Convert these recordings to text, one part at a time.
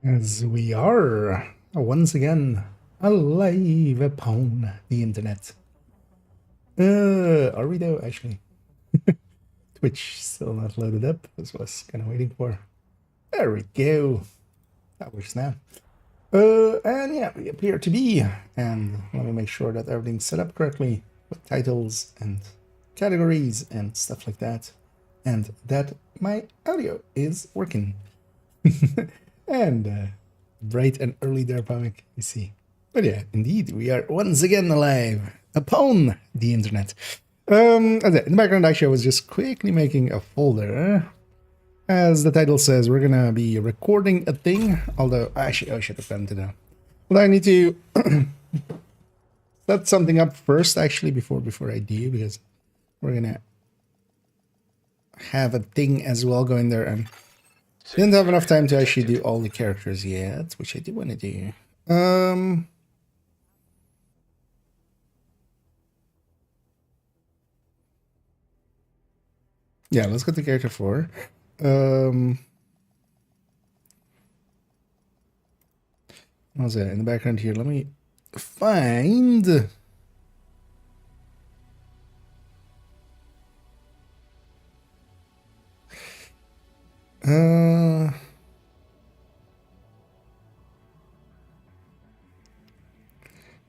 As we are once again alive upon the internet. Are we though? Actually, Twitch still not loaded up. This was kind of waiting for. There we go. That works now. And yeah, we appear to be. And let me make sure that everything's set up correctly with titles and categories and stuff like that. And that my audio is working. And bright and early there, Pamik, you see. But yeah, indeed, we are once again alive upon the internet. In the background, actually, I was just quickly making a folder. As the title says, we're gonna be recording a thing. Although, actually, I should have gone to that. Well, I need to set something up first, actually, before I do, because we're gonna have a thing as well going there, and didn't have enough time to actually do all the characters yet, which I do want to do. Yeah, let's go to character 4. What's that in the background here? Let me find.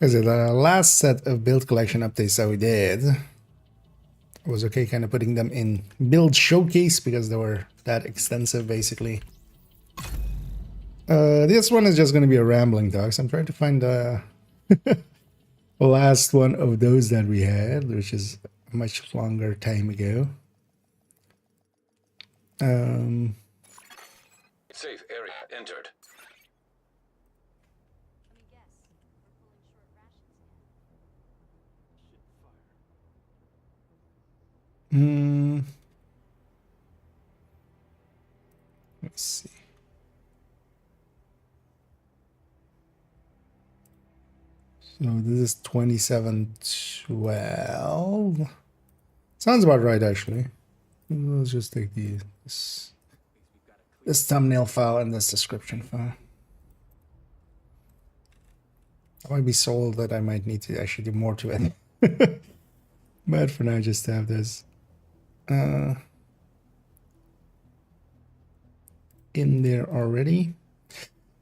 Is it the last set of build collection updates that we did? It was okay kind of putting them in build showcase because they were that extensive basically. This one is just going to be a rambling talk, so I'm trying to find the last one of those that we had, which is a much longer time ago. Safe area entered. Let's see. So this is 2712. Sounds about right, actually. Let's just take this thumbnail file and this description file. I might be sold that I might need to actually do more to it. But for now, just have this in there already.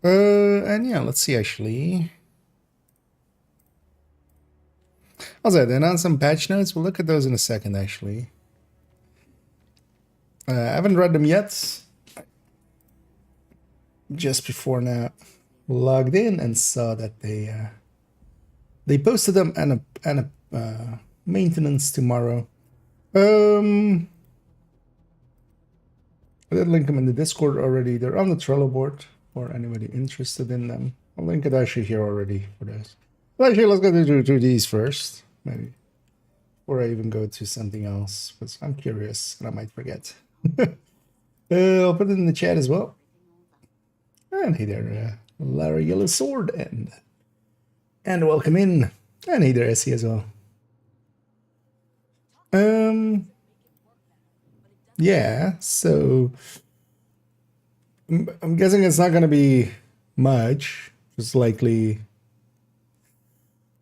And yeah, let's see actually. Also, then on some patch notes, we'll look at those in a second actually. I haven't read them yet. Just before now, logged in and saw that they posted them and a maintenance tomorrow. I did link them in the Discord already. They're on the Trello board for anybody interested in them. I'll link it actually here already for this. But actually, let's go to these first, maybe, before I even go to something else, because I'm curious and I might forget. I'll put it in the chat as well. And hey there, Larry Yellow Sword, and welcome in. And hey there, Essie as well. Yeah, so I'm guessing it's not going to be much, just likely.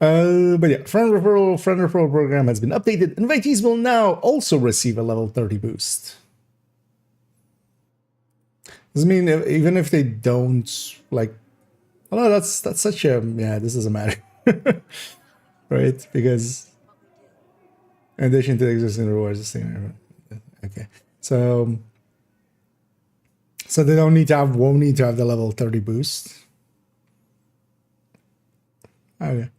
But yeah, friend referral program has been updated. Invitees will now also receive a level 30 boost. Does mean even if they don't like? Oh, that's such a this doesn't matter, right? Because in addition to the existing rewards, this thing. Okay, so they won't need to have the level 30 boost. Okay.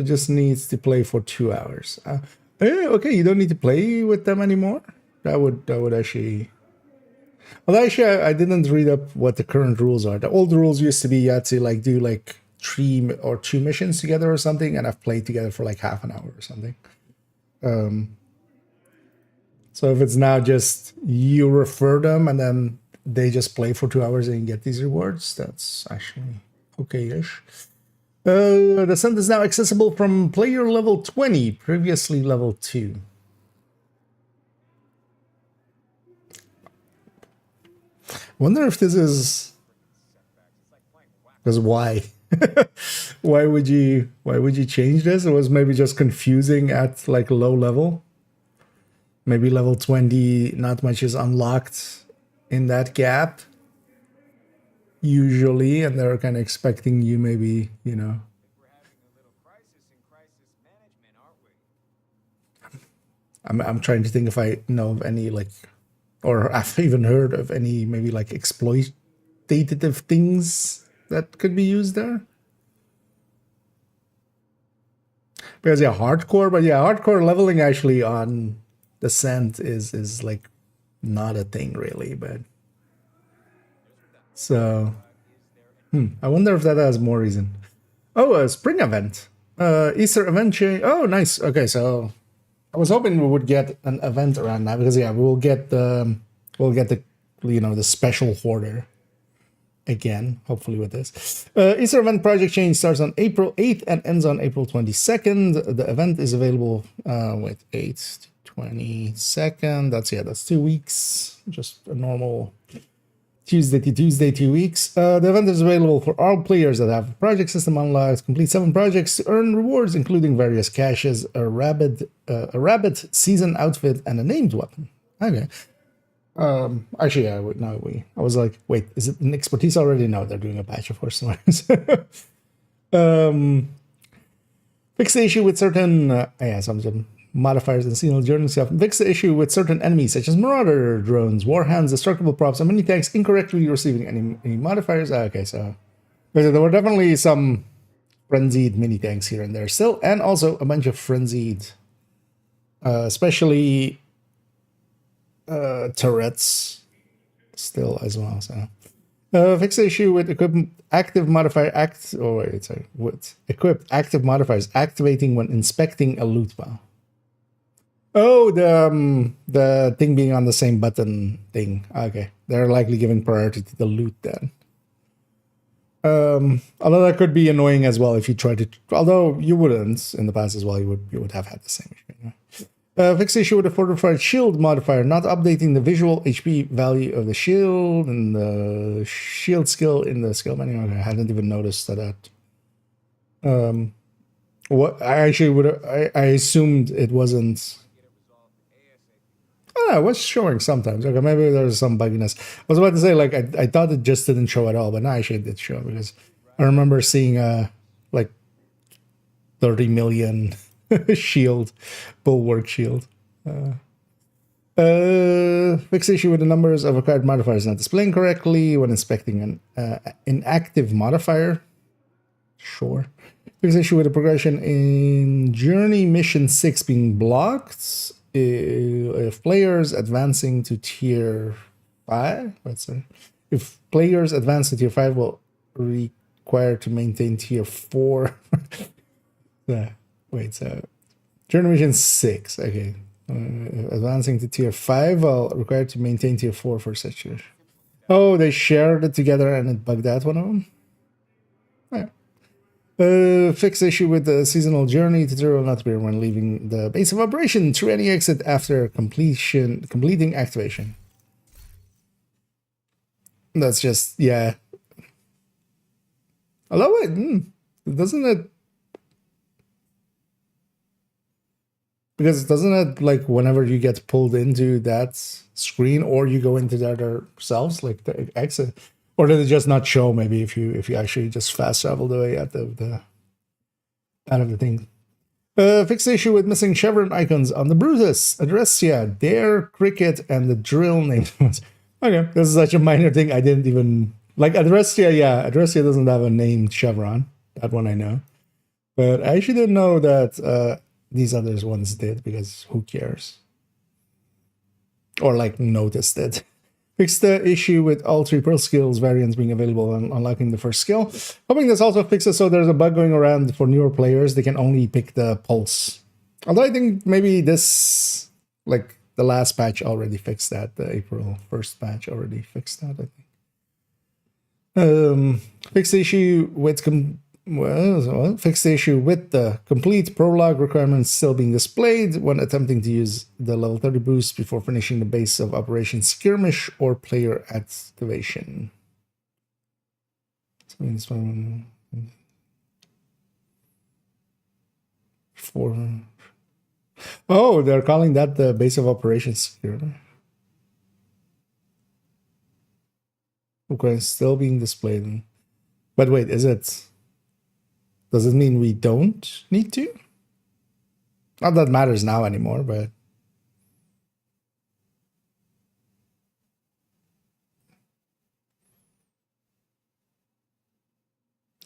Just needs to play for 2 hours. Okay, you don't need to play with them anymore. That would actually. Well, actually, I didn't read up what the current rules are. The old rules used to be you had to like do like 3 or 2 missions together or something, and I've played together for like half an hour or something. So if it's now just you refer them and then they just play for 2 hours and you get these rewards, that's actually okay-ish. The send is now accessible from player level 20, previously level 2. Wonder if this is because why? Why would you change this? It was maybe just confusing at like low level. Maybe level 20, not much is unlocked in that gap usually, and they're kind of expecting you maybe, you know. I'm trying to think if I know of any like, or I've even heard of any maybe like exploitative things that could be used there. Because yeah, hardcore, but yeah, hardcore leveling actually on Descent is like not a thing really, but so I wonder if that has more reason. Oh, a spring event. Easter event change. Oh, nice. Okay, so I was hoping we would get an event around that because yeah, we'll get the you know the special hoarder again, hopefully with this. Easter event project change starts on April 8th and ends on April 22nd. The event is available with 8th to 22nd. That's 2 weeks. Just a normal Tuesday to Tuesday, 2 weeks. The event is available for all players that have a project system unlocked. Complete 7 projects to earn rewards, including various caches, a rabbit season outfit, and a named weapon. Okay. Actually, I was like, wait, is it an expertise already? No, they're doing a patch, of course. Fix the issue with certain, some modifiers and seasonal journey stuff. Fix the issue with certain enemies, such as marauder drones, warhounds, destructible props, and mini tanks incorrectly receiving any modifiers. Okay, so there were definitely some frenzied mini tanks here and there still, and also a bunch of frenzied, especially turrets still as well. So fix the issue with equipment active modifier with equipped active modifiers activating when inspecting a loot pile. Oh, the thing being on the same button thing. Okay, they're likely giving priority to the loot then. Although that could be annoying as well if you try to. Although you wouldn't in the past as well, you would have had the same issue. Fix the issue with the fortified shield modifier, not updating the visual HP value of the shield and the shield skill in the skill menu. Okay, I hadn't even noticed that. What I actually would I assumed it wasn't. Oh, it was showing sometimes. Okay, maybe there's some bugginess. I was about to say like I thought it just didn't show at all, but no, actually it did show because I remember seeing like 30 million. Shield, bulwark shield. Fix issue with the numbers of required modifiers not displaying correctly when inspecting an inactive modifier. Sure. Fix issue with the progression in Journey Mission 6 being blocked. If players advancing to tier 5, if players advance to tier 5 will require to maintain tier 4. Yeah. Wait, so Journey Mission 6, okay. Advancing to tier 5, I'll require to maintain tier 4 for such years. Oh, they shared it together and it bugged out one of them? Yeah. Fix issue with the seasonal journey tutorial not appear when leaving the base of operation through any exit after completing activation. That's just, yeah. Although doesn't it? Because doesn't it like whenever you get pulled into that screen or you go into the other cells, like the exit, or did it just not show? Maybe if you actually just fast travel the way out of the thing. Fix the issue with missing chevron icons on the Brutus, Adrestia, Dare, Cricket, and the drill names. Okay, this is such a minor thing. I didn't even like Adrestia. Yeah, Adrestia doesn't have a named chevron. That one I know, but I actually didn't know that. These other ones did, because who cares? Or like noticed it. Fix the issue with all 3 Pearl skills variants being available and unlocking the first skill. Hoping this also fixes so there's a bug going around for newer players. They can only pick the pulse. Although I think maybe this, like the last patch already fixed that. The April 1st patch already fixed that, I think. Fix the issue with Well, fix the issue with the complete prologue requirements still being displayed when attempting to use the level 30 boost before finishing the base of Operation Skirmish or player activation. So this one, oh, they're calling that the base of Operation Skirmish. Okay, still being displayed. But wait, is it? Does it mean we don't need to? Not that matters now anymore, but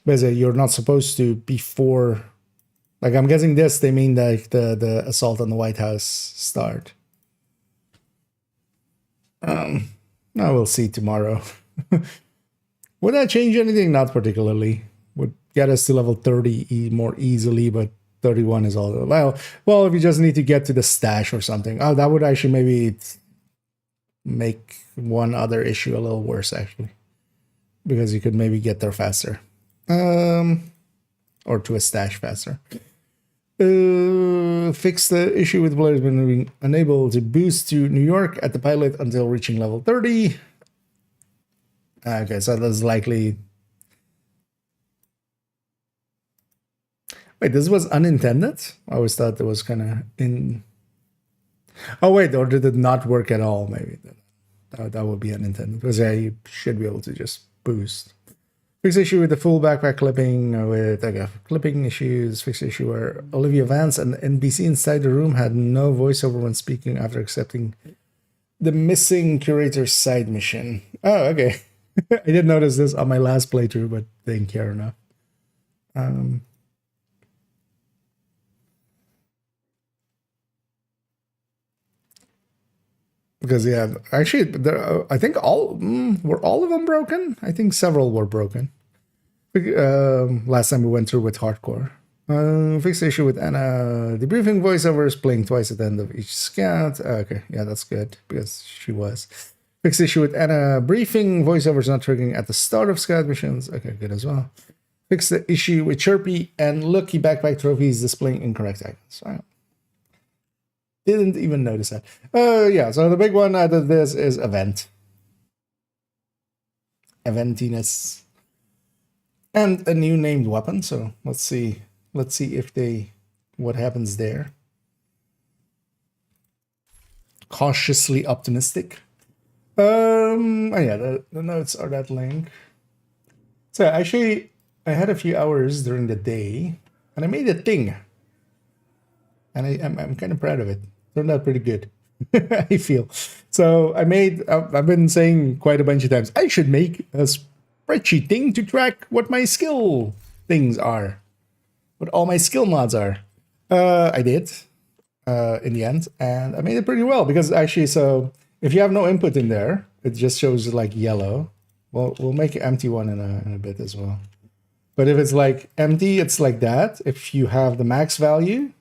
basically you're not supposed to before. Like I'm guessing this, they mean like the assault on the White House start. Now we'll see tomorrow. Would that change anything? Not particularly. Would get us to level 30 more easily, but 31 is all. Well, if you just need to get to the stash or something. Oh, that would actually maybe make one other issue a little worse, actually. Because you could maybe get there faster. Or to a stash faster. Fix the issue with players being unable to boost to New York at the pilot until reaching level 30. Okay, so that's likely. Wait, this was unintended? I always thought it was kind of in. Oh wait, or did it not work at all? Maybe that would be unintended because yeah, you should be able to just boost. Fix issue with the full backpack clipping with clipping issues. Fix issue where Olivia Vance and NPC inside the room had no voiceover when speaking after accepting the missing curator's side mission. Oh, okay. I did notice this on my last playthrough, but didn't care enough. Because yeah, actually, I think were all of them broken. I think several were broken. Last time we went through with hardcore. Fix the issue with Anna. Debriefing voiceovers playing twice at the end of each scout. Okay, yeah, that's good because she was. Fix the issue with Anna. Briefing voiceovers not triggering at the start of scout missions. Okay, good as well. Fix the issue with Chirpy and Lucky backpack trophies displaying incorrect icons. Wow. Didn't even notice that. Yeah, so the big one out of this is event. Eventiness. And a new named weapon, so let's see if what happens there. Cautiously optimistic. Oh yeah, the notes are that link. So actually, I had a few hours during the day, and I made a thing, and I'm kind of proud of it. Turned out pretty good. I feel so. I've been saying quite a bunch of times I should make a spreadsheet thing to track what my skill things are, what all my skill mods are. I did in the end, and I made it pretty well because actually, so if you have no input in there, it just shows like yellow. Well, we'll make an empty one in a bit as well. But if it's like empty, it's like that. If you have the max value,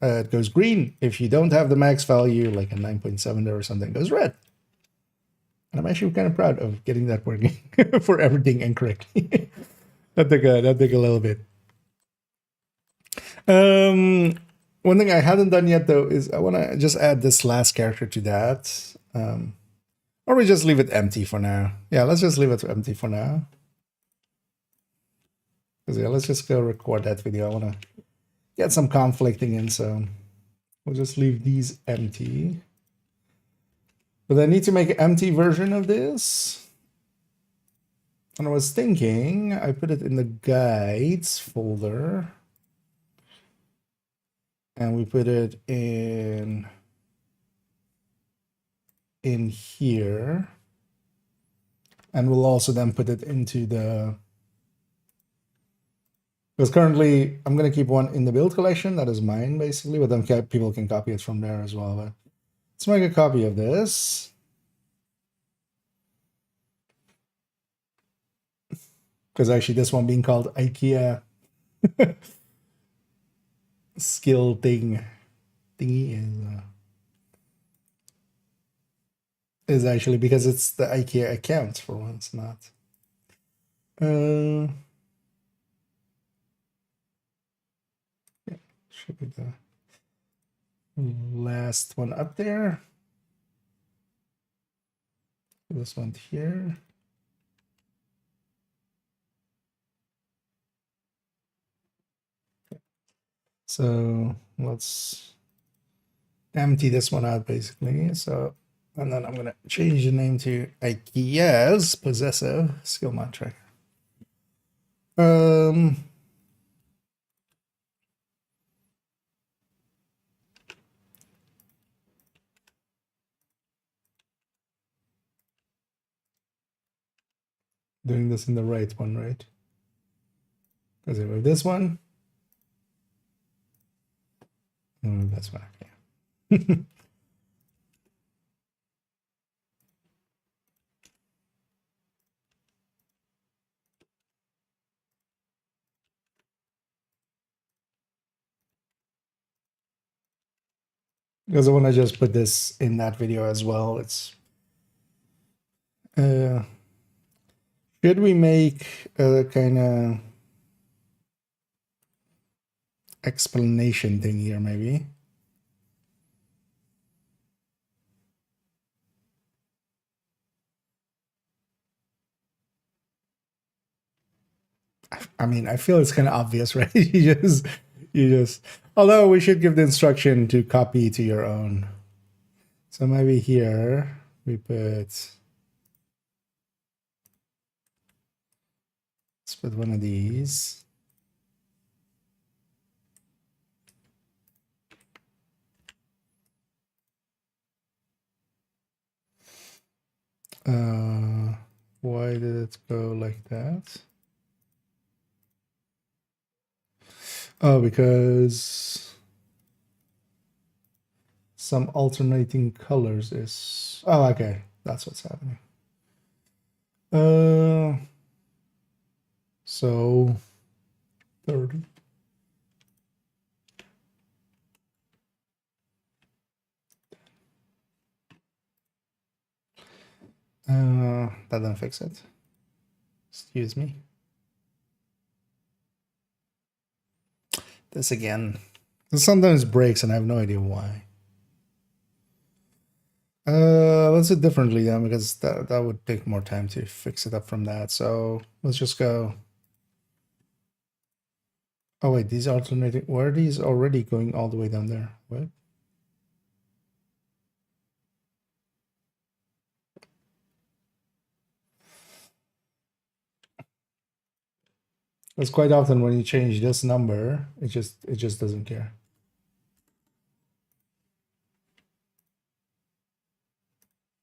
it goes green. If you don't have the max value, like a 9.7 there or something, it goes red. And I'm actually kind of proud of getting that working for everything incorrectly. that took a little bit. One thing I hadn't done yet though is I want to just add this last character to that. Or we just leave it empty for now. Yeah, let's just leave it empty for now. Because yeah, let's just go record that video. I want to get some conflicting in, so we'll just leave these empty. But I need to make an empty version of this. And I was thinking I put it in the guides folder. And we put it in here. And we'll also then put it into the, because currently I'm going to keep one in the build collection. That is mine basically, but then people can copy it from there as well. But let's make a copy of this. Because actually this one being called IKEA skill thingy is actually because it's the IKEA account for once, not. should be the last one up there. This one here. So let's empty this one out basically. So, and then I'm gonna change the name to IKEA's possessive skill mod tracker. Doing this in the right one, right? Because with this one, that's one. Okay. Because I want to just put this in that video as well. It's should we make a kind of explanation thing here, maybe? I mean, I feel it's kind of obvious, right? you just, although we should give the instruction to copy to your own. So maybe here we put, let's put one of these. Why did it go like that? Oh, because some alternating colors is... Oh, okay. That's what's happening. So 30. That doesn't fix it. Excuse me. This again. It sometimes breaks and I have no idea why. Let's do it differently then, because that would take more time to fix it up from that. So let's just go. Oh wait, these alternating, where are these already going all the way down there? What? Because quite often when you change this number, it just doesn't care.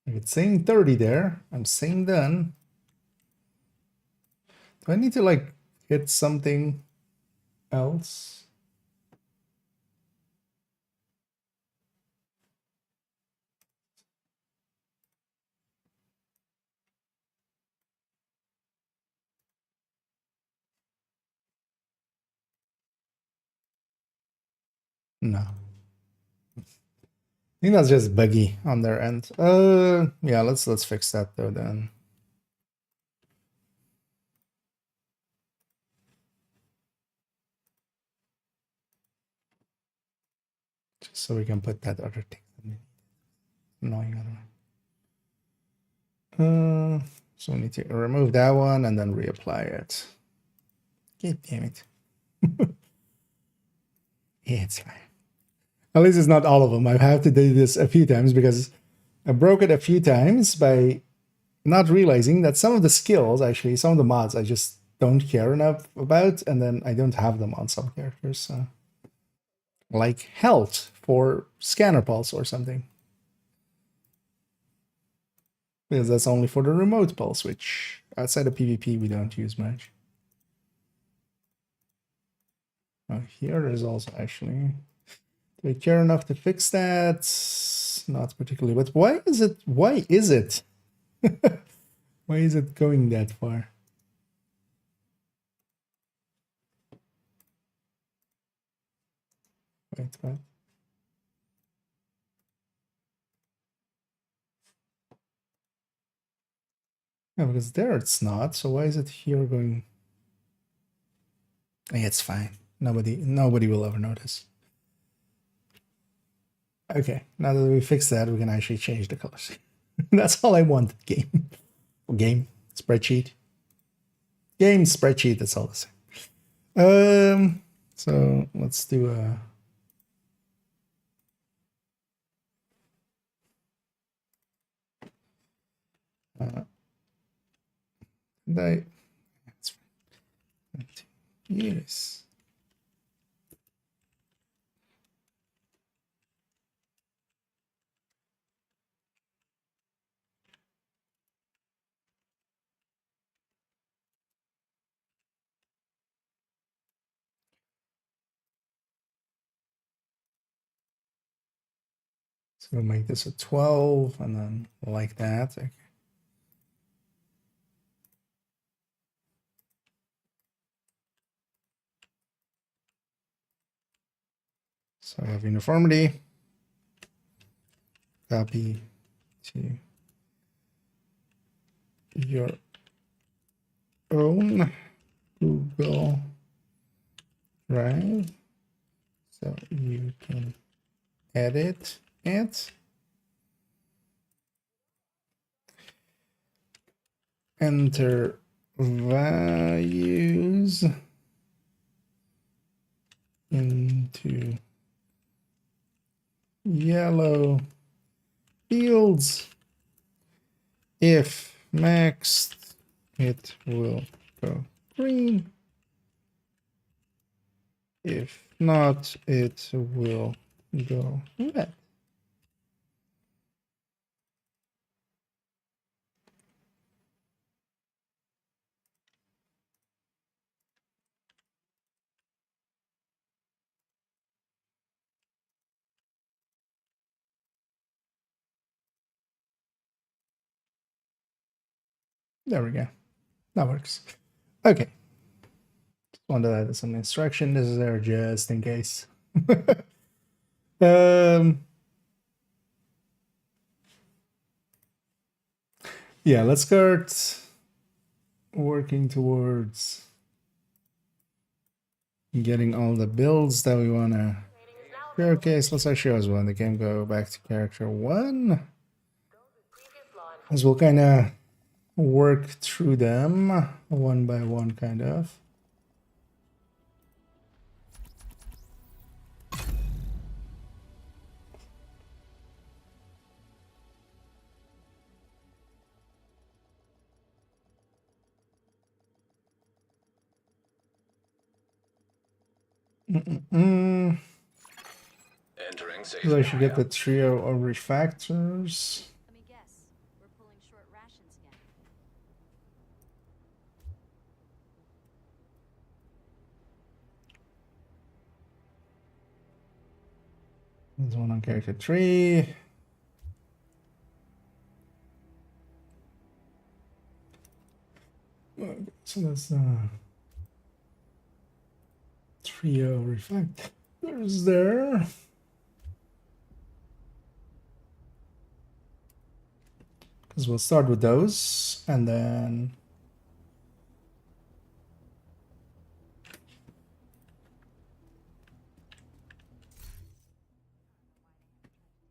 It's saying 30 there. I'm saying done. Do I need to like hit something else? No. I think that's just buggy on their end. Yeah, let's fix that though then. Just so we can put that other thing. Annoying, I don't know. So we need to remove that one and then reapply it. God damn it. Yeah, it's fine. At least it's not all of them. I've had to do this a few times because I broke it a few times by not realizing that some of the skills, actually, some of the mods I just don't care enough about, and then I don't have them on some characters. So. Like health for scanner pulse or something. Because that's only for the remote pulse, which outside of PvP we don't use much. Oh, here there's also actually... Do I care enough to fix that? Not particularly, but why is it? Why is it? Why is it going that far? Wait, what? Yeah, because there it's not. So why is it here going? Hey, it's fine. Nobody will ever notice. Okay, now that we fixed that, we can actually change the colors. That's all I want. Game spreadsheet. Game spreadsheet. That's all the same. So let's do a. That's fine. Yes. So we'll make this a 12 and then like that. Okay. So I have uniformity. Copy to your own Google Drive so you can edit it. Enter values into yellow fields. If maxed, it will go green. If not, it will go red. There we go. That works. Okay. Just wanted to add some instruction. This is there just in case. Yeah, let's start working towards getting all the builds that we want to showcase. Let's actually as well in the game go back to character 1. As we'll kind of work through them one by one, kind of. Entering safe So I should get area. the trio of refactors. Let me guess. We're pulling short rations again. There's one on character 3. So that's trio refactors there. Because we'll start with those and then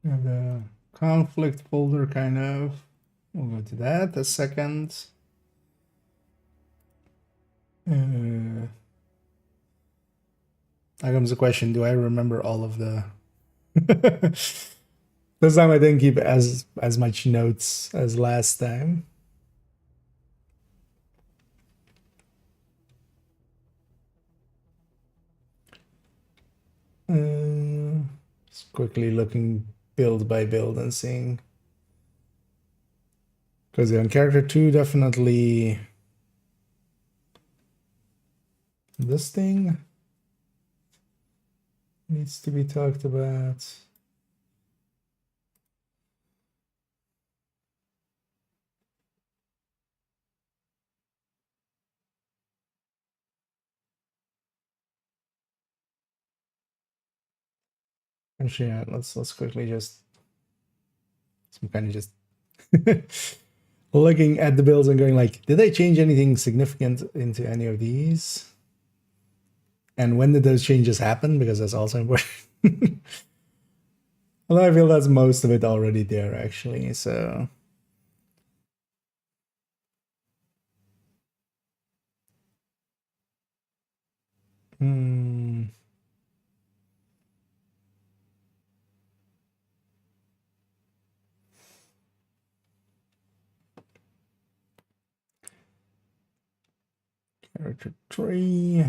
we have the conflict folder kind of. We'll go to that a second. Now comes the question, do I remember all of the... This time I didn't keep as much notes as last time. Just quickly looking build by build and seeing. Because on character 2, definitely this thing needs to be talked about. Actually, yeah, let's quickly just some kind of just looking at the builds and going like, did they change anything significant into any of these? And when did those changes happen? Because that's also important. Well, I feel that's most of it already there, actually, so... Hmm... Character tree.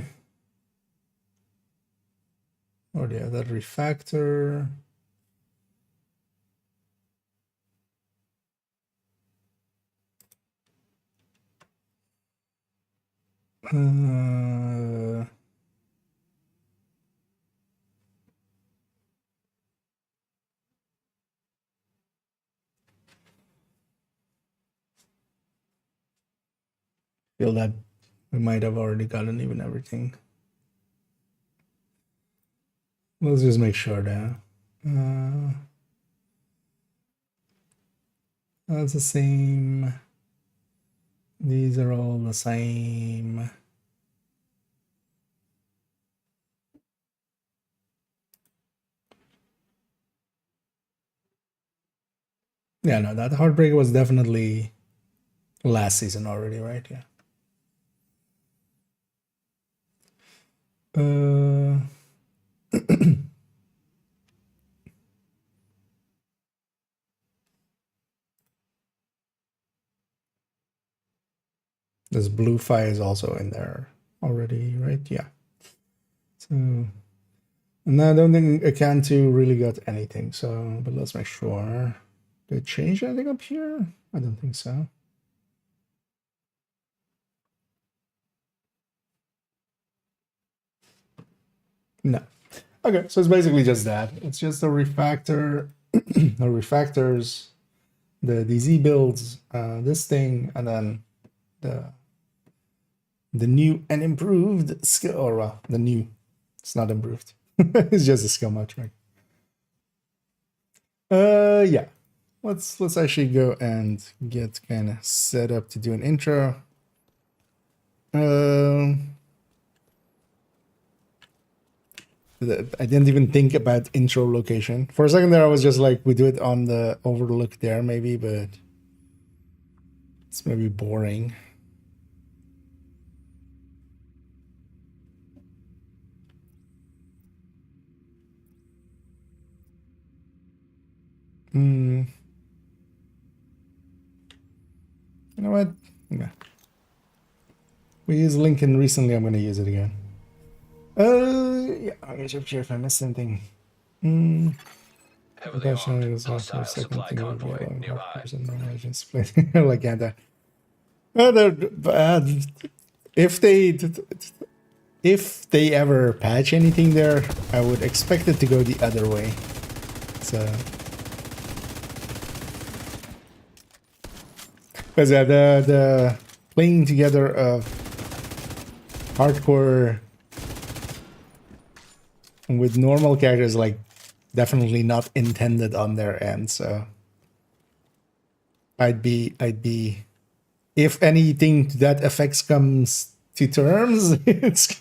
Or yeah, that refactor. Feel that we might have already gotten even everything. Let's just make sure that that's the same. These are all the same. Yeah, no, that Heartbreaker was definitely last season already, right? Yeah. This blue fire is also in there already, right? Yeah. So, and I don't think account 2 really got anything. So, but let's make sure. Did it change anything up here? I don't think so. No. Okay, so it's basically just that. It's just a refactor, or refactors, the DZ builds, this thing, and then the new and improved skill, or the new. It's not improved. It's just a skill metric. Yeah. Let's actually go and get kind of set up to do an intro. I didn't even think about intro location. For a second there, I was just like, we do it on the overlook there, maybe, but it's maybe boring. You know what? Yeah. We used Lincoln recently. I'm going to use it again. Yeah. I'm going to check if I missed anything. Heavily armed. Hostile supply convoy nearby. Like, yeah, they're bad. If they ever patch anything there, I would expect it to go the other way. So, because the playing together of hardcore with normal characters, like, definitely not intended on their end. So I'd be if anything to that effects comes to terms, it's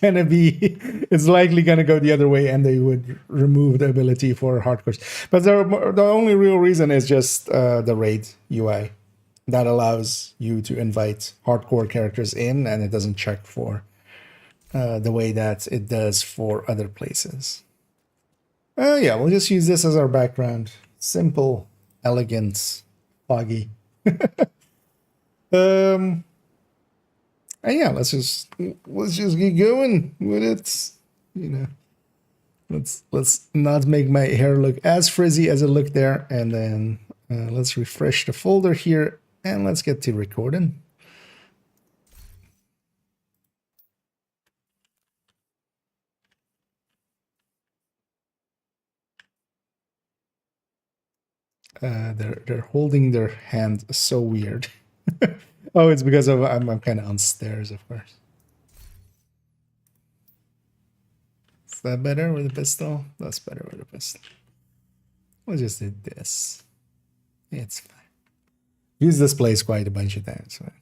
likely gonna go the other way, and they would remove the ability for hardcores. But the only real reason is just the raid UI that allows you to invite hardcore characters in, and it doesn't check for the way that it does for other places. Yeah, we'll just use this as our background. Simple, elegant, foggy. And yeah, let's just get going with it. You know, let's not make my hair look as frizzy as it looked there, and then let's refresh the folder here, and let's get to recording. They're holding their hand so weird. Oh, it's because of I'm kind of on stairs, of course. Is that better with a pistol? That's better with a pistol. We'll just do this. It's fine. Used this place quite a bunch of times. But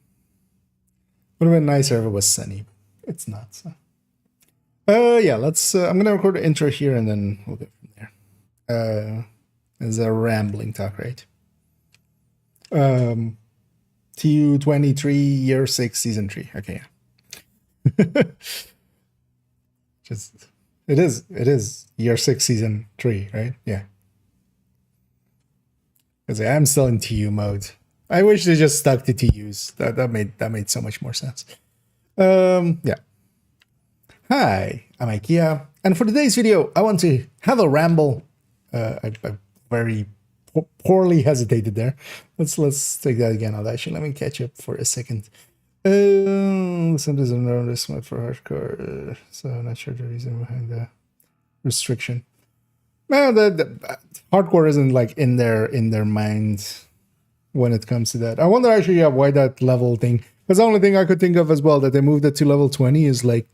would have been nicer if it was sunny. It's not. So. Yeah, let's. I'm gonna record the intro here, and then we'll go from there. It's a rambling talk, right? TU 23, year 6, season 3. Okay, yeah. Just it is year 6, season 3, right? Yeah. Because I'm still in TU mode. I wish they just stuck to TUs. That made so much more sense. Yeah. Hi, I'm IKEA, and for today's video, I want to have a ramble. I very poorly hesitated there. Let's take that again. Let me catch up for a second. Some doesn't know this mode for hardcore, so I'm not sure the reason behind the restriction. Well, the hardcore isn't like in their mind when it comes to that. I wonder actually why that level thing. Because the only thing I could think of as well that they moved it to level 20 is like,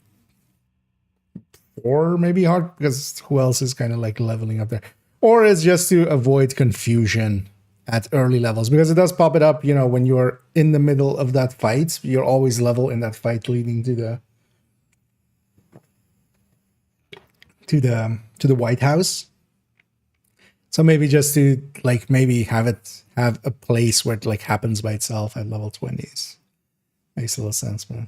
or maybe hard, because who else is kind of like leveling up there? Or it's just to avoid confusion at early levels, because it does pop it up, you know, when you're in the middle of that fight, you're always level in that fight leading to the White House. So maybe just to like maybe have a place where it like happens by itself at level 20s. Makes a little sense, man.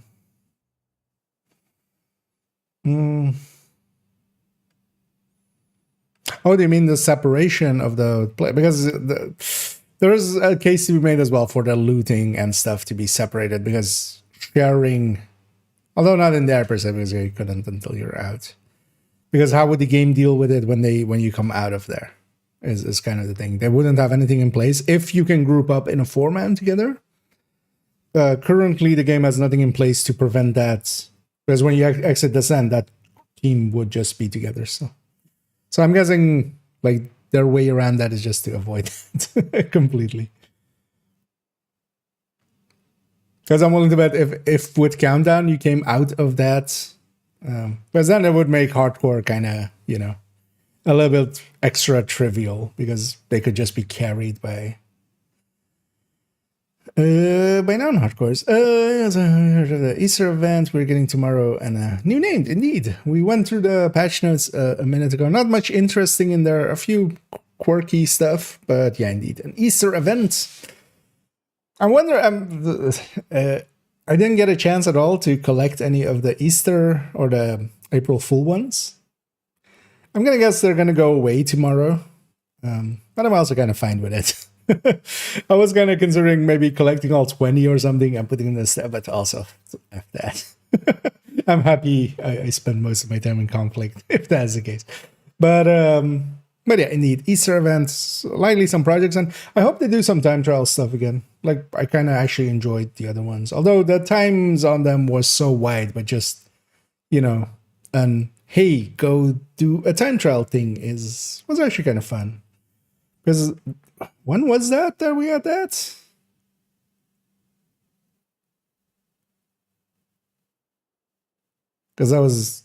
Oh, do you mean the separation of the play? Because there is a case to be made as well for the looting and stuff to be separated, because sharing, although not in there per se, because you couldn't until you're out. Because how would the game deal with it when you come out of there? Is kind of the thing. They wouldn't have anything in place if you can group up in a 4-man together. Currently, the game has nothing in place to prevent that, because when you exit Descent, that team would just be together. So I'm guessing like their way around that is just to avoid that completely. Because I'm willing to bet if with Countdown you came out of that, because then it would make hardcore kind of, you know, a little bit extra trivial, because they could just be carried by non-hardcores. The Easter event we're getting tomorrow, and a new name, indeed. We went through the patch notes a minute ago. Not much interesting in there. A few quirky stuff, but yeah, indeed. An Easter event. I wonder, I didn't get a chance at all to collect any of the Easter or the April Fool ones. I'm going to guess they're going to go away tomorrow. But I'm also kind of fine with it. I was kind of considering maybe collecting all 20 or something and putting in this, but also F that. I'm happy I spend most of my time in conflict, if that's the case. But yeah, indeed, Easter events, likely some projects, and I hope they do some time trial stuff again. Like, I kind of actually enjoyed the other ones, although the times on them was so wide, but just, you know, and hey, go do a time trial thing was actually kind of fun. Because when was that we had that? Because that was...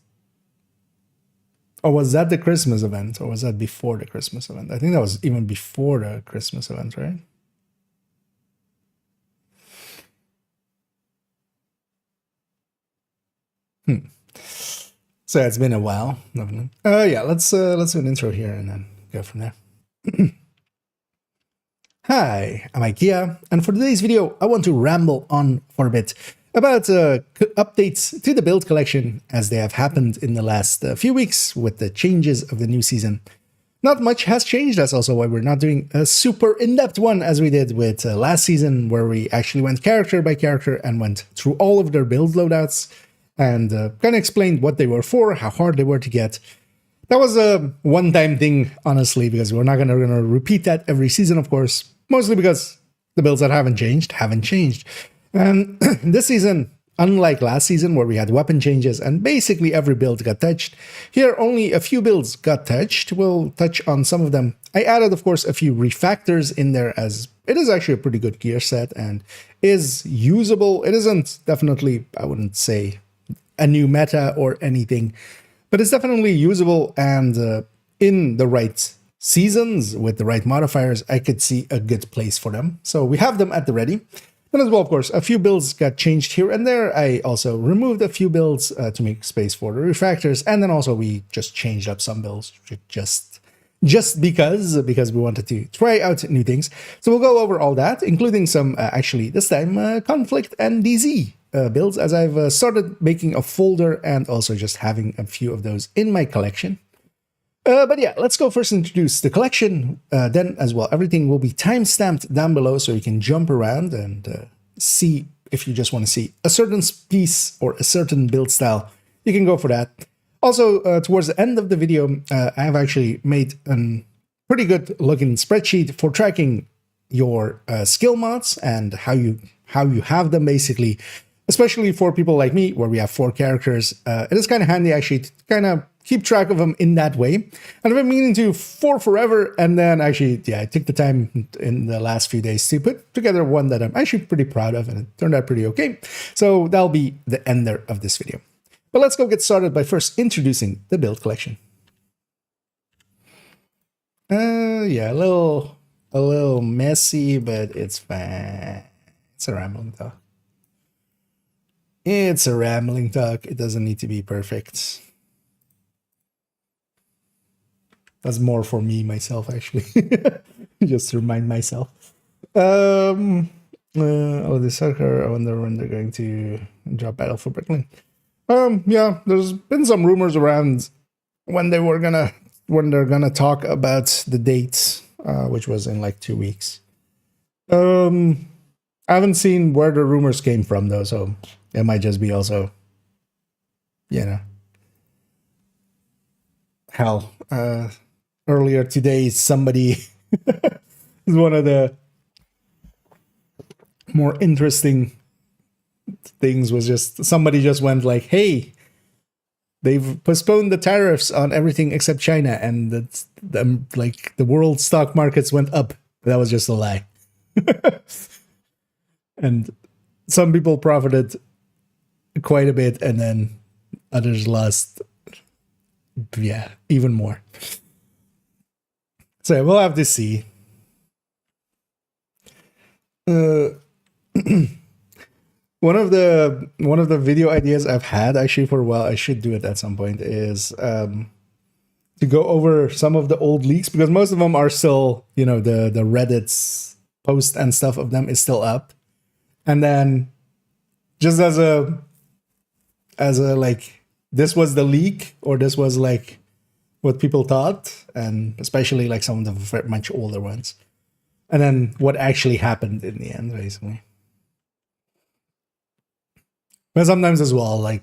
Or was that the Christmas event? Or was that before the Christmas event? I think that was even before the Christmas event, right? So it's been a while. Yeah, let's do an intro here and then go from there. Hi, I'm IKEA, and for today's video, I want to ramble on for a bit about updates to the build collection as they have happened in the last few weeks with the changes of the new season. Not much has changed, that's also why we're not doing a super in-depth one as we did with last season, where we actually went character by character and went through all of their build loadouts and kind of explained what they were for, how hard they were to get. That was a one-time thing, honestly, because we're not going to repeat that every season, of course, mostly because the builds that haven't changed. And this season, unlike last season where we had weapon changes and basically every build got touched, here only a few builds got touched. We'll touch on some of them. I added, of course, a few refactors in there, as it is actually a pretty good gear set and is usable. It isn't definitely, I wouldn't say, a new meta or anything, but it's definitely usable, and in the right seasons with the right modifiers, I could see a good place for them. So we have them at the ready. And as well, of course, a few builds got changed here and there. I also removed a few builds to make space for the refactors, and then also we just changed up some builds to just just because we wanted to try out new things. So we'll go over all that, including some, actually, this time, conflict and DZ builds, as I've started making a folder and also just having a few of those in my collection. But yeah, let's go first introduce the collection. Then as well, everything will be timestamped down below so you can jump around and see if you just want to see a certain piece or a certain build style. You can go for that. Also, towards the end of the video, I have actually made a pretty good looking spreadsheet for tracking your skill mods and how you have them, basically, especially for people like me, where we have 4 characters. It is kind of handy, actually, to kind of keep track of them in that way. And I've been meaning to for forever, and then actually, yeah, I took the time in the last few days to put together one that I'm actually pretty proud of, and it turned out pretty okay. So that'll be the ender of this video. But let's go get started by first introducing the build collection. Yeah, a little messy, but it's fine. It's a rambling talk. It's a rambling talk. It doesn't need to be perfect. That's more for me, myself, actually. Just to remind myself. Oh, the soccer, I wonder when they're going to drop Battle for Brooklyn. Yeah, there's been some rumors around when they're gonna talk about the date, which was in like 2 weeks. I haven't seen where the rumors came from though, so it might just be also, you know, hell. Earlier today, somebody is one of the more interesting things was just somebody just went like, hey, they've postponed the tariffs on everything except China, and that's like the world stock markets went up. That was just a lie. And some people profited quite a bit, and then others lost, yeah, even more. So we'll have to see. One of the video ideas I've had actually for a while, I should do it at some point, is to go over some of the old leaks, because most of them are still, you know, the Reddit's post and stuff of them is still up. And then just as a like, this was the leak, or this was like what people thought, and especially like some of the much older ones. And then what actually happened in the end, basically. But sometimes as well, like,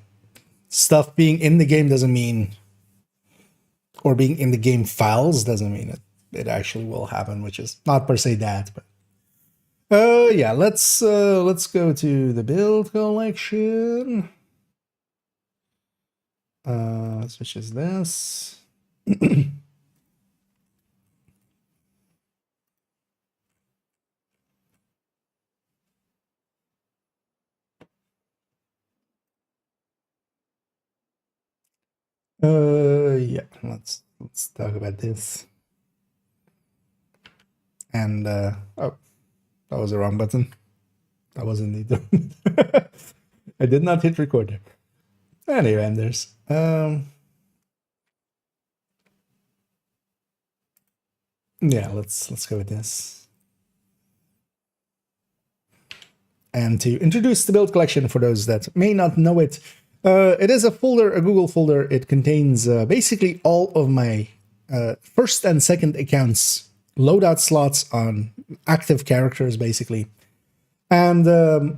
stuff being in the game doesn't mean, or being in the game files doesn't mean it actually will happen, which is not per se that, but yeah, let's go to the build collection. Which is this. Yeah, let's talk about this. And oh, that was the wrong button. That wasn't the I did not hit record. Anyway, Anders. Yeah, let's go with this. And to introduce the build collection for those that may not know it, it is a folder, a Google folder. It contains basically all of my first and second accounts loadout slots on active characters, basically. And the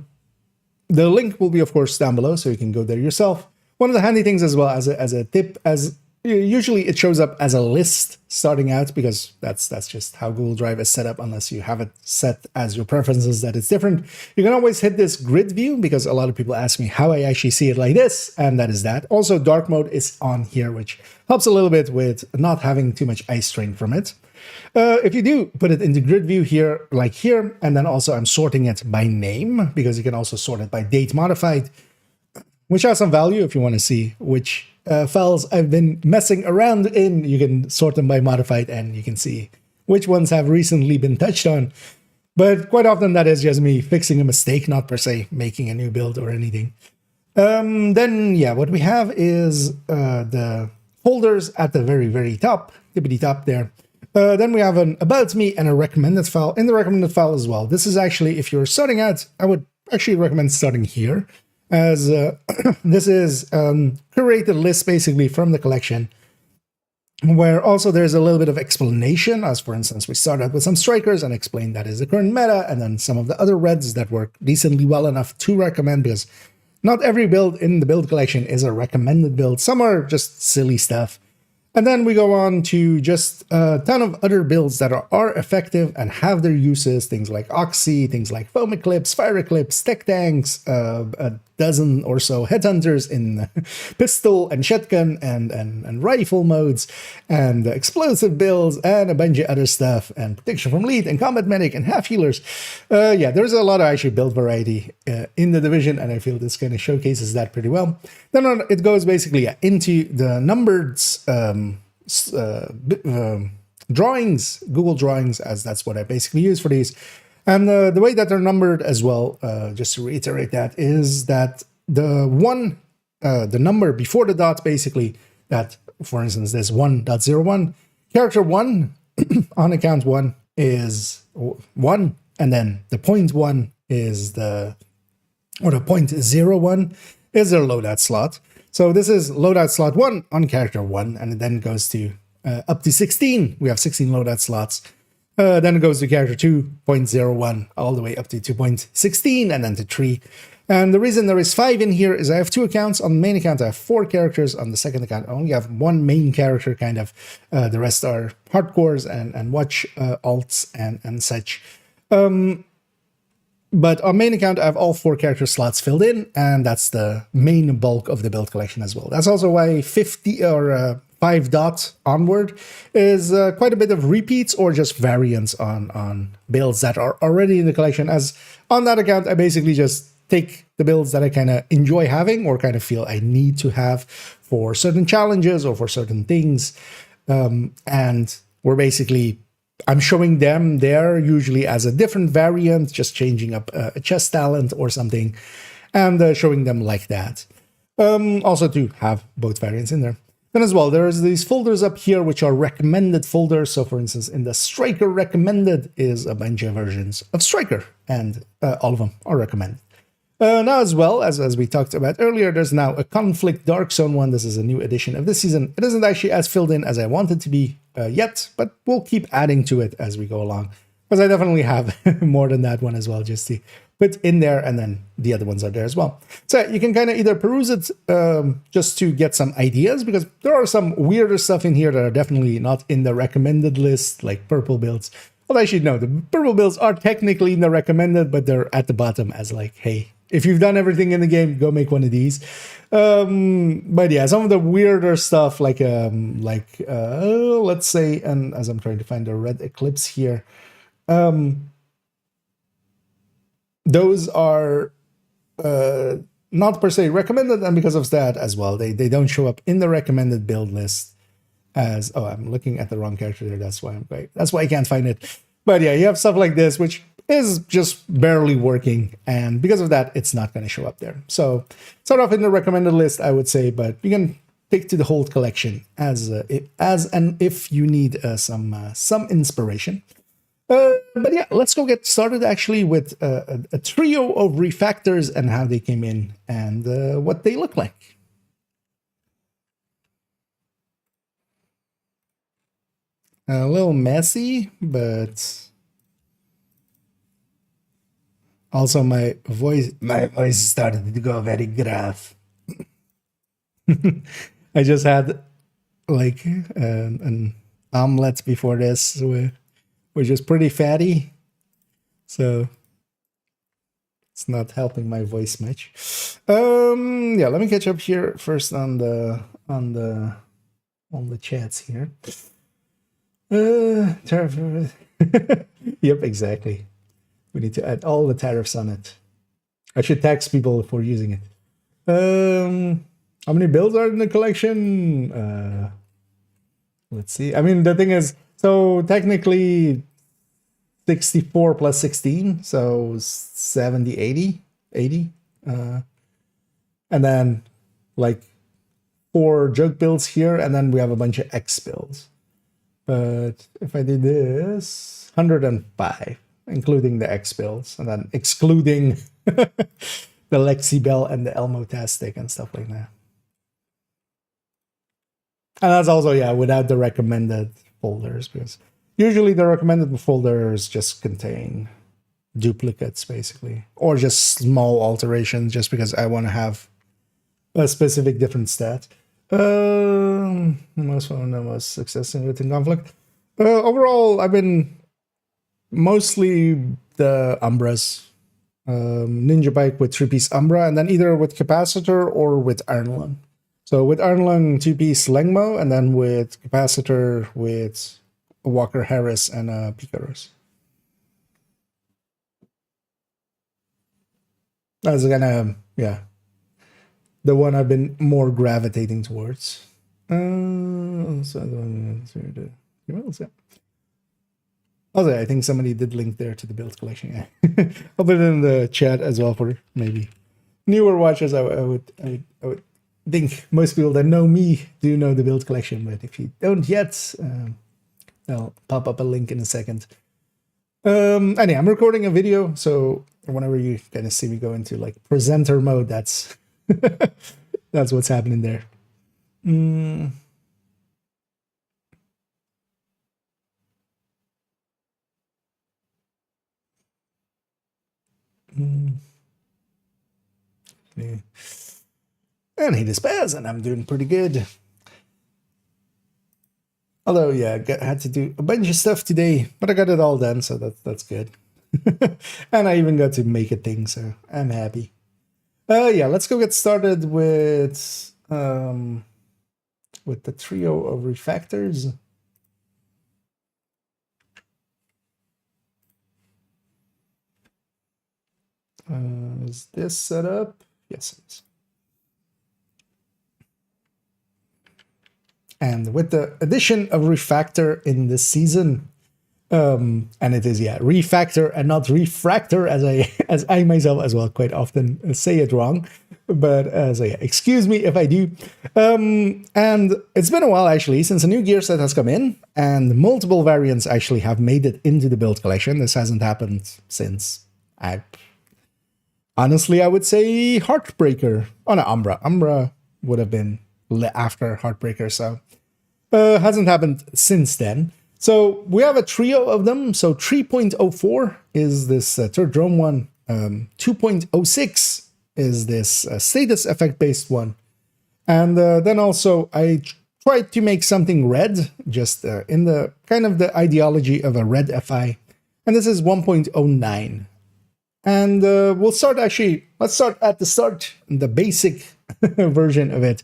link will be, of course, down below, so you can go there yourself. One of the handy things as well, as a tip, as usually it shows up as a list starting out, because that's just how Google Drive is set up, unless you have it set as your preferences that it's different. You can always hit this grid view, because a lot of people ask me how I actually see it like this, and that is that. Also, dark mode is on here, which helps a little bit with not having too much eye strain from it. If you do put it into grid view here, like here, and then also I'm sorting it by name, because you can also sort it by date modified, which has some value if you want to see which files I've been messing around in. You can sort them by modified, and you can see which ones have recently been touched on. But quite often that is just me fixing a mistake, not per se making a new build or anything. Then, yeah, what we have is the folders at the very, very top, tippity top there. Then we have an about me and a recommended file. In the recommended file as well, this is actually, if you're starting out, I would actually recommend starting here, as this is curated list basically from the collection, where also there's a little bit of explanation, as for instance, we start out with some strikers and explain that is the current meta, and then some of the other reds that work decently well enough to recommend, because not every build in the build collection is a recommended build. Some are just silly stuff. And then we go on to just a ton of other builds that are effective and have their uses, things like Oxy, things like Foam Eclipse, Fire Eclipse, Tech Tanks, a dozen or so Headhunters in pistol and shotgun and rifle modes, and explosive builds, and a bunch of other stuff, and protection from lead, and combat medic, and half healers. Yeah, there's a lot of actually build variety in the division, and I feel this kind of showcases that pretty well. Then it goes basically into the numbered drawings, Google Drawings, as that's what I basically use for these. And the way that they're numbered as well, just to reiterate that, is that the number before the dot, basically, that, for instance, there's 1.01, character 1 on account 1 is 1, and then the 0.1 is the 0.01 is their loadout slot. So this is loadout slot 1 on character 1, and it then goes to up to 16. We have 16 loadout slots. Then it goes to character 2.01 all the way up to 2.16 and then to 3. And the reason there is 5 in here is I have 2 accounts. On the main account, I have 4 characters. On the second account, I only have 1 main character, kind of. The rest are hardcores and watch alts and such. But on main account, I have all 4 character slots filled in, and that's the main bulk of the build collection as well. That's also why 50 or 5 dot onward is quite a bit of repeats or just variants on builds that are already in the collection. As on that account, I basically just take the builds that I kind of enjoy having or kind of feel I need to have for certain challenges or for certain things. And we're basically, I'm showing them there usually as a different variant, just changing up a chest talent or something, and showing them like that. Also to have both variants in there. Then as well, there's these folders up here which are recommended folders. So for instance, in the Striker recommended is a bunch of versions of Striker, and all of them are recommended. Now as well, as we talked about earlier, there's now a Conflict Dark Zone one. This is a new edition of this season. It isn't actually as filled in as I want it to be yet, but we'll keep adding to it as we go along. Because I definitely have more than that one as well, just to put in there, and then the other ones are there as well. So you can kind of either peruse it just to get some ideas, because there are some weirder stuff in here that are definitely not in the recommended list, like purple builds. Well, actually, no, the purple builds are technically in the recommended, but they're at the bottom as like, hey, if you've done everything in the game, go make one of these. But yeah, some of the weirder stuff, like let's say, and as I'm trying to find the red eclipse here, those are not per se recommended, and because of that as well, they don't show up in the recommended build list as, oh, I'm looking at the wrong character there, that's why I can't find it. But yeah, you have stuff like this, which is just barely working, and because of that, it's not going to show up there. So start off in the recommended list, I would say, but you can pick to the whole collection as and if you need some inspiration. But yeah, let's go get started actually with a trio of refactors and how they came in and what they look like. A little messy, but also my voice started to go very gruff. I just had like an omelet before this, which is pretty fatty, so it's not helping my voice much. Yeah, let me catch up here first on the chats here. Tariff. Yep, exactly. We need to add all the tariffs on it. I should tax people for using it. How many builds are in the collection? Let's see. I mean, the thing is, so technically 64 plus 16, so 70, 80. And then like 4 joke builds here, and then we have a bunch of X builds. But if I do this, 105, including the X builds, and then excluding the Lexi Bell and the Elmo Tastic and stuff like that. And that's also, yeah, without the recommended folders, because usually the recommended folders just contain duplicates, basically, or just small alterations, just because I want to have a specific different stat. Most fun, most success in within conflict. Overall, I've been mostly the Umbras. Ninja Bike with 3-piece Umbra, and then either with Capacitor or with Iron Lung. So with Iron Lung, 2-piece Lengmo, and then with Capacitor with Walker Harris and Picaros. That's kind of, yeah, the one I've been more gravitating towards. Also, I think somebody did link there to the build collection. Yeah. I'll put it in the chat as well for maybe newer watchers. I would think most people that know me do know the build collection, but if you don't yet, I'll pop up a link in a second. Anyway, I'm recording a video, so whenever you kind of see me go into like presenter mode, that's that's what's happening there. Yeah. And he despairs, and I'm doing pretty good. Although, yeah, had to do a bunch of stuff today, but I got it all done, so that's good. And I even got to make a thing, so I'm happy. Yeah, let's go get started with the trio of refactors. Is this set up? Yes, it is. And with the addition of Refactor in this season, and it is, yeah, Refactor and not Refractor, as I myself as well quite often say it wrong, but excuse me if I do. And it's been a while actually since a new gear set has come in, and multiple variants actually have made it into the build collection. This hasn't happened since honestly, I would say Heartbreaker. Oh no, Umbra. Umbra would have been after Heartbreaker, so hasn't happened since then. So we have a trio of them. So 3.04 is this third drone one. 2.06 is this status effect based one. And then also I tried to make something red, just in the kind of the ideology of a red FI. And this is 1.09. And let's start at the start, the basic version of it.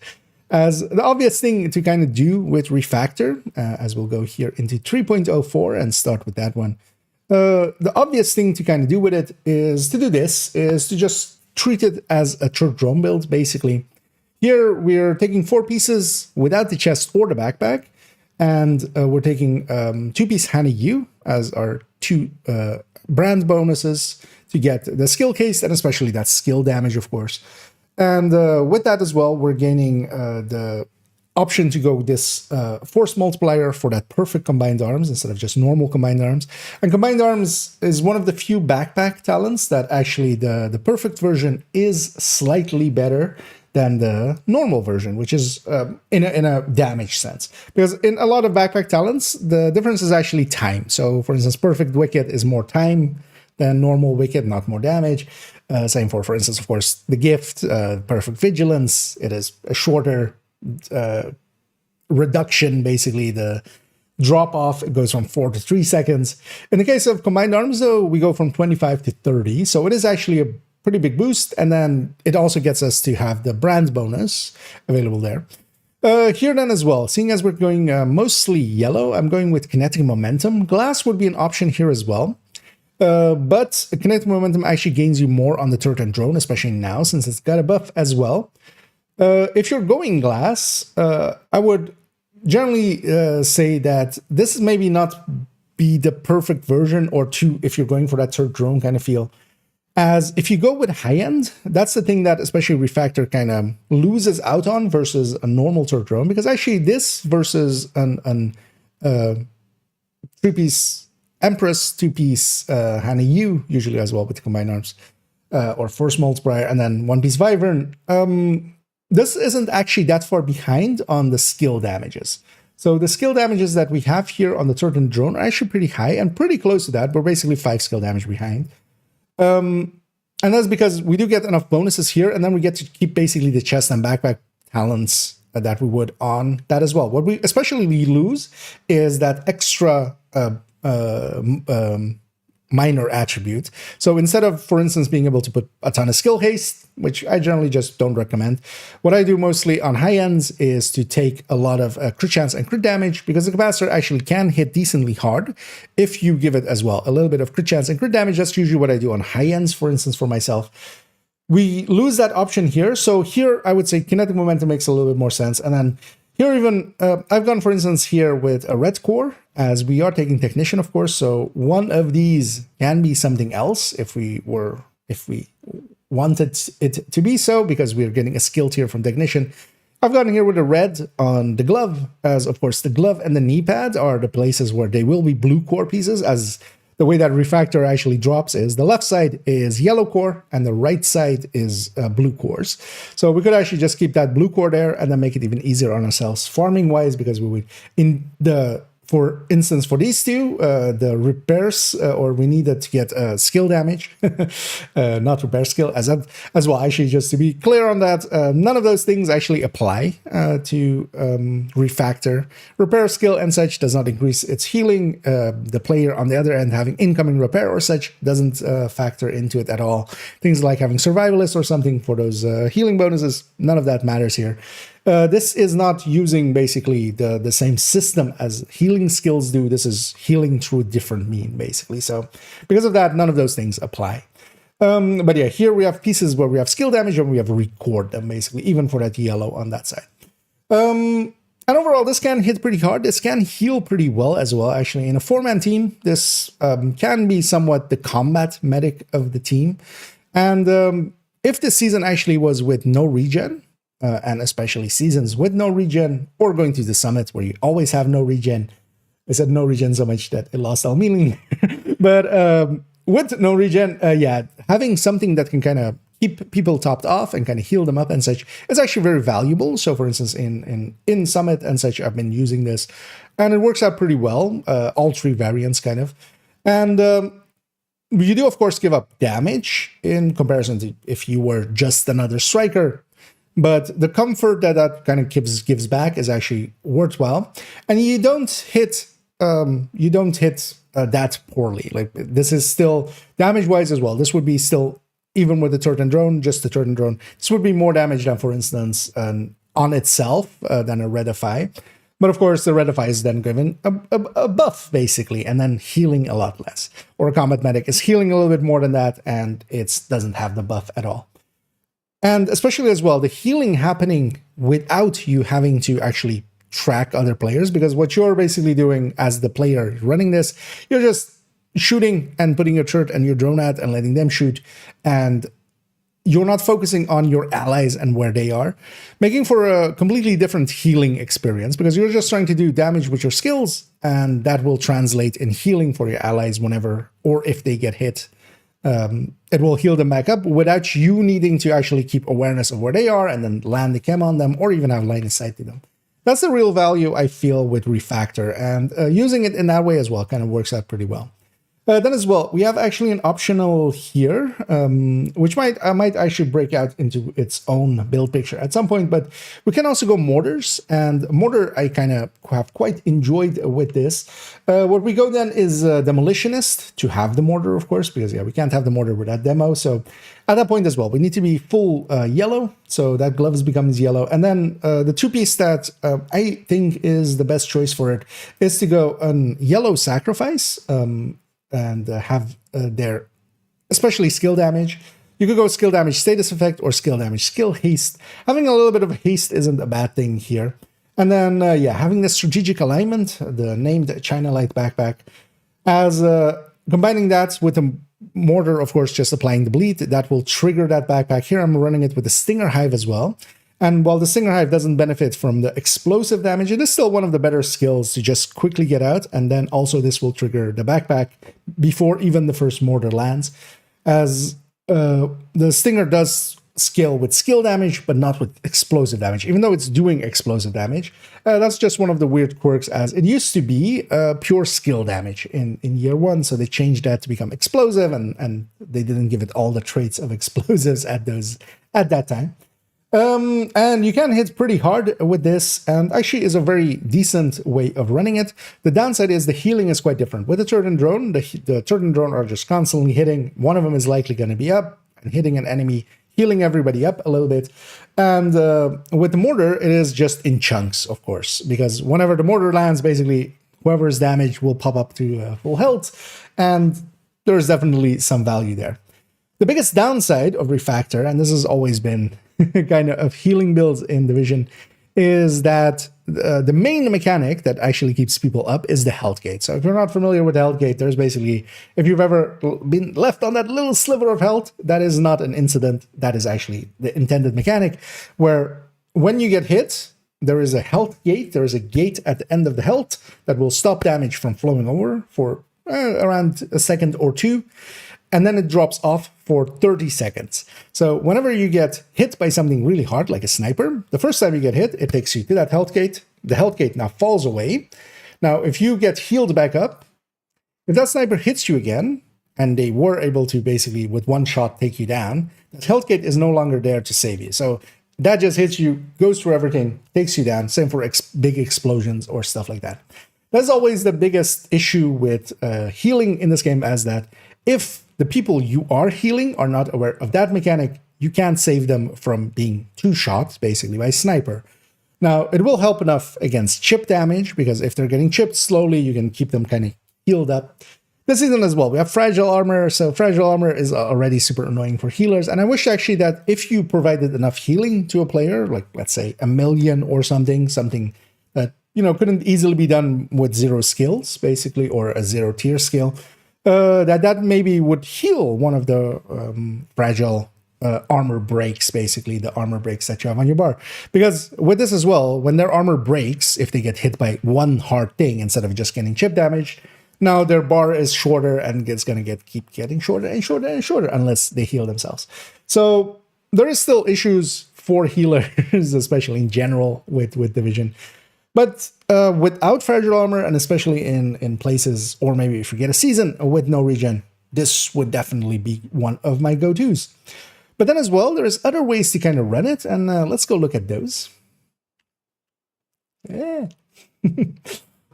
As the obvious thing to kind of do with Refactor, as we'll go here into 3.04 and start with that one. The obvious thing to kind of do with it is to just treat it as a church drone build, basically. Here we're taking 4 pieces without the chest or the backpack, and we're taking 2-piece Hanny U as our 2 brand bonuses to get the skill case, and especially that skill damage, of course. And with that as well, we're gaining the option to go this force multiplier for that perfect combined arms instead of just normal combined arms. And combined arms is one of the few backpack talents that actually the perfect version is slightly better than the normal version, which is in a damage sense. Because in a lot of backpack talents, the difference is actually time. So for instance, perfect wicket is more time than normal wicket, not more damage. Same for instance, of course, the gift, perfect vigilance. It is a shorter reduction, basically. The drop off, it goes from 4 to 3 seconds. In the case of combined arms, though, we go from 25 to 30. So it is actually a pretty big boost. And then it also gets us to have the brand bonus available there. Here then as well, seeing as we're going mostly yellow, I'm going with kinetic momentum. Glass would be an option here as well. But kinetic momentum actually gains you more on the turret and drone, especially now, since it's got a buff as well. If you're going glass, I would generally say that this is maybe not be the perfect version, or two, if you're going for that turret drone kind of feel. As if you go with high end, that's the thing that especially Refactor kind of loses out on versus a normal turret drone, because actually this versus an 3-piece Empress, 2-piece Hannah Yu, usually as well with the combined arms, or Force Multiplier, and then 1-piece Wyvern. This isn't actually that far behind on the skill damages. So the skill damages that we have here on the turret and drone are actually pretty high and pretty close to that. We're basically 5 skill damage behind. And that's because we do get enough bonuses here, and then we get to keep basically the chest and backpack talents that we would on that as well. What we especially lose is that extra minor attribute. So instead of, for instance, being able to put a ton of skill haste, which I generally just don't recommend, what I do mostly on high ends is to take a lot of crit chance and crit damage, because the capacitor actually can hit decently hard if you give it as well a little bit of crit chance and crit damage. That's usually what I do on high ends, for instance, for myself. We lose that option here. So here I would say kinetic momentum makes a little bit more sense. And then here even, I've gone, for instance, here with a red core, as we are taking technician, of course. So one of these can be something else if we wanted it to be so, because we're getting a skill tier from technician. I've gotten here with a red on the glove, as of course the glove and the knee pad are the places where they will be blue core pieces, as the way that Refactor actually drops is the left side is yellow core and the right side is blue cores. So we could actually just keep that blue core there and then make it even easier on ourselves farming wise, because we would, for instance, for these two, the repairs, or we needed to get skill damage, not repair skill as well. Actually, just to be clear on that, none of those things actually apply to Refactor. Repair skill and such does not increase its healing. The player on the other end having incoming repair or such doesn't factor into it at all. Things like having survivalist or something for those healing bonuses, none of that matters here. This is not using basically the same system as healing skills do. This is healing through a different mean, basically. So because of that, none of those things apply. But yeah, here we have pieces where we have skill damage and we have record them, basically, even for that yellow on that side. And overall, this can hit pretty hard. This can heal pretty well as well. Actually, in a 4-man team, this can be somewhat the combat medic of the team. And if this season actually was with no regen, and especially seasons with no regen, or going to the summit where you always have no regen. I said no regen so much that it lost all meaning. But with no regen, yeah, having something that can kind of keep people topped off and kind of heal them up and such is actually very valuable. So for instance, in summit and such, I've been using this, and it works out pretty well, all 3 variants kind of. And you do, of course, give up damage in comparison to if you were just another striker. But the comfort that kind of gives back is actually worthwhile, and you don't hit that poorly. Like, this is still damage wise as well. This would be still, even with the turret and drone, just the turret and drone, this would be more damage than, for instance, on itself than a Redify. But of course, the Redify is then given a buff basically, and then healing a lot less. Or a combat medic is healing a little bit more than that, and it doesn't have the buff at all. And especially as well, the healing happening without you having to actually track other players, because what you're basically doing as the player running this, you're just shooting and putting your turret and your drone at and letting them shoot, and you're not focusing on your allies and where they are, making for a completely different healing experience, because you're just trying to do damage with your skills, and that will translate in healing for your allies whenever or if they get hit. It will heal them back up without you needing to actually keep awareness of where they are and then land the chem on them or even have line of sight to them. That's the real value I feel with Refactor, and using it in that way as well kind of works out pretty well. Then as well, we have actually an optional here, which might actually break out into its own build picture at some point, but we can also go mortars, and mortar I kind of have quite enjoyed with this. What we go then is demolitionist to have the mortar, of course, because yeah, we can't have the mortar without demo. So at that point as well, we need to be full yellow, so that gloves becomes yellow. And then the 2-piece that I think is the best choice for it is to go on yellow sacrifice, and have their, especially skill damage. You could go skill damage status effect or skill damage skill haste. Having a little bit of haste isn't a bad thing here. And then, yeah, having the strategic alignment, the named China Light backpack, as combining that with a mortar, of course, just applying the bleed, that will trigger that backpack. Here I'm running it with the Stinger Hive as well. And while the Stinger Hive doesn't benefit from the explosive damage, it is still one of the better skills to just quickly get out. And then also this will trigger the backpack before even the first mortar lands, as the Stinger does scale with skill damage, but not with explosive damage, even though it's doing explosive damage. That's just one of the weird quirks, as it used to be pure skill damage in year one. So they changed that to become explosive, and they didn't give it all the traits of explosives at that time. And you can hit pretty hard with this, and actually is a very decent way of running it. The downside is the healing is quite different. With the turret and drone, the turret and drone are just constantly hitting. One of them is likely going to be up and hitting an enemy, healing everybody up a little bit. And with the mortar, it is just in chunks, of course, because whenever the mortar lands, basically whoever's damaged will pop up to full health, and there's definitely some value there. The biggest downside of Refactor, and this has always been kind of healing builds in Division, is that the main mechanic that actually keeps people up is the health gate. So if you're not familiar with the health gate, there's basically, if you've ever been left on that little sliver of health, that is not an incident. That is actually the intended mechanic, where when you get hit, there is a health gate. There is a gate at the end of the health that will stop damage from flowing over for around a second or two. And then it drops off for 30 seconds. So whenever you get hit by something really hard, like a sniper, the first time you get hit, it takes you to that health gate. The health gate now falls away. Now, if you get healed back up, if that sniper hits you again, and they were able to basically, with one shot, take you down, that health gate is no longer there to save you. So that just hits you, goes through everything, takes you down. Same for big explosions or stuff like that. That's always the biggest issue with healing in this game, as that if the people you are healing are not aware of that mechanic, you can't save them from being two-shot, basically, by sniper. Now, it will help enough against chip damage, because if they're getting chipped slowly, you can keep them kind of healed up. This season as well, we have fragile armor, so fragile armor is already super annoying for healers, and I wish actually that if you provided enough healing to a player, like let's say 1 million or something that, you know, couldn't easily be done with 0 skills, basically, or a 0 tier skill, that maybe would heal one of the fragile armor breaks, basically the armor breaks that you have on your bar. Because with this as well, when their armor breaks, if they get hit by one hard thing instead of just getting chip damage, now their bar is shorter, and it's going to keep getting shorter and shorter and shorter unless they heal themselves. So there is still issues for healers, especially in general with Division. But without fragile armor, and especially in places, or maybe if you get a season with no regen, this would definitely be one of my go-tos. But then as well, there's other ways to kind of run it, and let's go look at those. Yeah. A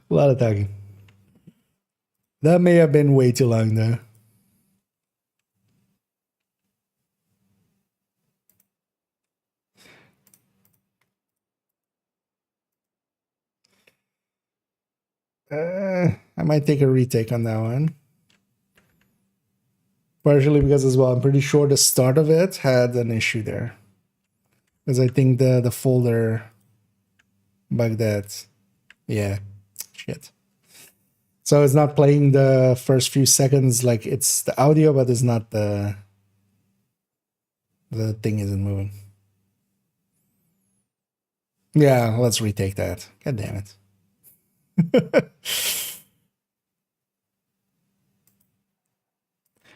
lot of talking. That may have been way too long, though. I might take a retake on that one. Partially because as well, I'm pretty sure the start of it had an issue there. Because I think the folder bugged that. Yeah, shit. So it's not playing the first few seconds, like it's the audio, but it's not the thing isn't moving. Yeah, let's retake that. God damn it.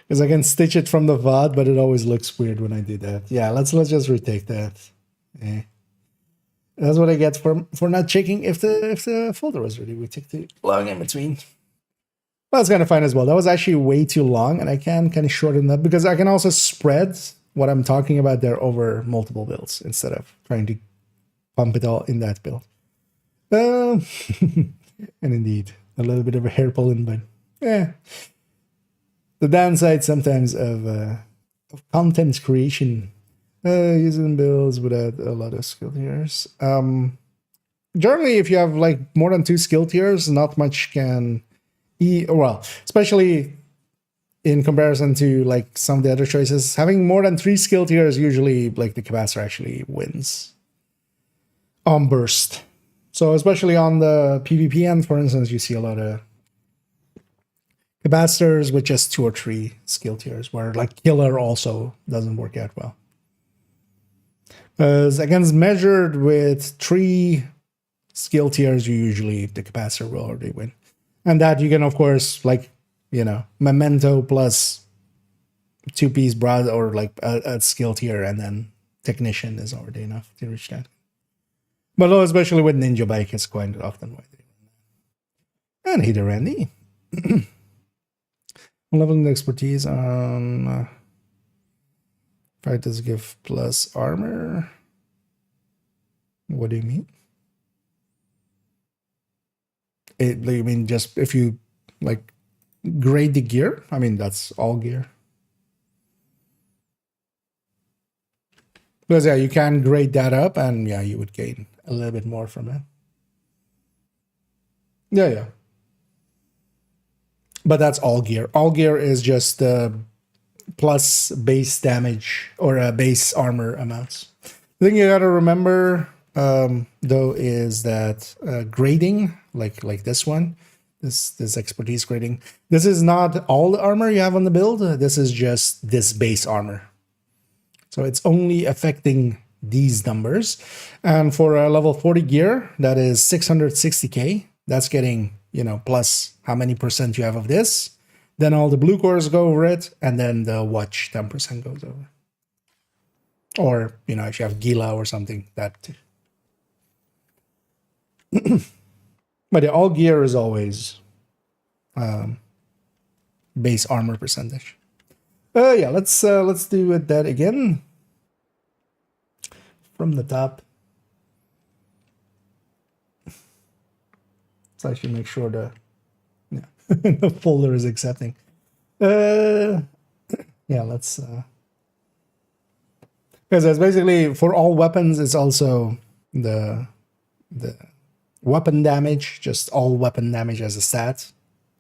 Because I can stitch it from the VOD, but it always looks weird when I do that. Yeah, let's just retake that. Yeah. That's what I get for not checking if the folder was ready. We took too long in between. Well, that's kind of fine as well. That was actually way too long, and I can kind of shorten that because I can also spread what I'm talking about there over multiple builds instead of trying to pump it all in that build. And indeed, a little bit of a hair pulling, but yeah. The downside sometimes of content creation, using builds without a lot of skill tiers. Generally, if you have like more than 2 skill tiers, not much can well, especially in comparison to like some of the other choices. Having more than 3 skill tiers, usually like the capacitor actually wins on burst. So especially on the PvP end, for instance, you see a lot of capacitors with just 2 or 3 skill tiers, where like killer also doesn't work out well. Against measured with 3 skill tiers, usually the capacitor will already win. And that you can, of course, like, you know, memento plus 2-piece broad or like a skill tier, and then technician is already enough to reach that. But especially with Ninja Bike, it's quite often why they run that. And Heater Randy. Leveling the expertise on fighters give plus armor. What do you mean? You mean just if you like grade the gear? I mean, that's all gear. Because yeah, you can grade that up, and yeah, you would gain a little bit more from it. Yeah. But that's all gear. All gear is just plus base damage or base armor amounts. The thing you gotta remember, though, is that grading, like this one, this expertise grading, this is not all the armor you have on the build. This is just this base armor. So it's only affecting these numbers. And for a level 40 gear, that is 660k. That's getting, you know, plus how many percent you have of this. Then all the blue cores go over it, and then the watch 10% goes over. Or, you know, if you have Gila or something, that too. But yeah, all gear is always base armor percentage. Yeah, let's do that again from the top. Let's actually make sure the folder is accepting. Yeah, let's because it's basically for all weapons. It's also the weapon damage, just all weapon damage as a stat,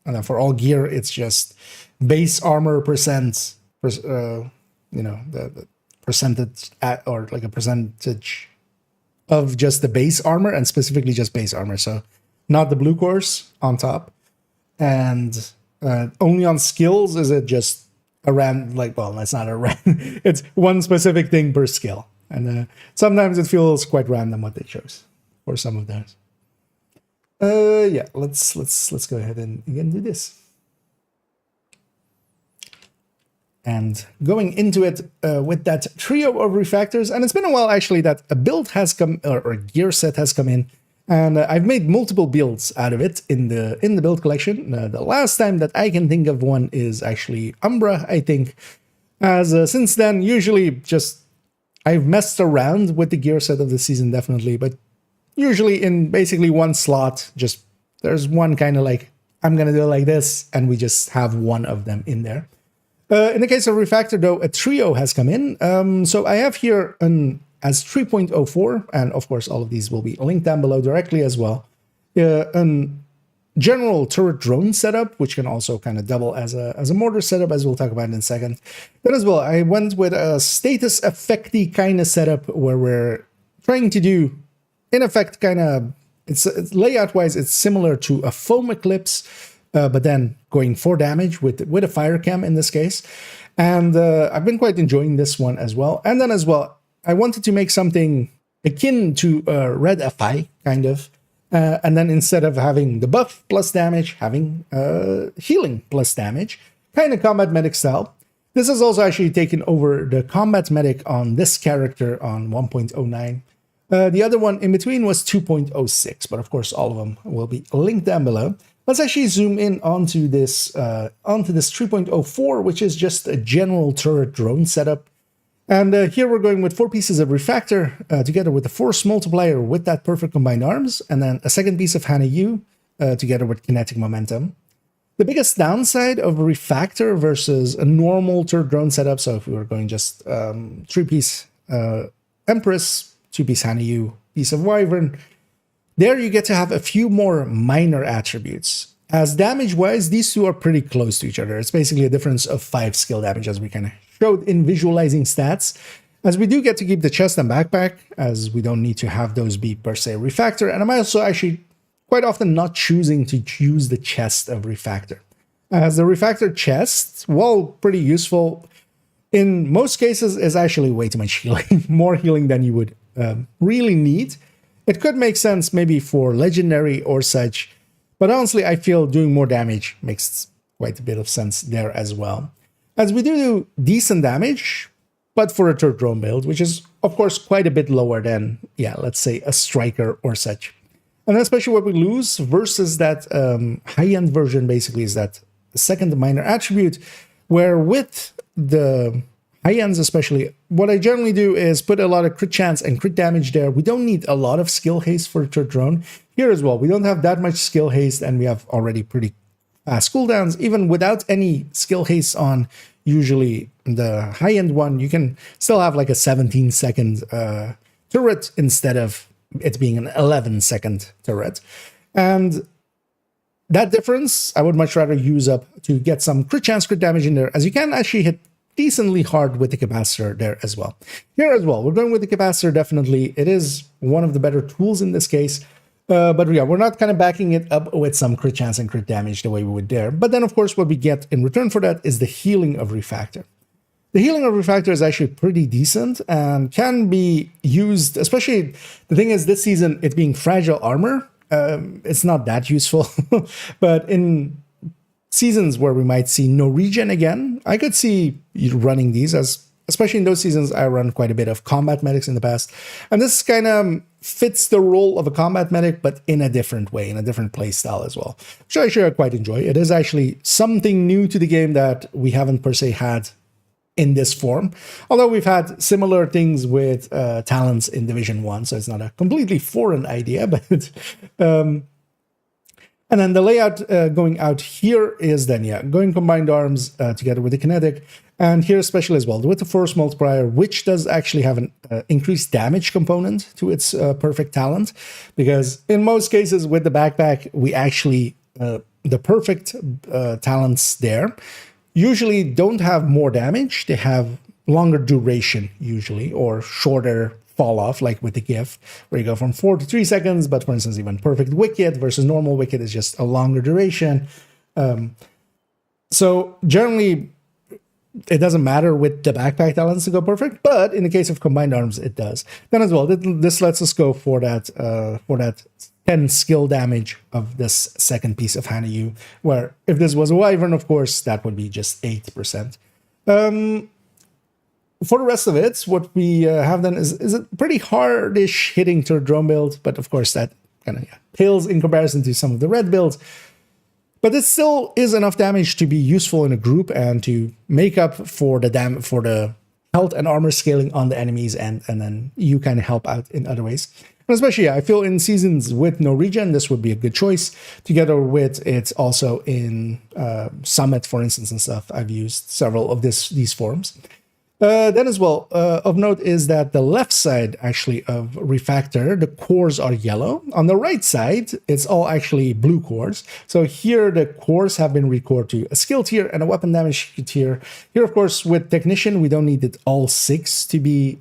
and then for all gear, it's just base armor percent. You know, the percentage or like a percentage of just the base armor, and specifically just base armor. So not the blue cores on top, and only on skills is it just a random, like, well, that's not a random, it's one specific thing per skill, and sometimes it feels quite random what they chose for some of those. Yeah, let's go ahead and again do this. And going into it with that trio of refactors, and it's been a while actually that a build has come, or a gear set has come in, and I've made multiple builds out of it in the build collection. The last time that I can think of one is actually Umbra, I think. As since then, usually just I've messed around with the gear set of the season, definitely, but usually in basically one slot, just there's one kind of like, I'm gonna do it like this, and we just have one of them in there. In the case of Refactor, though, a trio has come in. So I have here as 3.04, and of course all of these will be linked down below directly as well. A general turret drone setup, which can also kind of double as a mortar setup, as we'll talk about in a second. Then as well, I went with a status effecty kind of setup where we're trying to do, in effect, kind of, it's layout-wise, it's similar to a foam eclipse, but then going for damage with a fire cam in this case. And I've been quite enjoying this one as well. And then as well, I wanted to make something akin to Red FI, kind of. And then instead of having the buff plus damage, having healing plus damage, kind of combat medic style. This has also actually taken over the combat medic on this character on 1.09. The other one in between was 2.06, but of course all of them will be linked down below. Let's actually zoom in onto this 3.04, which is just a general turret drone setup. And here we're going with 4 pieces of Refactor together with the Force Multiplier with that perfect combined arms, and then a second piece of Hana U together with kinetic momentum. The biggest downside of Refactor versus a normal turret drone setup, so if we were going just 3-piece Empress, 2-piece Hana U, piece of Wyvern, there you get to have a few more minor attributes. As damage-wise, these two are pretty close to each other. It's basically a difference of 5 skill damage, as we kind of showed in visualizing stats. As we do get to keep the chest and backpack, as we don't need to have those be per se Refactor. And I'm also actually quite often not choosing to use the chest of Refactor. As the Refactor chest, while pretty useful, in most cases is actually way too much healing, more healing than you would really need. It could make sense maybe for legendary or such, but honestly, I feel doing more damage makes quite a bit of sense there as well. As we do decent damage, but for a third drone build, which is of course quite a bit lower than, yeah, let's say a striker or such. And especially what we lose versus that high-end version basically is that second minor attribute, where with the high ends especially, what I generally do is put a lot of crit chance and crit damage there. We don't need a lot of skill haste for a third drone. Here as well, we don't have that much skill haste, and we have already pretty fast cooldowns. Even without any skill haste on usually the high-end one, you can still have like a 17-second turret instead of it being an 11-second turret. And that difference, I would much rather use up to get some crit chance, crit damage in there, as you can actually hit decently hard with the capacitor there as well. Here as well, we're going with the capacitor, definitely. It is one of the better tools in this case. But yeah, we're not kind of backing it up with some crit chance and crit damage the way we would there. But then, of course, what we get in return for that is the healing of Refactor. The healing of Refactor is actually pretty decent and can be used, especially the thing is this season, it being fragile armor, it's not that useful. But in seasons where we might see no regen again, I could see you running these, as especially in those seasons I run quite a bit of combat medics in the past. And this kind of fits the role of a combat medic, but in a different way, in a different play style as well, which I actually quite enjoy. It is actually something new to the game that we haven't per se had in this form, although we've had similar things with talents in Division 1, so it's not a completely foreign idea. But and then the layout going out here is then, yeah, going combined arms together with the kinetic, and here especially as well with the force multiplier, which does actually have an increased damage component to its perfect talent, because in most cases with the backpack, we actually, the perfect talents there usually don't have more damage, they have longer duration usually, or shorter fall off, like with the gift, where you go from 4 to 3 seconds, but for instance, even perfect wicked versus normal wicked is just a longer duration. So generally, it doesn't matter with the backpack talents to go perfect, but in the case of combined arms, it does. Then as well, this lets us go for that 10 skill damage of this second piece of Hanayu, where if this was a Wyvern, of course, that would be just 8%. For the rest of it, what we have then is a pretty hardish hitting third drone build, but of course that kind of pales in comparison to some of the red builds. But it still is enough damage to be useful in a group and to make up for the health and armor scaling on the enemies, and then you kind of help out in other ways. And especially, I feel in seasons with no regen, this would be a good choice. Together with it also in Summit, for instance, and stuff, I've used several of these forms. Then as well, of note is that the left side actually of Refactor, the cores are yellow. On the right side, it's all actually blue cores. So here the cores have been recored to a skill tier and a weapon damage tier. Here, of course, with Technician, we don't need it all 6 to be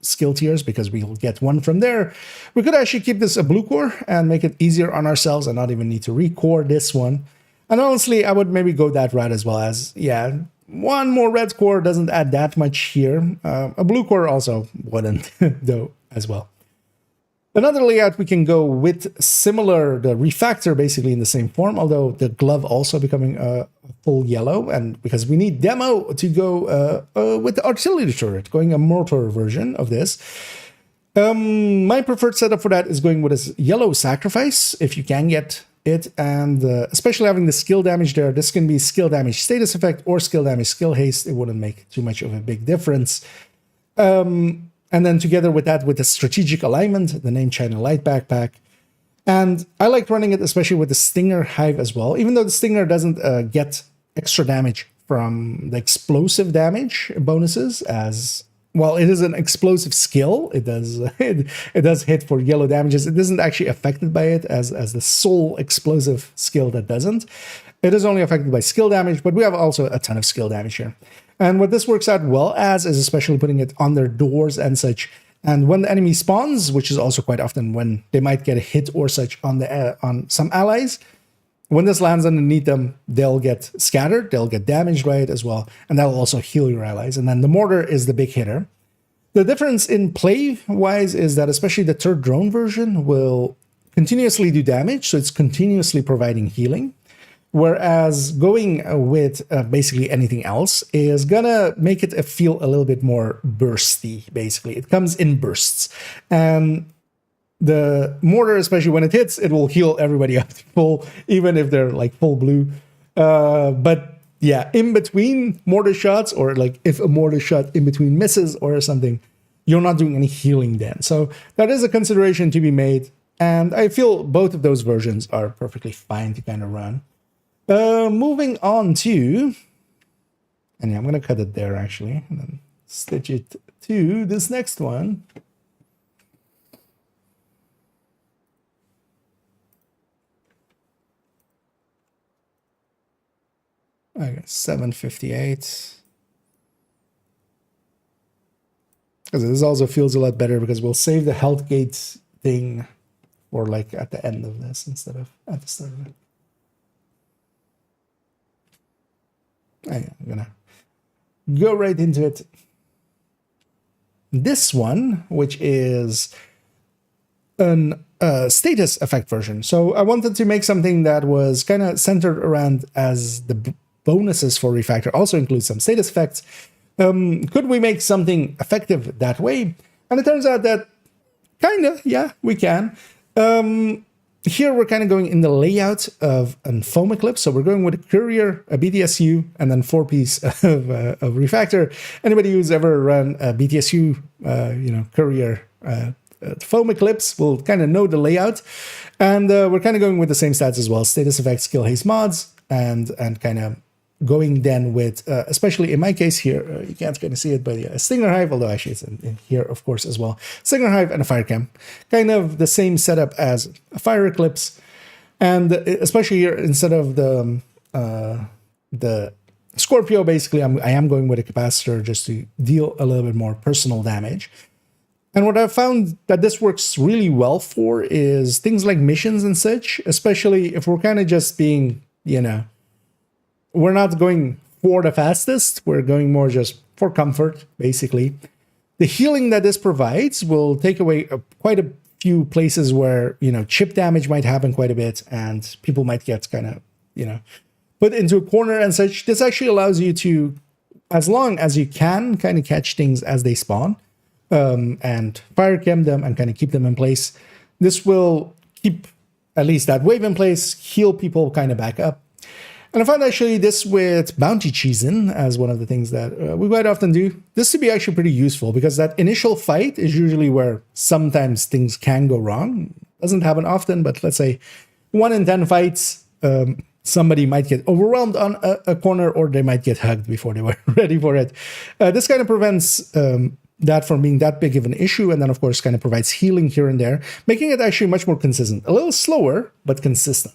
skill tiers because we'll get one from there. We could actually keep this a blue core and make it easier on ourselves and not even need to recore this one. And honestly, I would maybe go that route as well, as, yeah, one more red core doesn't add that much here. A blue core also wouldn't, though, as well. Another layout we can go with similar, the Refactor basically in the same form, although the glove also becoming a full yellow, and because we need demo to go with the artillery turret, going a mortar version of this. My preferred setup for that is going with a yellow sacrifice, if you can get it, and especially having the skill damage there. This can be skill damage status effect or skill damage skill haste. It wouldn't make too much of a big difference. And then together with that, with the strategic alignment, the name China Light Backpack. And I like running it especially with the Stinger Hive as well, even though the Stinger doesn't get extra damage from the explosive damage bonuses, as well, it is an explosive skill. It does it does hit for yellow damages. It isn't actually affected by it as the sole explosive skill that doesn't. It is only affected by skill damage, but we have also a ton of skill damage here. And what this works out well as is especially putting it on their doors and such. And when the enemy spawns, which is also quite often when they might get a hit or such on the on some allies, when this lands underneath them, they'll get scattered, they'll get damaged by it as well, and that'll also heal your allies. And then the mortar is the big hitter. The difference in play-wise is that especially the third drone version will continuously do damage, so it's continuously providing healing. Whereas going with basically anything else is gonna make it feel a little bit more bursty, basically. It comes in bursts. And the mortar, especially when it hits, it will heal everybody up to full, even if they're like full blue. But yeah, in between mortar shots, or like if a mortar shot in between misses or something, you're not doing any healing then. So that is a consideration to be made. And I feel both of those versions are perfectly fine to kind of run. Moving on to, and yeah, I'm going to cut it there actually, and then stitch it to this next one. I got 758. Because this also feels a lot better because we'll save the health gate thing for like at the end of this instead of at the start of it. I'm gonna go right into it. This one, which is an status effect version. So I wanted to make something that was kind of centered around, as the bonuses for Refactor also include some status effects. Could we make something effective that way? And it turns out that kind of, yeah, we can. Here we're kind of going in the layout of a foam eclipse. So we're going with a courier, a BTSU, and then 4-piece of Refactor. Anybody who's ever run a BTSU, courier foam eclipse will kind of know the layout. And we're kind of going with the same stats as well: status effects, skill haste mods, and kind of going then with, especially in my case here, you can't kind of see it, but yeah, a Stinger Hive, although actually it's in here, of course, as well. Stinger Hive and a Fire Cam. Kind of the same setup as a Fire Eclipse. And especially here, instead of the Scorpio, basically, I am going with a capacitor just to deal a little bit more personal damage. And what I've found that this works really well for is things like missions and such, especially if we're kind of just being, we're not going for the fastest, we're going more just for comfort, basically. The healing that this provides will take away quite a few places where, chip damage might happen quite a bit and people might get kind of, put into a corner and such. This actually allows you to, as long as you can, kind of catch things as they spawn and fire cam them and kind of keep them in place. This will keep at least that wave in place, heal people kind of back up. And I found actually this with bounty cheesing as one of the things that we quite often do. This to be actually pretty useful because that initial fight is usually where sometimes things can go wrong. Doesn't happen often, but let's say 1 in 10 fights, somebody might get overwhelmed on a corner or they might get hugged before they were ready for it. This kind of prevents that from being that big of an issue, and then of course kind of provides healing here and there, making it actually much more consistent. A little slower, but consistent.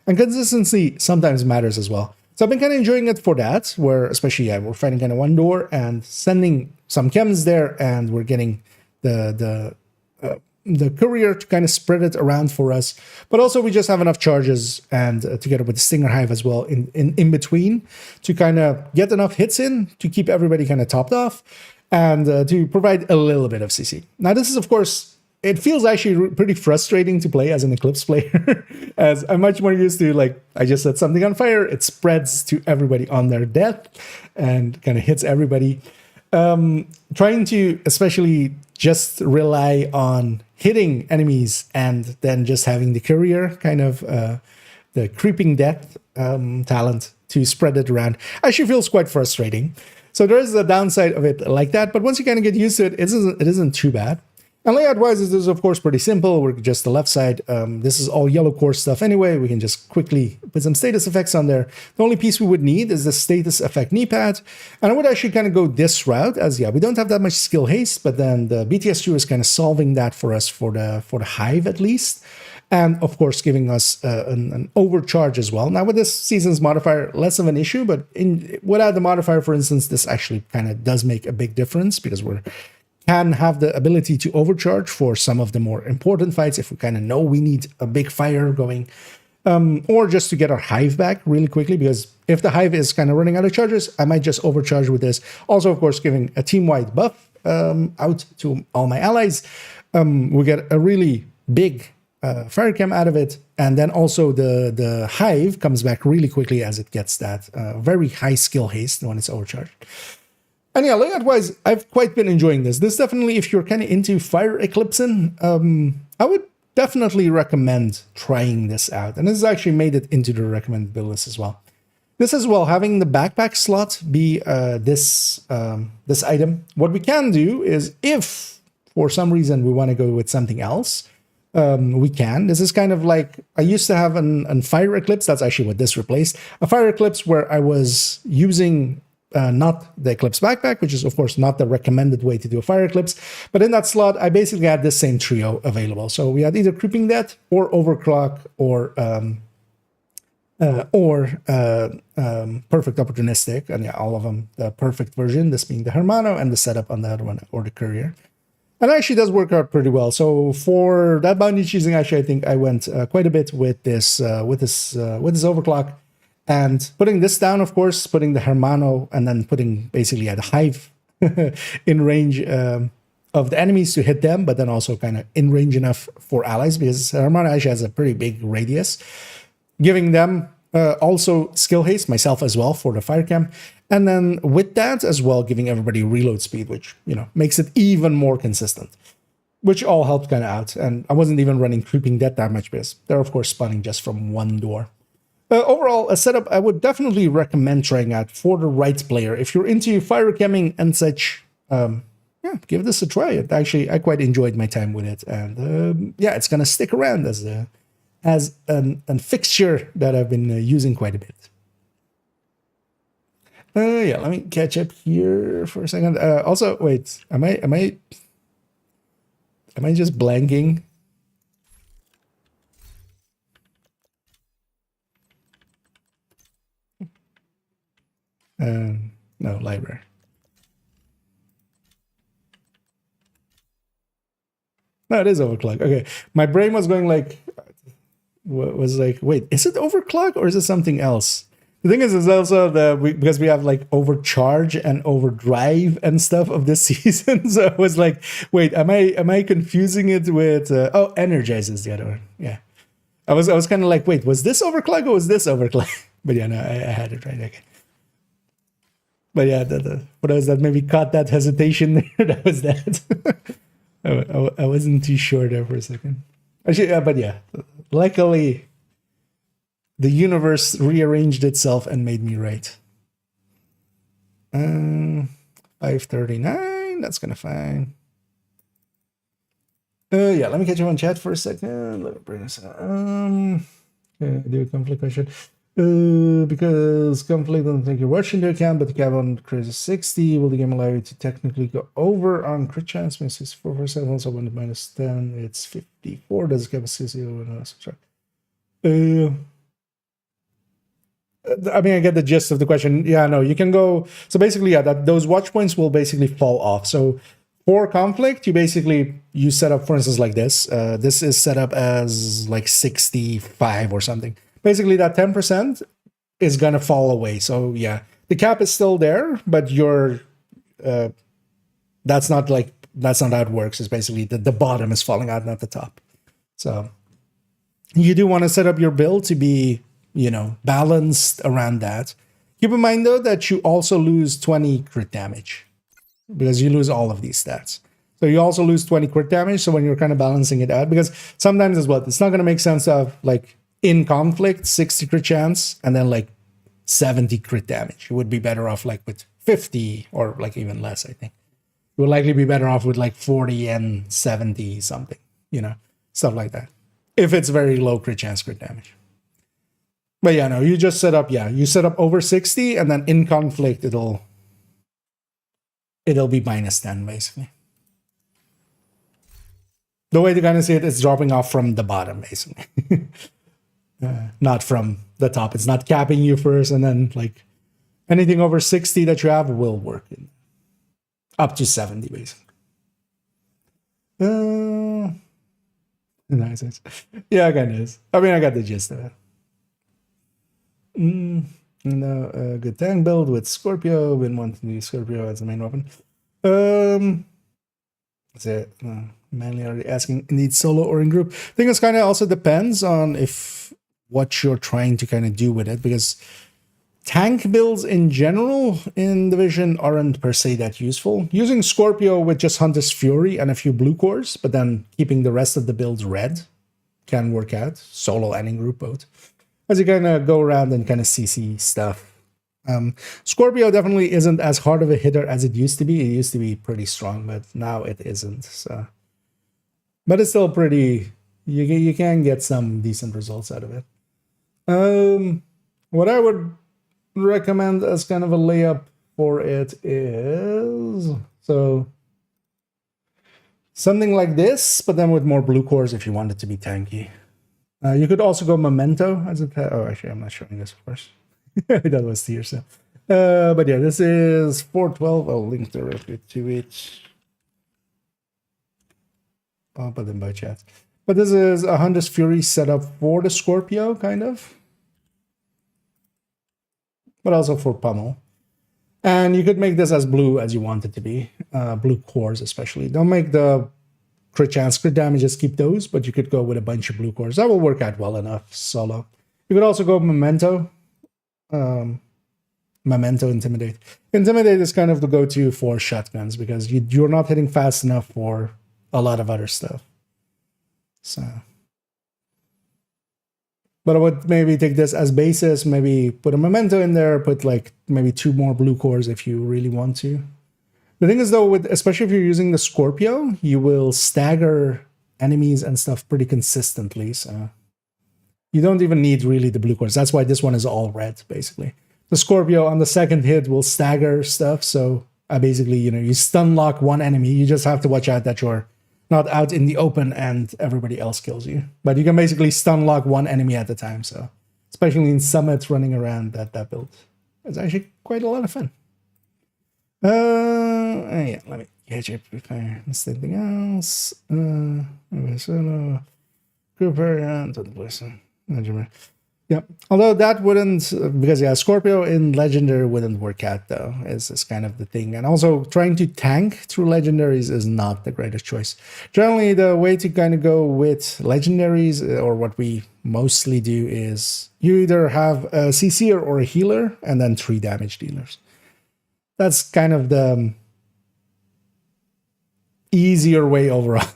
And consistency sometimes matters as well. So I've been kind of enjoying it for that, where especially, we're fighting kind of one door and sending some chems there, and we're getting the courier to kind of spread it around for us. But also we just have enough charges, and together with the Stinger Hive as well in between, to kind of get enough hits in to keep everybody kind of topped off, and to provide a little bit of CC. Now this is, of course, it feels actually pretty frustrating to play as an Eclipse player, as I'm much more used to, like, I just set something on fire, it spreads to everybody on their death and kind of hits everybody. Trying to especially just rely on hitting enemies and then just having the courier kind of the creeping death talent to spread it around actually feels quite frustrating. So there is a downside of it like that, but once you kind of get used to it, it isn't too bad. And layout-wise, this is, of course, pretty simple. We're just the left side. This is all yellow core stuff anyway. We can just quickly put some status effects on there. The only piece we would need is the status effect knee pad. And I would actually kind of go this route, as, we don't have that much skill haste, but then the BTS2 is kind of solving that for us for the Hive, at least. And, of course, giving us an overcharge as well. Now, with this season's modifier, less of an issue, but without the modifier, for instance, this actually kind of does make a big difference because we can have the ability to overcharge for some of the more important fights if we kind of know we need a big fire going. or just to get our hive back really quickly, because if the hive is kind of running out of charges, I might just overcharge with this. Also, of course, giving a team-wide buff out to all my allies. We get a really big fire cam out of it, and then also the hive comes back really quickly as it gets that very high skill haste when it's overcharged. And yeah, layout-wise, I've quite been enjoying this. This definitely, if you're kind of into fire eclipsing, I would definitely recommend trying this out. And this has actually made it into the recommended build list as well. This as well, having the backpack slot be this item. What we can do is, if for some reason we want to go with something else, we can. This is kind of like, I used to have an fire eclipse. That's actually what this replaced. A fire eclipse where I was using not the Eclipse backpack, which is of course not the recommended way to do a fire eclipse, but in that slot I basically had this same trio available. So we had either Creeping Death or Overclock or Perfect Opportunistic, and yeah, all of them the perfect version, this being the Hermano, and the setup on the other one, or the Courier. And it actually does work out pretty well. So for that bounty choosing, actually I think I went quite a bit with this Overclock. And putting this down, of course, putting the Hermano, and then putting basically the hive in range of the enemies to hit them, but then also kind of in range enough for allies, because Hermano actually has a pretty big radius. Giving them also skill haste, myself as well, for the fire cam. And then with that as well, giving everybody reload speed, which, you know, makes it even more consistent. Which all helped kind of out. And I wasn't even running Creeping Death that much, because they're, of course, spawning just from one door. Overall, a setup I would definitely recommend trying out for the right player. If you're into fire camming and such, yeah, give this a try. I quite enjoyed my time with it, and yeah, it's gonna stick around as a fixture that I've been using quite a bit. Yeah, let me catch up here for a second. Also, wait, am I just blanking? No, library. No, it is overclock. Okay, my brain was going like, wait, is it overclock or is it something else? The thing is also because we have like overcharge and overdrive and stuff of this season. So I was like, wait, am I confusing it with? Oh, energize is the other one. Yeah, I was kind of like, wait, was this overclock or was this overclock? But yeah, no, I had it right. Okay. But yeah, for those that maybe caught that hesitation there, that was that. I wasn't too sure there for a second. Actually, but yeah, luckily, the universe rearranged itself and made me right. 539, that's kind of fine. Yeah, let me catch you on chat for a second. Let me bring this up. Do a conflict question. Because conflict doesn't take your watch into account, but the cap on crit is 60. Will the game allow you to technically go over on crit chance? Means 64%. Also, when it's minus 10, it's 54. Does it cap a 60? I mean, I get the gist of the question. Yeah, no, you can go. So basically, yeah, those watch points will basically fall off. So for conflict, you set up, for instance, like this. This is set up as like 65 or something. Basically, that 10% is gonna fall away. So yeah, the cap is still there, but that's not how it works. It's basically the bottom is falling out, not the top. So you do want to set up your build to be, you know, balanced around that. Keep in mind though that you also lose 20 crit damage because you lose all of these stats. So you also lose 20 crit damage. So when you're kind of balancing it out, because sometimes as well, it's not going to make sense to have like in conflict 60 crit chance and then like 70 crit damage. You would be better off like with 50 or like even less, I think. You would likely be better off with like 40 and 70 something, you know, stuff like that. If it's very low crit chance, crit damage. But yeah, no, you just set up, you set up over 60 and then in conflict, it'll be minus 10 basically. The way to kind of see it is dropping off from the bottom basically. Not from the top. It's not capping you first and then like anything over 60 that you have will work in. Up to 70 basically. Nice. Yeah, kind of is. I mean, I got the gist of it. No, a good tank build with Scorpio. Been wanting to use Scorpio as the main weapon. That's it. Manly already asking, need solo or in group? I think it's kind of also depends on if what you're trying to kind of do with it, because tank builds in general in Division aren't per se that useful. Using Scorpio with just Hunter's Fury and a few blue cores, but then keeping the rest of the builds red can work out, solo and in group both. As you kind of go around and kind of CC stuff. Scorpio definitely isn't as hard of a hitter as it used to be. It used to be pretty strong, but now it isn't. So, but it's still pretty. You can get some decent results out of it. What I would recommend as kind of a layup for it is something like this, but then with more blue cores if you want it to be tanky. You could also go Memento as a oh, actually, I'm not showing this, of course. That was here, so. But yeah, this is 412. I'll link directly to it. I'll put them by chat. But this is a Hunter's Fury setup for the Scorpio, kind of. But also for Pummel. And you could make this as blue as you want it to be. Blue cores especially. Don't make the crit chance, crit damages, keep those, but you could go with a bunch of blue cores. That will work out well enough solo. You could also go Memento. Memento Intimidate. Intimidate is kind of the go-to for shotguns because you're not hitting fast enough for a lot of other stuff. So, but I would maybe take this as basis, maybe put a Memento in there, put like maybe 2 more blue cores if you really want to. The thing is though, especially if you're using the Scorpio, you will stagger enemies and stuff pretty consistently, so you don't even need really the blue cores. That's why this one is all red, basically. The Scorpio on the second hit will stagger stuff, so basically, you stun lock one enemy. You just have to watch out that you're not out in the open and everybody else kills you. But you can basically stun lock one enemy at a time, so especially in summits running around that build. It's actually quite a lot of fun. Yeah, let me catch up if I missed anything else. Solo, group area, listen. Yeah, although that wouldn't, because yeah, Scorpio in Legendary wouldn't work out though, is kind of the thing. And also trying to tank through Legendaries is not the greatest choice. Generally, the way to kind of go with Legendaries, or what we mostly do, is you either have a CC'er or a healer, and then 3 damage dealers. That's kind of the easier way overall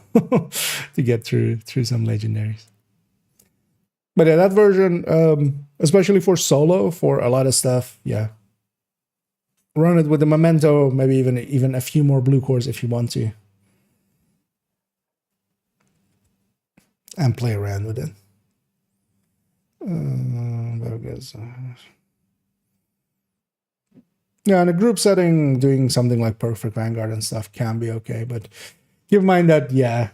to get through some Legendaries. But yeah, that version, especially for solo, for a lot of stuff, yeah. Run it with the Memento, maybe even a few more blue cores if you want to. And play around with it. There it goes. Yeah, in a group setting, doing something like Perfect Vanguard and stuff can be okay, but keep in mind that, yeah,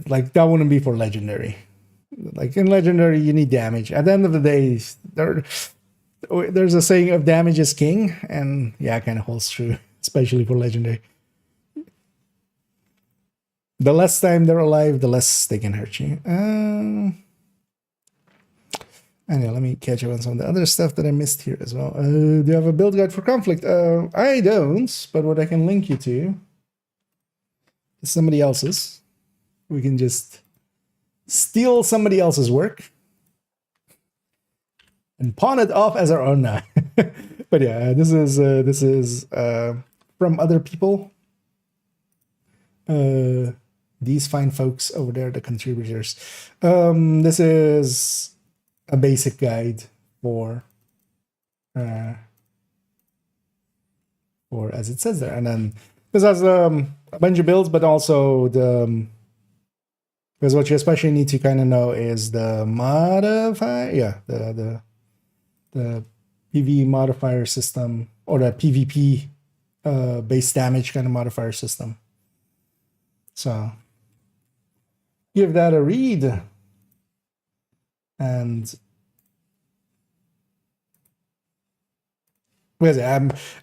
like that wouldn't be for Legendary. Like in Legendary, you need damage. At the end of the day, there's a saying of damage is king, and yeah, it kind of holds true, especially for Legendary. The less time they're alive, the less they can hurt you. Anyway, let me catch up on some of the other stuff that I missed here as well. Do you have a build guide for conflict? I don't, but what I can link you to is somebody else's. We can just steal somebody else's work and pawn it off as our own now. But yeah, this is from other people. These fine folks over there, the contributors. This is a basic guide for as it says there, and then this has a bunch of builds, but also because what you especially need to kind of know is the modifier, yeah, the PV modifier system, or the PvP base damage kind of modifier system. So give that a read. And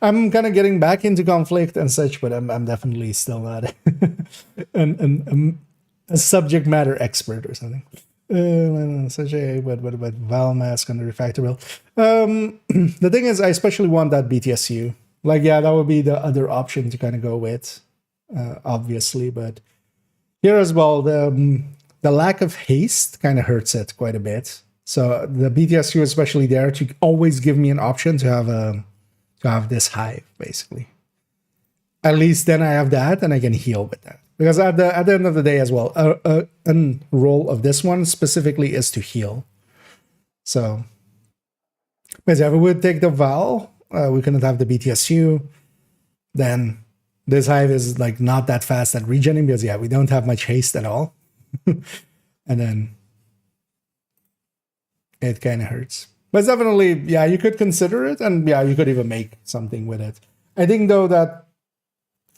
I'm kind of getting back into conflict and such, but I'm definitely still not a subject matter expert or something. Such a but Val mask on the refactor build. The thing is, I especially want that BTSU. Like, yeah, that would be the other option to kind of go with, obviously. But here as well, the lack of haste kind of hurts it quite a bit. So the BTSU, especially there, to always give me an option to have this hive, basically. At least then I have that, and I can heal with that. Because at the end of the day as well, a role of this one specifically is to heal. So, because if we would take the Val, we couldn't have the BTSU, then this hive is like not that fast at regening because yeah, we don't have much haste at all. And then it kind of hurts. But it's definitely, yeah, you could consider it, and yeah, you could even make something with it. I think though that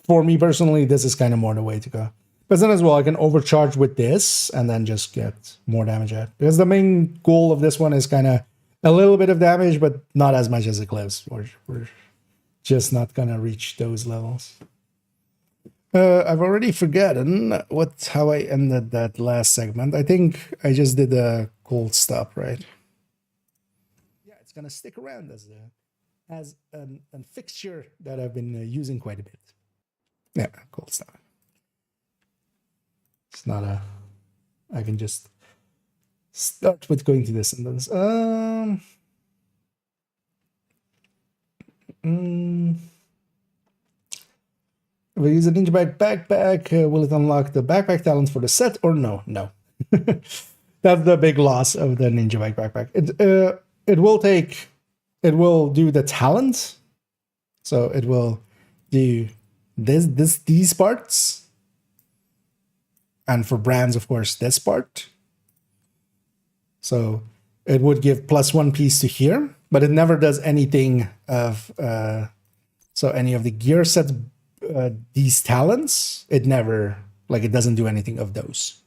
for me personally, this is kind of more the way to go. But then as well, I can overcharge with this and then just get more damage out. Because the main goal of this one is kind of a little bit of damage, but not as much as Eclipse. We're just not going to reach those levels. I've already forgotten how I ended that last segment. I think I just did a cold stop, right? Yeah, it's going to stick around as a fixture that I've been using quite a bit. Yeah, cold stop. It's not I can just start with going to this and then this. If I use a Ninja Bag backpack, will it unlock the backpack talent for the set or no? No. That's the big loss of the Ninja Bag backpack. It will do the talent. So it will do these parts. And for brands, of course, this part. So it would give +1 piece to here, but it never does anything of so any of the gear sets, these talents, it never, like, it doesn't do anything of those.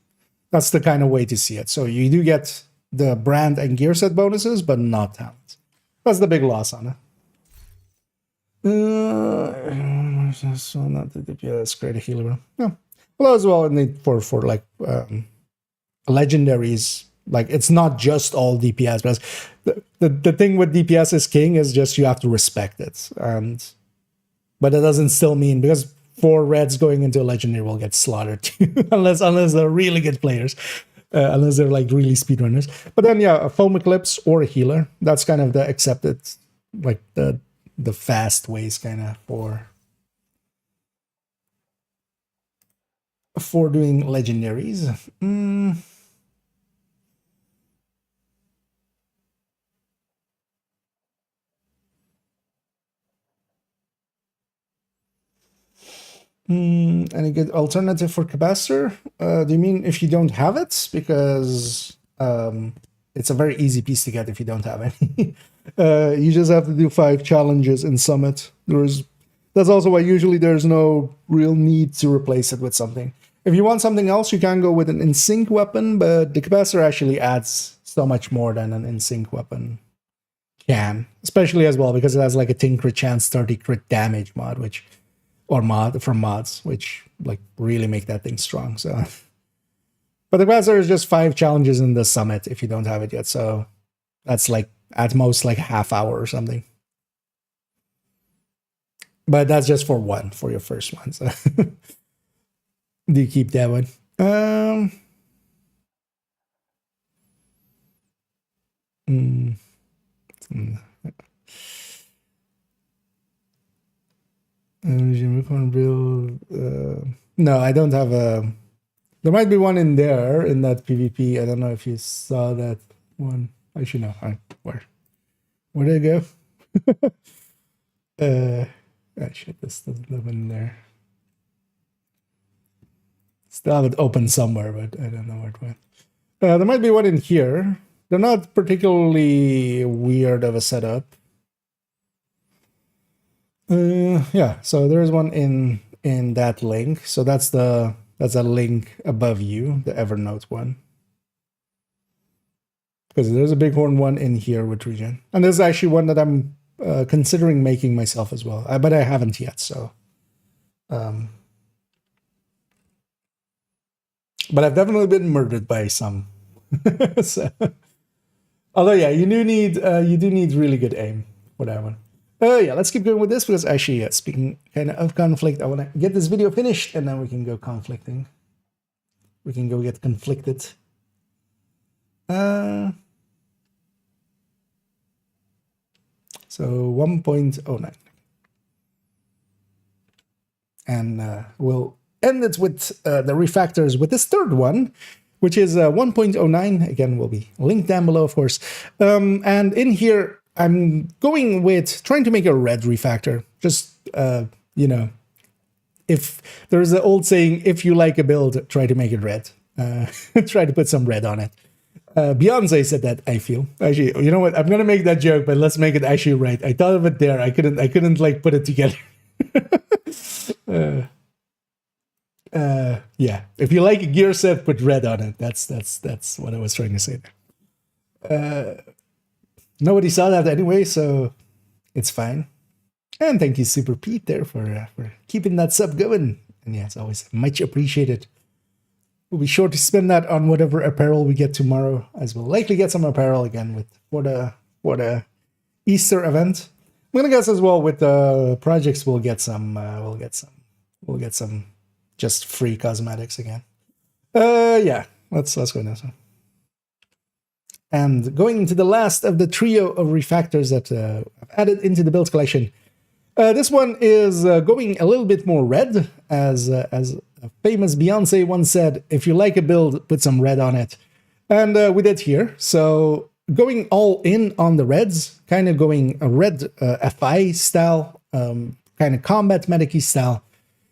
That's the kind of way to see it. So you do get the brand and gear set bonuses, but not talents. That's the big loss on it. So not the DPS, create a healer. Yeah. Well, as well, and for like legendaries, like it's not just all DPS, but the thing with DPS is king is just you have to respect it, but it doesn't still mean because 4 reds going into a legendary will get slaughtered too, unless they're really good players, unless they're like really speedrunners. But then yeah, a foam eclipse or a healer, that's kind of the accepted, like the fast ways kind of for doing legendaries. Any good alternative for capacitor? Do you mean if you don't have it? Because it's a very easy piece to get if you don't have any. You just have to do 5 challenges in Summit. That's also why usually there's no real need to replace it with something. If you want something else, you can go with an in-sync weapon, but the capacitor actually adds so much more than an in-sync weapon can, especially as well because it has like a 10 crit chance, 30 crit damage mod, from mods, which like really make that thing strong. So, but the capacitor is just 5 challenges in the Summit if you don't have it yet. So that's like at most like half hour or something. But that's just for your first one. So. Do you keep that one? No, I don't have a. There might be one in there in that PvP. I don't know if you saw that one. I should know. Where did it go? Shit, this doesn't live in there. Still have it open somewhere, but I don't know where it went. There might be one in here. They're not particularly weird of a setup. Yeah, so there's one in that link. So that's a link above you, the Evernote one. Because there's a Bighorn one in here with regen. And there's actually one that I'm considering making myself as well. But I haven't yet, so... But I've definitely been murdered by some So, although yeah, you do need really good aim for that one. Yeah, let's keep going with this because actually, speaking kind of conflict, I want to get this video finished and then we can go conflicting. We can go get conflicted. So 1.09. And we'll end it with the refactors with this third one, which is 1.09. Again, will be linked down below, of course. And in here, I'm going with trying to make a red refactor. Just, you know, if there's the old saying, if you like a build, try to make it red. Try to put some red on it. Beyonce said that, I feel. Actually, you know what? I'm going to make that joke, but let's make it actually right. I thought of it there. I couldn't like put it together. Yeah. If you like a gear set, put red on it. That's what I was trying to say there. Nobody saw that anyway, so it's fine. And thank you, Super Pete, there for keeping that sub going. And yeah, it's always much appreciated. We'll be sure to spend that on whatever apparel we get tomorrow, as we'll likely get some apparel again for the Easter event. I'm gonna guess as well with the projects we'll get some just free cosmetics again. Yeah, let's go now. And going into the last of the trio of refactors that I've added into the build collection. This one is going a little bit more red, as a famous Beyonce once said, if you like a build, put some red on it. And we did here. So going all in on the reds, kind of going a red FI style, kind of combat medic-y style.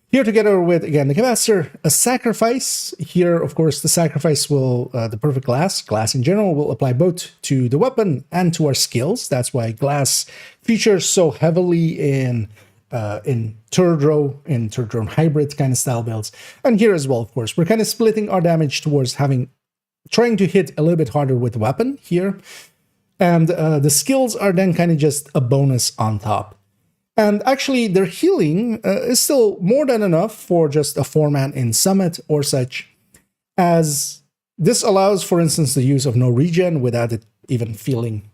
Here together with, again, the capacitor, a sacrifice. Here, of course, the sacrifice will, the perfect glass in general, will apply both to the weapon and to our skills. That's why glass features so heavily in third row hybrid kind of style builds. And here as well, of course, we're kind of splitting our damage towards trying to hit a little bit harder with the weapon here. And the skills are then kind of just a bonus on top. And actually, their healing is still more than enough for just a 4-man in Summit or such, as this allows, for instance, the use of no regen without it even feeling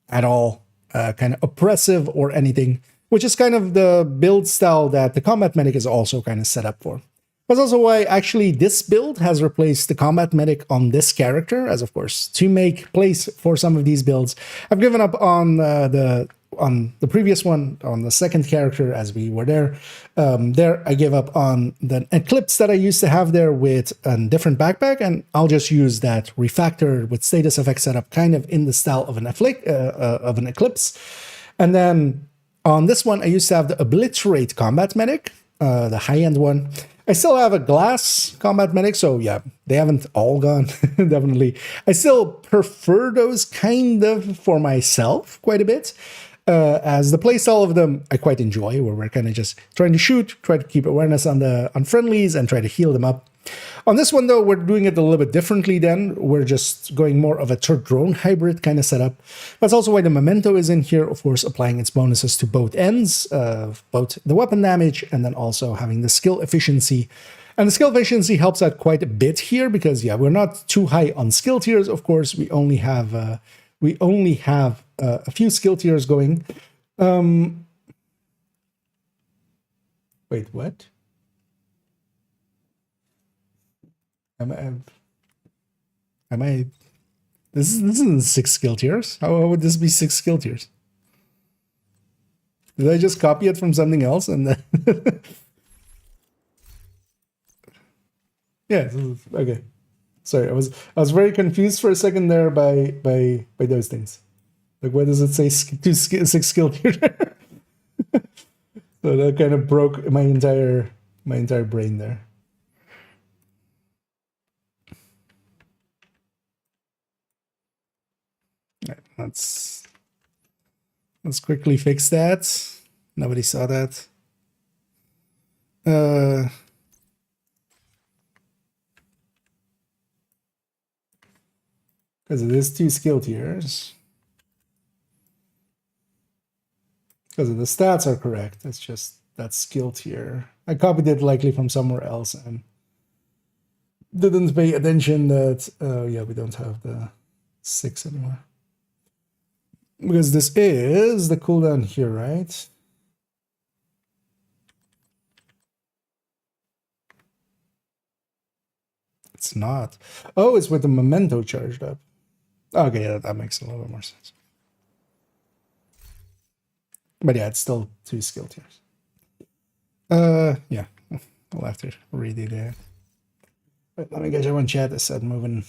at all kind of oppressive or anything, which is kind of the build style that the Combat Medic is also kind of set up for. That's also why actually this build has replaced the Combat Medic on this character, as of course, to make place for some of these builds. I've given up on the previous one, on the second character, as we were there. There, I gave up on the Eclipse that I used to have there with a different backpack, and I'll just use that Refactor with status effect setup kind of in the style of an Eclipse. And then on this one, I used to have the Obliterate Combat Medic, the high-end one. I still have a glass combat medic, so yeah, they haven't all gone, definitely. I still prefer those kind of for myself quite a bit, as the playstyle of them I quite enjoy, where we're kind of just trying to shoot, try to keep awareness on friendlies, and try to heal them up. On this one, though, we're doing it a little bit differently then. We're just going more of a third drone hybrid kind of setup. That's also why the Memento is in here, of course, applying its bonuses to both ends, both the weapon damage and then also having the skill efficiency. And the skill efficiency helps out quite a bit here because, yeah, we're not too high on skill tiers, of course. We only have a few skill tiers going. Wait, what? Am I? This isn't 6 skill tiers. How would this be 6 skill tiers? Did I just copy it from something else and then? Yeah. Okay. Sorry, I was very confused for a second there by those things. Like, why does it say 6 skill tiers? So that kind of broke my entire brain there. Let's quickly fix that. Nobody saw that. Because it is 2 skill tiers. Because the stats are correct. It's just that skill tier. I copied it likely from somewhere else and didn't pay attention that, yeah, we don't have the 6 anymore. Because this is the cooldown here, right? It's not. Oh, it's with the memento charged up. Okay, yeah, that makes a little bit more sense. But yeah, it's still 2 skill tiers. Yeah, I'll have to redo that. But let me get you one chat that said moving.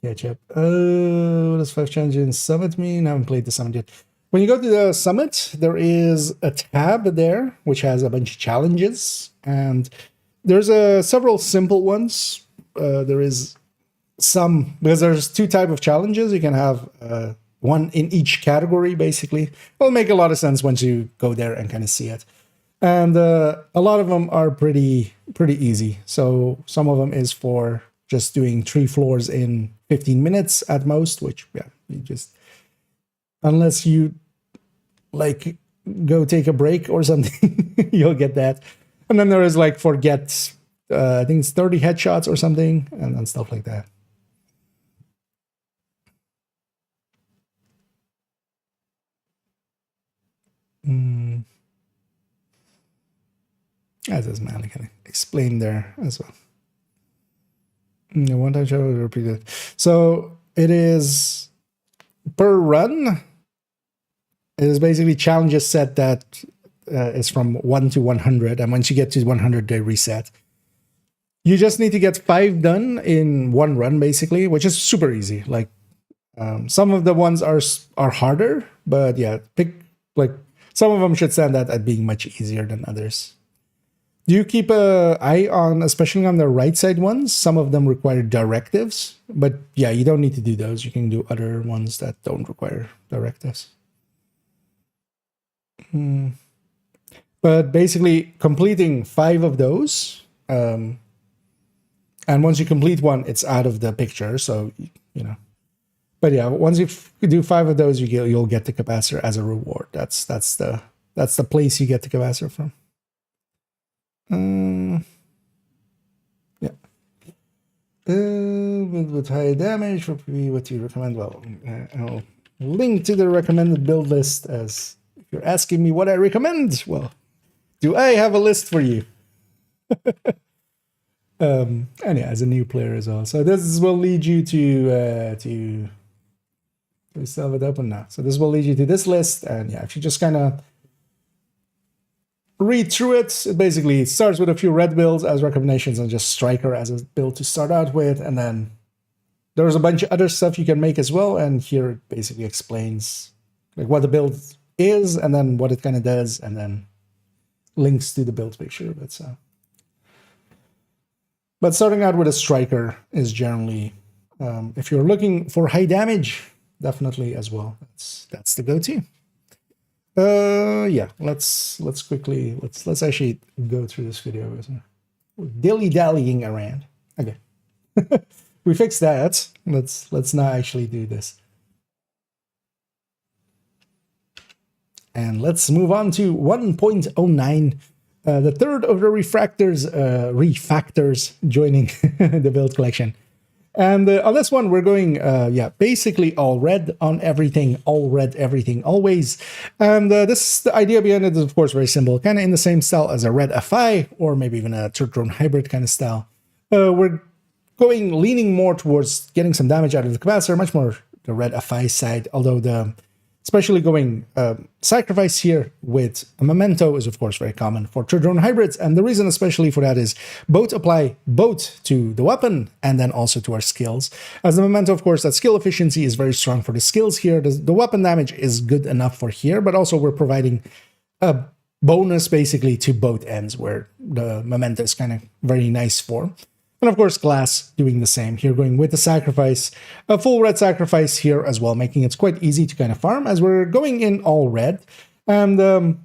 Catch up. What does 5 challenges in Summit mean? I haven't played the Summit yet. When you go to the Summit, there is a tab there which has a bunch of challenges, and there's several simple ones. There is some, because there's 2 types of challenges. You can have one in each category, basically. It'll make a lot of sense once you go there and kind of see it. And a lot of them are pretty easy. So some of them is for just doing 3 floors in 15 minutes at most, which, yeah, you just, unless you like go take a break or something, you'll get that. And then there is like forget, I think it's 30 headshots or something, and stuff like that. As is man, I can explain there as well. One time show repeated. So it is per run. It is basically challenges set that is from 1 to 100, and once you get to 100, they reset. You just need to get 5 done in one run, basically, which is super easy. Like some of the ones are harder, but yeah, pick like some of them should stand out at being much easier than others. Do you keep an eye on, especially on the right side ones? Some of them require directives, but yeah, you don't need to do those. You can do other ones that don't require directives. But basically, completing 5 of those, and once you complete one, it's out of the picture. So you know. But yeah, once you do 5 of those, you'll get the capacitor as a reward. That's the place you get the capacitor from. Yeah. With high damage for PvE, what do you recommend? Well, I'll link to the recommended build list. As if you're asking me what I recommend, well, do I have a list for you? And yeah, as a new player as well. So this will lead you to we still have it open now. So this will lead you to this list, and yeah, if you just kind of read through it, it basically starts with a few red builds as recommendations and just Striker as a build to start out with, and then there's a bunch of other stuff you can make as well, and here it basically explains like what the build is and then what it kind of does, and then links to the build picture. But starting out with a Striker is generally, if you're looking for high damage, definitely as well. That's the go-to. Yeah, let's actually go through this video. We're dilly-dallying around. Okay. We fixed that. Let's now actually do this. And let's move on to 1.09. The third of the refactors joining the build collection. And on this one, we're going, yeah, basically all red on everything, all red everything, always. And the idea behind it is, of course, very simple, kind of in the same style as a red FI, or maybe even a third drone hybrid kind of style. We're leaning more towards getting some damage out of the capacitor, much more the red FI side, although especially going sacrifice here with a memento is of course very common for third drone hybrids, and the reason especially for that is both apply both to the weapon and then also to our skills. As the memento, of course, that skill efficiency is very strong for the skills here. The weapon damage is good enough for here, but also we're providing a bonus basically to both ends, where the memento is kind of very nice for. And of course, glass doing the same here, going with the sacrifice, a full red sacrifice here as well, making it quite easy to kind of farm as we're going in all red. And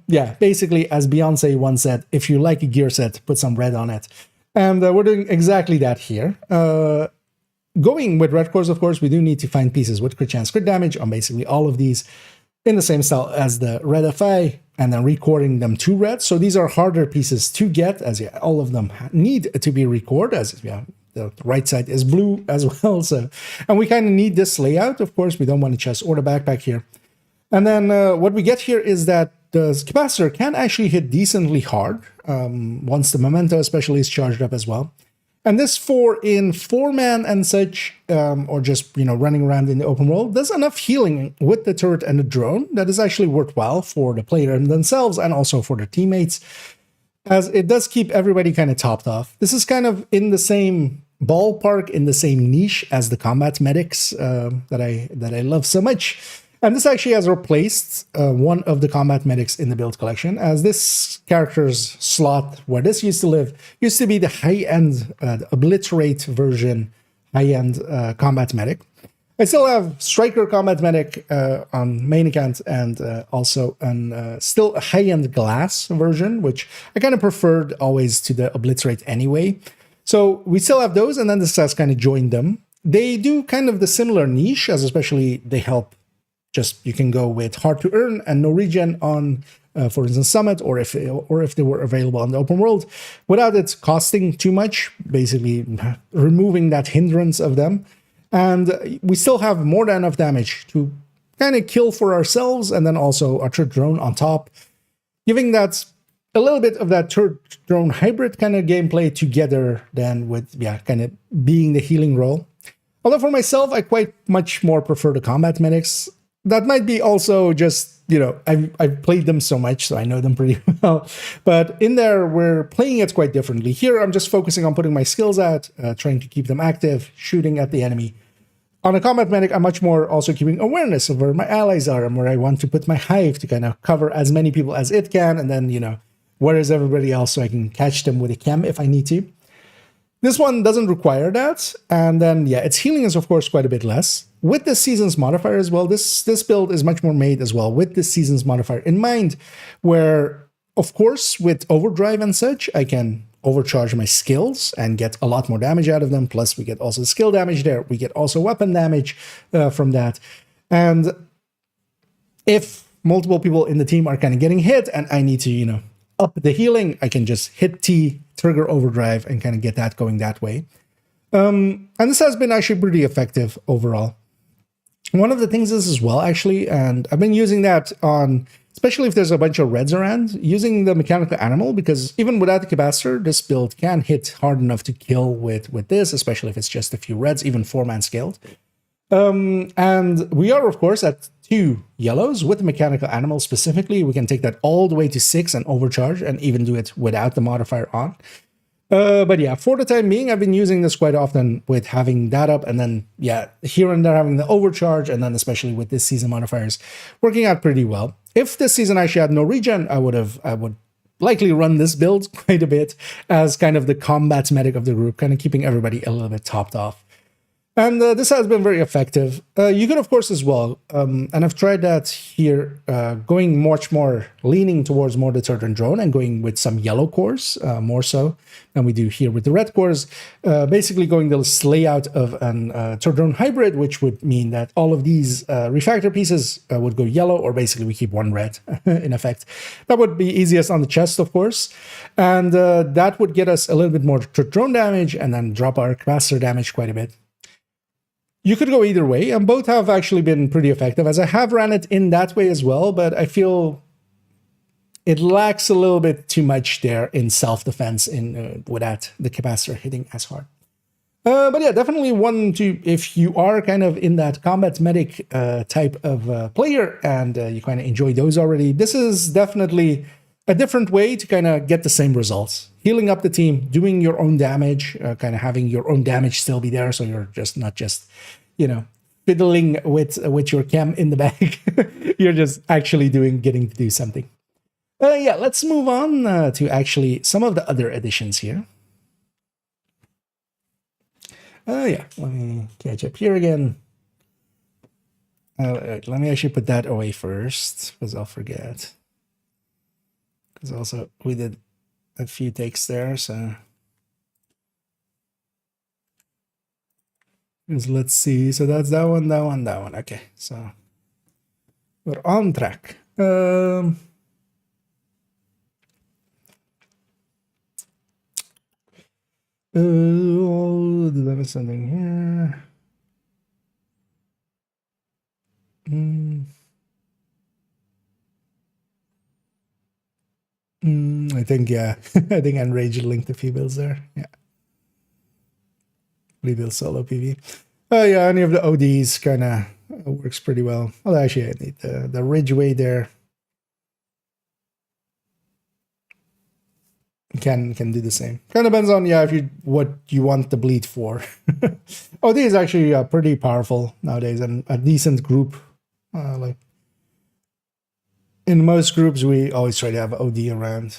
yeah, basically, as Beyonce once said, if you like a gear set, put some red on it. And we're doing exactly that here. Going with red cores, of course, we do need to find pieces with crit chance, crit damage on basically all of these. in the same style as the red FI, and then recording them to red. So these are harder pieces to get, as yeah, all of them need to be recorded, as yeah, the right side is blue as well. So, and we kind of need this layout. Of course, we don't want the chest or the backpack here. And then what we get here is that the capacitor can actually hit decently hard once the memento especially is charged up as well. And this in 4-man and such, or just, you know, running around in the open world, does enough healing with the turret and the drone that is actually worthwhile for the player themselves and also for their teammates, as it does keep everybody kind of topped off. This is kind of in the same ballpark, in the same niche as the combat medics that I love so much. And this actually has replaced one of the combat medics in the build collection, as this character's slot where this used to live used to be the high-end, obliterate version, high-end combat medic. I still have striker combat medic on main account, and also still a high-end glass version, which I kind of preferred always to the obliterate anyway. So we still have those, and then this has kind of joined them. They do kind of the similar niche, as especially they help. Just you can go with hard to earn and no regen on, for instance, Summit, or if they were available on the open world, without it costing too much, basically removing that hindrance of them. And we still have more than enough damage to kind of kill for ourselves, and then also our turret drone on top, giving that a little bit of that turret drone hybrid kind of gameplay together than with, yeah, kind of being the healing role. Although for myself, I quite much more prefer the combat medics. That might be also just, you know, I've played them so much, so I know them pretty well. But in there, we're playing it quite differently. Here, I'm just focusing on putting my skills out, trying to keep them active, shooting at the enemy. On a combat medic, I'm much more also keeping awareness of where my allies are and where I want to put my hive to kind of cover as many people as it can. And then, you know, where is everybody else so I can catch them with a chem if I need to. This one doesn't require that. And then, yeah, its healing is, of course, quite a bit less. With the Seasons modifier as well, this build is much more made as well with the Seasons modifier in mind, where, of course, with Overdrive and such, I can overcharge my skills and get a lot more damage out of them. Plus, we get also skill damage there. We get also weapon damage from that. And if multiple people in the team are kind of getting hit and I need to, you know, up the healing, I can just hit T, trigger Overdrive, and kind of get that going that way. And this has been actually pretty effective overall. One of the things is as well, actually, and I've been using that on, especially if there's a bunch of reds around, using the mechanical animal, because even without the capacitor, this build can hit hard enough to kill with this, especially if it's just a few reds, even 4-man scaled. And we are, of course, at 2 yellows with the mechanical animal specifically. We can take that all the way to 6 and overcharge, and even do it without the modifier on. But yeah, for the time being, I've been using this quite often with having that up, and then, yeah, here and there having the overcharge, and then especially with this season modifiers working out pretty well. If this season actually had no regen, I would likely run this build quite a bit as kind of the combat medic of the group, kind of keeping everybody a little bit topped off. And this has been very effective. You could, of course, as well, and I've tried that here, going much more, leaning towards more the turret and drone and going with some yellow cores, more so than we do here with the red cores. Basically going this layout of an turret drone hybrid, which would mean that all of these refactor pieces would go yellow, or basically we keep one red in effect. That would be easiest on the chest, of course. And that would get us a little bit more turret drone damage and then drop our capacitor damage quite a bit. You could go either way, and both have actually been pretty effective, as I have ran it in that way as well, but I feel it lacks a little bit too much there in self-defense without the capacitor hitting as hard. But yeah, definitely one to, if you are kind of in that combat medic type of player and you kind of enjoy those already, this is definitely a different way to kind of get the same results. Healing up the team, doing your own damage, kind of having your own damage still be there, so you're just not just, you know, fiddling with your chem in the back. You're just actually getting to do something. Yeah, let's move on to actually some of the other additions here. Yeah, let me catch up here again. Let me actually put that away first, because I'll forget. Because also we did a few takes there, so let's see. So that's that one. Okay, so we're on track. Oh, did I miss something here? I think, yeah. I think Enrage linked a few builds there. Yeah. Rebuild solo PV. Yeah, any of the ODs kind of works pretty well. Well, actually, I need the Ridgeway there. Can do the same. Kind of depends on, yeah, if you what you want the bleed for. OD is actually pretty powerful nowadays, and a decent group. Like in most groups, we always try to have OD around.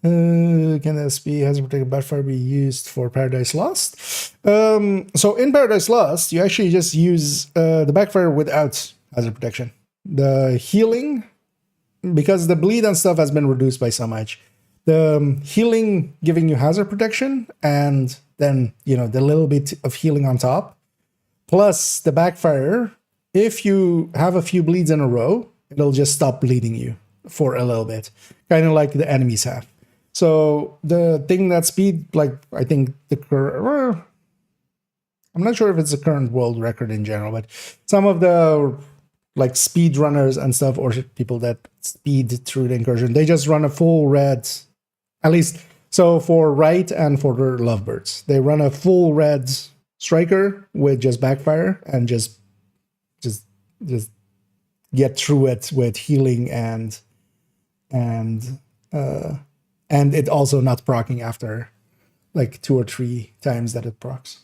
Can the SP hazard protected backfire be used for Paradise Lost? So in Paradise Lost, you actually just use the backfire without hazard protection. The healing, because the bleed and stuff has been reduced by so much, the healing giving you hazard protection, and then, you know, the little bit of healing on top, plus the backfire, if you have a few bleeds in a row, it'll just stop bleeding you for a little bit, kind of like the enemies have. So the thing that speed, like, I think I'm not sure if it's the current world record in general, but some of the like speed runners and stuff, or people that speed through the incursion, they just run a full red, at least. So for Right and for the Lovebirds, they run a full red striker with just backfire and just get through it with healing and it also not proccing after like 2 or 3 times that it procs.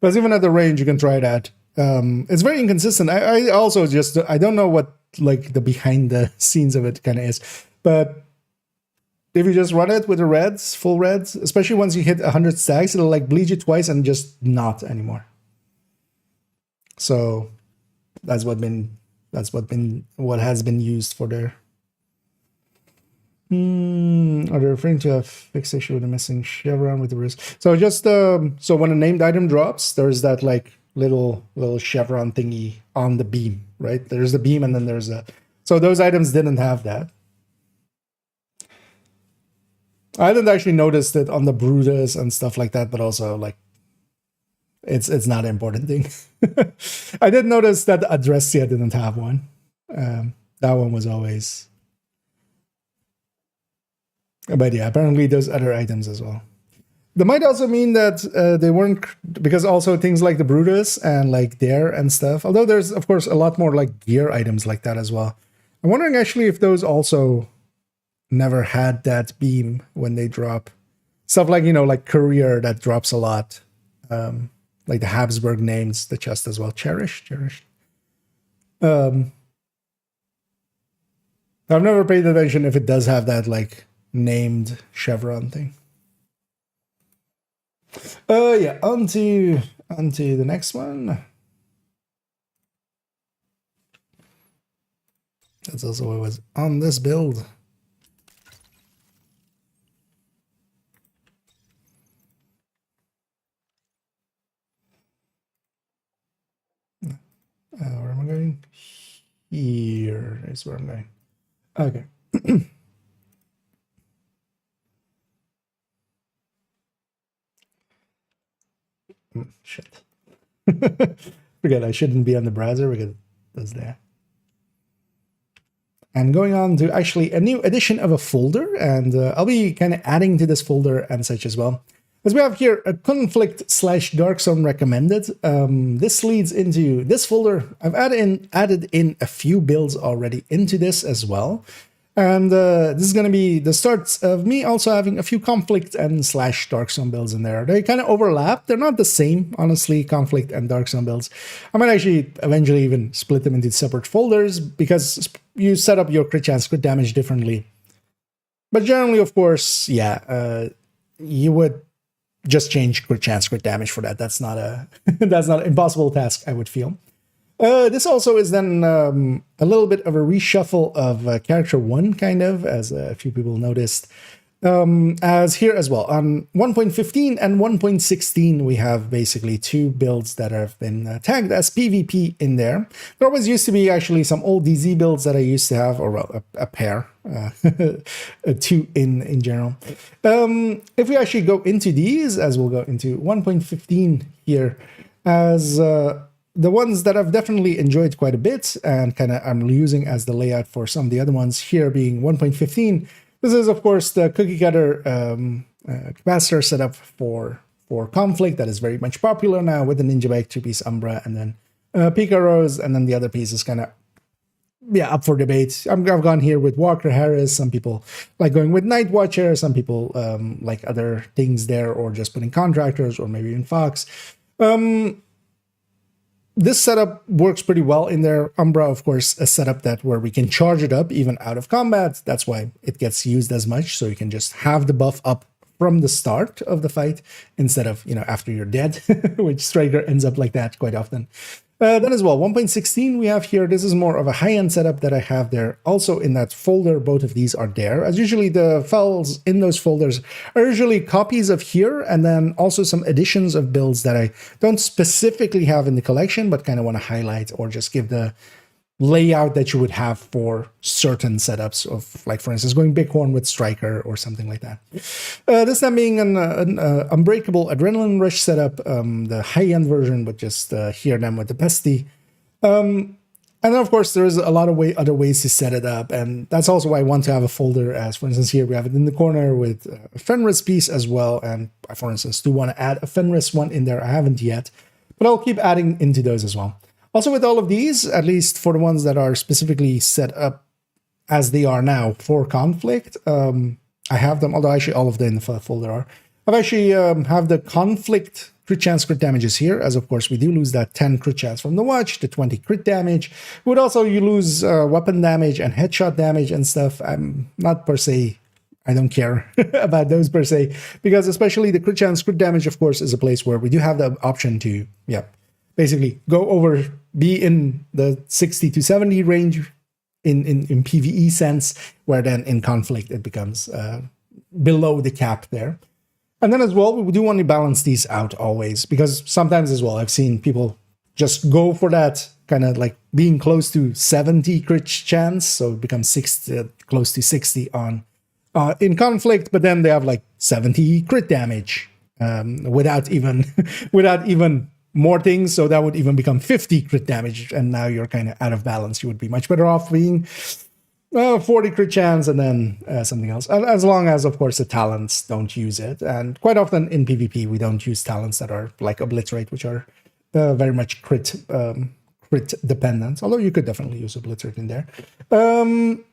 Because even at the range, you can try that. It's very inconsistent. I also just, I don't know what like the behind the scenes of it kind of is. But if you just run it with the reds, full reds, especially once you hit 100 stacks, it'll like bleed you twice and just not anymore. So that's what has been used for there. Are they referring to a fixed issue with a missing chevron with the wrist? So just so when a named item drops, there's that like little chevron thingy on the beam, right? There's the beam, and then there's a. So those items didn't have that. I didn't actually notice it on the Brutus and stuff like that, but also like it's not an important thing. I did notice that Adressia didn't have one. That one was always. But yeah, apparently there's other items as well. That might also mean that they weren't, because also things like the Brutus and like Dare and stuff, although there's of course a lot more like gear items like that as well. I'm wondering actually if those also never had that beam when they drop. Stuff like, you know, like Courier that drops a lot. Like the Habsburg names, the chest as well. Cherished. I've never paid attention if it does have that like named chevron thing. Yeah, on to the next one. That's also what was on this build. Where am I going? Here is where I'm going. Okay. Shit. Forget, I shouldn't be on the browser because that's there. And going on to actually a new edition of a folder, and I'll be kind of adding to this folder and such as well. As we have here a conflict/dark zone recommended. This leads into this folder. I've added in a few builds already into this as well. And this is going to be the start of me also having a few conflict and / dark zone builds in there. They kind of overlap. They're not the same, honestly, conflict and dark zone builds. I might actually eventually even split them into separate folders because you set up your crit chance, crit damage differently. But generally, of course, yeah, you would just change crit chance, crit damage for that. That's not an impossible task, I would feel. This also is then a little bit of a reshuffle of character 1, kind of, as a few people noticed. As here as well. On 1.15 and 1.16, we have basically two builds that have been tagged as PvP in there. There always used to be actually some old DZ builds that I used to have, or well, a pair, two in general. If we actually go into these, as we'll go into 1.15 here, as the ones that I've definitely enjoyed quite a bit, and kind of I'm using as the layout for some of the other ones here being 1.15. This is, of course, the cookie cutter capacitor setup for conflict that is very much popular now with the Ninja Bike 2-piece Umbra and then Pika Rose, and then the other piece is kind of, yeah, up for debate. I've gone here with Walker Harris. Some people like going with Night Watcher. Some people like other things there, or just putting contractors, or maybe even Fox. This setup works pretty well in there. Umbra, of course, a setup that where we can charge it up even out of combat. That's why it gets used as much. So you can just have the buff up from the start of the fight instead of, you know, after you're dead, which Striker ends up like that quite often. Then as well, 1.16 we have here. This is more of a high-end setup that I have there. Also in that folder, both of these are there. As usually the files in those folders are usually copies of here, and then also some editions of builds that I don't specifically have in the collection, but kind of want to highlight or just give the layout that you would have for certain setups of, like, for instance, going Bighorn with Striker or something like that. This time being an Unbreakable Adrenaline Rush setup, the high-end version, but just here then with the Pesty. And then, of course, there's a lot of other ways to set it up, and that's also why I want to have a folder, as, for instance, here we have it in the corner with a Fenris piece as well, and I, for instance, do want to add a Fenris one in there. I haven't yet, but I'll keep adding into those as well. Also with all of these, at least for the ones that are specifically set up as they are now for conflict, I have them, although actually all of them in the folder are. I've actually have the conflict crit chance crit damages here, as of course we do lose that 10 crit chance from the watch, the 20 crit damage. Would also you lose weapon damage and headshot damage and stuff. I'm not per se, I don't care about those per se, because especially the crit chance crit damage, of course, is a place where we do have the option to, basically go over, be in the 60 to 70 range in PvE sense, where then in conflict it becomes below the cap there. And then as well, we do want to balance these out always, because sometimes as well, I've seen people just go for that kind of like being close to 70 crit chance, so it becomes 60, close to 60 on in conflict, but then they have like 70 crit damage without even more things, so that would even become 50 crit damage, and now you're kind of out of balance. You would be much better off being 40 crit chance and then something else, as long as, of course, the talents don't use it. And quite often in PvP, we don't use talents that are like Obliterate, which are very much crit dependent, although you could definitely use Obliterate in there. And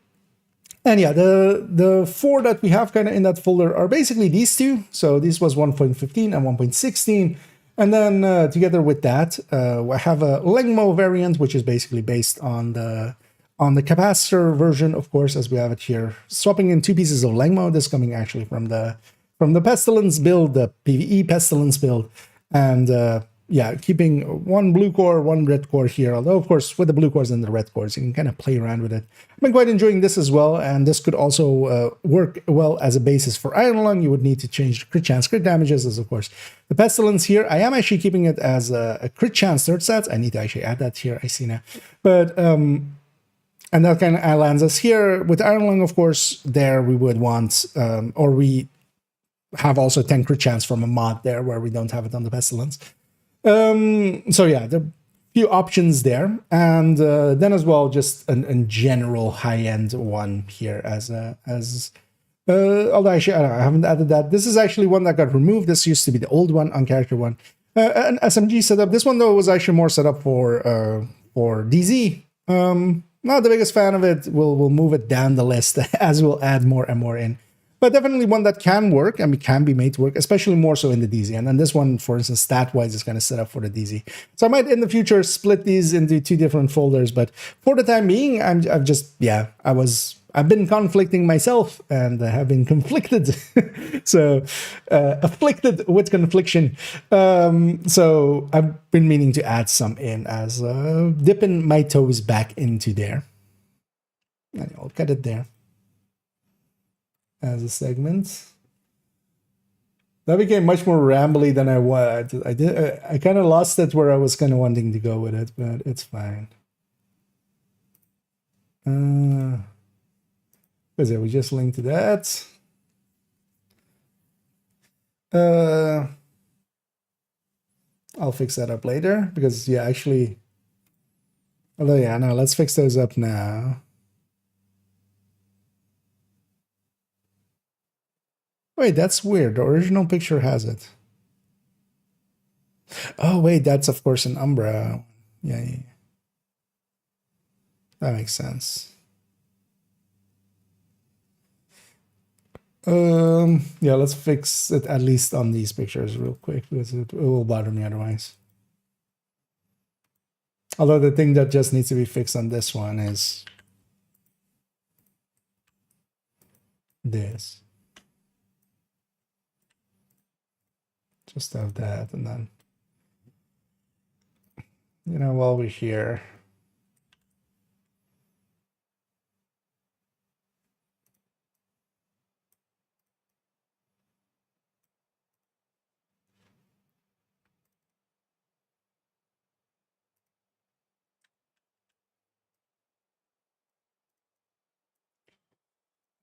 yeah, the four that we have kind of in that folder are basically these two. So this was 1.15 and 1.16. And then together with that, I have a Lengmo variant, which is basically based on the capacitor version, of course, as we have it here. Swapping in two pieces of Lengmo. This coming actually from the Pestilence build, the PvE Pestilence build. And yeah, keeping one blue core, one red core here. Although, of course, with the blue cores and the red cores, you can kind of play around with it. I've been quite enjoying this as well, and this could also work well as a basis for Iron Lung. You would need to change the crit chance, crit damages, as of course the Pestilence here. I am actually keeping it as a crit chance third stats. I need to actually add that here, I see now. But, and that kind of lands us here. With Iron Lung, of course, there we would want, or we have also 10 crit chance from a mod there, where we don't have it on the Pestilence. So yeah, there are a few options there, and then as well, just a general high-end one here although actually I haven't added that. This is actually one that got removed. This used to be the old one, uncharacter one, an SMG setup. This one though was actually more set up for DZ. Not the biggest fan of it. We'll move it down the list as we'll add more and more in. But definitely one that can work and can be made to work, especially more so in the DZ. And then this one, for instance, stat-wise is kind of set up for the DZ. So I might in the future split these into two different folders. But for the time being, I've been conflicting myself and have been conflicted. So afflicted with confliction. So I've been meaning to add some in as dipping my toes back into there. And I'll cut it there. as a segment. That became much more rambly than I wanted. I kind of lost it where I was kind of wanting to go with it, but it's fine. Because yeah, we just linked to that. I'll fix that up later because yeah, actually. Although yeah, no, let's fix those up now. Wait, that's weird. The original picture has it. Oh, wait, that's of course an Umbra. Yeah. That makes sense. Yeah, let's fix it at least on these pictures real quick because it will bother me otherwise. Although the thing that just needs to be fixed on this one is this. Just have that, and then, you know, while we're here,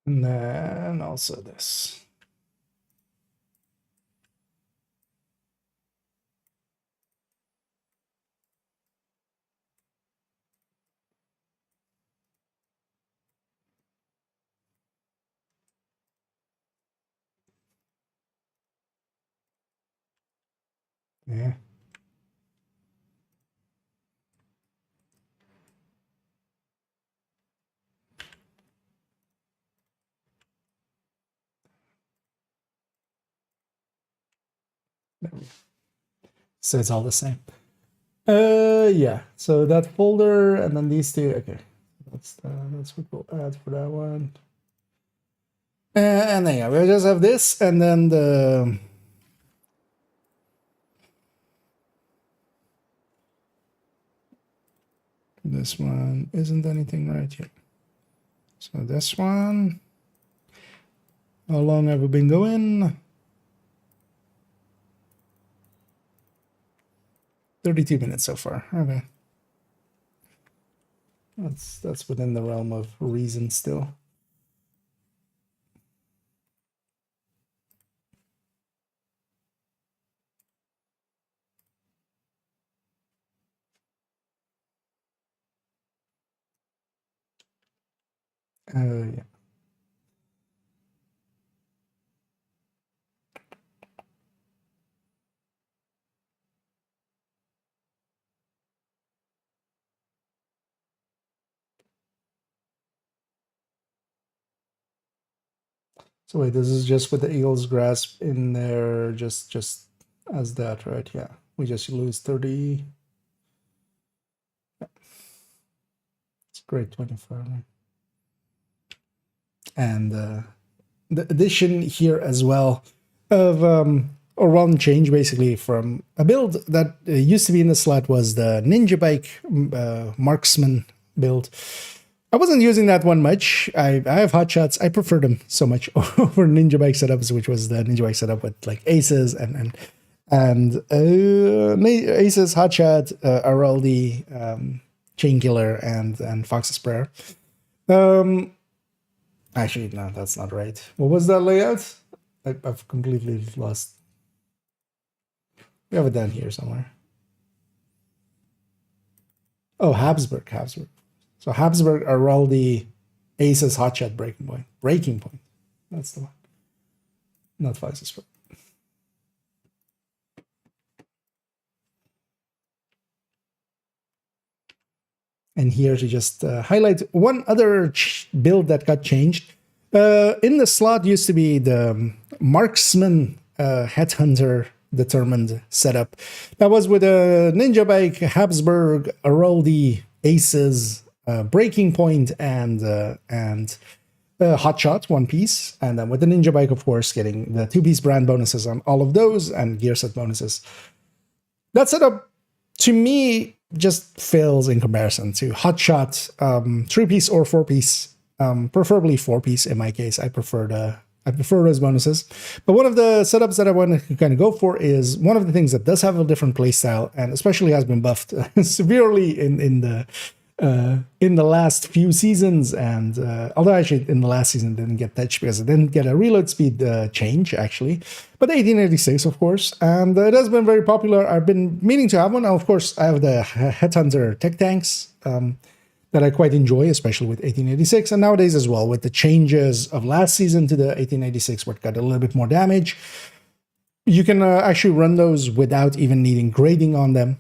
and then also this. Yeah. So it's all the same. Yeah. So that folder and then these two. Okay, that's what we'll add for that one. And then yeah, we'll just have this, and then the this one isn't anything right here. So this one. How long have we been going? 32 minutes so far. Okay. That's within the realm of reason still. Yeah. So wait, this is just with the Eagle's Grasp in there, just as that, right? Yeah, we just lose 30. It's great 25. And the addition here as well of or one change basically from a build that used to be in the slot was the Ninja Bike Marksman build. I wasn't using that one much. I have hotshots. I prefer them so much over Ninja Bike setups, which was the Ninja Bike setup with like Aces and Aces, Hotshot, Araldi, Chain Killer, and Fox's Prayer. Actually, no, that's not right. What was that layout? I've completely lost. We have it down here somewhere. Oh, Habsburg. So Habsburg, Araldi, Aces, Hotshot, Breaking Point. That's the one. Not Fox's Prayer. And here to just highlight one other build that got changed. In the slot used to be the Marksman Headhunter determined setup. That was with a Ninja Bike, Habsburg, Araldi, Aces, Breaking Point, and Hotshot, one piece. And then with the Ninja Bike, of course, getting the 2-piece brand bonuses on all of those and gear set bonuses. That setup, to me, just fails in comparison to Hotshot, 3-piece or 4-piece, preferably 4-piece in my case. I prefer I prefer those bonuses. But one of the setups that I want to kind of go for is one of the things that does have a different playstyle, and especially has been buffed severely in the last few seasons. And although actually in the last season it didn't get touched because it didn't get a reload speed change actually, but the 1886 of course, and it has been very popular. I've been meaning to have one. Now, of course, I have the Headhunter tech tanks. That I quite enjoy, especially with 1886, and nowadays as well with the changes of last season to the 1886, where it got a little bit more damage. You can actually run those without even needing grading on them.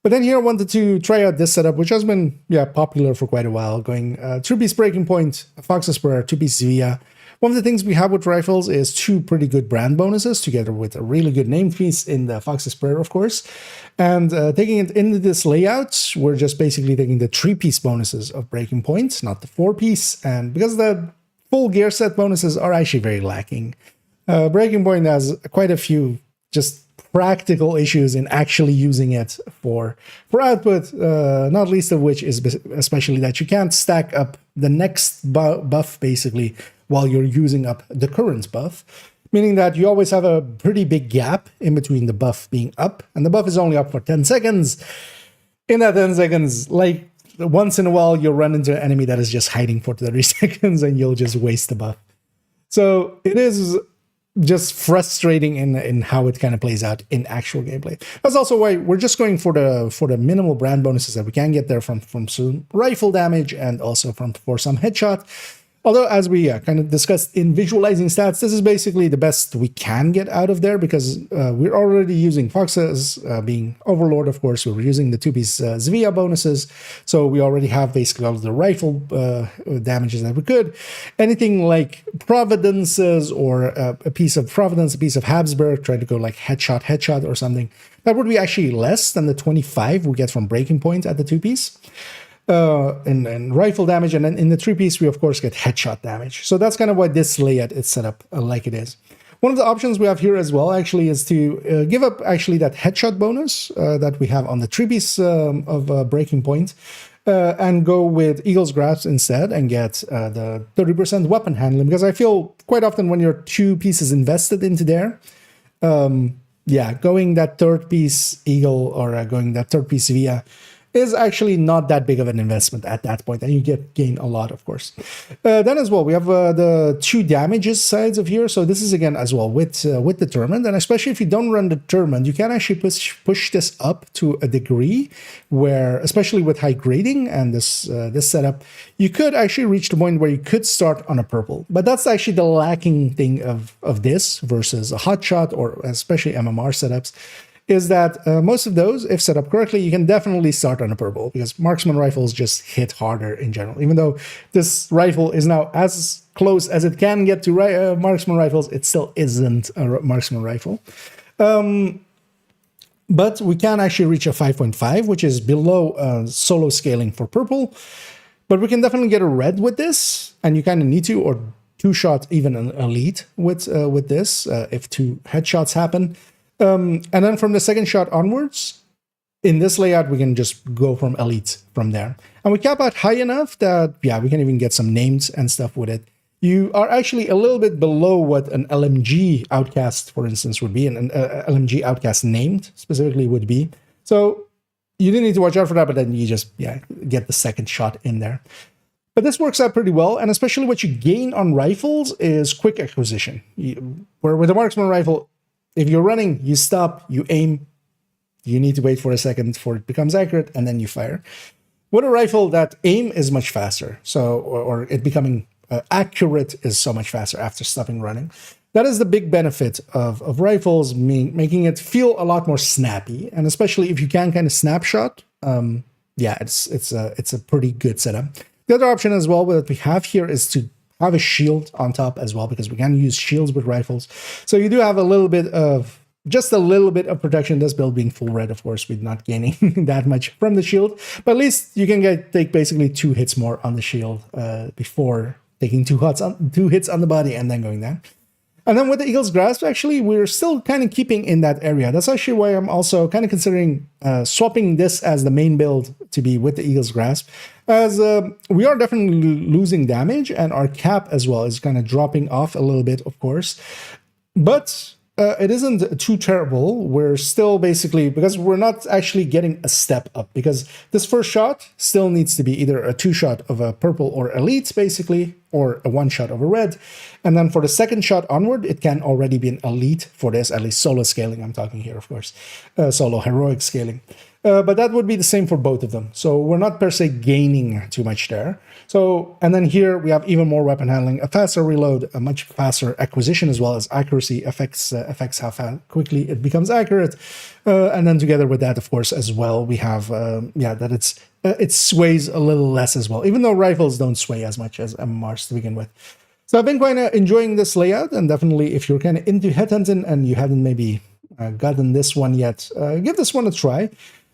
But then here I wanted to try out this setup, which has been popular for quite a while, going 2-piece breaking point, Fox's Prayer, 2-piece Via. One of the things we have with rifles is 2 pretty good brand bonuses, together with a really good name piece in the Fox's Prayer, of course. And taking it into this layout, we're just basically taking the 3-piece bonuses of Breaking Point, not the 4-piece. And because the full gear set bonuses are actually very lacking, Breaking Point has quite a few just practical issues in actually using it for output, not least of which is especially that you can't stack up the next buff basically while you're using up the current buff, meaning that you always have a pretty big gap in between the buff being up, and the buff is only up for 10 seconds. In that 10 seconds, like once in a while, you'll run into an enemy that is just hiding for 30 seconds and you'll just waste the buff. So it is just frustrating in how it kind of plays out in actual gameplay. That's also why we're just going for the minimal brand bonuses that we can get there from some rifle damage and also for some headshot. Although, as we kind of discussed in visualizing stats, this is basically the best we can get out of there, because we're already using Foxes, being Overlord, of course. We're using the 2-piece Zvia bonuses, so we already have basically all of the rifle damages that we could. Anything like Providences or a piece of Providence, a piece of Habsburg, trying to go like headshot or something, that would be actually less than the 25 we get from Breaking Point at the 2-piece. And rifle damage, and then in the 3-piece we of course get headshot damage. So that's kind of why this layout is set up like it is. One of the options we have here as well actually is to give up actually that headshot bonus that we have on the 3-piece of Breaking Point, and go with Eagle's Grasp instead and get the 30% weapon handling, because I feel quite often when you're 2 pieces invested into there, going that 3rd-piece Eagle or going that 3rd-piece Via is actually not that big of an investment at that point, and you gain a lot, of course. Then as well, we have the 2 damages sides of here. So this is again as well with Determined, and especially if you don't run Determined, you can actually push this up to a degree where, especially with high grading and this setup, you could actually reach the point where you could start on a purple. But that's actually the lacking thing of this versus a hotshot or especially MMR setups, is that most of those, if set up correctly, you can definitely start on a purple, because marksman rifles just hit harder in general. Even though this rifle is now as close as it can get to marksman rifles, it still isn't a marksman rifle. But we can actually reach a 5.5, which is below solo scaling for purple. But we can definitely get a red with this, and you kind of need to, or 2-shot even an elite with this, if 2 headshots happen. And then from the 2nd shot onwards, in this layout, we can just go from elite from there. And we cap out high enough that, we can even get some names and stuff with it. You are actually a little bit below what an LMG outcast, for instance, would be, and an LMG outcast named specifically would be. So you didn't need to watch out for that, but then you just, get the 2nd shot in there. But this works out pretty well, and especially what you gain on rifles is quick acquisition. Where with a marksman rifle, if you're running, you stop, you aim, you need to wait for a second before it becomes accurate, and then you fire. With a rifle, that aim is much faster, so or it becoming accurate is so much faster after stopping running. That is the big benefit of rifles, making it feel a lot more snappy, and especially if you can kind of snapshot, it's a pretty good setup. The other option as well that we have here is to have a shield on top as well, because we can use shields with rifles. So you do have just a little bit of protection. This build being full red, of course, we're not gaining that much from the shield, but at least you can take basically 2 hits more on the shield before taking 2 hits on the body and then going down. And then with the Eagle's Grasp, actually, we're still kind of keeping in that area. That's actually why I'm also kind of considering swapping this as the main build to be with the Eagle's Grasp, as we are definitely losing damage, and our cap as well is kind of dropping off a little bit, of course. But it isn't too terrible. We're still basically, because we're not actually getting a step up, because this first shot still needs to be either a 2-shot of a purple or elite, basically, or a 1-shot of a red. And then for the second shot onward, it can already be an elite for this, at least solo scaling I'm talking here, of course, solo heroic scaling. But that would be the same for both of them. So we're not per se gaining too much there. So, and then here we have even more weapon handling, a faster reload, a much faster acquisition, as well as accuracy affects how quickly it becomes accurate. And then together with that, of course, as well, we have, that it sways a little less as well, even though rifles don't sway as much as MMRs to begin with. So I've been kind of enjoying this layout, and definitely if you're kind of into headhunting and you haven't maybe gotten this one yet, give this one a try.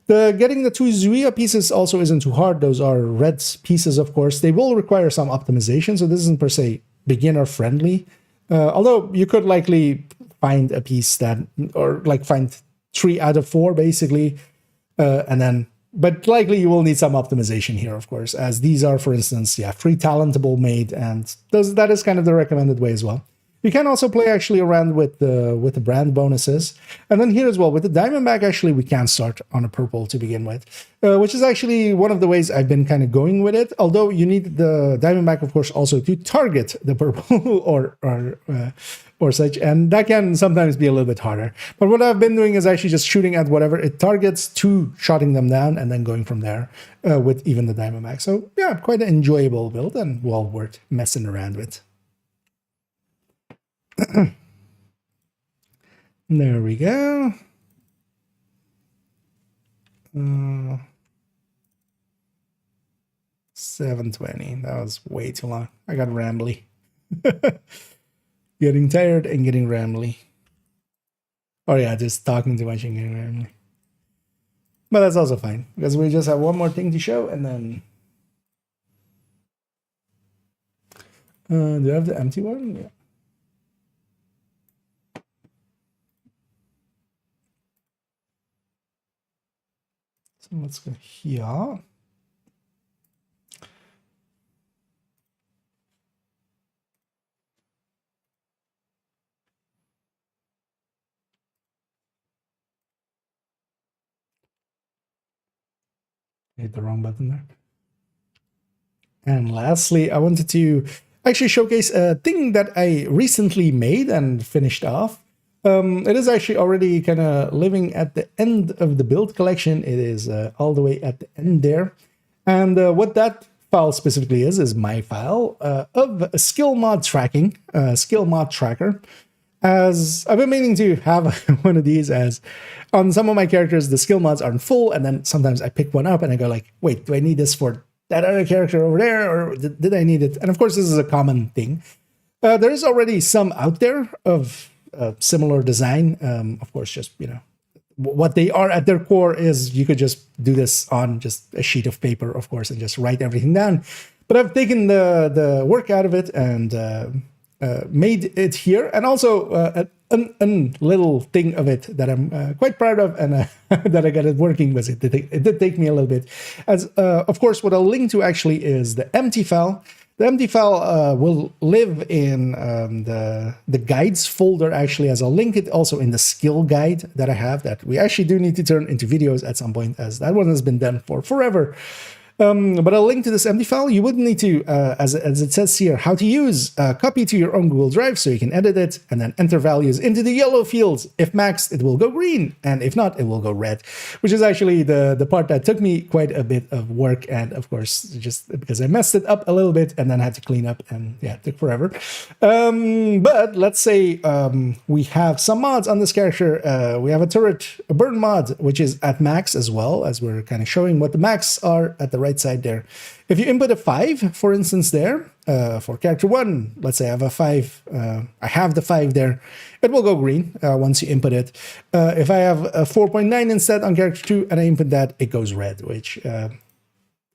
Getting the 2 Zuia pieces also isn't too hard. Those are red pieces, of course. They will require some optimization, so this isn't per se beginner friendly. Although you could likely find a piece that, or like find 3 out of 4 basically, and then, but likely you will need some optimization here, of course, as these are, for instance, free talentable made, and that is kind of the recommended way as well. You can also play actually around with the brand bonuses. And then here as well, with the Diamondback, actually, we can start on a purple to begin with, which is actually one of the ways I've been kind of going with it. Although you need the Diamondback, of course, also to target the purple or such. And that can sometimes be a little bit harder. But what I've been doing is actually just shooting at whatever it targets, to shotting them down, and then going from there with even the Diamondback. So yeah, quite an enjoyable build and well worth messing around with. There we go. 7:20. That was way too long. I got rambly. Getting tired and getting rambly. Oh yeah, just talking too much and getting rambly. But that's also fine, because we just have one more thing to show, and then do you have the empty one? Yeah. So let's go here. Hit the wrong button there. And lastly, I wanted to actually showcase a thing that I recently made and finished off. It is actually already kind of living at the end of the build collection. It is all the way at the end there. And what that file specifically is my file of skill mod tracking, skill mod tracker. As I've been meaning to have one of these, as on some of my characters, the skill mods aren't full. And then sometimes I pick one up and I go like, wait, do I need this for that other character over there? Or did I need it? And of course, this is a common thing. There is already some out there of similar design. Of course, just, you know, what they are at their core is you could just do this on just a sheet of paper, of course, and just write everything down. But I've taken the work out of it and made it here, and also a little thing of it that I'm quite proud of, and that I got it working with it. It did take me a little bit. As of course, what I'll link to actually is the empty file. The empty file will live in the guides folder, actually, as I'll link it also in the skill guide that I have, that we actually do need to turn into videos at some point, as that one has been done for forever. But I'll link to this empty file. You wouldn't need to, as it says here, how to use, copy to your own Google Drive so you can edit it, and then enter values into the yellow fields. If maxed, it will go green, and if not, it will go red, which is actually the part that took me quite a bit of work, and of course, just because I messed it up a little bit and then had to clean up, and yeah, it took forever. But let's say we have some mods on this character. We have a burn mod, which is at max as well, as we're kind of showing what the max are at the right side there. If you input a 5, for instance, there for character 1, let's say I have a 5, I have the 5 there, it will go green once you input it. If I have a 4.9 instead on character 2 and I input that, it goes red, which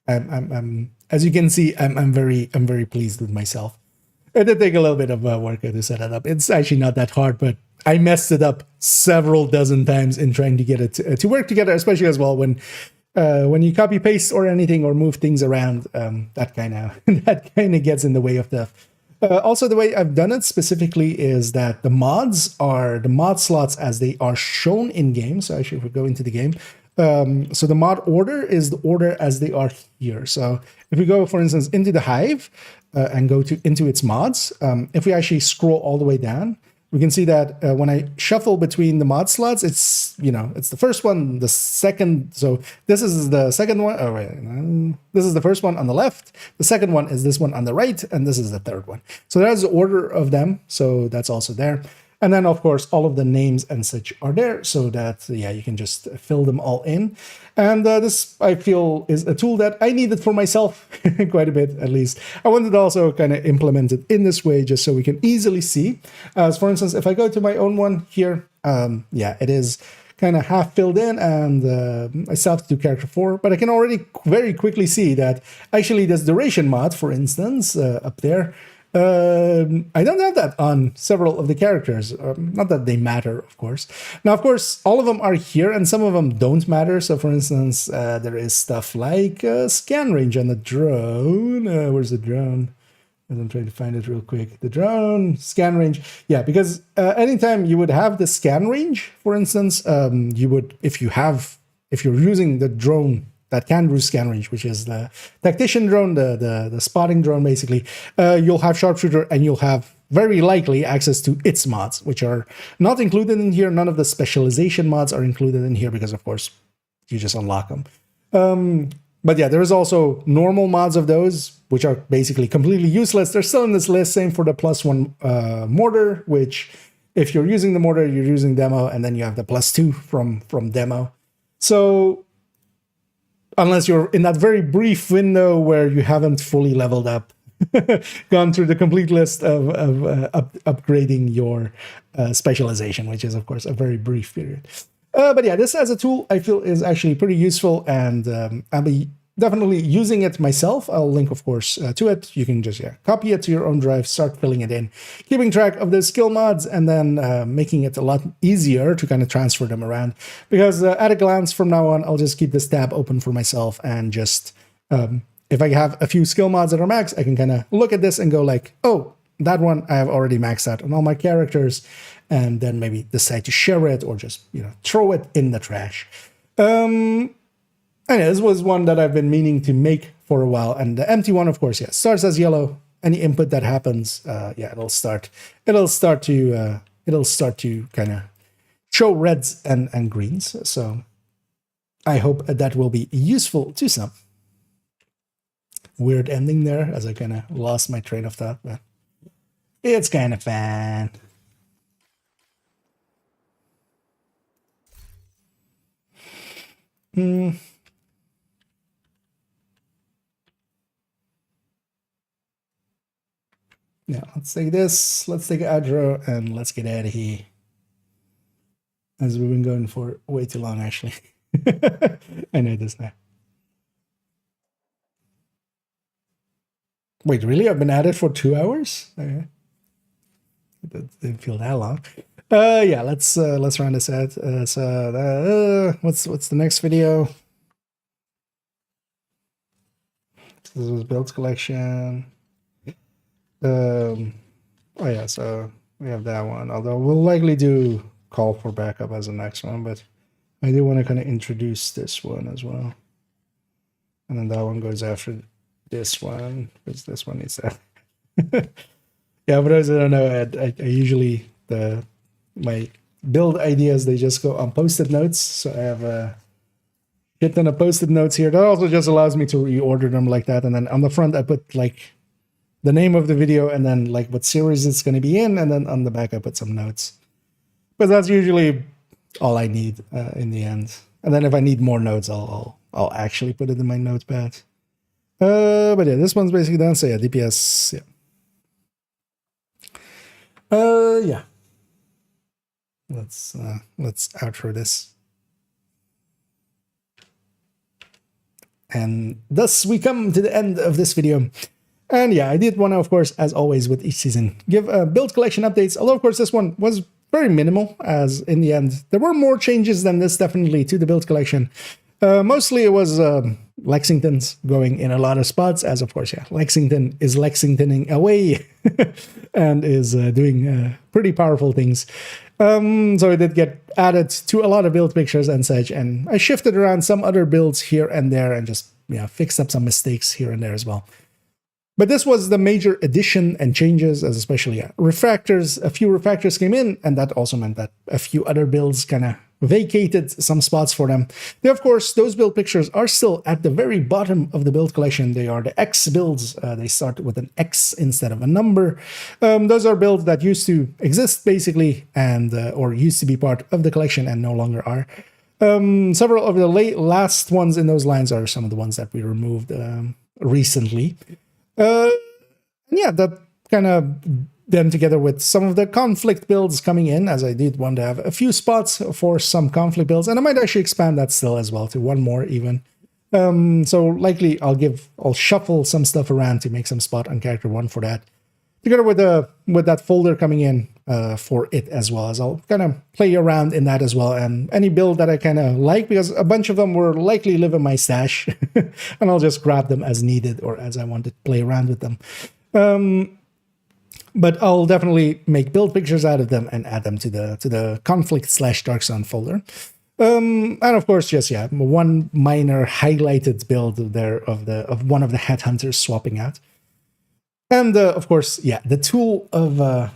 I'm as you can see, I'm very pleased with myself. It did take a little bit of work to set it up. It's actually not that hard, but I messed it up several dozen times in trying to get it to work together, especially as well when you copy paste or anything or move things around. That kind of gets in the way of stuff. Also, the way I've done it specifically is that the mods are the mod slots as they are shown in game. So actually, if we go into the game, so the mod order is the order as they are here. So if we go, for instance, into the Hive and go into its mods, if we actually scroll all the way down, we can see that when I shuffle between the mod slots, it's the first one, the second. So this is the second one. Oh, wait, this is the first one on the left. The second one is this one on the right, and this is the third one. So that's the order of them. So that's also there. And then, of course, all of the names and such are there so that, you can just fill them all in. And this, I feel, is a tool that I needed for myself quite a bit, at least. I wanted to also kind of implement it in this way just so we can easily see. As for instance, if I go to my own one here, it is kind of half filled in, and I still have to do character 4, but I can already very quickly see that actually this duration mod, for instance, up there, I don't have that on several of the characters. Not that they matter, of course. Now, of course, all of them are here, and some of them don't matter. So, for instance, there is stuff like scan range on the drone. Where's the drone? I'm trying to find it real quick. The drone, scan range. Yeah, because anytime you would have the scan range, for instance, you would, if you're using the drone that can do scan range, which is the tactician drone, the spotting drone, basically, you'll have sharpshooter, and you'll have very likely access to its mods, which are not included in here. None of the specialization mods are included in here because, of course, you just unlock them. But yeah, there is also normal mods of those, which are basically completely useless. They're still in this list. Same for the +1 mortar, which if you're using the mortar, you're using demo, and then you have the +2 from demo. So unless you're in that very brief window where you haven't fully leveled up, gone through the complete list of upgrading your specialization, which is, of course, a very brief period. But yeah, this as a tool, I feel, is actually pretty useful, and I'll be definitely using it myself. I'll link, of course, to it. You can just copy it to your own drive, start filling it in, keeping track of the skill mods, and then making it a lot easier to kind of transfer them around. Because at a glance from now on, I'll just keep this tab open for myself, and just if I have a few skill mods that are max, I can kind of look at this and go like, oh, that one I have already maxed out on all my characters, and then maybe decide to share it or just throw it in the trash. Anyway, this was one that I've been meaning to make for a while, and the empty one, of course, starts as yellow. Any input that happens, it'll start to kind of show reds and greens. So I hope that will be useful to some. Weird ending there, as I kind of lost my train of thought, but it's kind of fun. Now, let's take this, let's take Adro, and let's get out of here. As we've been going for way too long, actually. I know this now. Wait, really? I've been at it for 2 hours? Okay. That didn't feel that long. Yeah, let's round this out. What's the next video? This was builds collection. Oh yeah, so we have that one. Although we'll likely do call for backup as the next one, but I do want to kind of introduce this one as well. And then that one goes after this one, because this one needs that. Yeah, but as I don't know, I usually my build ideas, they just go on post-it notes. So I have a shit ton of post-it notes here. That also just allows me to reorder them like that. And then on the front, I put like the name of the video and then like what series it's going to be in. And then on the back, I put some notes. But that's usually all I need in the end. And then if I need more notes, I'll actually put it in my notepad. But yeah, this one's basically done. So yeah, DPS, yeah. Let's outro this. And thus we come to the end of this video. And yeah, I did want to, of course, as always with each season, give build collection updates. Although, of course, this one was very minimal, as in the end, there were more changes than this, definitely, to the build collection. Mostly it was Lexington's going in a lot of spots, as of course, yeah, Lexington is Lexingtoning away and is doing pretty powerful things. So it did get added to a lot of build pictures and such, and I shifted around some other builds here and there and just, yeah, fixed up some mistakes here and there as well. But this was the major addition and changes, as especially refactors. A few refactors came in, and that also meant that a few other builds kind of vacated some spots for them. They, of course, those build pictures are still at the very bottom of the build collection. They are the X builds. They start with an X instead of a number. Those are builds that used to exist, basically, and or used to be part of the collection and no longer are. Several of the last ones in those lines are some of the ones that we removed recently. Yeah, that kind of then together with some of the conflict builds coming in, as I did want to have a few spots for some conflict builds, and I might actually expand that still as well to one more even. So likely I'll shuffle some stuff around to make some spot on character 1 for that, together with that folder coming in for it, as well as I'll kind of play around in that as well, and any build that I kind of like, because a bunch of them will likely live in my stash and I'll just grab them as needed or as I want to play around with them. But I'll definitely make build pictures out of them and add them to the conflict/Dark Sun folder. And of course, just yeah, one minor highlighted build there of one of the headhunters swapping out. And of course, yeah, the tool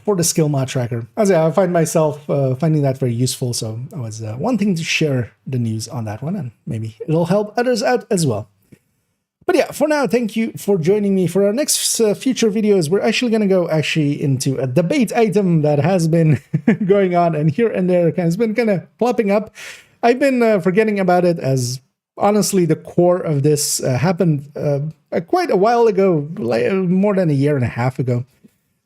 for the skill mod tracker. As I find myself finding that very useful, so I was wanting to share the news on that one, and maybe it'll help others out as well. But yeah, for now, thank you for joining me. For our next future videos, we're actually going to go into a debate item that has been going on, and here and there has been kind of plopping up. I've been forgetting about it, as honestly, the core of this happened quite a while ago, like, more than a year and a half ago,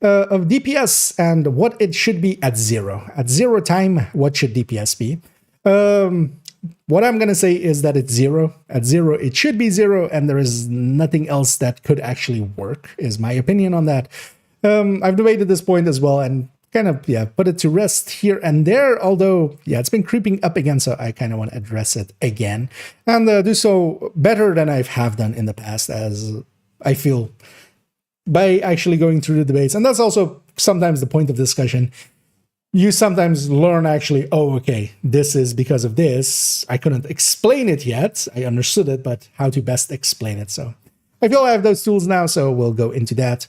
of DPS and what it should be at 0. At 0 time, what should DPS be? What I'm going to say is that it's 0. At 0, it should be 0, and there is nothing else that could actually work, is my opinion on that. I've debated this point as well, and kind of, yeah, put it to rest here and there, although, yeah, it's been creeping up again, so I kind of want to address it again, and do so better than I have done in the past, as I feel, by actually going through the debates. And that's also sometimes the point of discussion. You sometimes learn actually, oh, okay, this is because of this. I couldn't explain it yet. I understood it, but how to best explain it. So I feel I have those tools now, so we'll go into that.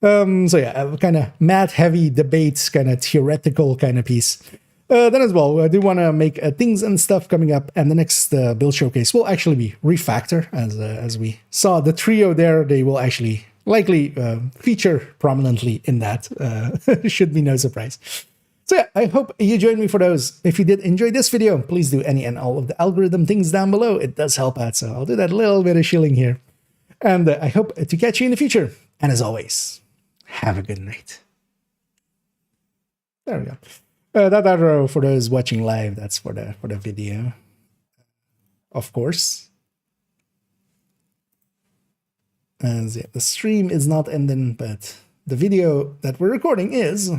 So yeah, kind of math-heavy debates, kind of theoretical kind of piece. Then as well, I do want to make things and stuff coming up, and the next build showcase will actually be Refactor. As we saw the trio there, they will actually likely feature prominently in that. Should be no surprise. So yeah, I hope you joined me for those. If you did enjoy this video, please do any and all of the algorithm things down below. It does help out, so I'll do that little bit of shilling here. And I hope to catch you in the future. And as always, have a good night. There we go. That arrow for those watching live, that's for the video, of course. As yeah, the stream is not ending, but the video that we're recording is.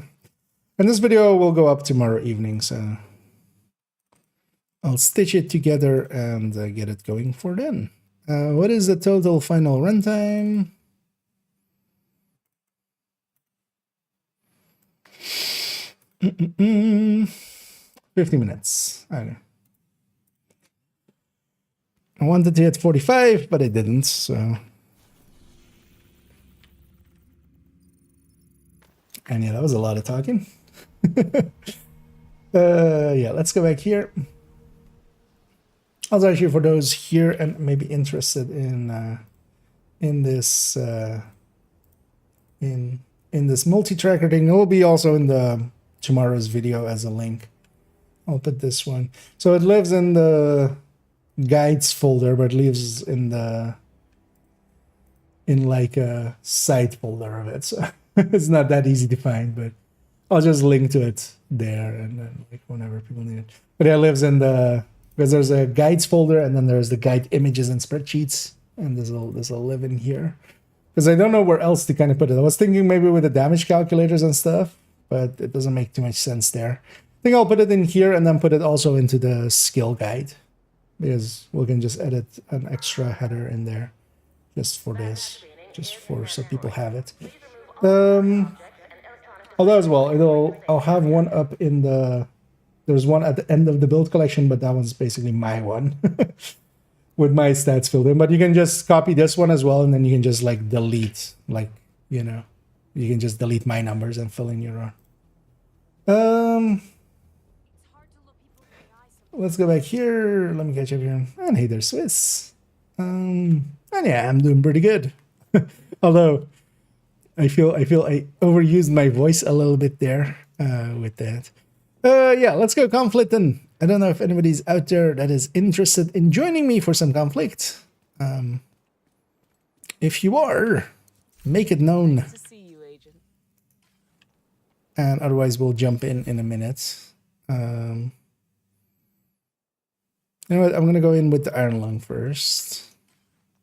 And this video will go up tomorrow evening, so I'll stitch it together and get it going for then. What is the total final runtime? Mm-mm-mm. 50 minutes. Okay. I wanted to hit 45, but I didn't, so. And yeah, that was a lot of talking. Yeah, let's go back here. I was actually, for those here and maybe interested in this in this multi-tracker thing, it will be also in the tomorrow's video as a link. I'll put this one. So it lives in the guides folder, but it lives in like a side folder of it. So it's not that easy to find, but I'll just link to it there, and then like whenever people need it. But it lives in because there's a guides folder, and then there's the guide images and spreadsheets, and this will live in here. Because I don't know where else to kind of put it. I was thinking maybe with the damage calculators and stuff, but it doesn't make too much sense there. I think I'll put it in here and then put it also into the skill guide, because we can just edit an extra header in there just for this, just for so people have it. Although as well, I'll have one up in the. There's one at the end of the build collection, but that one's basically my one with my stats filled in. But you can just copy this one as well, and then you can just like delete, like, you know, you can just delete my numbers and fill in your own. Let's go back here. Let me catch up here. And hey, there's Swiss. And yeah, I'm doing pretty good. Although I feel I overused my voice a little bit there with that. Yeah, let's go conflict then. I don't know if anybody's out there that is interested in joining me for some conflict. If you are, make it known. Nice to see you, Agent. And otherwise we'll jump in a minute. You know what? I'm going to go in with the Iron Lung first.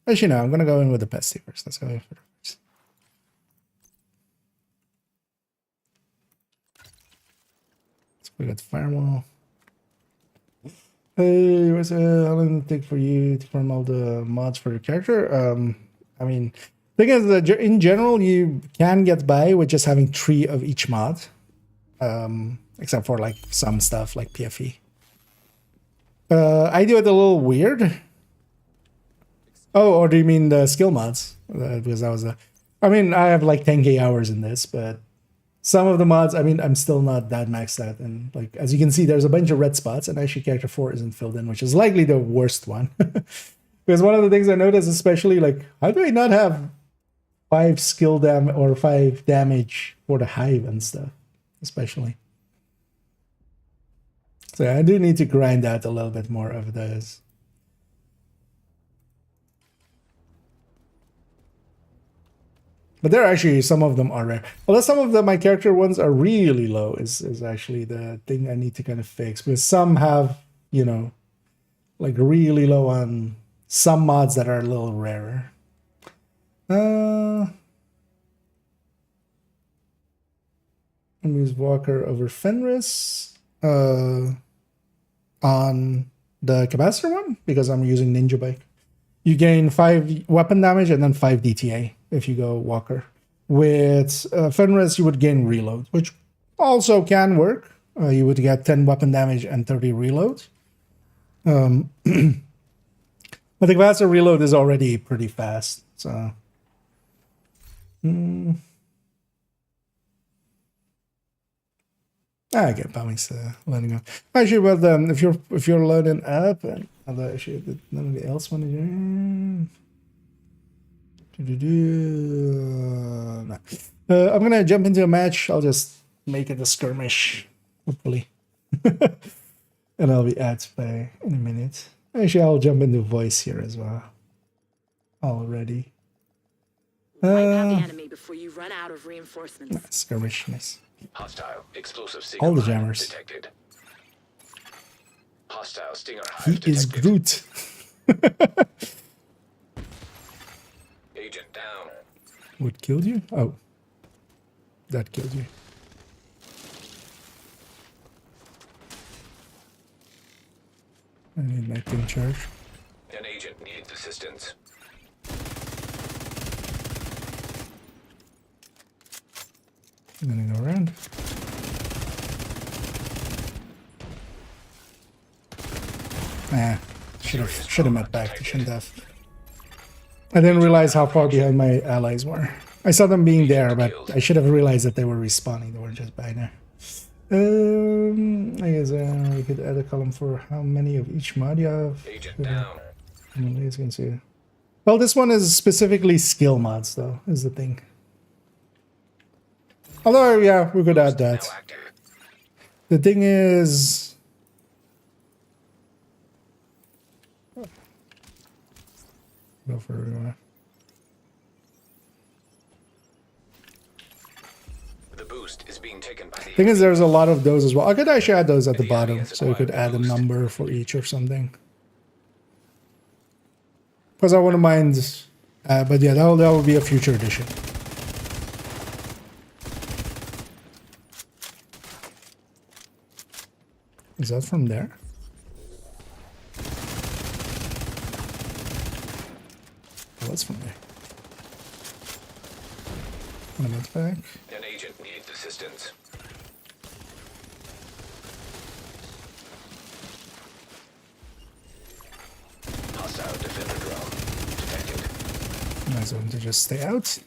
Actually, no, I'm going to go in with the Pesty first. Let's go in for first. We got Firewall. Hey, what's how long did it take for you to form all the mods for your character? I mean, thing is that in general, you can get by with just having 3 of each mod. Except for like some stuff like PFE. I do it a little weird. Oh, or do you mean the skill mods? Because that was I mean, I have like 10k hours in this, but some of the mods, I mean, I'm still not that maxed out. And like, as you can see, there's a bunch of red spots, and actually character 4 isn't filled in, which is likely the worst one. Because one of the things I noticed, especially like, how do I not have 5 skill damage or 5 damage for the hive and stuff, especially. So I do need to grind out a little bit more of those. But there are actually, some of them are rare. Although some of my character ones are really low is actually the thing I need to kind of fix. Because some have, you know, like really low on some mods that are a little rarer. I'm use Walker over Fenris on the capacitor one because I'm using Ninja Bike. You gain 5 weapon damage and then 5 DTA if you go Walker. With Fenris, you would gain reload, which also can work. You would get 10 weapon damage and 30 reload. But the capacitor reload is already pretty fast, so. I get Bombing's loading up. Actually, well, if you're loading up, and actually, did nobody else want to join? No. I'm gonna jump into a match. I'll just make it a skirmish, hopefully, and I'll be at by in a minute. Actually, I'll jump into voice here as well. Already. Wipe out the enemy before you run out of reinforcements. Skirmish, nice. Hostile explosive All the signal jammers. detected. Hostile stinger He hive is detected. Groot. Agent down. What killed you? Oh, that killed you. I need my ping charge. An agent needs assistance. I'm gonna go around. Should have met back. Shouldn't have. I didn't realize how far behind my allies were. I saw them being there, but I should have realized that they were respawning. They were just by there. I guess we could add a column for how many of each mod you have. Agent down. As you can see. Well, this one is specifically skill mods, though, is the thing. Although, yeah, we could add that. Now active. The thing is... Go for... The boost is being taken by the thing is, there's a lot of those as well. I could actually add those at the bottom, so we could add a number for each or something. Because I wouldn't mind But yeah, that will be a future edition. Is that from there? Oh, that's from there. One minute back. An agent needs assistance. Hostile defender drone detected. Might as well to just stay out.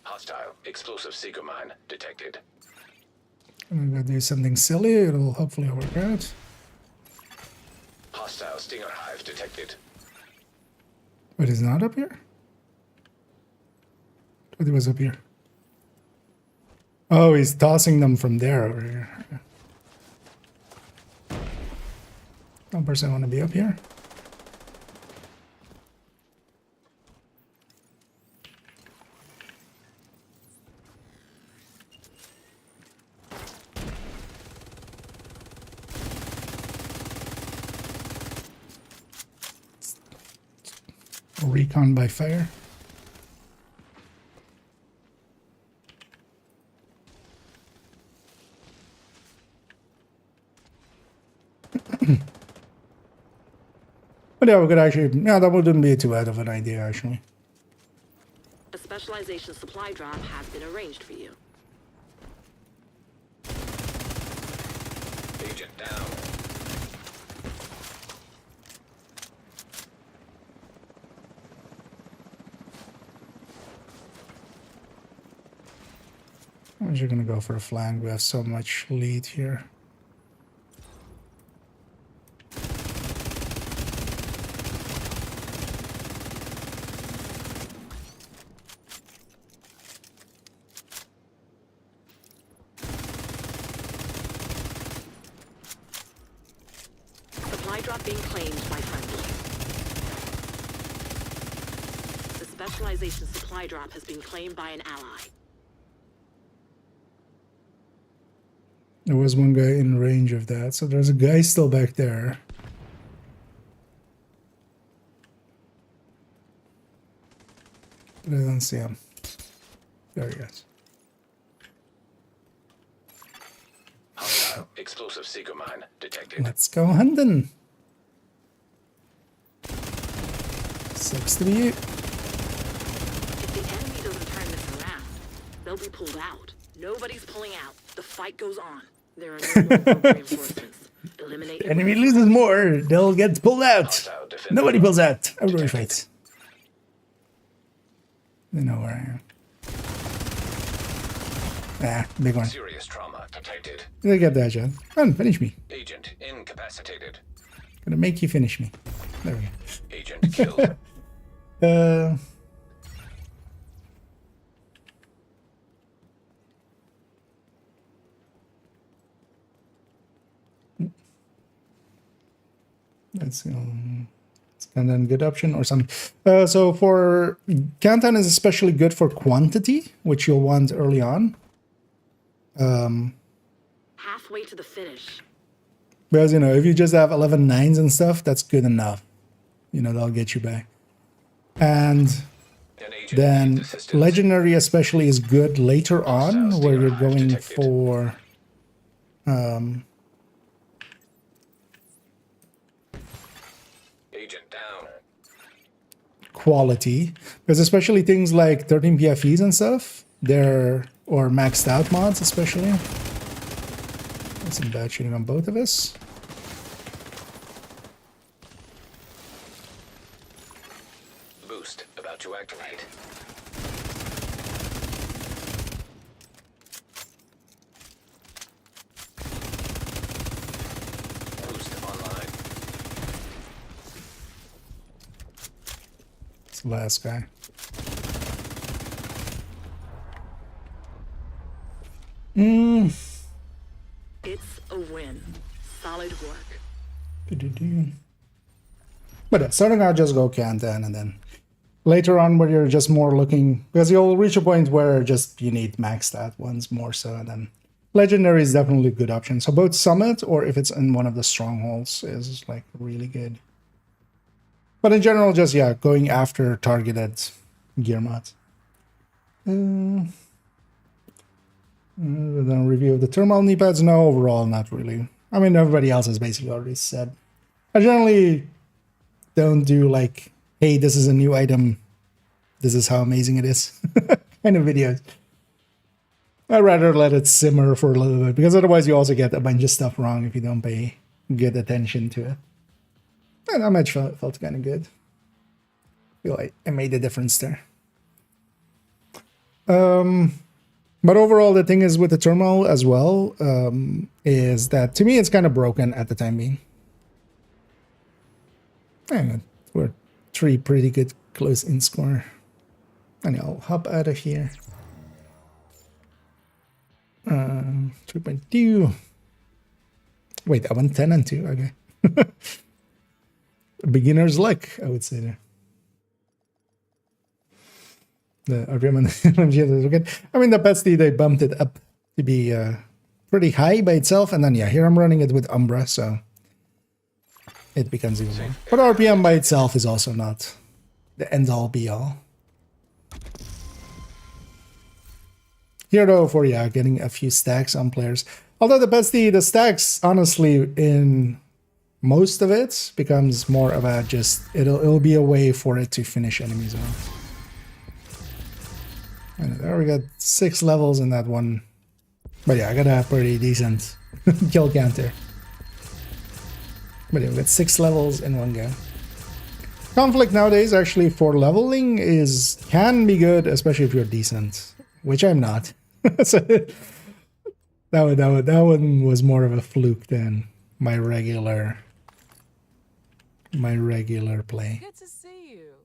Hostile explosive seeker mine detected. I'm gonna do something silly. It'll hopefully work out. Hostile stinger hive detected. But it's not up here? But it was up here. Oh, he's tossing them from there over here. 1% want to be up here. Recon by fire. But yeah, we could actually, yeah, that wouldn't be too bad of an idea, actually. A specialization supply drop has been arranged for you. Agent down. I'm just gonna go for a flank. We have so much lead here. Supply drop being claimed by friendly. The specialization supply drop has been claimed by an ally. There was one guy in range of that, so there's a guy still back there. But I don't see him. There he is. Hostile explosive seeker mine detected. Let's go hunting. Sucks to be you. If the enemy doesn't turn this around, they'll be pulled out. Nobody's pulling out. The fight goes on. There are no more rogue reinforcements. Eliminate the Enemy loses more, they'll get pulled out. Hostile defender Nobody drone pulls out. Everybody detected. fights. They know where I am. Ah, big one. Serious trauma detected. They get that, John. Come on, finish me. Agent incapacitated. Gonna make you finish me. There we Agent killed. go. Let's see. And then good option or something. So for countdown is especially good for quantity, which you'll want early on. halfway to the finish. Because, you know, if you just have 11 nines and stuff, that's good enough. You know, that'll get you back. And An agent then needs assistance. legendary especially is good later on, where you're going for Agent down. quality. Because especially things like 13 PFEs and stuff, they're, or maxed out mods especially. That's some bad shooting on both of us. Boost about to activate. Boost online. It's the last guy. It's a win. Solid work. But yeah, starting out, just go countdown and then later on where you're just more looking, because you'll reach a point where just you need max stat ones more so, and then legendary is definitely a good option. So both summit or if it's in one of the strongholds is like really good. But in general, just yeah, going after targeted gear mods. Then review of the thermal knee pads. No, overall, not really. I mean, everybody else has basically already said. I generally don't do like, hey, this is a new item, this is how amazing it is kind of videos. I'd rather let it simmer for a little bit, because otherwise you also get a bunch of stuff wrong if you don't pay good attention to it. And that match felt kind of good. I feel like I made a difference there. But overall, the thing is with the terminal as well, is that to me it's kind of broken at the time being. And we're 3 pretty good close in score. And I'll hop out of here. 3.2. Wait, I went 10 and 2. Okay. Beginner's luck, I would say there. The RPM and the LMG is good. I mean, the Petsy, they bumped it up to be pretty high by itself. And then, yeah, here I'm running it with Umbra, so it becomes even more. But RPM by itself is also not the end-all be-all. Here, though, for, yeah, getting a few stacks on players. Although the Petsy, the stacks, honestly, in most of it, becomes more of a just, it'll be a way for it to finish enemies off. And there we got 6 levels in that one. But yeah, I got a pretty decent kill counter. But yeah, we got 6 levels in one go. Conflict nowadays, actually, for leveling can be good, especially if you're decent, which I'm not. So that one was more of a fluke than my regular play. Good to see you.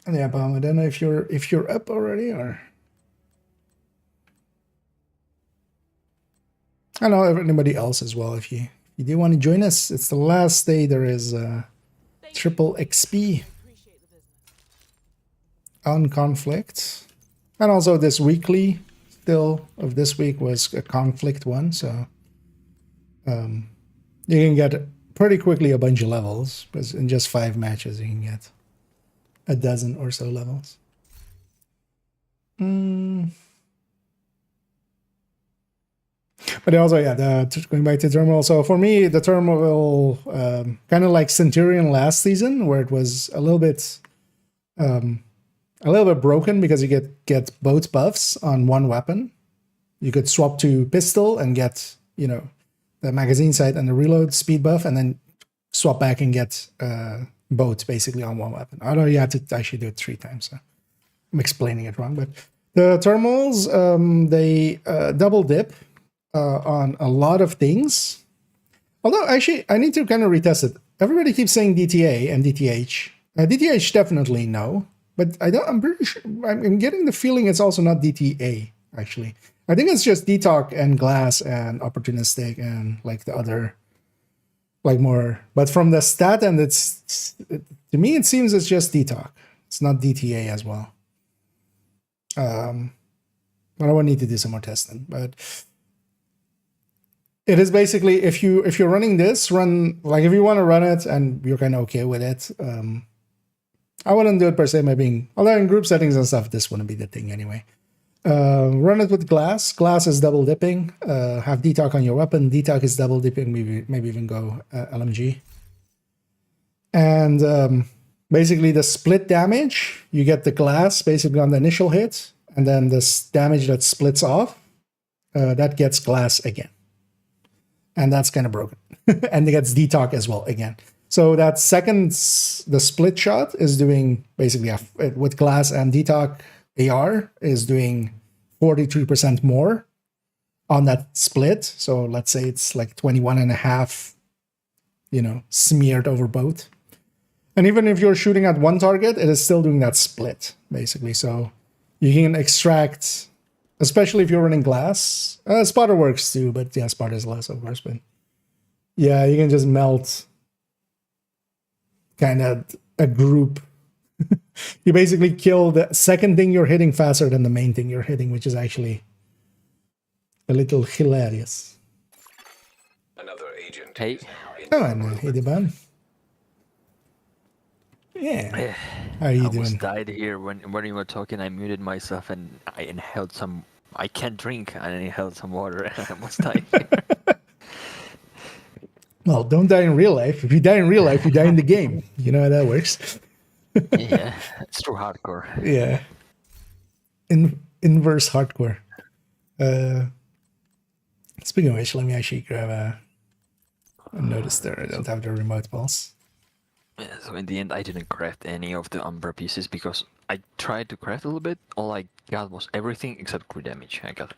Yeah, but I don't know if you're up already, or I know anybody else as well. If you do want to join us, it's the last day. There is triple XP on conflict, and also this weekly still of this week was a conflict one, so you can get pretty quickly a bunch of levels, because in just 5 matches you can get a dozen or so levels. But also, yeah, going back to terminal. So for me, the terminal kind of like Centurion last season, where it was a little bit broken because you get both buffs on one weapon. You could swap to pistol and get, you know, the magazine sight and the reload speed buff, and then swap back and get both basically on one weapon. Although you have to actually do it 3 times. So I'm explaining it wrong, but the thermals, they double dip on a lot of things. Although actually I need to kind of retest it. Everybody keeps saying DTA and DTH. DTH definitely no, but I'm pretty sure I'm getting the feeling it's also not DTA actually. I think it's just detox and glass and opportunistic and like the other, like more. But from the stat end, to me it seems it's just detox. It's not DTA as well. But I would need to do some more testing. But it is basically if you're running this, if you want to run it and you're kind of okay with it. I wouldn't do it per se by being, although in group settings and stuff, this wouldn't be the thing anyway. Run it with glass. Glass is double dipping. Have detox on your weapon. Detox is double dipping. Maybe even go LMG. And basically the split damage, you get the glass basically on the initial hit, and then this damage that splits off, that gets glass again. And that's kind of broken. And it gets detox as well again. So that the split shot is doing basically with glass and detox AR is doing 43% more on that split. So let's say it's like 21.5, smeared over both. And even if you're shooting at one target, it is still doing that split basically. So you can extract, especially if you're running glass. Spotter works too, but yeah, spotter is less of course. But yeah, you can just melt kind of a group. You basically kill the second thing you're hitting faster than the main thing you're hitting, which is actually a little hilarious. Another agent. Hey. is now in Oh, your and group. hey, the bun. Yeah. How are I you almost doing? died here when you were talking. I muted myself and I inhaled some. I can't drink. I inhaled some water and I almost died. Well, don't die in real life. If you die in real life, you die in the game. You know how that works. Yeah, it's true hardcore. Yeah. Inverse hardcore. Speaking of which, let me actually grab a notice there. I don't have the remote pulse. Yeah, so in the end, I didn't craft any of the Umbra pieces because I tried to craft a little bit. All I got was everything except crit damage. I got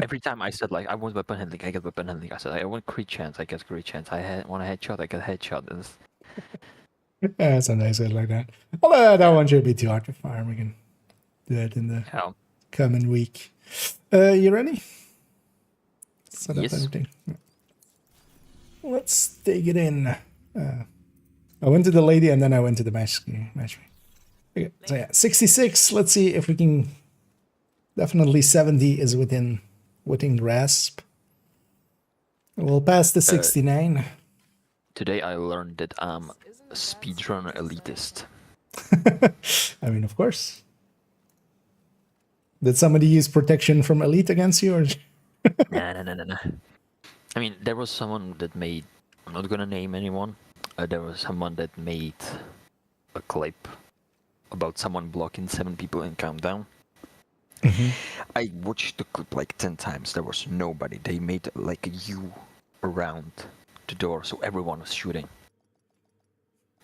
every time I said like I want weapon handling, I get weapon handling. I said I want crit chance, I get crit chance. Want a headshot, I get headshot. Yeah, sometimes I like that. Although that one should be too hard to farm. We can do that in the Yeah. coming week. You ready? Set up Yes. everything. Let's take it in. I went to the lady and then I went to the match. Okay, so yeah, 66. Let's see if we can. Definitely 70 is within grasp. We'll pass the 69. Today I learned that I'm a speedrunner elitist. I mean, of course. Did somebody use protection from elite against you, or? Nah. I mean, there was someone that made. I'm not gonna name anyone. There was someone that made a clip about someone blocking 7 people in countdown. I watched the clip like 10 times. There was nobody. They made like a U around the door, so everyone was shooting.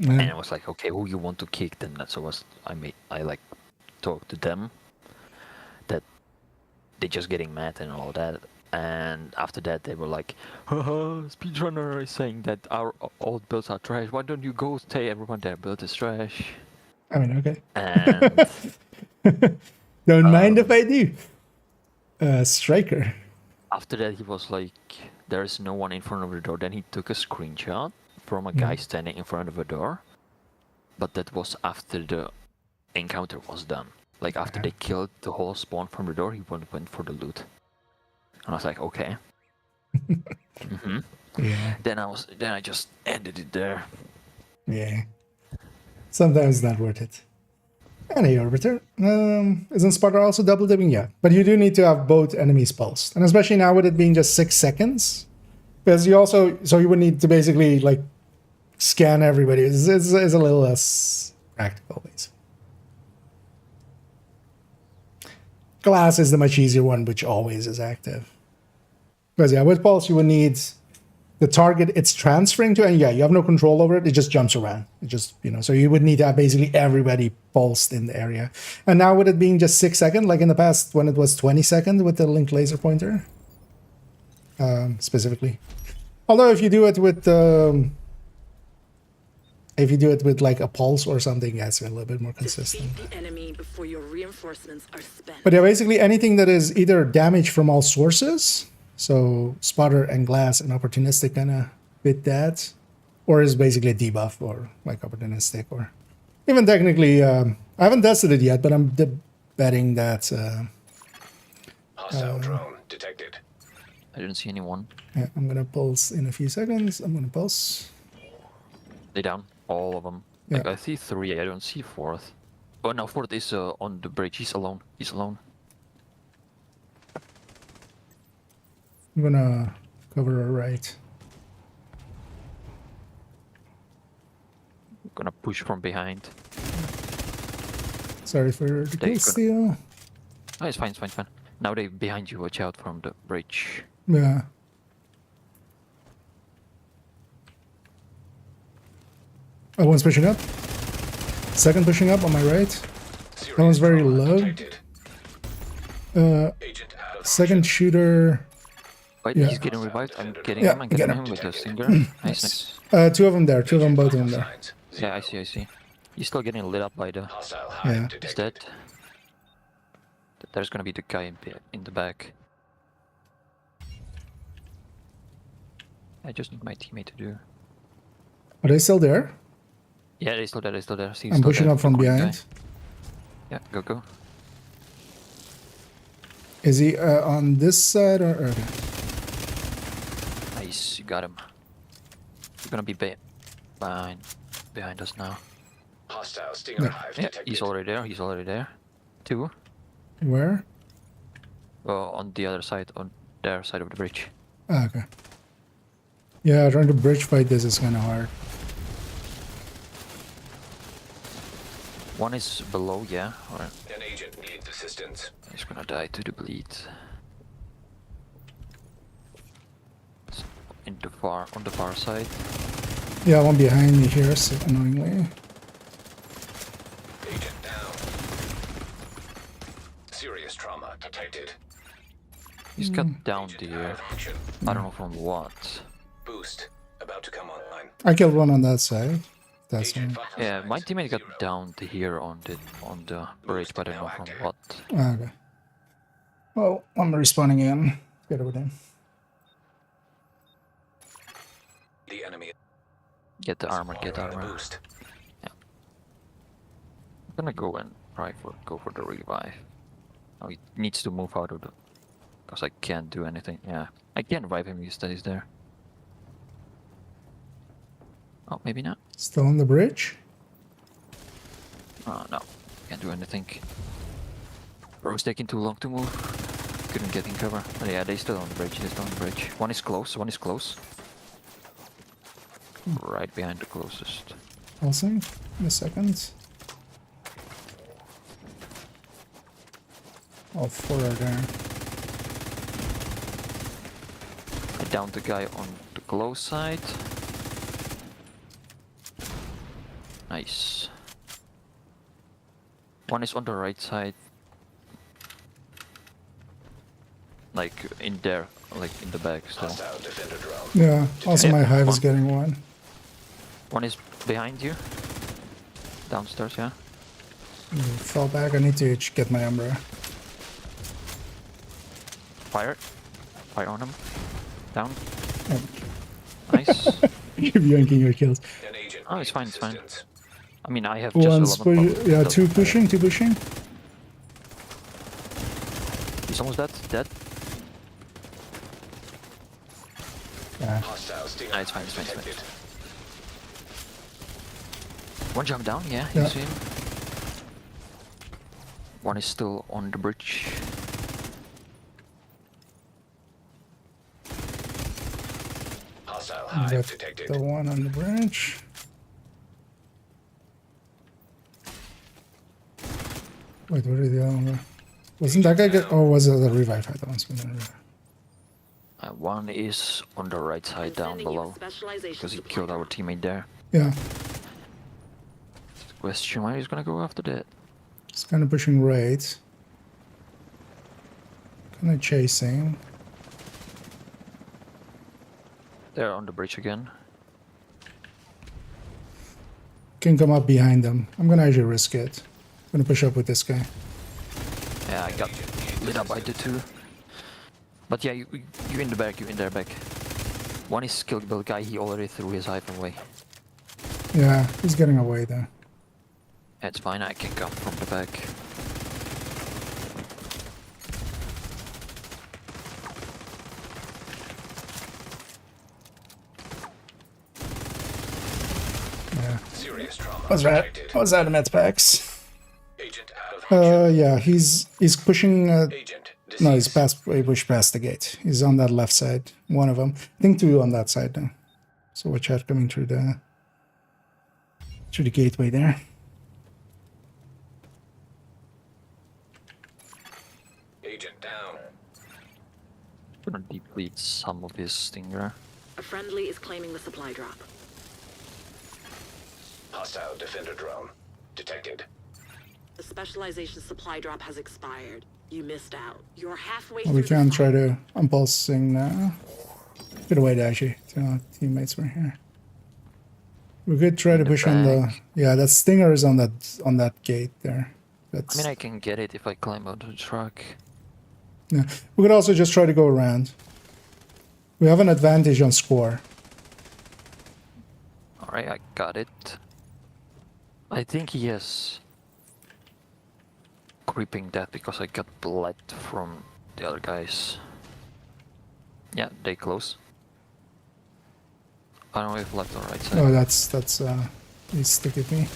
And I was like, okay, who you want to kick? Then that's what I like talked to them that they just getting mad and all that. And after that, they were like, haha, speedrunner is saying that our old builds are trash. Why don't you go say everyone their build is trash? I mean, okay. And Don't mind if I do. Striker. after that, he was like, there is no one in front of the door. Then he took a screenshot from a guy standing in front of a door. But that was after the encounter was done. Like after they killed the whole spawn from the door, he went for the loot. And I was like, okay. Yeah. Then I just ended it there. Yeah. Sometimes it's not worth it. And hey, Orbiter. Isn't Sparta also double dipping? Yeah. But you do need to have both enemies pulsed. And especially now with it being just 6 seconds. Because you also, so you would need to basically like scan everybody. It's a little less practical, basically. Glass is the much easier one, which always is active. Because yeah, with pulse you would need the target it's transferring to, and yeah, you have no control over it. It just jumps around. It just, so you would need to have basically everybody pulsed in the area. And now with it being just 6 seconds, like in the past when it was 20 seconds with the linked laser pointer, specifically. Although if you do it with like a pulse or something, yeah, it's a little bit more consistent. Defeat the enemy before your reinforcements are spent. But yeah, basically anything that is either damage from all sources, so spotter and glass and opportunistic kind of fit that, or is basically a debuff or like opportunistic, or even technically, I haven't tested it yet, but I'm betting that. Hostile drone detected. I didn't see anyone. Yeah, I'm gonna pulse in a few seconds. I'm gonna pulse. They down. All of them. Like Yeah. I see 3, I don't see 4th. Oh no, 4th is on the bridge. He's alone. He's alone. I'm gonna cover her right. I'm gonna push from behind. Sorry for the There kill you go. steal. Oh, it's fine, it's fine, it's fine. Now they behind you. Watch out from the bridge. Yeah. Oh, one's pushing up. Second pushing up on my right. That one's very Serious trauma low. detected. Agent out of Second shooter. Wait, Yeah. he's getting revived. I'm getting Yeah, him. I'm get getting him. him with the stinger. Nice, nice. Two of them there. Two of them both in there. signs. Yeah, I see, I see. He's still getting lit up by the. Hostile hive Yeah. Is detected. that? There's gonna be the guy in the back. I just need my teammate to do. Are they still there? Yeah, they're still there. They're still there. See, I'm still pushing there. up from The green behind. guy. Yeah, go. Is he on this side or? Okay. Nice, you got him. You're gonna be behind us now. Hostile Stinger Yeah. Hive Yeah, detected. he's already there. He's already there. Two. Where? Well, on the other side, on their side of the bridge. Ah, okay. Yeah, trying to bridge fight this is kind of hard. One is below, yeah. Alright. An agent needs assistance. He's gonna die to the bleed. On the far side. Yeah, one behind me here, so annoyingly. Agent down. Serious trauma detected. He's got down Agent the. out of action. I don't know from what. Boost about to come online. I killed one on that side. That's Agent one. vital Yeah, my signs teammate got 0. down to here on the bridge, but I don't know from what. Ah, okay. Well, I'm respawning in. Get over there. The enemy Get the armor, is get firing the armor. boost. I'm gonna go and go for the revive. Oh, he needs to move out of the. Because I can't do anything. Yeah, I can revive him. He stays there. Oh, maybe not. Still on the bridge? Oh no, can't do anything. Bro's taking too long to move. Couldn't get in cover. Oh, yeah, they still on the bridge. They're still on the bridge. One is close. One is close. Right behind the closest. Pulsing in a second. All four are there. I downed the guy on the close side. Nice. One is on the right side. Like in there, like in the back still. Hostile defender drone. Yeah, also Yeah, my hive is one. getting one. One is behind you. Downstairs, yeah. Fell back, I need to get my Umbra. Fire. Fire on him. Down. Oh. Nice. Keep yanking your kills. An agent Oh, it's needs fine, it's fine. assistance. I mean, I have One's just 11 push, yeah, two pushing. He's almost dead. Yeah. Hostile Stinger Ah, it's fine, Hive it's fine, it's fine. detected. One jump down, yeah, Yeah. you see him. One is still on the bridge. Hostile I Hive got detected. the one on the bridge. Wait, where did the other one go? Wasn't that guy get, or was it the revive? I don't know. One is on the right side down Sending you below. a specialization Because he supply killed our drop. teammate there. Yeah, Question why he's gonna go after that. it's kind of pushing right. Kind of chasing. They're on the bridge again. Can come up behind them. I'm gonna actually risk it. I'm gonna push up with this guy. Yeah, I got lit up by the two. But yeah, you in the back, you in their back. One is killed the guy, he already threw his hive away. Yeah, he's getting away there. It's fine, I can come from the back. Yeah. Serious trauma What's that? detected. What's that? Med packs. Agent out of action. Yeah, he's pushing. Agent No, he's deceased. past. He pushed past the gate. He's on that left side. One of them. I think two on that side now. So watch out coming through the gateway there. Agent down. Gonna deplete some of his stinger. A friendly is claiming the supply drop. Hostile defender drone detected. The specialization supply drop has expired. You missed out. You're halfway Well, through we can the try fight. to. I'm pulsing now. Get away, actually. Two teammates were here. We could try to the push on the. back. Yeah, that stinger is on that gate there. That's. I mean, I can get it if I climb out the truck. Yeah. We could also just try to go around. We have an advantage on score. Alright, I got it. I think he is creeping that because I got blood from the other guys. Yeah, they close. I don't know if left or right side. Oh, that's he's stick at me.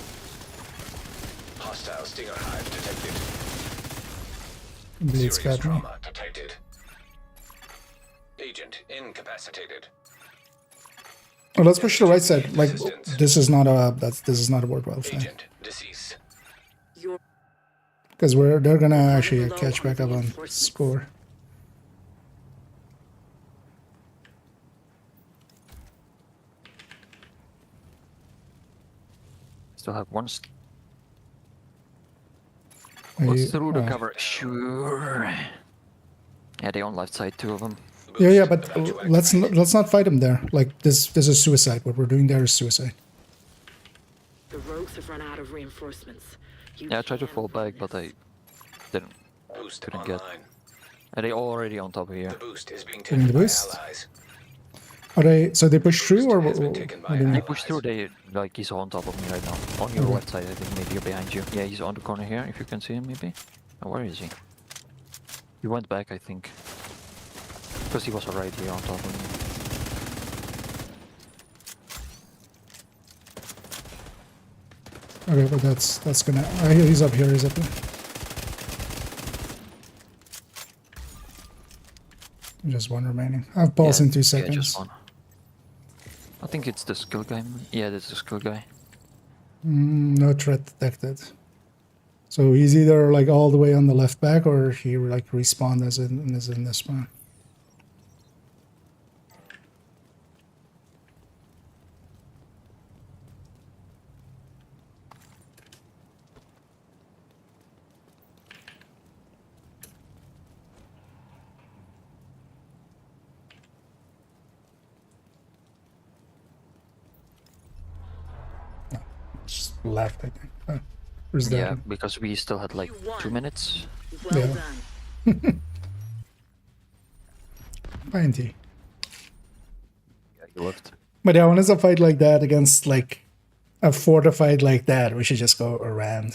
Hostile stinger hive detected. Maybe it's Serious got me. trauma detected. Agent incapacitated. Oh, let's push to the right side. Like this is not a worthwhile thing. Agent deceased. You're Because they're gonna actually catch back up on score. Still have one. Are What's you- through the oh. cover? Sure. Yeah, they on left side, 2 of them. Yeah, but let's not fight them there. Like this is suicide. What we're doing there is suicide. the rogues have run out of reinforcements. You Yeah, I tried to can't fall win back, but this. I didn't. Boost Couldn't online. get. And they already on top of here. The boost is being Getting taken the by boost? allies. Are they? So they push through, or Has been what? taken by What do you They mean? push through. They like he's on top of me right now. On your Okay. left side, I think maybe behind you. Yeah, he's on the corner here. If you can see him, maybe. Oh, where is he? He went back, I think. Because he was right here on top of me. Okay, but that's gonna. He's up here. He's up here. Just one remaining. I've paused in 2 Yeah, seconds. just one. I think it's the skill guy. Yeah, that's the skill guy. No threat detected. So he's either like all the way on the left back, or he like respawned as in this spawn. Just left, I think. Oh, where's that? Yeah, because we still had like You won. 2 minutes. Well Yeah. done. Fine, T. Yeah, he left. But yeah, when it's a fight like that against like a fortified like that, we should just go around.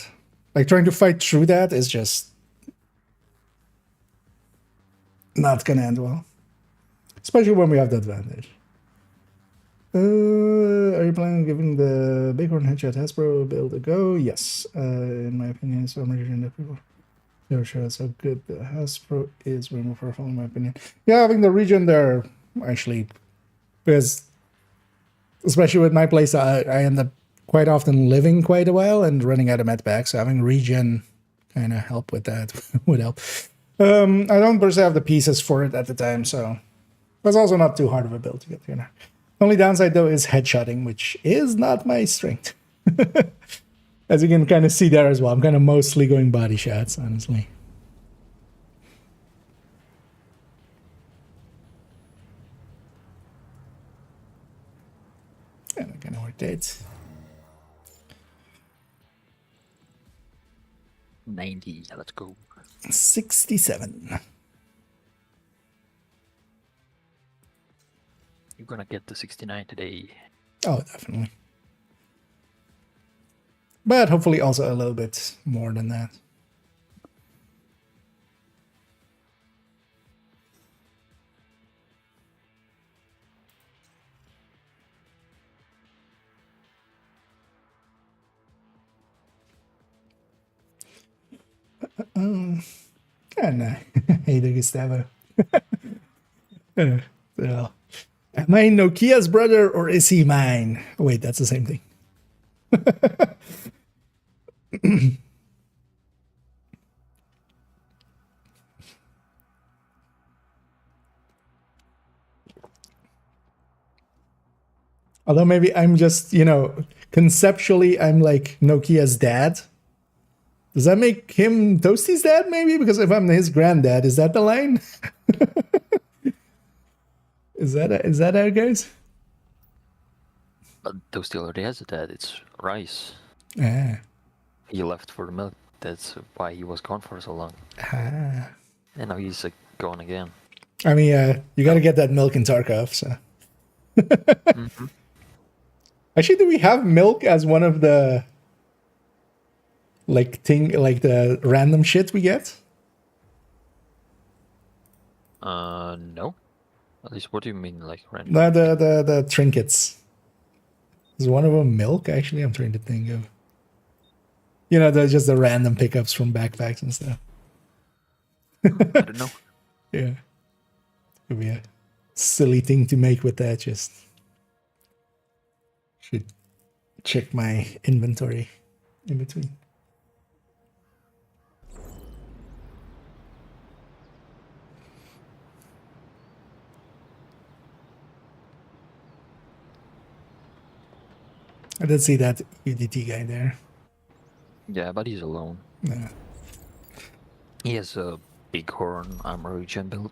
Like trying to fight through that is just not gonna end well. Especially when we have the advantage. Are you planning on giving the Bighorn Headshot Hasbro build a go? Yes. In my opinion, it's so much that people shows how good the Hasbro is way more powerful in my opinion. Yeah, having the region there actually, because especially with my place, I end up quite often living quite a while and running out of med packs, so having regen kind of help with that would help. I don't per se have the pieces for it at the time, so it's also not too hard of a build to get here now. Only downside though is headshotting, which is not my strength. As you can kind of see there as well, I'm kind of mostly going body shots, honestly. And I kind of rotate. 90. Yeah, let's go. 67. You're gonna get the 69 today. Oh, definitely. But hopefully also a little bit more than that. Kinda. Hey there, Gustavo. So, am I Nokia's brother or is he mine? Oh, wait, that's the same thing. Although maybe I'm just, conceptually I'm like Nokia's dad. Does that make him Toasty's dad maybe? Because if I'm his granddad, is that the line? Is that how it goes? But Toasty already has a dad. It's Rice. Ah. He left for the milk. That's why he was gone for so long. Ah. And now he's gone again. I mean, you got to get that milk in Tarkov, so. Mm-hmm. Actually, do we have milk as one of the Like the random shit we get? No. At least, what do you mean, like random? No, the trinkets. Is one of them milk? Actually, I'm trying to think of. You know, they're just the random pickups from backpacks and stuff. I don't know. Yeah. Could be a silly thing to make with that. Just should check my inventory in between. I did see that UDT guy there. Yeah, but he's alone. Yeah. He has a bighorn armor regen build.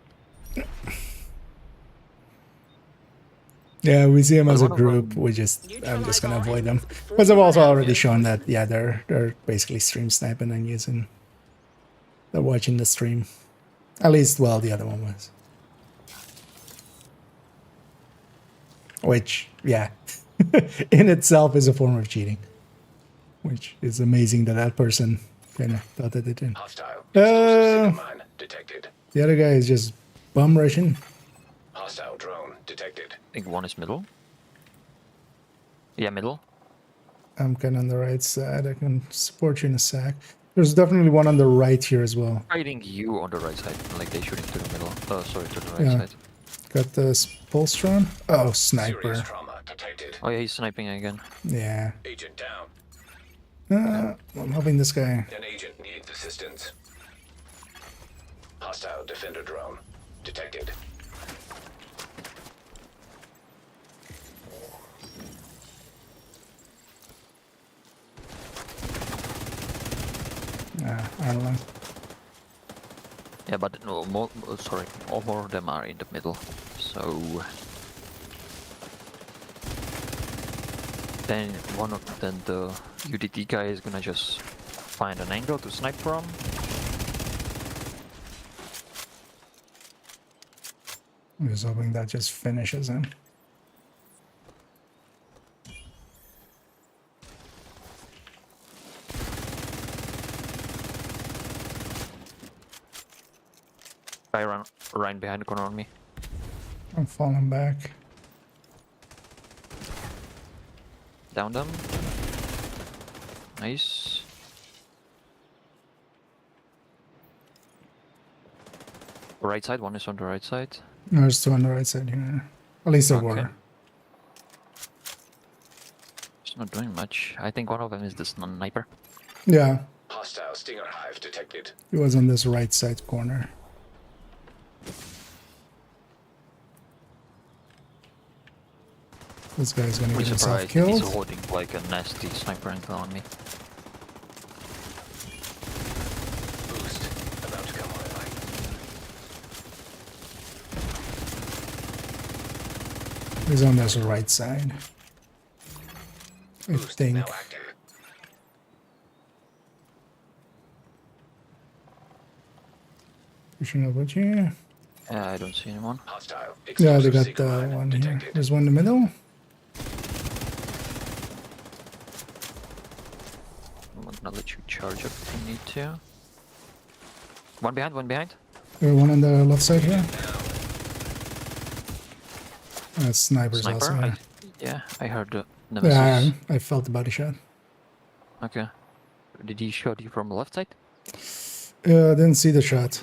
Yeah, we see him as a One of group. them- I'm just gonna avoid them. Because I've also already shown that, yeah, they're basically stream sniping and using. They're watching the stream. At least, well, the other one was. Which, yeah, in itself is a form of cheating. Which is amazing that that person kind of thought that they did. Hostile. Explosive signal mine detected. The other guy is just bum rushing. Hostile drone detected. I think one is middle. Yeah, middle. I'm kind of on the right side. I can support you in a sec. There's definitely one on the right here as well. Fighting you on the right side, like they shooting to the middle. Oh, sorry, to the right Yeah. side. Got the pulse drone. Oh, Serious sniper. trauma detected. Oh yeah, he's sniping again. Yeah. Agent down. I'm hoping this guy. An agent needs assistance. Hostile defender drone detected. I don't know. Yeah, but no, more, sorry, all more of them are in the middle. So then then the UDT guy is gonna just find an angle to snipe from. I'm just hoping that just finishes him. Guy run behind the corner on me. I'm falling back. Down them. Nice. Right side, one is on the right side. There's two on the right side here. At least there Okay. were. It's not doing much. I think one of them is the sniper. Yeah, Hostile stinger hive detected. he was on this right side corner. This guy's gonna I'm get himself surprised he's killed. holding like a nasty sniper angle on me. Boost about to come online. He's on this right side. I Boost think. now active. Pushing over here. Yeah, I don't see anyone. Hostile. Yeah, they Explosive got signal mine one here. detected. There's one in the middle. I'm gonna let you charge up if you need to. One behind, one behind. One on the left side here. Snipers Sniper. also. Yeah, I heard the nemesis. Yeah, I felt the body shot. Okay. Did he shot you from the left side? Didn't see the shot.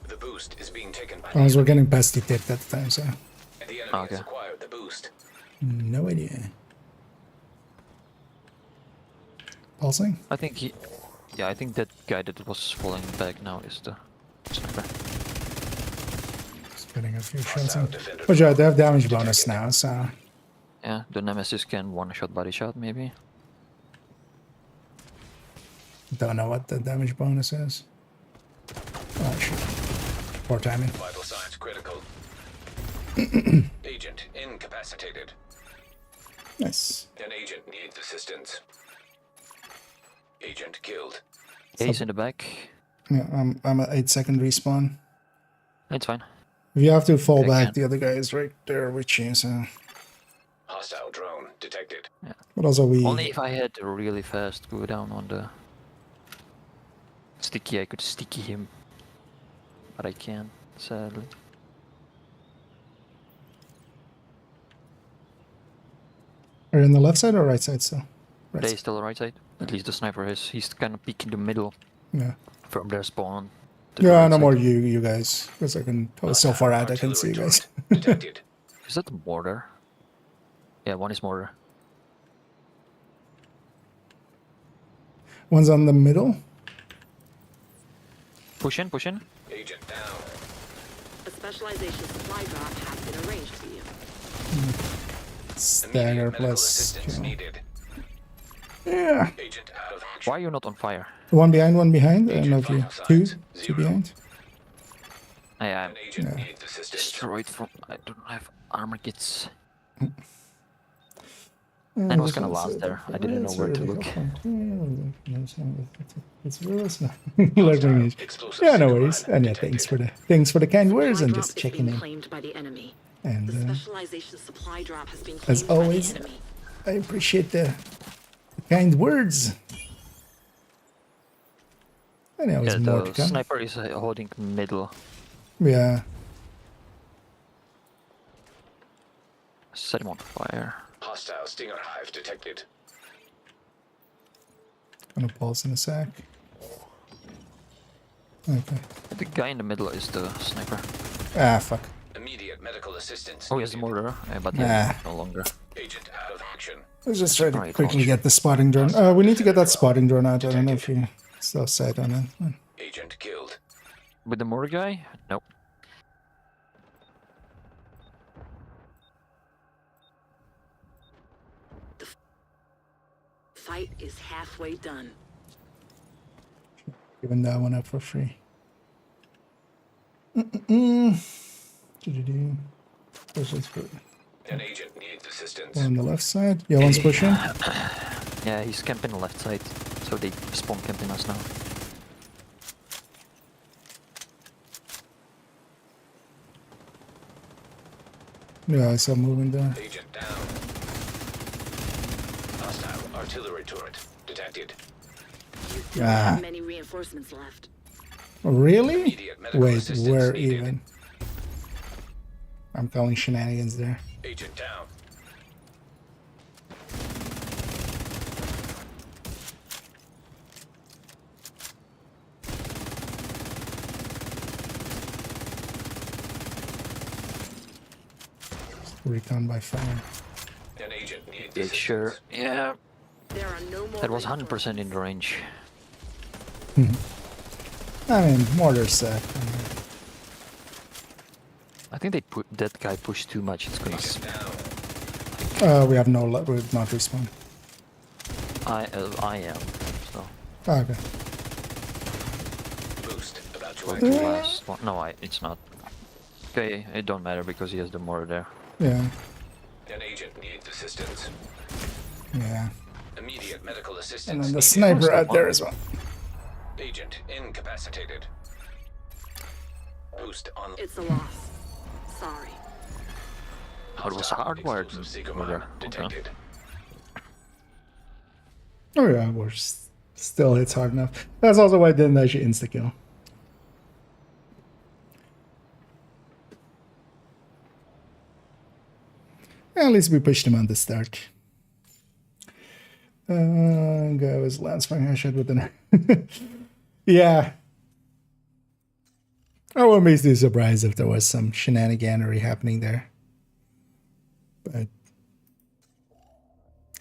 The boost is being taken by We're getting past the tip at the time, so and the enemy Okay. has acquired the boost. no idea. Pulsing? I think he. Yeah, I think that guy that was falling back now is the sniper. Just getting a few shots Hostile in. defender But yeah, they have drone damage bonus detected. now, so Yeah, the nemesis can one-shot body shot maybe. don't know what the damage bonus is. Oh shit. Poor timing. Vital signs critical. Agent incapacitated. Nice. An agent needs assistance. Agent killed. Yeah, he's in the back. Yeah, I'm at 8-second respawn. It's fine. If you have to fall I back, can. the other guy is right there with you, so Hostile drone detected. but also we Only if I had a really fast cooldown on the Sticky, I could sticky him. But I can't, sadly. Are you on the left side or right side still? Right They side. still right side. At least the sniper is. He's kind of peeking the middle Yeah. from their spawn. To the Yeah, right no side. more you guys. Because I can I was so far out I can see you guys. Detected. Is that the mortar? Yeah, one is mortar. One's on the middle. Push in, push in. Agent down. A specialization supply drop has been arranged for you. Stagger Immediate medical plus. assistance you know. needed. Yeah. Agent out of action. Why are you not on fire? One behind. I don't know if you Agent two signs, two 0. behind. I'm An agent Yeah. needs assistance. destroyed from. I don't have armor kits. And was gonna last there. I didn't know where to look. It's realist now. Learning. Explosive Yeah, no signal worries. line And yeah, detected. thanks for the kind Supply words and drop just is checking being in. claimed by the enemy. And The specialization supply drop has been as claimed always, by the enemy. I appreciate the kind words. And there was Yeah, more to the come. sniper is holding middle. Yeah. Set him on fire. Hostile Stinger hive detected. Gonna pulse in a sec. Okay. The guy in the middle is the sniper. Ah, fuck. Immediate medical assistance. Oh, he has the needed. mortar, but Nah. yeah, no longer. Agent out of action. Let's just try to Alright, quickly launch. get the spotting drone. We need to get that spotting drone out. I don't know if you still sight on it. Agent killed. With the mortar guy? Nope. Fight is halfway done. Giving that one up for free. Do-do-do. Push this foot. An agent needs assistance. One on the left side. Yeah, one's pushing. Yeah, he's camping the left side, so they spawn camping us now. Yeah, I saw moving there. Agent down. Hostile artillery turret detected. You don't Ah. have many reinforcements left. Really? Immediate medical Wait, assistance where needed. even? I'm calling shenanigans there. Agent down. Recon by fire. An agent needs Yeah, assistance. sure. Yeah, There are no more. that was 100% in the range. I mean, mortar set. I think they put that guy pushed too much. It's gonna. Agent down. We have no luck. We've not respawn. I am. So Oh, okay. Boost about to going to activate. last one. No, it's not. Okay, it don't matter because he has the mortar there. Yeah. An agent needs assistance. Yeah. Immediate medical assistance. And then the needed. sniper out there as well. Agent incapacitated. Boost on. It's a loss. Sorry. Oh, it was Hostile hardwired explosive Sigma mortar. mine Okay. detected. Oh yeah, still hits hard enough. That's also why I didn't actually insta kill. At least we pushed him on the start. Guy was lance firing headshot with an. Yeah. I wouldn't be too surprised if there was some shenaniganery happening there. But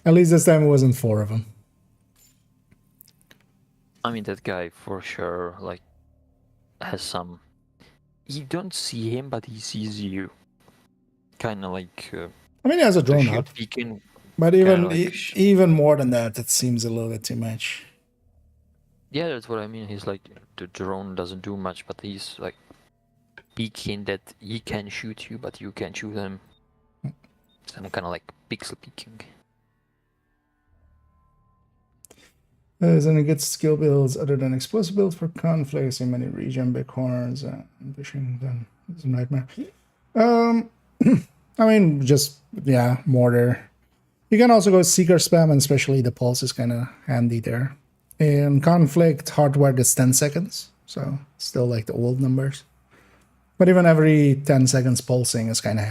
at least this time it wasn't 4 of them. I mean, that guy for sure, like, has some. You don't see him, but he sees you. Kind of like. I mean, he has a drone the up, beacon. but even like even more than that, that seems a little bit too much. Yeah, that's what I mean. He's like, the drone doesn't do much, but he's like peeking that he can shoot you, but you can't shoot him. It's kind of like pixel peeking. There's any good skill builds other than explosive builds for conflicts in many regions, big horns, fishing. Then it's a nightmare. I mean, just mortar. You can also go seeker spam, and especially the pulse is kind of handy there. In conflict, hardwired is 10 seconds. So still like the old numbers. But even every 10 seconds pulsing is kind of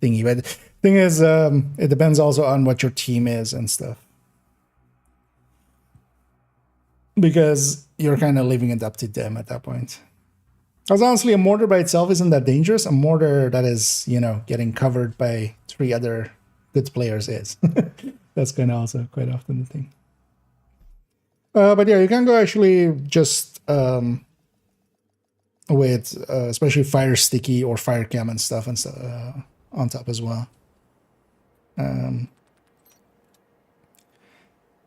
thingy. But thing is, it depends also on what your team is and stuff. Because you're kind of leaving it up to them at that point. Because honestly, a mortar by itself isn't that dangerous. A mortar that is, you know, getting covered by 3 other good players is. That's kind of also quite often the thing. But yeah, you can go actually just with especially fire sticky or fire cam and stuff on top as well.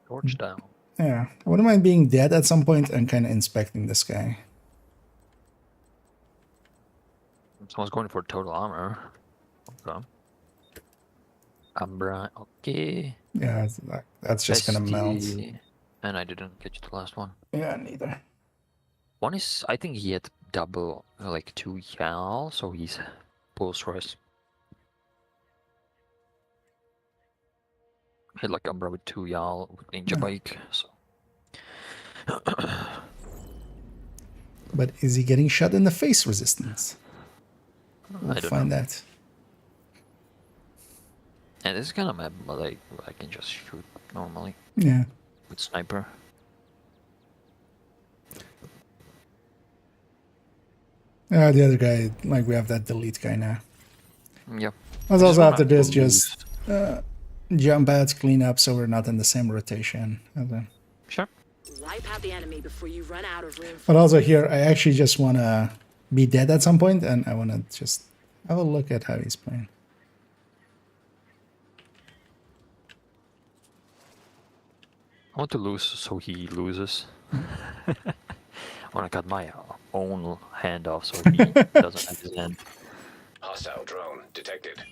Torch down. Yeah, I wouldn't mind being dead at some point and kind of inspecting this guy. Someone's going for total armor. Okay. Umbra, okay. Yeah, that's just gonna melt. And I didn't catch the last one. Yeah, neither. One is, I think he had double, like 2 yal, so he's pulse rush. Hit like Umbra with 2 yal with Ninja Bike, so. But is he getting shot in the face resistance? I We'll don't find know. that. And this is kind of map, but like, I can just shoot normally Yeah. with sniper. The other guy, like we have that delete guy now. Yep. Let's also Just after wanna this lose. just jump pads, clean up so we're not in the same rotation. And then- Sure. Wipe out the enemy before you run out of reinforcements. But also here, I actually just want to be dead at some point, and I want to just have a look at how he's playing. I want to lose so he loses. I want to cut my own hand off so he doesn't have his hand. Hostile drone detected.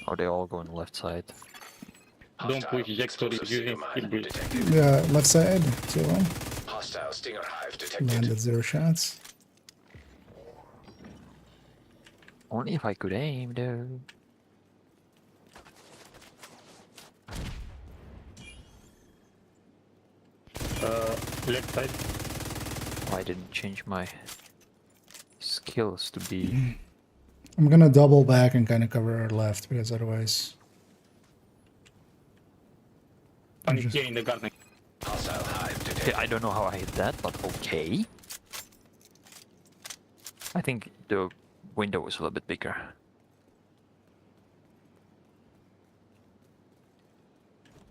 Or they all go on the left side. Don't push Jackstory explosive using Sigma mine skill build. detected. Yeah, left side, 2-1. Hostile Stinger Hive detected. Landed 0 shots. Only if I could aim though. Left side. Oh, I didn't change my skills to be. I'm gonna double back and kind of cover our left because otherwise, One is here in the garden. Hostile Hive Okay, detected. I don't know how I hit that, but okay. I think the window was a little bit bigger.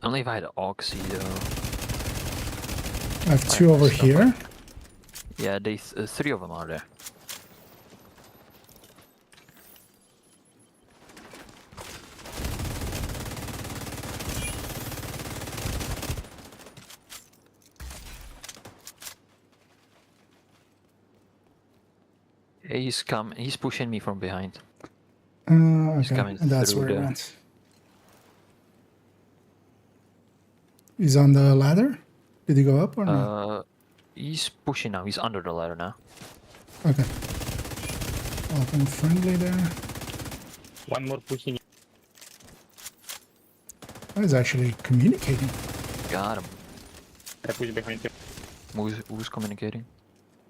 Only if I had Oxy though. I have 2 over Stuff here. Yeah, they 3 of them are there. He's pushing me from behind. Okay, coming and that's through where it there. went. He's on the ladder. Did he go up or no? He's pushing now. He's under the ladder now. Okay. Welcome friendly there. One more pushing. Oh, he's actually communicating. Got him. I push behind him. Who's communicating?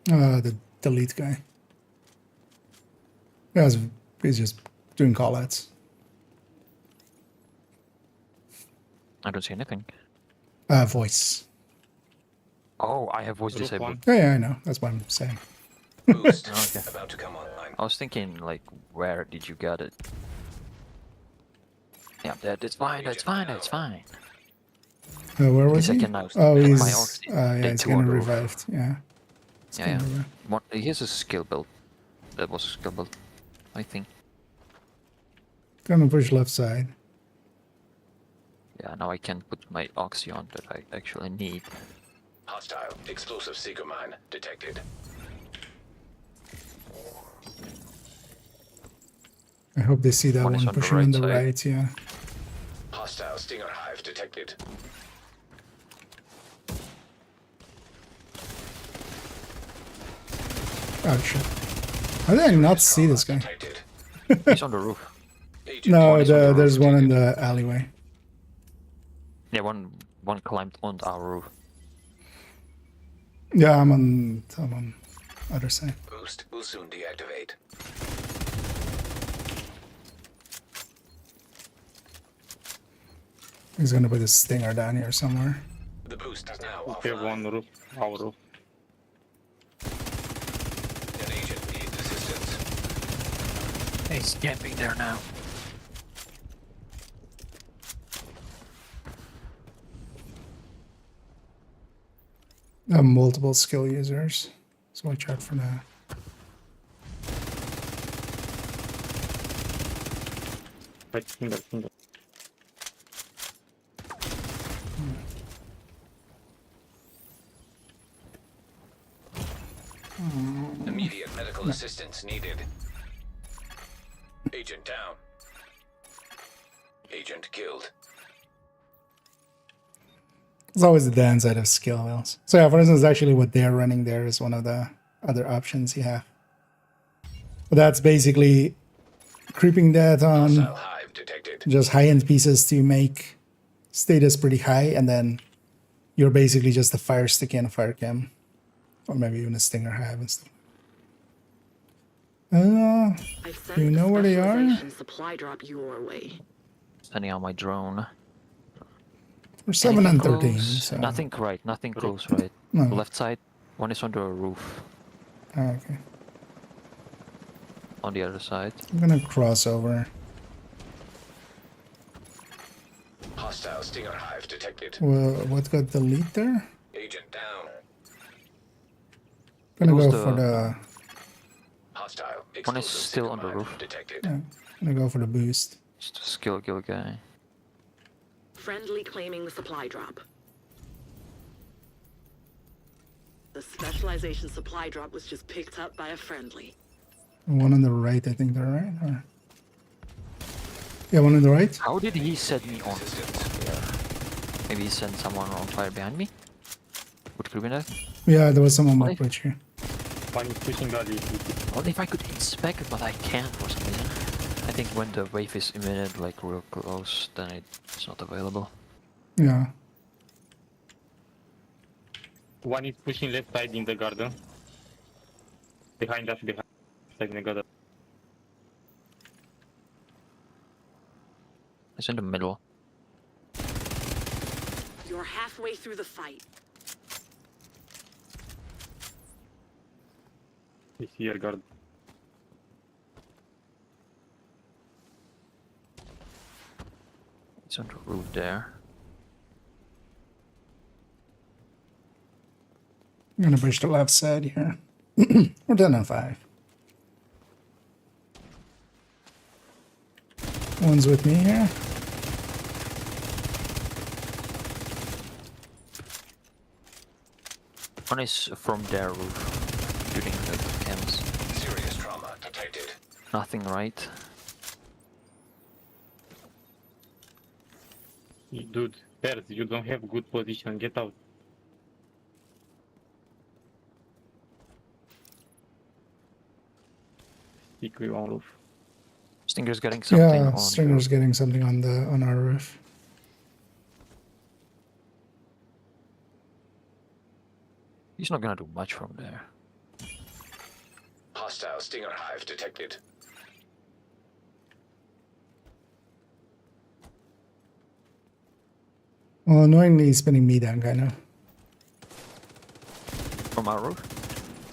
The delete guy. Yeah, he's just doing callouts. I don't see anything. Voice. Oh, I have voice Roof disabled. one. Yeah, I know. That's what I'm saying. Boost Okay. about to come online. I was thinking, like, where did you get it? Yeah, it's fine. It's fine. It's fine. Where was he? Second now. Oh, My he's oxy. yeah, They he's two getting on the roof. revived. Yeah. Yeah, yeah. He has a skill build. That was a skill build, I think. Gonna push left side. Yeah, now I can put my oxy on that I actually need. Hostile explosive Seeker mine detected. I hope they see that One one, is on the pushing on right the side. right. Yeah. Hostile Stinger Hive detected. Oh shit! How did I not see this guy? Detected. He's on the roof. Agent No, one is on the there's roof one in detected. the alleyway. Yeah, one climbed on our roof. Yeah, I'm on other side. Boost will soon deactivate. He's gonna put a stinger down here somewhere. The boost is now We have one offline. roof, our roof. An agent needs assistance. He's camping there now. Multiple skill users, so watch out for that. Right, finger. Immediate medical assistance needed. Agent down. Agent killed. It's always the downside of skill wells. So yeah, for instance, actually what they're running there is one of the other options you have. But that's basically creeping that on Hostile hive detected. just high-end pieces to make status pretty high, and then you're basically just a fire stick and a fire cam. Or maybe even a stinger hive and stuff. I sent you know the where they are? specialization supply drop your way. Standing on my drone. We're 7 and Anything 13, close? so... Nothing right, nothing close right. No. Left side, one is on the roof. Okay. On the other side. I'm gonna cross over. Hostile stinger hive detected. Well, what got the lead there? Agent down. Gonna It was go for the... Hostile. One is explosive still on the stinger hive roof. detected. Yeah, gonna go for the boost. Just a skill kill guy. Friendly claiming the supply drop. The specialization supply drop was just picked up by a friendly. One on the right, I think they're right. Or... Yeah, one on the right. How did he set me on Assistance. fire? Maybe he sent someone on fire behind me? Would creep in that? Yeah, there was someone What up with you. One is pushing galley. Well, if I could inspect it, but I can't for some reason. I think when the wave is imminent, like real close, then it's not available. Yeah. One is pushing left side in the garden. Behind us, behind side in the garden. It's in the middle. You're halfway through the fight. He's here, garden. It's on the roof there. I'm gonna push the left side here. We're 10 and 5. One's with me here. One is from their roof, shooting the cams. Serious trauma detected. Nothing right. Dude, Pers, you don't have good position. Get out. Stick you on roof. Stinger's getting something Yeah, on. Stringer's getting something on our roof. He's not gonna do much from there. Hostile stinger hive detected. Well, annoyingly, he's spinning me down, kind of. From our roof?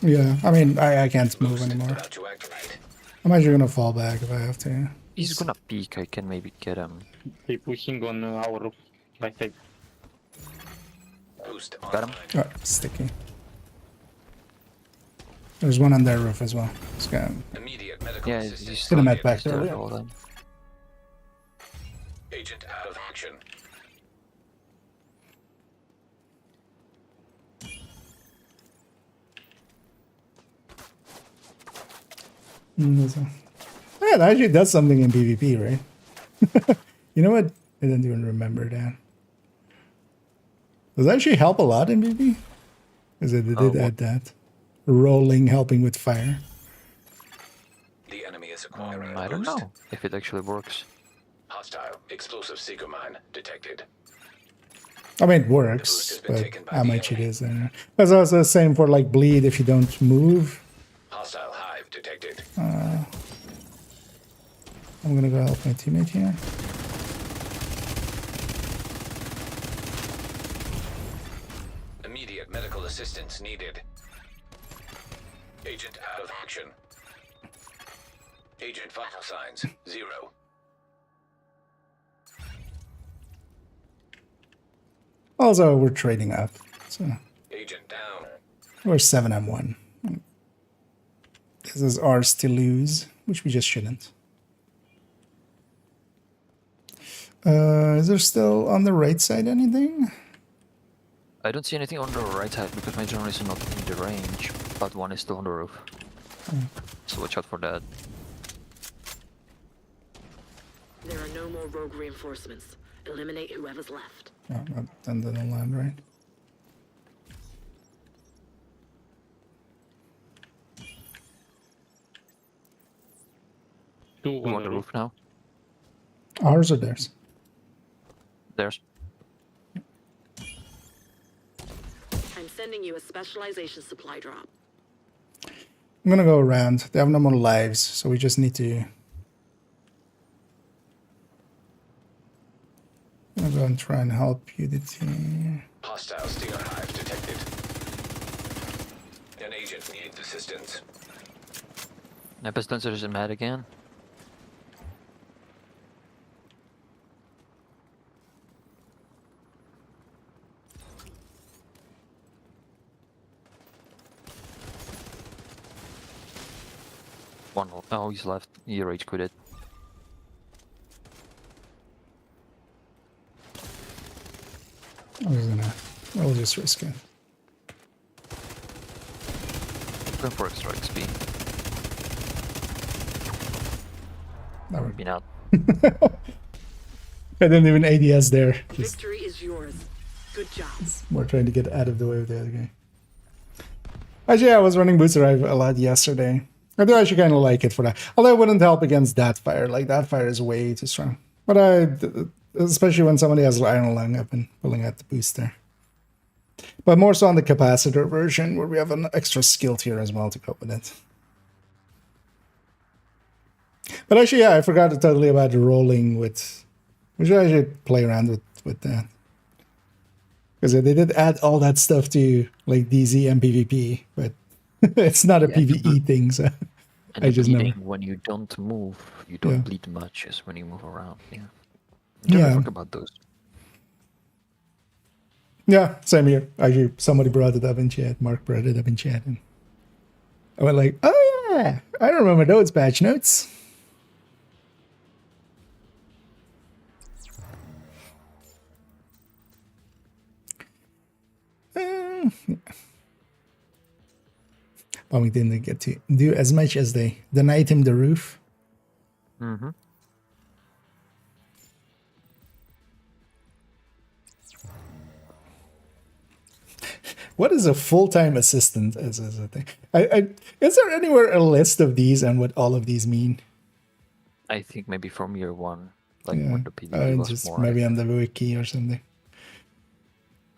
Yeah, I mean, I can't move Boost anymore. about to activate. I'm actually gonna fall back if I have to. He's gonna peek, I can maybe get him. He pushing on our roof. Right side. Boost Got him? online. Oh, sticky. There's one on their roof as well. It's got Immediate medical Yeah, assistance. he's Gonna still met back he's still there, yeah. all then. Agent out of action. Yeah, it actually does something in PvP, right? You know what? I didn't even remember that. Does that actually help a lot in PvP? Because it did what? add that. Rolling, helping with fire. The enemy is acquiring a I don't boost. know if it actually works. Hostile explosive seeker mine detected. I mean, it The boost works, has been but taken by how the much it enemy. is. That's also the same for like bleed if you don't move. Hostile hive detected. I'm gonna go help my teammate here. Immediate medical assistance needed. Agent out of action. Agent vital signs 0. Also, we're trading up, so Agent down. we're 7M1. This is ours to lose, which we just shouldn't. Is there still on the right side anything? I don't see anything on the right side because my drone is not in the range, but one is still on the roof. So watch out for that. There are no more rogue reinforcements. Eliminate whoever's left. Oh, not under the land, right? Two Two on the roof now. Ours or theirs? There's. I'm sending you a specialization supply drop. I'm gonna go around. They have no more lives, so we just need to. I'm gonna go and try and help you, the team. Hostile stinger hive detected. An agent needs assistance. Epicenter is mad again. One. Oh, he's left. He rage quitted. I'll just risk it. Going for extra XP. That would Been out. I didn't even ADS there. Just Victory is yours. Good job. more trying to get out of the way of the other guy. Actually, I was running Boots Arrive a lot yesterday. I do actually kind of like it for that. Although it wouldn't help against that fire. Like, that fire is way too strong. But especially when somebody has Iron Lung, I've been pulling out the boost there. But more so on the capacitor version, where we have an extra skill tier as well to cope with it. But actually, yeah, I forgot totally about rolling with... We should actually play around with that. Because they did add all that stuff to, like, DZ and PvP, but it's not a PvE thing, so... And I the just know. bleeding, when you don't move, you don't Yeah. bleed much as when you move around. Yeah. Yeah. Never forget about those. Yeah, same here. Actually, somebody brought it up in chat. Mark brought it up in chat. And I went like, oh yeah, I remember those patch notes. Yeah. But we didn't get to do as much as they denied him the roof. Mm-hmm. What is a full-time assistant as a thing? Is there anywhere a list of these and what all of these mean? I think maybe from year one, like Yeah, when the PvP was just more. maybe on the wiki or something.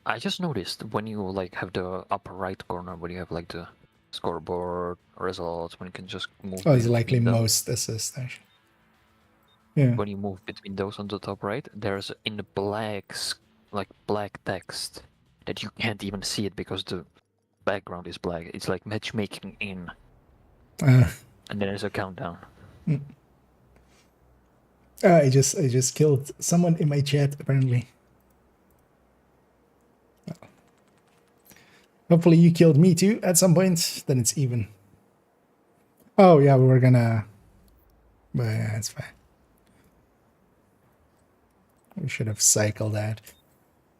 I just noticed when you like have the upper right corner where you have like the scoreboard results, when you can just move. Oh, it's between likely them. most assist actually. Yeah. When you move between those on the top right, there's in the black, like black text that you can't even see it because the background is black. It's like matchmaking in, Uh, and then there's a countdown. I just killed someone in my chat apparently. Hopefully you killed me too at some point. Then it's even. Oh yeah, we were gonna. But yeah, it's fine. We should have cycled that.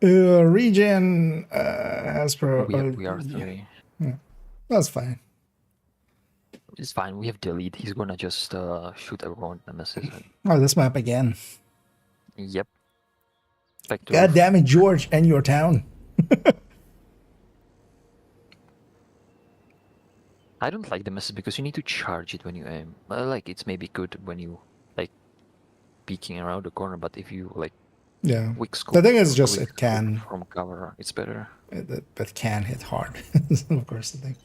Regen as per. We are three. That's fine. It's fine. We have delete. He's gonna just shoot everyone with nemesis. Oh, this map again. Yep. Back to God damn it, George, and your town. I don't like the message because you need to charge it when you aim. Like it's maybe good when you like peeking around the corner, but if you like Yeah. weak scope. The thing is just weak it can scope from cover. It's better. that can hit hard. Of course, the thing.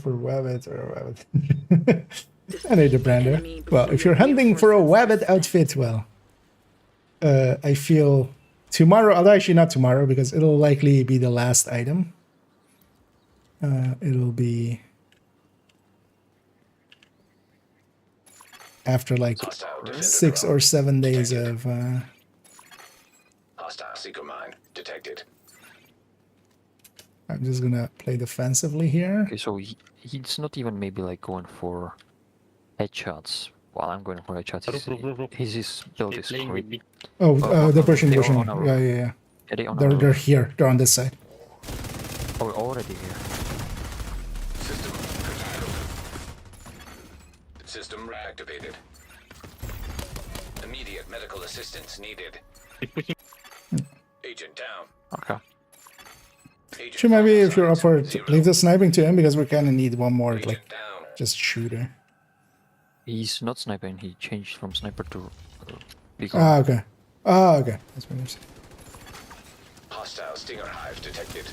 For rabbit or rabbit. I need a brander. Enemy Well, if you're hunting for a reinforcements rabbit are outfit, well, I feel tomorrow, although actually not tomorrow because it'll likely be the last item. It'll be after like Hostile defender 6 drone or 7 days detected. of. Hostile seeker mine detected. I'm just gonna play defensively here. Okay, so he's not even maybe like going for headshots. While I'm going for headshots, Look. his build They're is playing great. with big. Oh, Oh, they're pushing, they are pushing. on our- Yeah. Yeah, they on They're our- here. They're on this side. Oh, we're already here. System curtailed. System reactivated. Immediate medical assistance needed. He's pushing. Agent down. Okay. Agent Sure, maybe if you're up for it, zero. leave the sniping to him because we kind of need one more Agent like down. just shooter. He's not sniping. He changed from sniper to beacon. Ah, okay. Ah, okay. That's what you're saying. Hostile stinger hive detected.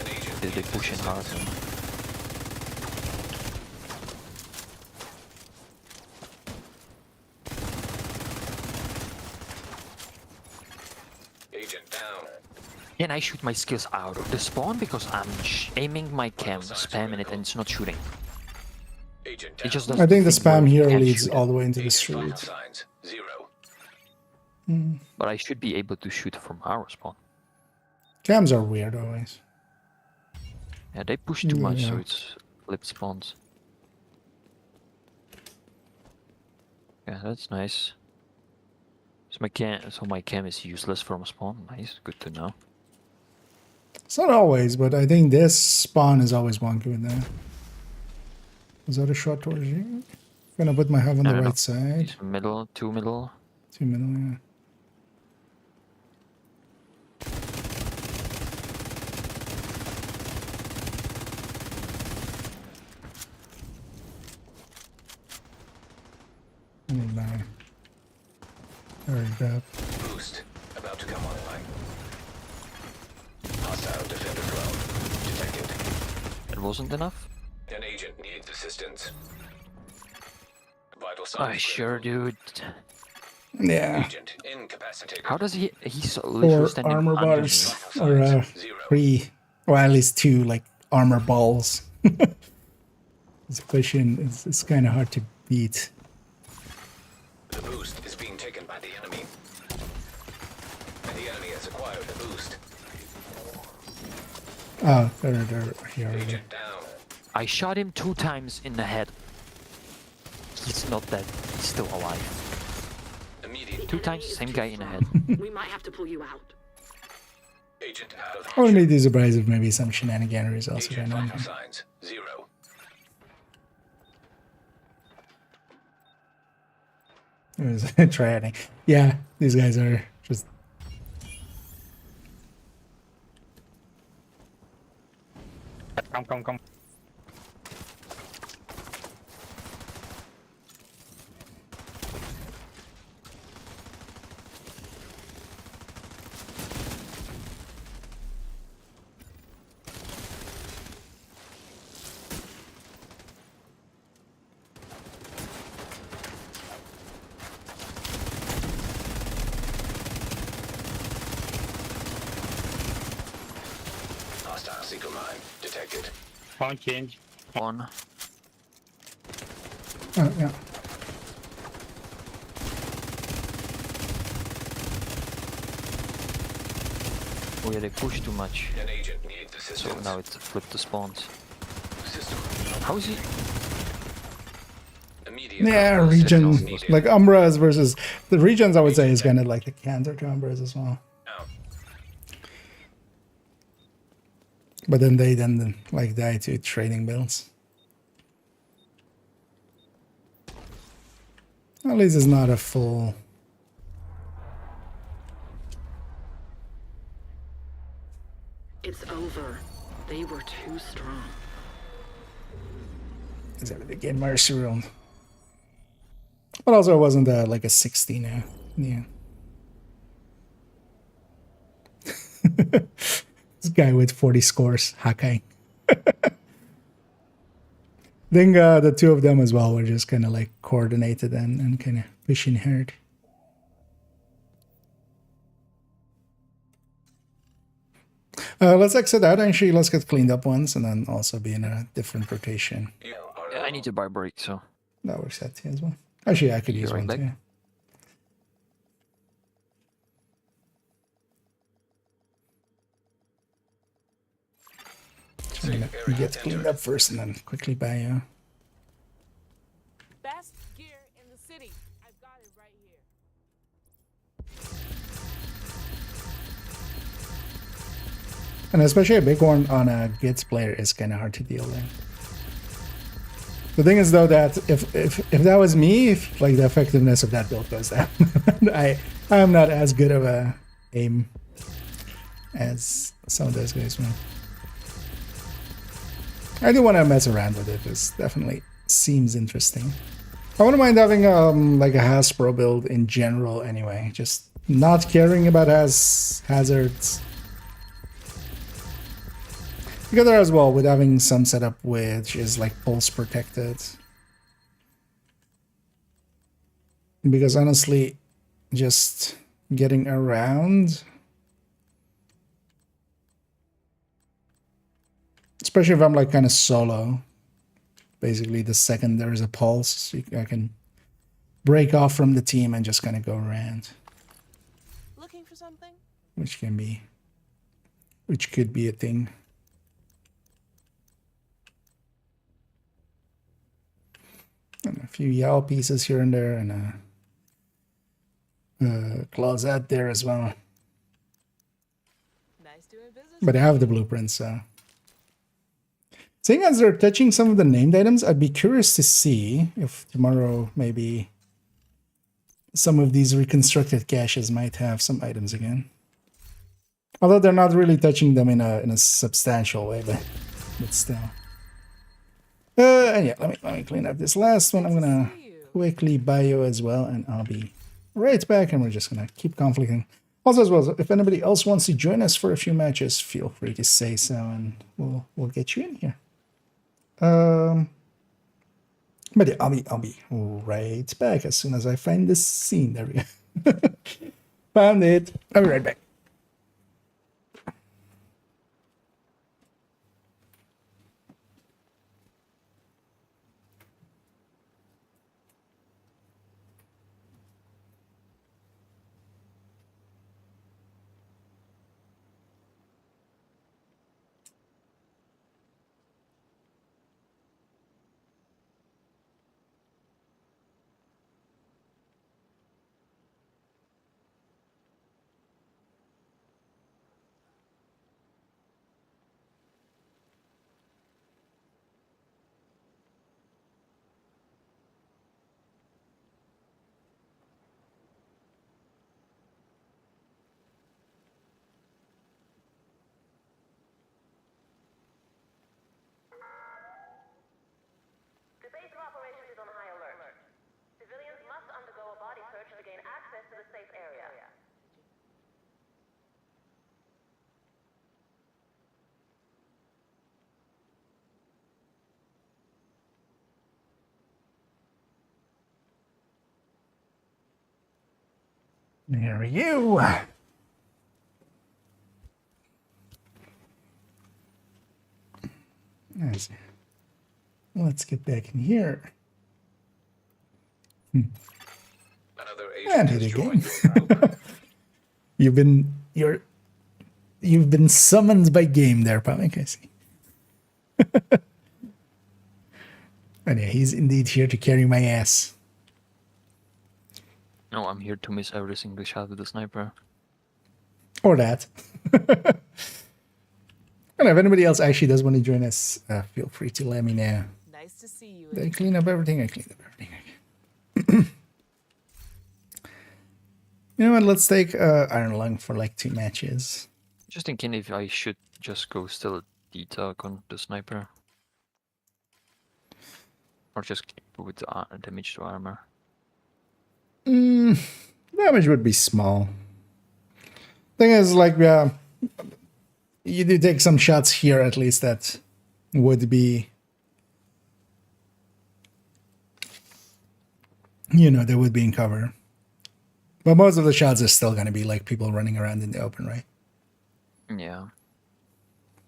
An agent They needs pushing hard. assistance. Agent down. Can I shoot my skills out of the spawn because I'm aiming my cam, spamming it, and it's not shooting? Agent It down. just I doesn't think the think where spam you here can leads shoot all it. the way into the Agent vital street. signs 0. But I should be able to shoot from our spawn. Cams are weird always. Yeah, they push too much, so Yeah. it's flipped spawns. Yeah, that's nice. So my cam is useless from spawn. Nice, good to know. It's not always, but I think this spawn is always wonky with that. Is that a shot towards you? Gonna put my head on the No. right side. He's middle, two middle. 2 middle, yeah. Nine. There you go. Boost about to come online. Hostile defender drone detected. It wasn't enough? An agent needs assistance. Vital Oh, signs sure, critical. dude. Yeah. Agent incapacitated. How does he's Or literally standing armor underneath. bars. Or 3, or at least 2 like armor balls. This pushing it's kind of hard to beat. The boost is being taken by the enemy. And the enemy has acquired the boost. Oh, they're here already. Agent down. I shot him 2 times in the head. He's not dead. He's still alive. Immediate 2 times, same guy in the head. We might have to pull you out. agent out of I wouldn't be surprised if maybe some shenaniganery is also Agent going on. vital signs 0. It was triading. Yeah, these guys are just. Come. Hostile seeker mine detected. Point change. On. Oh, yeah. Oh yeah, they push too much. An agent needs So assistance. now it's flipped the spawns. System. How is he? Immediate Yeah, medical region assistance needed. like Umbras versus the regions. I would say is kind of like the counter to Umbras as well. Out. But then they like die to trading builds. At least it's not a full. It's over. They were too strong. Is that the game mercy room? But also it wasn't like a 60 now. Yeah. This guy with 40 scores, Hakai. I think the two of them as well were just kind of like coordinated and kind of pushing hard. Let's exit out. Actually, let's get cleaned up once and then also be in a different rotation. You are Yeah, I need to buy break, so That works out too as well. Actually, I could Be use right one back. too. Trying to area get cleaned entered. up first and then quickly buy Best gear in the city. I've got it right here. And especially a big one on a Gits player is kind of hard to deal with. The thing is though that if that was me, if like the effectiveness of that build goes down, I'm not as good of a aim as some of those guys will. I do want to mess around with it. This definitely seems interesting. I wouldn't mind having like a Hasbro build in general anyway. Just not caring about hazards. Together as well with having some setup which is like pulse protected. Because honestly, just getting around, especially if I'm like kind of solo, basically the second there is a pulse, I can break off from the team and just kind of go around, Looking for something? which could be a thing. And a few Yao pieces here and there, and a closet there as well. Nice doing business. But I have the blueprints, so. Seeing as they're touching some of the named items, I'd be curious to see if tomorrow maybe some of these reconstructed caches might have some items again. Although they're not really touching them in a substantial way, but still. And yeah, let me clean up this last one. I'm gonna quickly bio as well, and I'll be right back. And we're just gonna keep conflicting. Also, as well, if anybody else wants to join us for a few matches, feel free to say so, and we'll get you in here. But yeah, I'll be right back as soon as I find this scene. There we go. Found it. I'll be right back. The base of operations is on high alert. Civilians must undergo a body search to gain access to the safe area. There you. Nice. Let's get back in here. another And agent hit has again. joined your group. You've been summoned by game there, Pamik, I see. And yeah, he's indeed here to carry my ass. no, I'm here to miss every single shot with the sniper. Or that. And if anybody else actually does want to join us, feel free to let me know. Nice to see you. Did I clean up everything? I cleaned up everything. You know what? Let's take Iron Lung for like 2 matches. Just thinking if I should just go still D-Talk on the sniper. Or just keep with damage to armor. Damage would be small. Thing is, like, yeah, you do take some shots here at least that would be, you know, they would be in cover. But most of the shots are still going to be like people running around in the open, right? Yeah.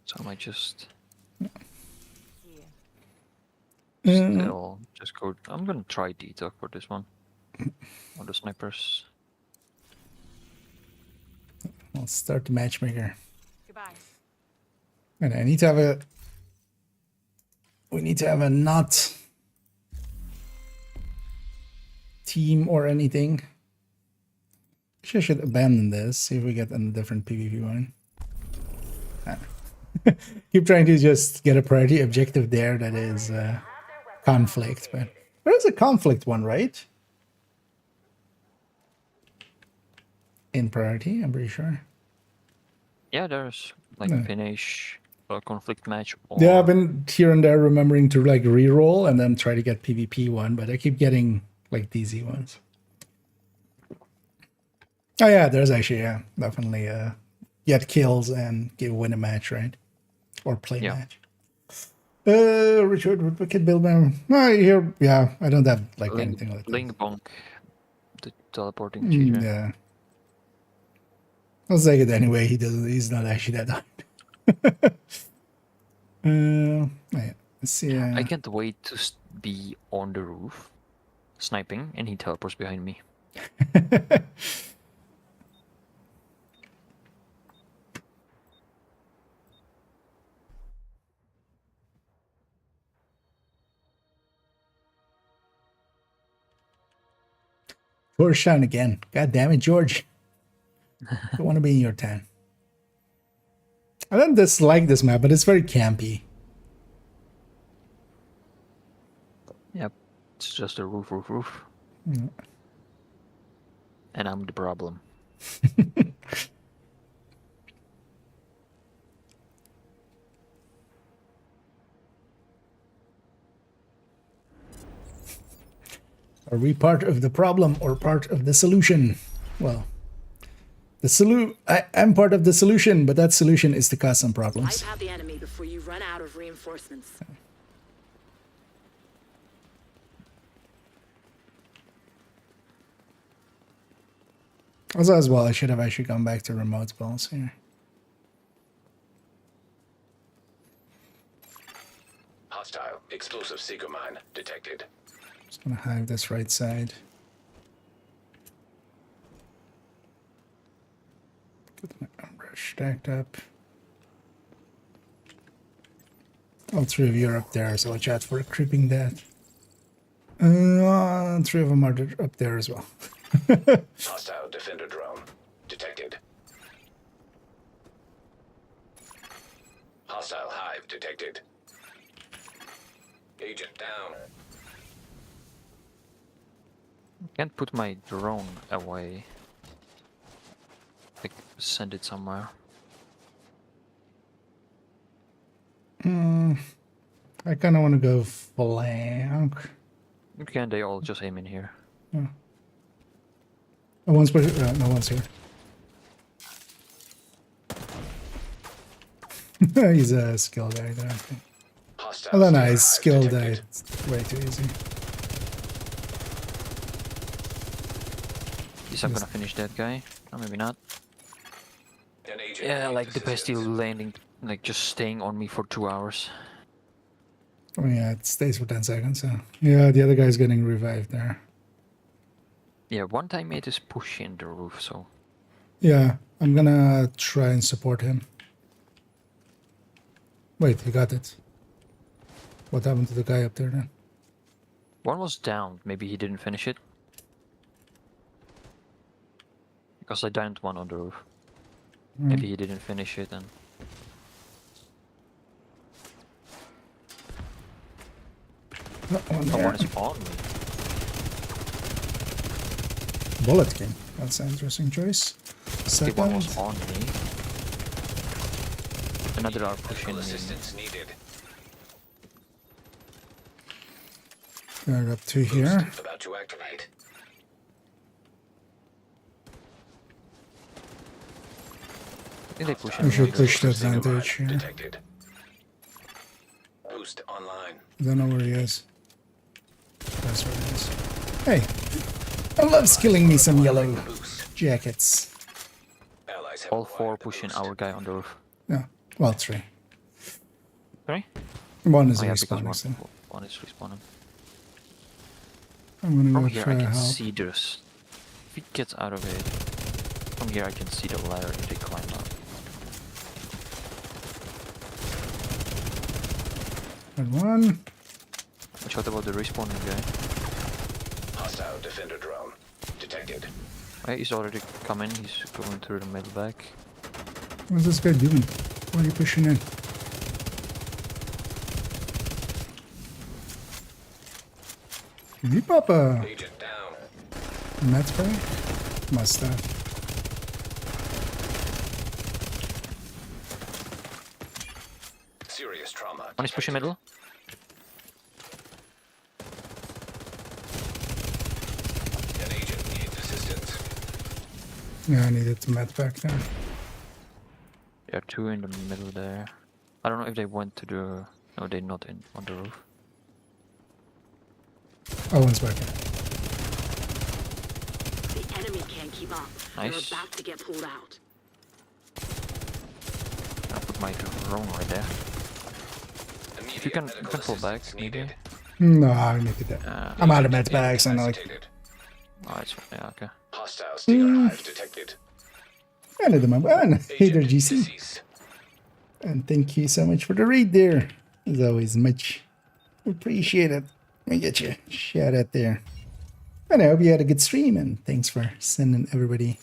So I might just still just go. I'm gonna try detox for this one. Or the snipers. Let's start the matchmaker. Goodbye. And I need to have a. We need to have a not team or anything. Actually, I should abandon this. See if we get a different PvP one. Keep trying to just get a priority objective there that is conflict, but there is a conflict one, right? In priority, I'm pretty sure. Yeah, there's like Yeah. finish a conflict match. Or... Yeah, I've been here and there remembering to like re-roll and then try to get PvP one, but I keep getting like DZ ones. Oh yeah, there's actually, yeah, definitely get kills and win a match, right? Or play match. Richard, we could build them. No, here, yeah, I don't have like anything like that. Link bonk, the teleporting cheater. Yeah. I'll take it anyway. He's not actually that hard. Yeah. Let's see. I can't wait to be on the roof, sniping, and he teleports behind me. George shine again. God damn it, George. I want to be in your town. I don't dislike this map, but it's very campy. Yep, it's just a roof. Mm. And I'm the problem. Are we part of the problem or part of the solution? Well, I'm part of the solution, but that solution is to cause some problems. Wipe out the enemy before you run out of reinforcements. Also, as well, I should have actually gone back to remote balls here. Hostile explosive seeker mine detected. Just gonna hive this right side. Get my brush stacked up. All three of you are up there, so watch out for a creeping death. Three of them are up there as well. Hostile defender drone detected. Hostile hive detected. Agent down. Can't put my drone away. Like, send it somewhere. I kind of want to go flank. You can, they all just aim in here. Oh, one's no one's here. He's a skill guy there, I think. Hostile Oh, nice. seeker Skill hive die. detected. It's way too easy. Is I'm gonna finish that guy? Or maybe not. An agent Yeah, needs like the Bastille assistance. landing, like just staying on me for 2 hours. Oh yeah, it stays for 10 seconds. So yeah, the other guy's getting revived there. Yeah, one teammate is pushing the roof, so Yeah, I'm gonna try and support him. Wait, he got it. What happened to the guy up there then? one was down. Maybe he didn't finish it. Because I downed one on the roof. Maybe he didn't finish it and... No, one Someone there. is on me. Bullet King. That's an interesting choice. The one was Second. on me. Another are pushing Medical me. assistance needed. I got 2 here. Boost about to activate. I think they push We should in. push the Boost of advantage Sigma here. detected. Boost online. Don't know where he is. That's where he is. Hey, I love killing me some yellow Boost. jackets. Allies have All 4 acquired the pushing boost. our guy on the roof. Yeah, well, 3. Sorry? One is Oh yeah, because respawning, so one is respawning. I'm gonna From go here try I can help. see this. If he gets out of it, from here I can see the ladder if they climb up. Got 1. Watch out about the respawning guy. Hostile defender drone detected. Right, he's already coming, he's going through the middle back. What's this guy doing? Why are you pushing in? Did he pop a Agent down. med spray? Must have. Serious trauma. One is pushing middle. An agent needs assistance. Yeah, I needed to med back there. There are 2 in the middle there. I don't know if they went to the... No, they're not in on the roof. Oh, one's back here. The enemy can't keep up. Nice. They're about to get pulled out. I put my drone right there. If you can pull back, maybe. No, I need to do. I'm out of med bags and like Oh, it's yeah, okay. Hostile stinger hive detected. I need them. Hey there, Agent GC. deceased. And thank you so much for the raid there. As always, much appreciated. Let me get you a shout out there. And I hope you had a good stream, and thanks for sending everybody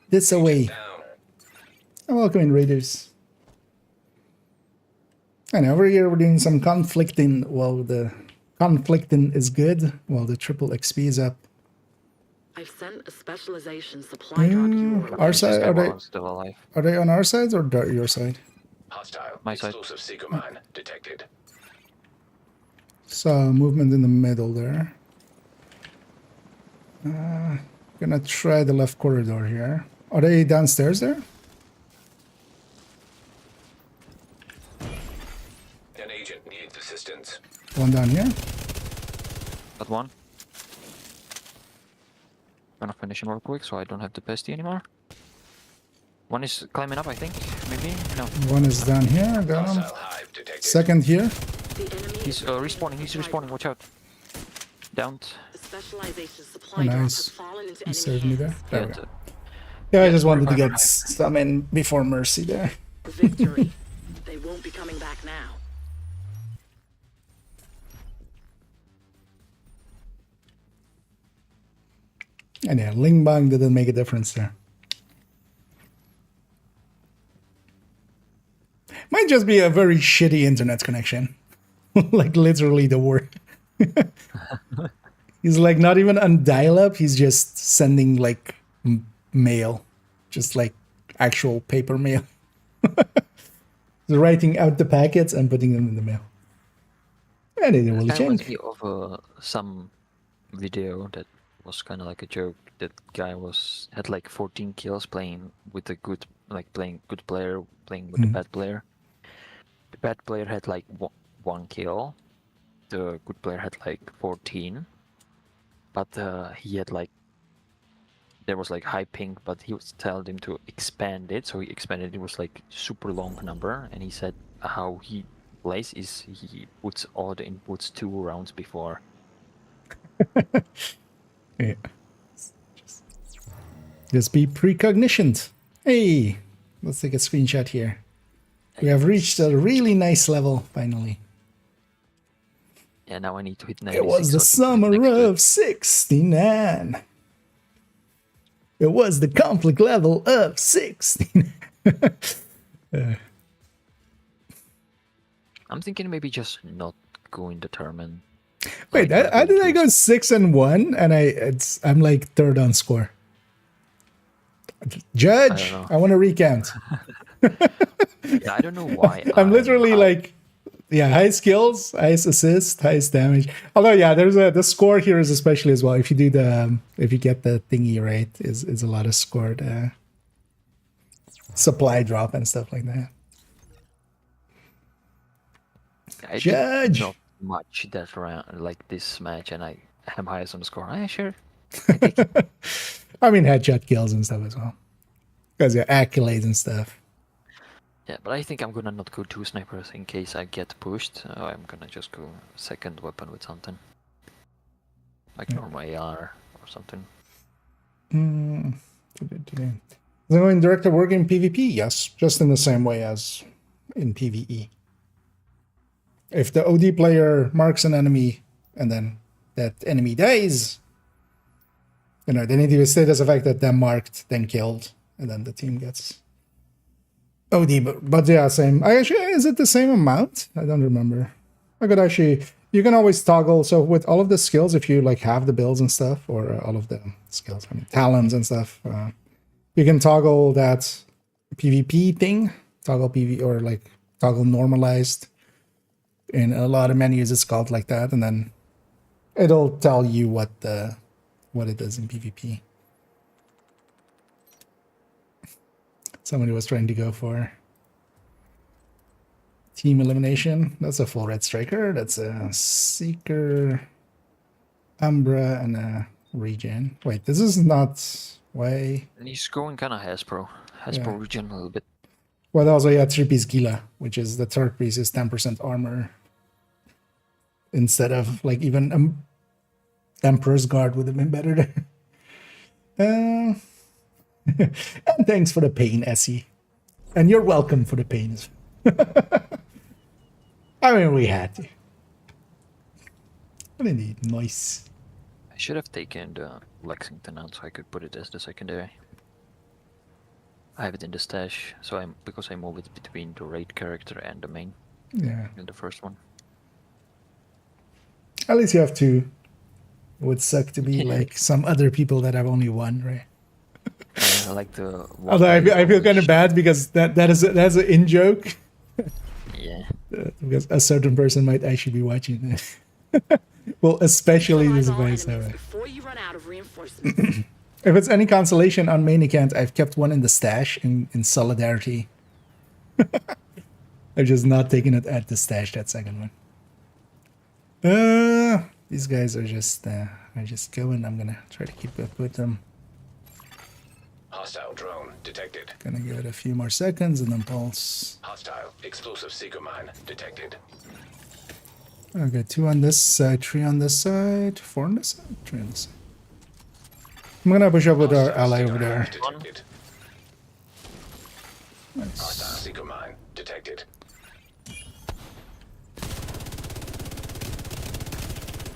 this away. Down. And welcome in, raiders. And over here we're doing some conflicting. Well, the conflicting is good, while the triple XP is up. I've sent a specialization supply drop your Our side, are they, One's still alive. are they on our side or your side? Hostile. My side. Explosive Sigma mine detected. So movement in the middle there. Gonna try the left corridor here. Are they downstairs there? An agent needs assistance. One down here. Got one. Gonna finish him real quick so I don't have the pesty anymore. One is climbing up, I think. Maybe? No. One is down here. Got him. Hostile hive detected. Second here. The enemy He's is respawning, he's respawning, watch out. Downed. The specialization supply drop Nice. has fallen into You enemy saved me there. hands. There Yeah, we go. the- Yeah, I just wanted to get some in before Mercy there. Victory. They won't be coming back now. And yeah, Ling Bang didn't make a difference there. Might just be a very shitty internet connection. Like literally the word. He's like not even on dial-up, he's just sending like mail. Just like actual paper mail. He's writing out the packets and putting them in the mail. And it will That reminds change. me of some video that was kind of like a joke. That guy had like 14 kills playing with a good, like playing good player, playing with the bad player. The bad player had like one kill. The good player had like 14. But he had like, there was like high ping, but he was telling him to expand it. So he expanded it. It was like super long number. And he said how he plays is he puts all the inputs 2 rounds before. Yeah. Just be precognitioned. Hey, let's take a screenshot here. We have reached a really nice level finally. Yeah, now I need to hit 96. It was the so I can put it summer next to of 69. It was the conflict level of 69. I'm thinking maybe just not going determined. Wait, Like, how did I go to- 6-1 and I'm like third on score? Judge, I don't know. I want to recount. Yeah, I don't know why. I'm literally like Yeah, high skills, highest assist, highest damage. Although, yeah, there's the score here is especially as well. If you do if you get the thingy right, is a lot of scored supply drop and stuff like that. I did Judge. not much that round, like this match, and I am highest on the score. Yeah, sure. I mean, headshot kills and stuff as well, because your accolades and stuff. Yeah, but I think I'm gonna not go two snipers in case I get pushed. I'm gonna just go second weapon with something. Like normal AR or something. Is anyone director work in PvP? Yes, just in the same way as in PvE. If the OD player marks an enemy and then that enemy dies, you know, they need to state as a fact that they're marked, then killed, and then the team gets OD. But yeah, same. Is it the same amount? I don't remember. I could actually, you can always toggle. So with all of the skills, if you like have the builds and stuff, or all of the skills, I mean, talents and stuff, you can toggle that PvP thing, toggle PV, or like toggle normalized. In a lot of menus, it's called like that, and then it'll tell you what it is in PvP. Somebody was trying to go for team elimination. That's a full red striker. That's a seeker, umbra, and a regen. Wait, this is not why. And he's going kind of Hasbro regen a little bit. Well, also, yeah, 3-piece Gila, which is the third piece is 10% armor. Instead of, like, even Emperor's Guard would have been better. And thanks for the pain, Essie. And you're welcome for the pain. I mean, we had to. But indeed, nice. I should have taken the Lexington out so I could put it as the secondary. I have it in the stash, so because I move it between the raid character and the main. Yeah. In the first one. At least you have two. It would suck to be like some other people that have only one, right? I like the. Although I feel kind of bad because that's an in joke. Yeah. Because a certain person might actually be watching it. Well, especially this advice. Before you run out of reinforcements. If it's any consolation on main account, I've kept one in the stash in solidarity. I've just not taken it at the stash, that second one. These guys are just going. I'm gonna try to keep up with them. Hostile drone detected. Gonna give it a few more seconds and then pulse. Hostile explosive seeker mine detected. Okay, 2 on this side, 3 on this side, 4 on this side, 3 on this side. I'm gonna push up with our ally over there. Detected. Nice. Hostile seeker mine detected.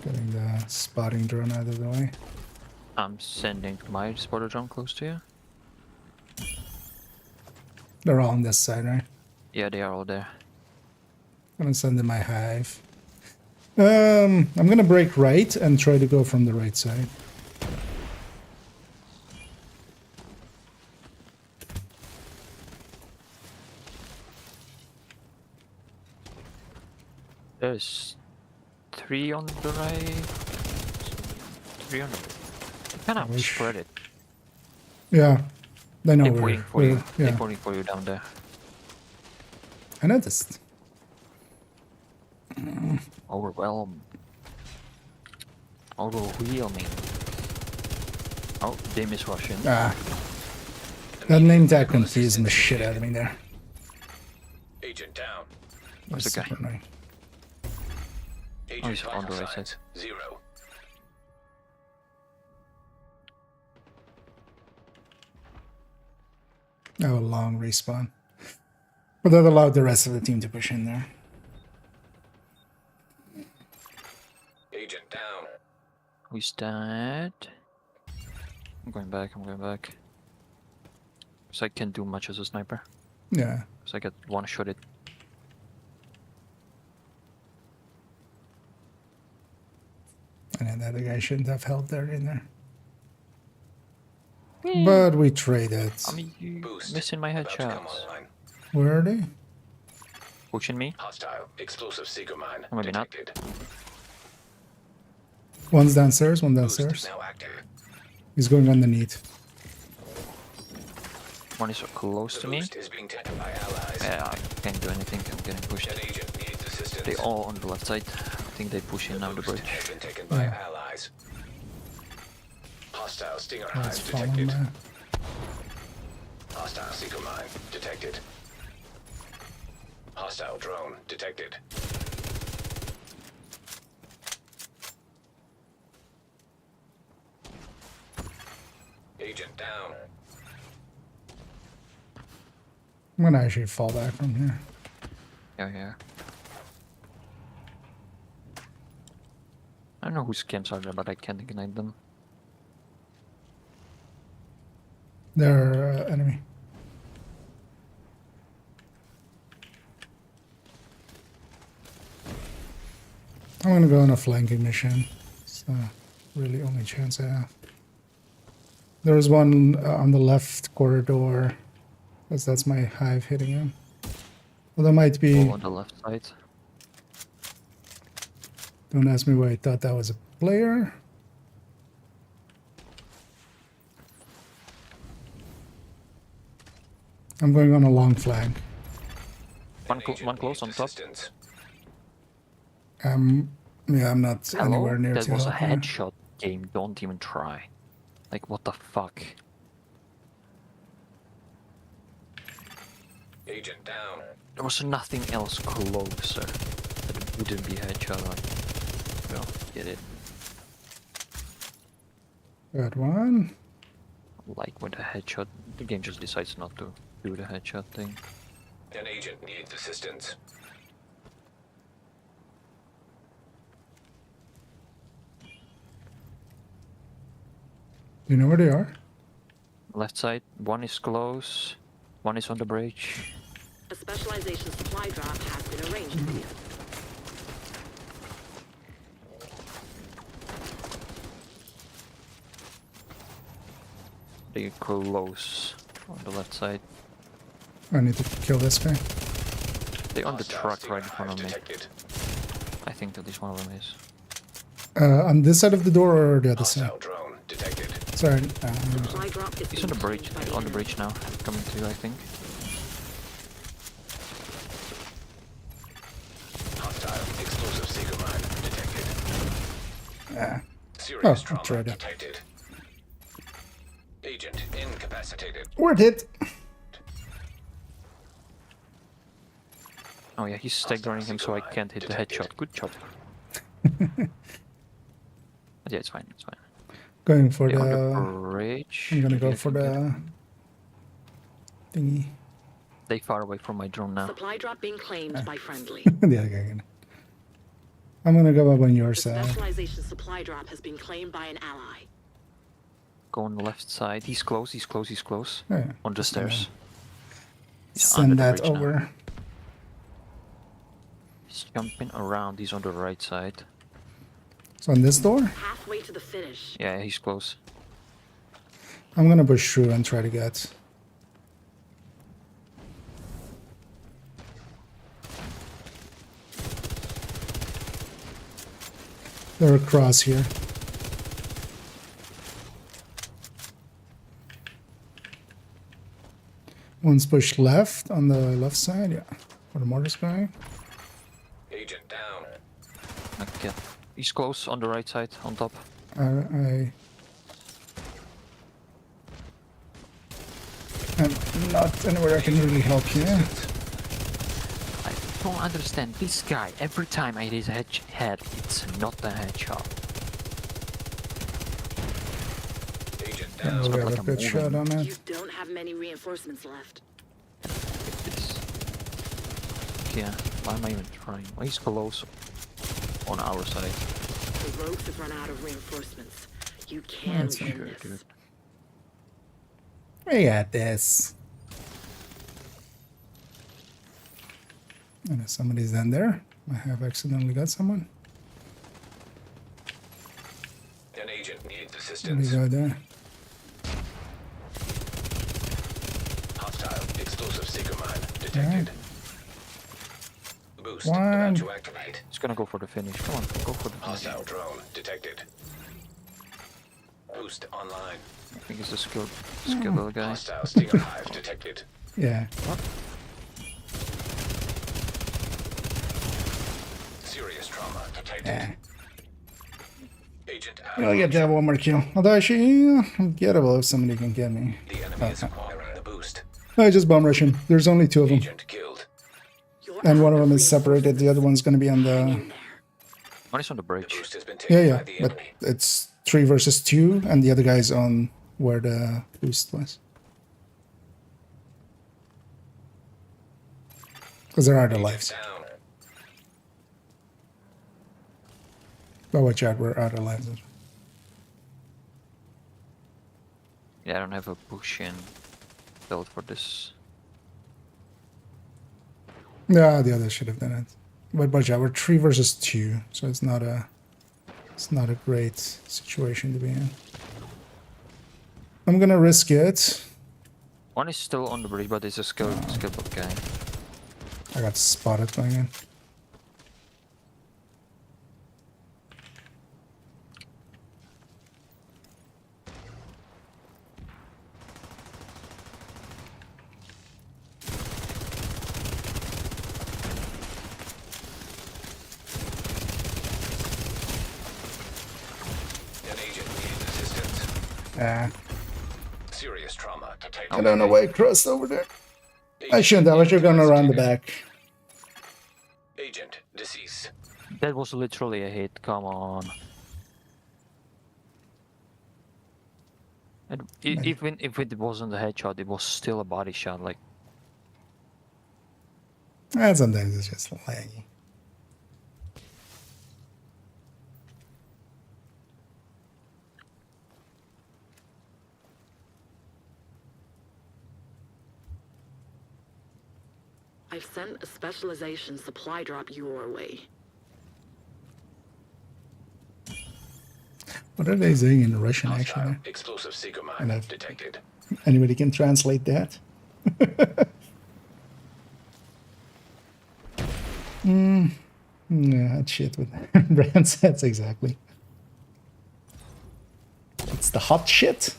Getting the spotting drone out of the way. I'm sending my spotter drone close to you. They're all on this side, right? Yeah, they are all there. I'm gonna send in my hive. I'm gonna break right and try to go from the right side. There's 3 on the right. 3 on the right. Kind of spread it. Yeah, they know They're we're, waiting for you. yeah. They're waiting for you down there. I noticed. Overwhelm. Overwhelming. Oh, they miss Russian. Ah, that name tag confused the shit out of me there. Agent down. Where's the guy? Super annoying. Agent he's on the vital right signs, side. 0. Oh, long respawn. But that allowed the rest of the team to push in there. Agent down. Who's that? I'm going back, So I can't do much as a sniper. Yeah. So I get one-shotted. And then the other guy shouldn't have held there in there. But we traded. I mean, you Boost missing my about to come headshots. online. Where are they? pushing me. Hostile explosive seeker mine Maybe not. detected. One's downstairs, one Boost downstairs. is now active. He's going underneath. One is close The to me. boost is being taken by allies. Yeah, I can't do anything. I'm getting pushed. An agent needs assistance. They all on the left side. I think they push in now the boost bridge. has been taken by allies. Hostile stinger hive Let's follow detected. him. Hostile seeker mine detected. Hostile drone detected. Agent down. I'm gonna actually fall back from here. Yeah. I don't know whose camps are there, but I can't ignite them. They're enemy. I'm gonna go on a flanking mission. It's really only chance I have. There was one on the left corridor. Because that's my hive hitting him. Well, there might be. All on the left side. Don't ask me why I thought that was a player. I'm going on a long flank. One, An agent one close on needs top. assistance. Yeah, I'm not Hello? anywhere near That to was a help you. headshot game. Don't even try. Like, what the fuck? Agent down. There was nothing else closer that wouldn't be a headshot. Like, well, get it. Good one. Like with a headshot, the game just decides not to do the headshot thing. An agent needs assistance. Do you know where they are? Left side, one is close, one is on the bridge. A specialization supply drop has been arranged for you. They're close on the left side. I need to kill this guy. They're on the Hostile truck stinger right in front hive of me. detected. I think that this one of them is. On this side of the door or the other side? Hostile drone detected. Sorry. Supply drop is He's on the being bridge, claimed by on the enemy. bridge now, coming to you, I think. Hostile explosive seeker mine detected. Ah. Serious Oh, trauma it's right there. detected. Agent incapacitated. Word hit. Oh yeah, he's staggering him so I can't hit the headshot. Good job. But yeah, it's fine, it's fine. Going for They're on the. the bridge. I'm gonna Maybe go I for can get- the thingy. They far away from my drone now. Supply drop being claimed by friendly. The other guy again. I'm gonna go up on your The side. specialization supply drop has been claimed by an ally. Go on the left side. He's close, he's close, he's close. Oh, yeah. On the stairs. He's under Send the that bridge now. over. He's jumping around, he's on the right side. So on this door, Halfway to the finish. Yeah, he's close. I'm gonna push through and try to get. They're across here. One's pushed left on the left side, yeah. For the mortar's guy. Agent down. Okay. He's close on the right side, on top. I'm not anywhere I can really help you. I don't understand. This guy, every time I hit his head, it's not a headshot. Agent Yeah, down. we got have like a a good shot on You it. don't have many reinforcements left. This. Yeah, why am I even trying? Well, he's close on our side. The rogues have run out of reinforcements. You can That's win Sure, this. dude. We got this. And if somebody's down there, I have accidentally got someone. An agent needs Somebody assistance. go there. Hostile explosive seeker mine detected. Boost about one. to activate. He's gonna go for the finish. Come on, go for the finish. Hostile drone detected. Boost online. I think it's a skilled little guy. Hostile Stinger Hive detected. Yeah. Serious trauma detected. Yeah. Agent I'll out. get that one more kill. Although actually, gettable if somebody can get me. The enemy is acquiring the boost. I just bomb rush him. There's only two of them. Agent killed. You're And one out of them is separated. The other one's going to be on Hang the... in there. One is on the The bridge. boost has been taken Yeah, by yeah. the But enemy. it's 3 versus 2, and the other guy's on where the boost was. Because there are the Agent lives. down. But watch out, we're out of lives. Yeah, I don't have a push in build for this. Yeah, the other should have done it. But watch out, we're 3 versus 2, so it's not a great situation to be in. I'm gonna risk it. One is still on the bridge, but it's a skilled guy. I got spotted going in. An agent needs assistance. Ah, Serious trauma detected. I don't know why it crossed over there. I Agent shouldn't have. I should have gone around the detected. back. Agent deceased. That was literally a hit. Come on. And even if it wasn't a headshot, it was still a body shot. Like, And sometimes it's just laggy. I've sent a specialization supply drop your way. What are they saying in Russian, Hostile actually? explosive seeker And mine I've- detected. Anybody can translate that? Yeah, that shit with brand sets, exactly. It's the hot shit.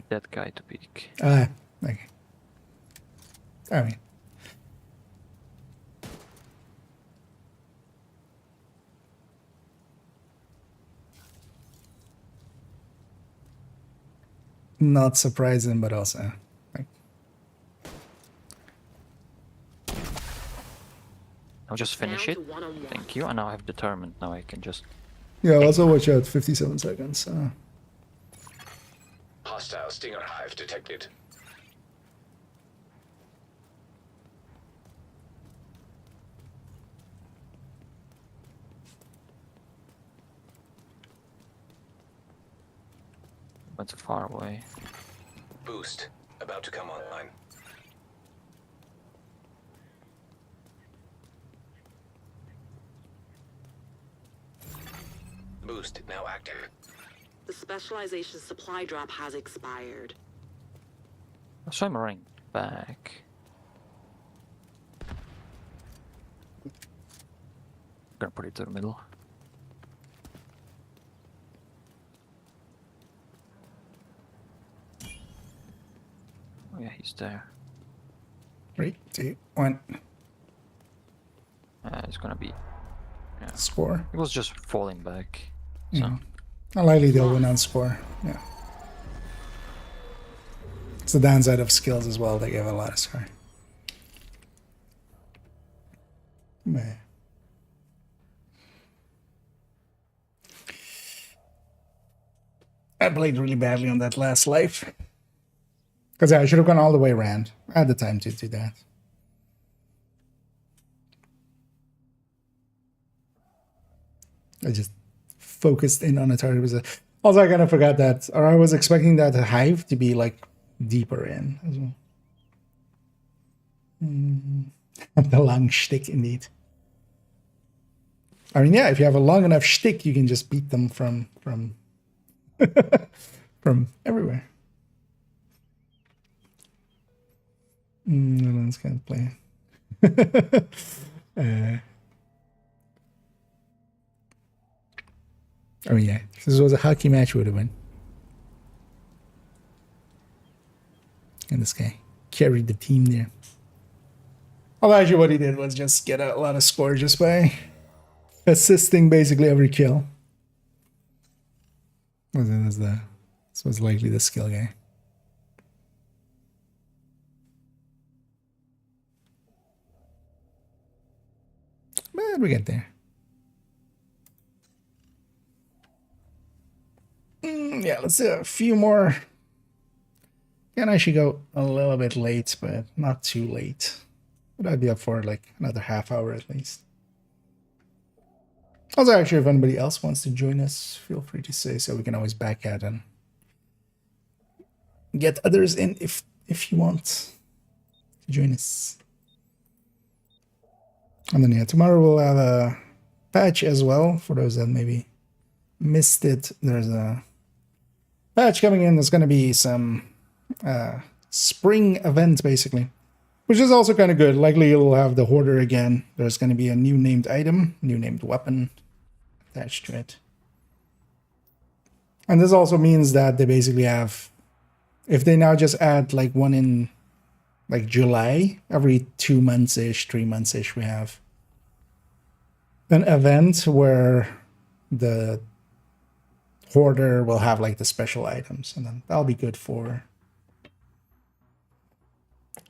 that guy to peek. Ah, okay. I mean, not surprising, but also like, I'll just finish Down it. to one-on-one. Thank you. And now I have determined. Now I can just. yeah. Also, watch out. 57 seconds. Hostile Stinger Hive detected. Went far away. Boost about to come online. Boost now active. The specialization supply drop has expired. So I'm running back. Gonna put it to the middle. Oh yeah, he's there. 3, 2, 1. It's gonna be. Score. It was just falling back. So Yeah. Unlikely they'll win on score. Yeah. It's the downside of skills as well. They give a lot of score. Man. I played really badly on that last life. Because I should have gone all the way around. I had the time to do that. I just focused in on a target. Also, I kind of forgot that, or I was expecting that hive to be like deeper in as well. The long shtick, indeed. I mean, yeah, if you have a long enough shtick, you can just beat them from from everywhere. No one's gonna play. Oh yeah, if this was a hockey match, would have been. And this guy carried the team there. Well, actually, what he did was just get a lot of score just by assisting basically every kill. This was likely the skill guy. But we get there. Yeah, let's do a few more. Can actually go a little bit late, but not too late. But I'd be up for like another half hour at least. Also, actually, if anybody else wants to join us, feel free to say so. We can always back out and get others in if you want to join us. And then yeah, tomorrow we'll have a patch as well. For those that maybe missed it, there's a patch coming in. There's going to be some spring event basically, which is also kind of good. Likely you'll have the hoarder again. There's going to be a new named item, new named weapon attached to it. And this also means that they basically have, if they now just add like one in like July, every 2 months-ish, 3 months-ish, we have an event where the hoarder will have like the special items, and then that'll be good for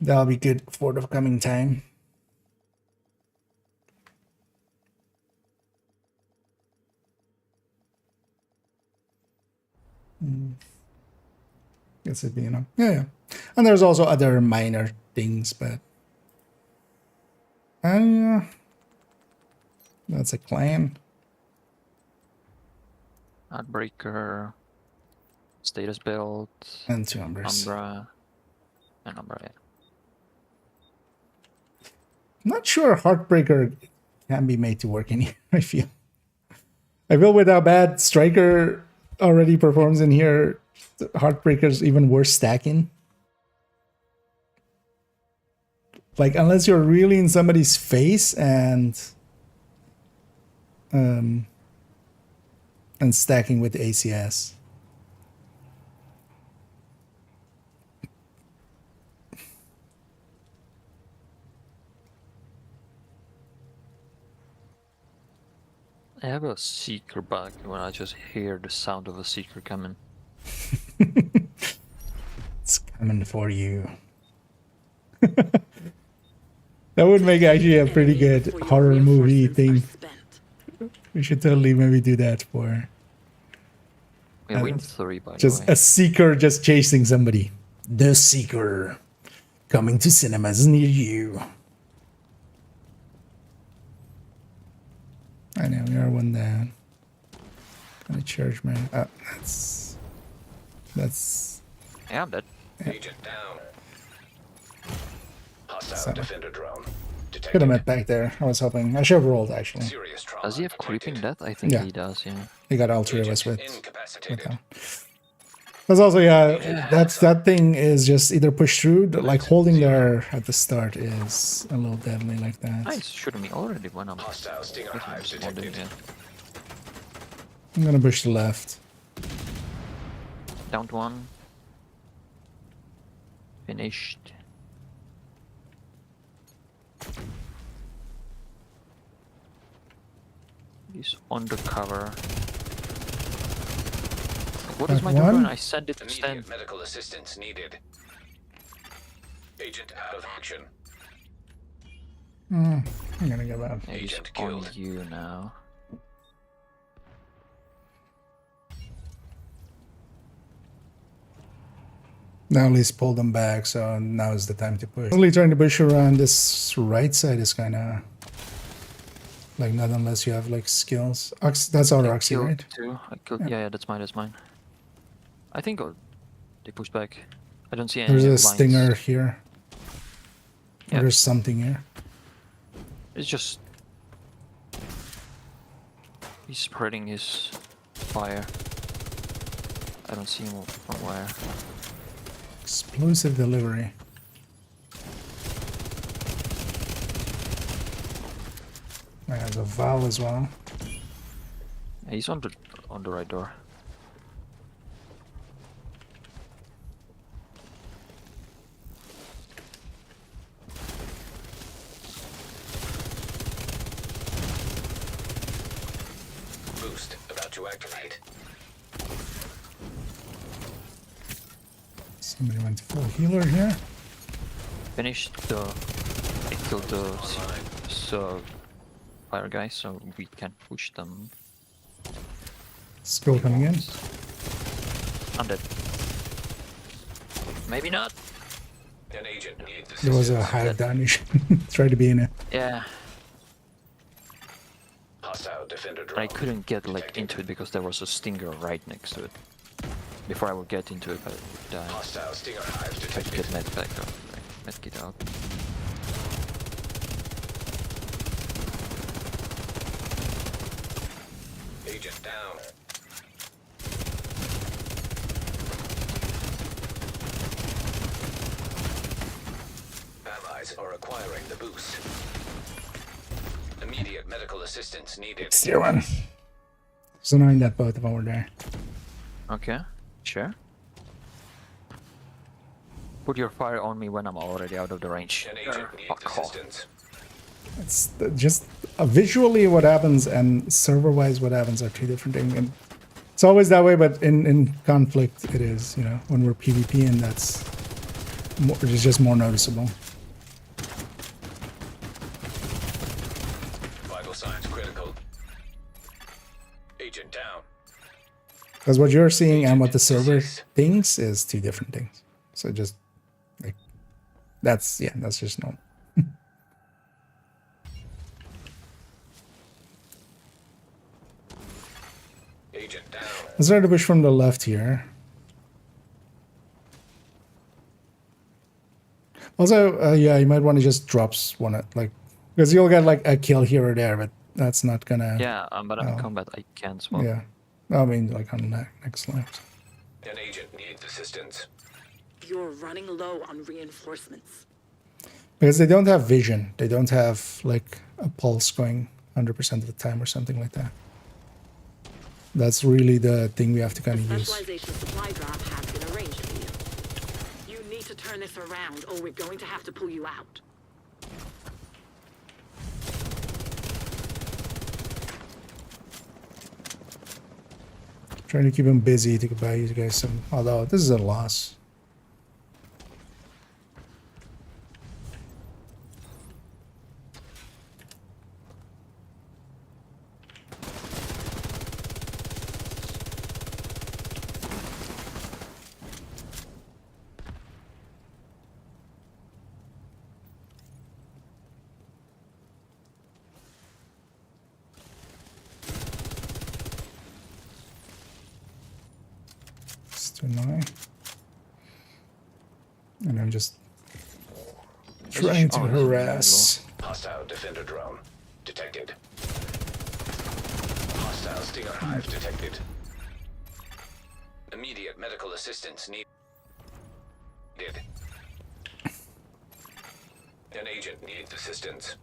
the coming time. Guess it'd be, you know, yeah. And there's also other minor things, but that's a clan. Heartbreaker, status build, And 2 Umbras. Umbra, and Umbra. Yeah. I'm not sure Heartbreaker can be made to work in here, I feel with how bad Striker already performs in here, Heartbreaker's even worse stacking. Like, unless you're really in somebody's face and stacking with ACS. I have a seeker bug when I just hear the sound of a seeker coming. It's coming for you. That would make actually a pretty good horror movie thing. We should totally maybe do that for We win 3 by just the way. a seeker just chasing somebody. The Seeker coming to cinemas near you. I know, we are one down. And a church man. Oh, that's Yeah, I'm dead. Agent down. Hostile Sorry. defender drone. could Detected. have met back there. I was hoping. I should have rolled actually. Serious trauma. Does he have creeping death? I think Yeah. he does, yeah. He got all 3 of us Agent with incapacitated. that. There's also that thing is just either push through. Like holding there at the start is a little deadly like that. Nice, shooting me already when I'm Hostile stinger hive responding, detected. yeah. I'm gonna push the left. Downed 1. Finished. He's undercover. What is Crack my one. turn? I said it to stand. Immediate medical assistance needed. Agent out of action. I'm gonna give up. Yeah, he's Agent on killed. you now. Now at least pull them back, so now is the time to push. Only trying to push around this right side is kind of like not unless you have like skills. That's our Oxy, Killed right? 2. I killed. Yeah, that's mine. That's mine. I think they push back. I don't see any There's a lines. stinger here. Or Yeah. there's something here. It's just he's spreading his fire. I don't see him from where. Explosive delivery. There's a valve as well. Yeah, he's on the right door. Boost about to activate. Somebody went full healer here. Finished the. I killed the fire guy, so we can push them. Skill coming in. I'm dead. Maybe not. An agent needs assistance. There was a hive down. You should try to be in it. Yeah, Hostile defender I drone. couldn't get like into it because there was a stinger right next to it. Before I would get into it, I would die. Hostile stinger hive I'd detected. get medpack or medkit out. Agent down. Allies are acquiring the boost. Immediate medical assistance needed. Steer one. It's annoying that both of them were there. Okay, sure. Put your fire on me when I'm already out of the range. An agent needs Fuck off. assistance. It's just visually what happens and server-wise what happens are two different things. And it's always that way, but in conflict it is. You know, when we're PvP, and that's more, it's just more noticeable. Vital signs critical. Agent down. Because what you're seeing and what the server thinks is two different things. So just like that's just normal. Agent down. Let's start to push from the left here. Also, yeah, you might want to just drops one at like because you'll get like a kill here or there, but that's not gonna. Yeah, but in Oh. combat I can swap. Yeah. I mean, like on the next left. An agent needs assistance. You're running low on reinforcements. Because they don't have vision. They don't have like a pulse going 100% of the time or something like that. That's really the thing we have to kind The of use. specialization supply drop has been arranged for you. You need to turn this around or we're going to have to pull you out. Trying to keep him busy to buy you guys some. Although this is a loss. It's too annoying. And I'm just trying to harass. Hostile defender drone detected. Hostile stinger hive detected. Immediate medical assistance needed. An agent needs assistance.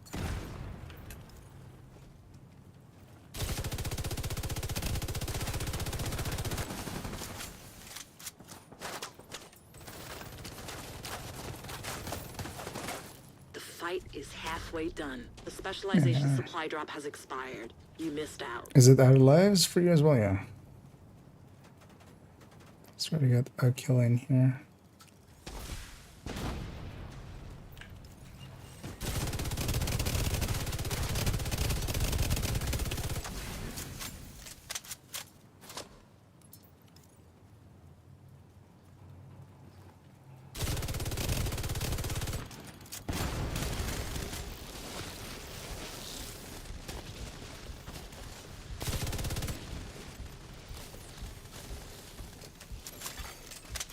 The fight is halfway done. The specialization supply drop has expired. You missed out. Is it out of lives for you as well? Yeah. Let's try to get a kill in here.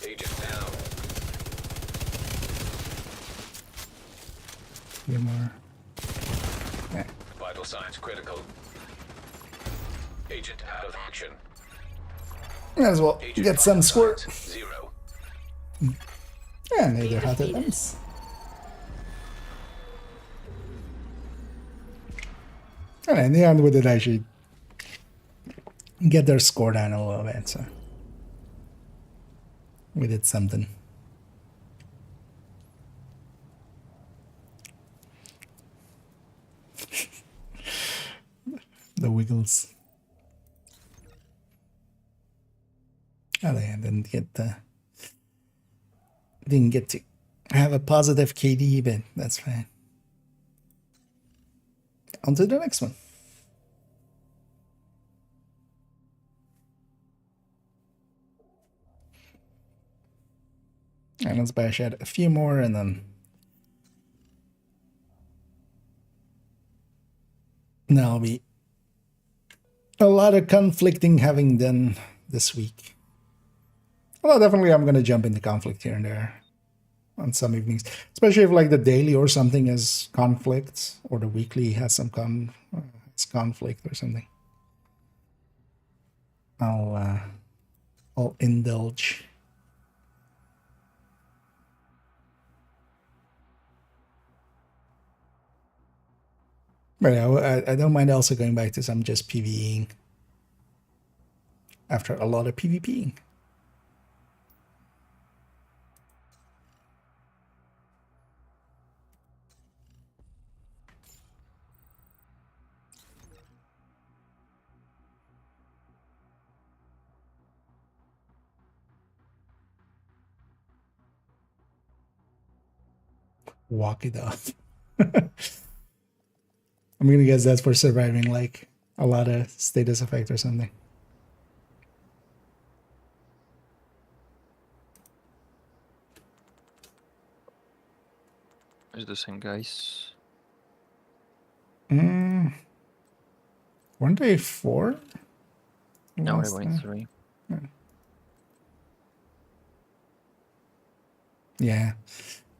Agent down. Few more. Yeah. Vital signs critical. Agent out of action. Might as well Agent get some vital squirt. signs, 0. Yeah, neither had it ends. And in the end, we did actually get their score down a little bit, so we did something. The Wiggles. Oh, they didn't get to have a positive KD, but that's fine. On to the next one. And let's bash out a few more and then there'll be a lot of conflicting having done this week. Well, definitely I'm going to jump into conflict here and there on some evenings, especially if like the daily or something is conflict or the weekly has some it's conflict or something. I'll indulge. But yeah, I don't mind also going back to some just PvEing after a lot of PvPing. Walk it off. I'm gonna guess that's for surviving like a lot of status effect or something. Is the same guys? Weren't they 4? No, they Last were time? 3. Yeah,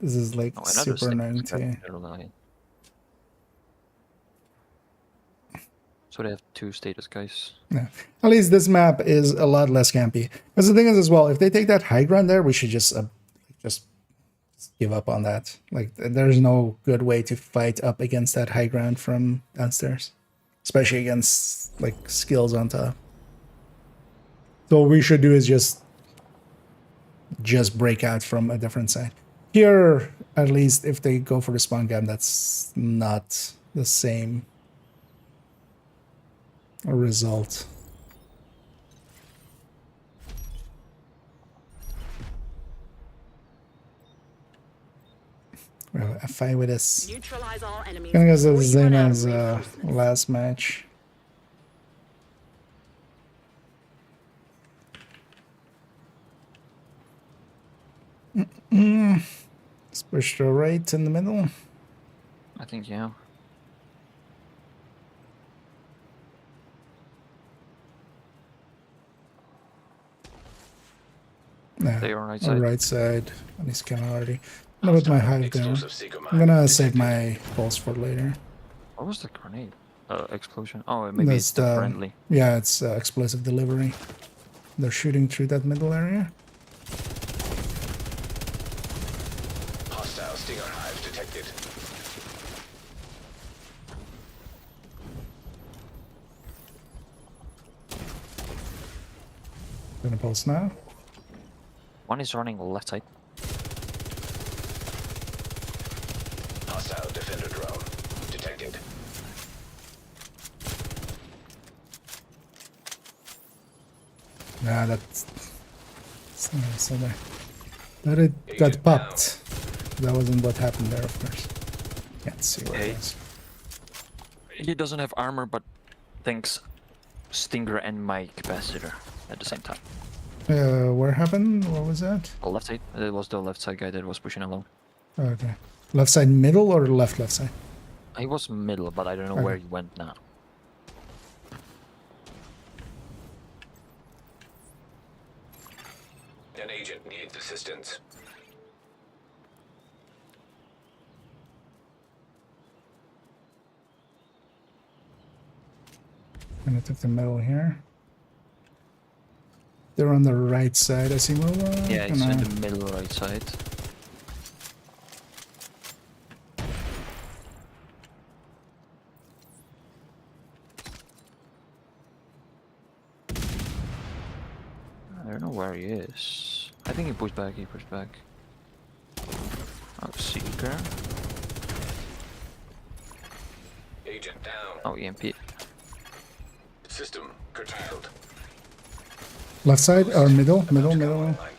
this is like Oh, another super annoying status guy. too. Never mind. So they have 2 status guys. Yeah. At least this map is a lot less campy. Because the thing is as well, if they take that high ground there, we should just give up on that. Like, there's no good way to fight up against that high ground from downstairs, especially against like skills on top. So what we should do is just break out from a different side. Here, at least, if they go for the spawn gap, that's not the same result. Well, a fight with this. Neutralize all enemies. I think it's the before you same run out of as reinforcements. last match. Let's push to the right in the middle. I think, yeah. Yeah, They are on right on side. the right side. And he's coming already. I'm gonna put my hive down. Explosive seeker I'm gonna mine save detected. my pulse for later. What was the grenade? Explosion. Oh, maybe That's it's the friendly. Yeah, it's explosive delivery. They're shooting through that middle area. Hostile stinger hive detected. Gonna pulse now. One is running left side. Hostile defender drone detected. Nah, that's so there. That it got popped. That wasn't what happened there, of course. Can't see what it is. He doesn't have armor, but thanks Stinger and my capacitor at the same time. Where happened? What was that? Left side. It was the left side guy that was pushing along. Okay. Left side middle or left side? He was middle, but I don't know Okay. where he went now. An agent needs assistance. Gonna take the middle here. They're on the right side, I see. Yeah, it's in the middle right side. where he is. I think he pushed back. Oh, Seeker. Agent down. Oh, EMP. System curtailed. Left side or middle?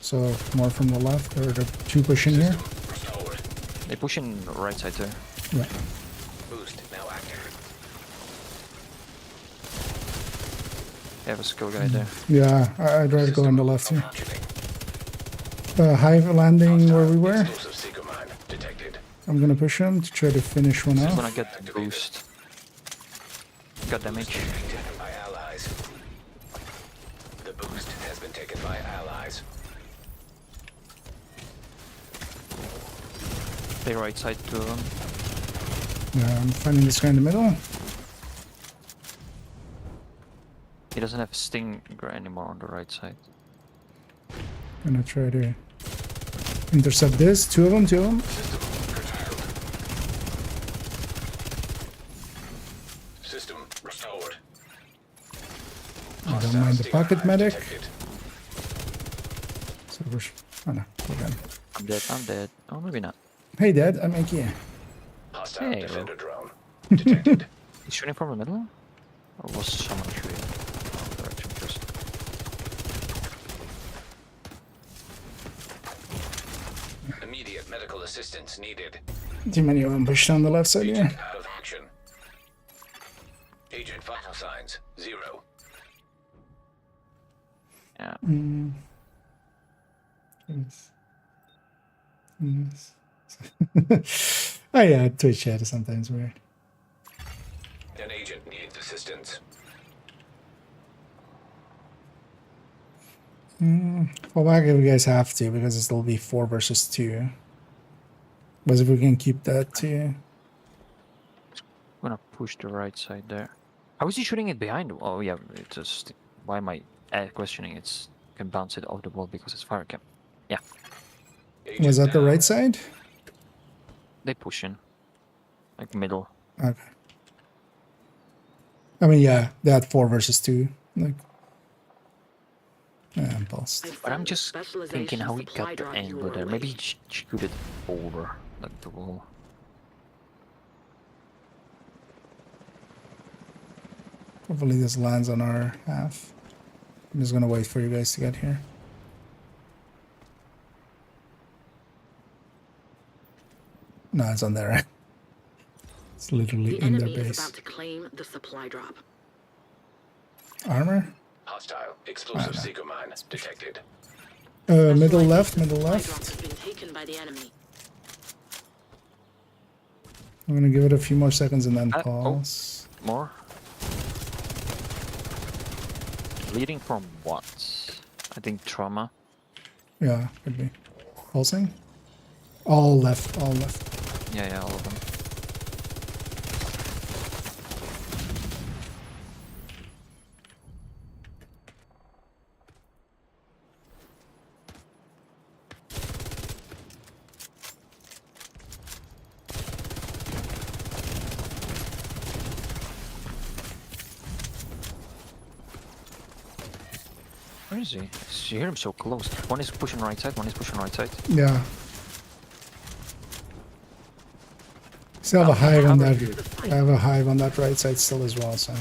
So more from the left. There are the two pushing here. Restored. They push in right side there. Yeah. Boost now active. They have a skill guy there. Yeah, I'd rather go on the left here. Functioning. Hive landing where we were. Explosive seeker mine detected. I'm gonna push him to try to finish one I'm off. gonna get the boost. Got damage. Taken by allies. The boost has been taken by allies. They right side two of them. Yeah, I'm finding this guy in the middle. He doesn't have Stinger anymore on the right side. Gonna try to intercept this. Two of them. System curtailed. System restored. I don't mind the pocket medic. Detected. So we're, oh no, we're done. I'm dead. Oh, maybe not. Hey Dad, I'm Ikea. Hostile Hey, defender drone detected. He's shooting from the middle? Or was someone shooting? Wrong direction first. Immediate medical assistance needed. Too many of them pushed on the left side Agent here. out of action. Agent vital signs 0. Yeah. Yes. Oh yeah, Twitch chat is sometimes weird. An agent needs assistance. Fall back if you guys have to, because it'll be 4 versus 2. But if we can keep that too. I'm gonna push the right side there. How is he shooting it behind? Oh yeah, it's just... Why am I questioning? It's can bounce it off the wall because it's fire cam. Yeah, Agent Was that the down. right side? they push in. Like middle. Okay. I mean, yeah, that 4 versus 2. Like, yeah, impulse. But I'm just thinking how he got the angle there. Maybe he shoot it over like the wall. Hopefully this lands on our half. I'm just gonna wait for you guys to get here. No, it's on there. It's literally The in their enemy is base. about to claim the supply drop. Armor? Hostile explosive no. seeker mine detected. Middle Specialized left, middle supply left. drops have been taken by the enemy. I'm gonna give it a few more seconds and then Oh. pause. More? Leading from what? I think trauma. Yeah, could be. Pulsing? All left, all left. Yeah, all of them. Where is he? You hear him so close. One is pushing right side, one is pushing right side. Yeah. Still have a hive on that. I have a hive on that right side still as well, so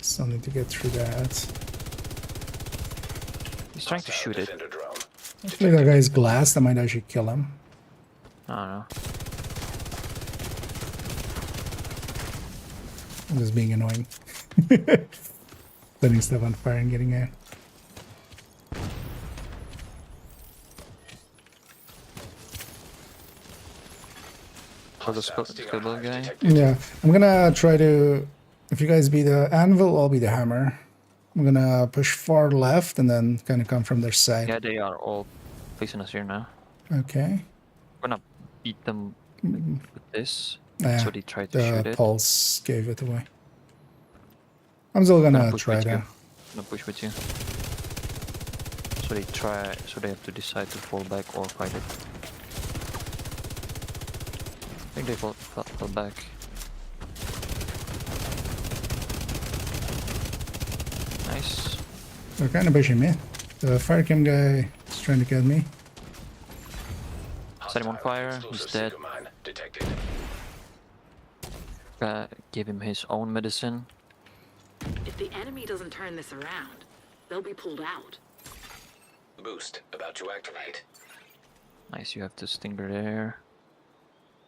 still need to get through that. He's trying to shoot it. Defender drone. Hopefully that guy's glass. That might actually kill him. I don't know. I'm just being annoying. Setting stuff on fire and getting out. For the Hostile stinger skill mine guy. detected. Yeah, I'm gonna try to. If you guys be the anvil, I'll be the hammer. I'm gonna push far left and then kind of come from their side. Yeah, they are all facing us here now. Okay. We're gonna beat them with this. Yeah, So they try to shoot the it. pulse gave it away. I'm still gonna push try with you. to. No push with you. So they try. So they have to decide to fall back or fight it. I think they fell back. Nice. They're kind of pushing me. The fire cam guy is trying to get me. Set him on fire, he's Explosive dead. single mine detected. Give him his own medicine. If the enemy doesn't turn this around, they'll be pulled out. Boost about to activate. Nice, you have the stinger there.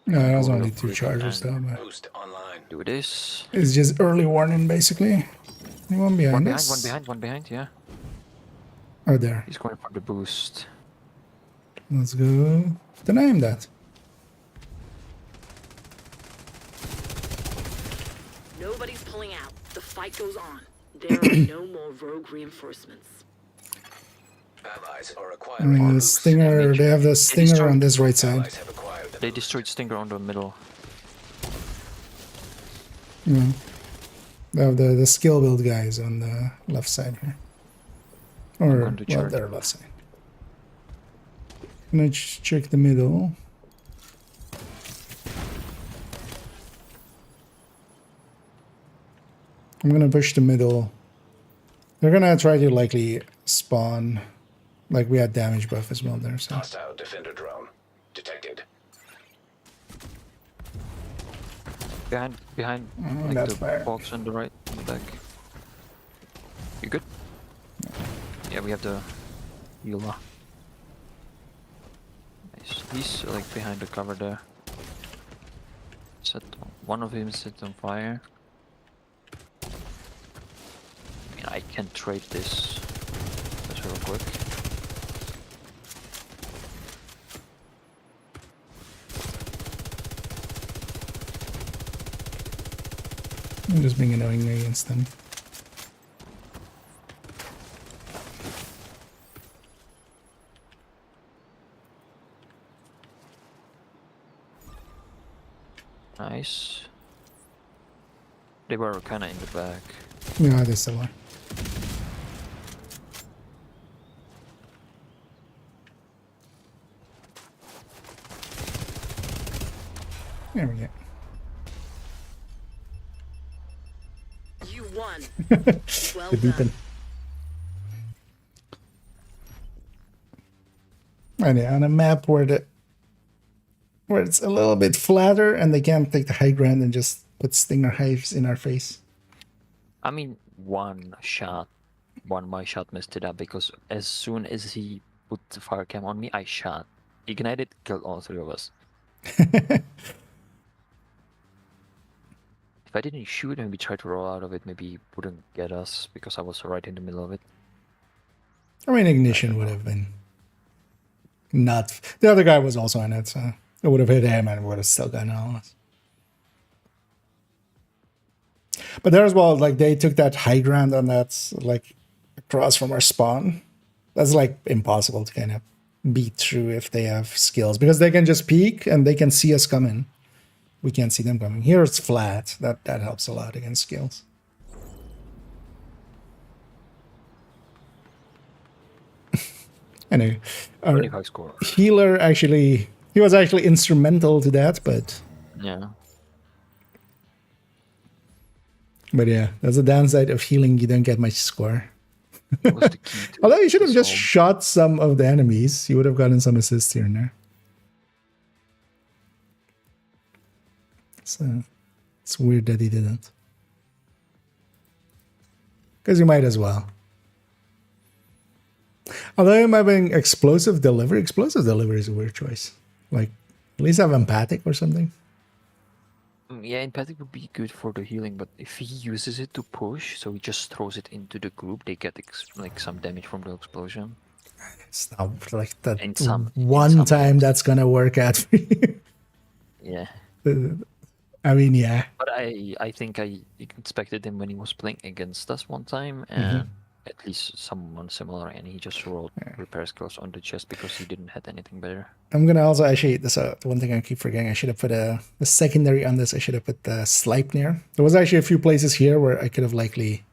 No, it was Go only real 2 quick charges though, and but Boost online. do this. it's just early warning basically. Anyone behind One behind, us? one behind, yeah. Oh, there. He's going for the boost. Let's go. Deny him that. Nobody's pulling out. The fight goes on. There are no more rogue reinforcements. Allies are I acquiring mean, the boost. stinger, they have the stinger on this right side. Allies have acquired the They boost. destroyed stinger on the middle. Yeah. They have the skill build guys on the left side here. Or, going to well, charge. their left side. Gonna check the middle. I'm gonna push the middle. They're gonna try to likely spawn. Like we had damage buff as well there, so. Hostile defender drone detected. Behind, like that's the fair. box on the right, in the back. You good? Yeah, we have the Yula. Nice. He's like behind the cover there. Set one of him is set on fire. I mean, I can trade this just real quick. I'm just being annoying against them. Nice. They were kind of in the back. Yeah, they still are. There we go. You won. Well The beeping. done. And yeah, on a map where it's a little bit flatter and they can't take the high ground and just put stinger hives in our face. I mean, one my shot messed it up because as soon as he put the fire cam on me, I shot. Ignited, killed all 3 of us. If I didn't shoot and we tried to roll out of it, maybe he wouldn't get us because I was right in the middle of it. I mean, ignition would have been not. The other guy was also in it, so it would have hit him and would have still gotten all of us. But there as well, like they took that high ground on that, like across from our spawn. That's like impossible to kind of beat through if they have skills because they can just peek and they can see us coming. We can't see them coming. Here it's flat. That helps a lot against skills. Anyway, our 25 score. healer he was actually instrumental to that, but Yeah. yeah, that's the downside of healing. You don't get much score. That was the key to Although you should have just solve. shot some of the enemies, you would have gotten some assists here and there. So it's weird that he didn't. Because you might as well. Although I'm having explosive delivery. Explosive delivery is a weird choice. Like, at least have empathic or something. Yeah, empathic would be good for the healing, but if he uses it to push, so he just throws it into the group, they get like some damage from the explosion. It's not like that In one some time games. that's gonna work out for you. Yeah. I mean, yeah. But I think I expected him when he was playing against us one time, and at least someone similar, and he just rolled repair skills on the chest because he didn't have anything better. I'm gonna also actually this one thing I keep forgetting. I should have put the secondary on this. I should have put the Sleipnir. There was actually a few places here where I could have likely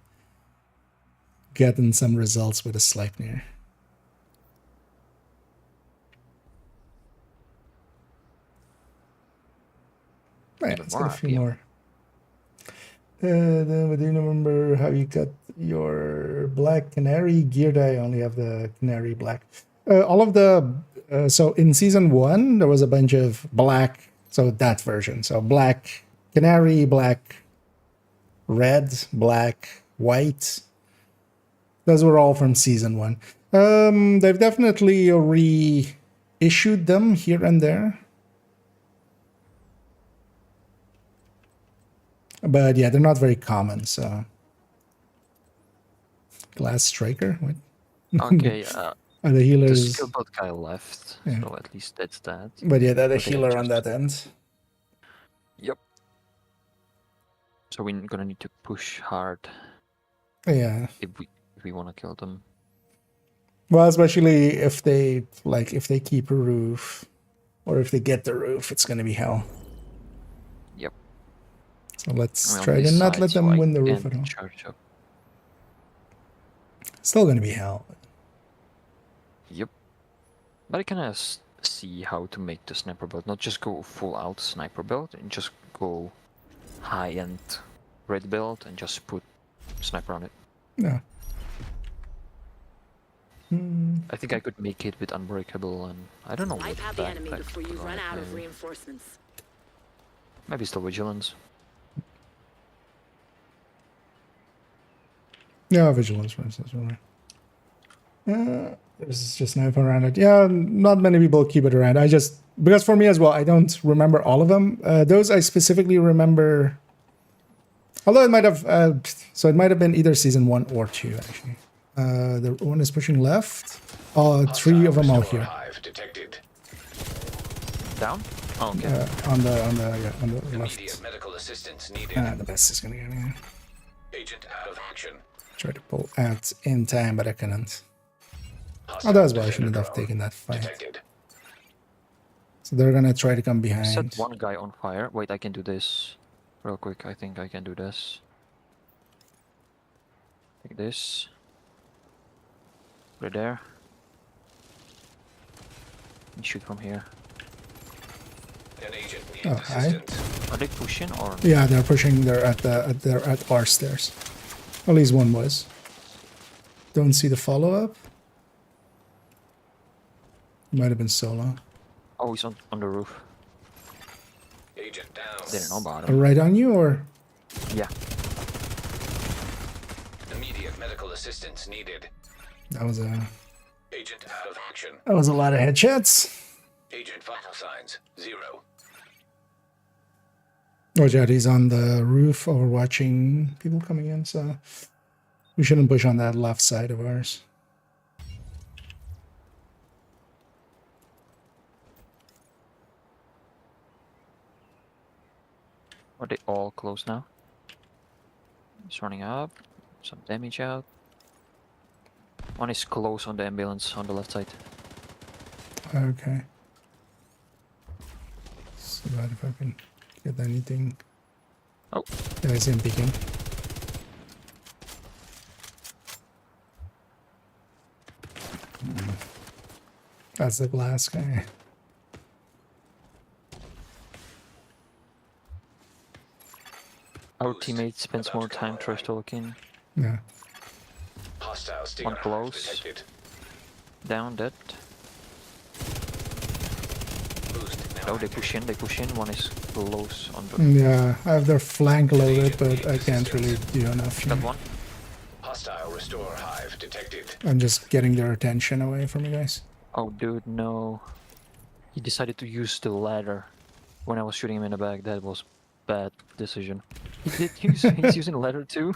gotten some results with a Sleipnir. Right, Even let's more get a few RPM. more. Then, do you remember how you got your black canary geared? I only have the canary black. All of the so in season 1 there was a bunch of black. So that version. So black canary, black red, black white. Those were all from season 1. They've definitely reissued them here and there. But yeah, they're not very common, so. Glass striker? What? Okay, The the healers. skill bot guy left, Yeah. so at least that's that. But yeah, they're the But they healer on just- that end. Yep. So we're gonna need to push hard Yeah. if we want to kill them. Well, especially if they keep a roof, or if they get the roof, it's gonna be hell. Yep. So let's I'm on try to this not side, let so them I win the roof can't at all. charge up. Still gonna be hell. Yep. But I can see how to make the sniper build, not just go full out sniper build, and just go high end red build and just put sniper on it. Yeah. I think I could make it with unbreakable, and I don't know Wipe what out the enemy backpack before to you put on run it, out of maybe. reinforcements. Maybe still vigilance. Yeah, vigilance for instance. Right. There's just sniper around it. Yeah, not many people keep it around. I just because for me as well, I don't remember all of them. Those I specifically remember. Although it might have, so it might have been either season 1 or 2 actually. The one is pushing left. 3 of them out Restore here. hive detected. Down? Oh, okay. On the left. Immediate medical assistance needed. The best is gonna get in. Agent out of action. Try to pull out in time, but I couldn't. Hostile That's why I defender shouldn't have drone taken that fight. Detected. So they're gonna try to come Set behind. one guy on fire. Wait, I can do this real quick. I think I can do this. Take this. Right there. And shoot from here. An agent needs Oh, hi. assistance. Are they pushing or? Yeah, they're pushing. They're at our stairs. At least one was. Don't see the follow up. Might have been solo. Oh, he's on the roof. Agent down. Didn't know about him. Right on you, or Yeah. Immediate medical assistance needed. that was a Agent out of action. lot of headshots. Agent vital signs 0. Watch out, he's on the roof overwatching people coming in, so we shouldn't push on that left side of ours. Are they all close now? He's running up. Some damage out. One is close on the ambulance on the left side. Okay. See what if I can get anything. Oh. Yeah, I see him peeking. That's the glass guy. Our teammate spends more time trash talking. Yeah. Hostile stinger One close. detected. Down, dead. Boost now No, they active. push in, they push in. One is close on the. Yeah, I have their flank loaded, but I can't really do enough Got here. one. Hostile restore hive detected. I'm just getting their attention away from you guys. Oh, dude, no. He decided to use the ladder when I was shooting him in the back. That was bad decision. He did use. He's using the ladder too.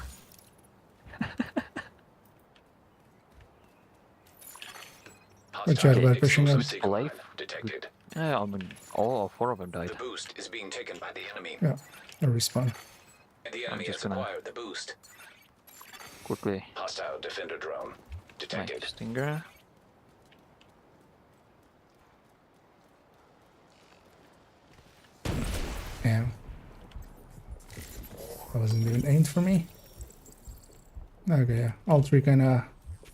Watch out about pushing up. Explosive stinger Life. hive detected. Yeah, I mean, all 4 of them died. The boost is being taken by the enemy. Yeah, a respawn. And the enemy just has gonna- acquired the boost. Quickly, Hostile defender drone my detected. stinger. Damn. That wasn't even aimed for me. Okay, yeah. All 3 kind of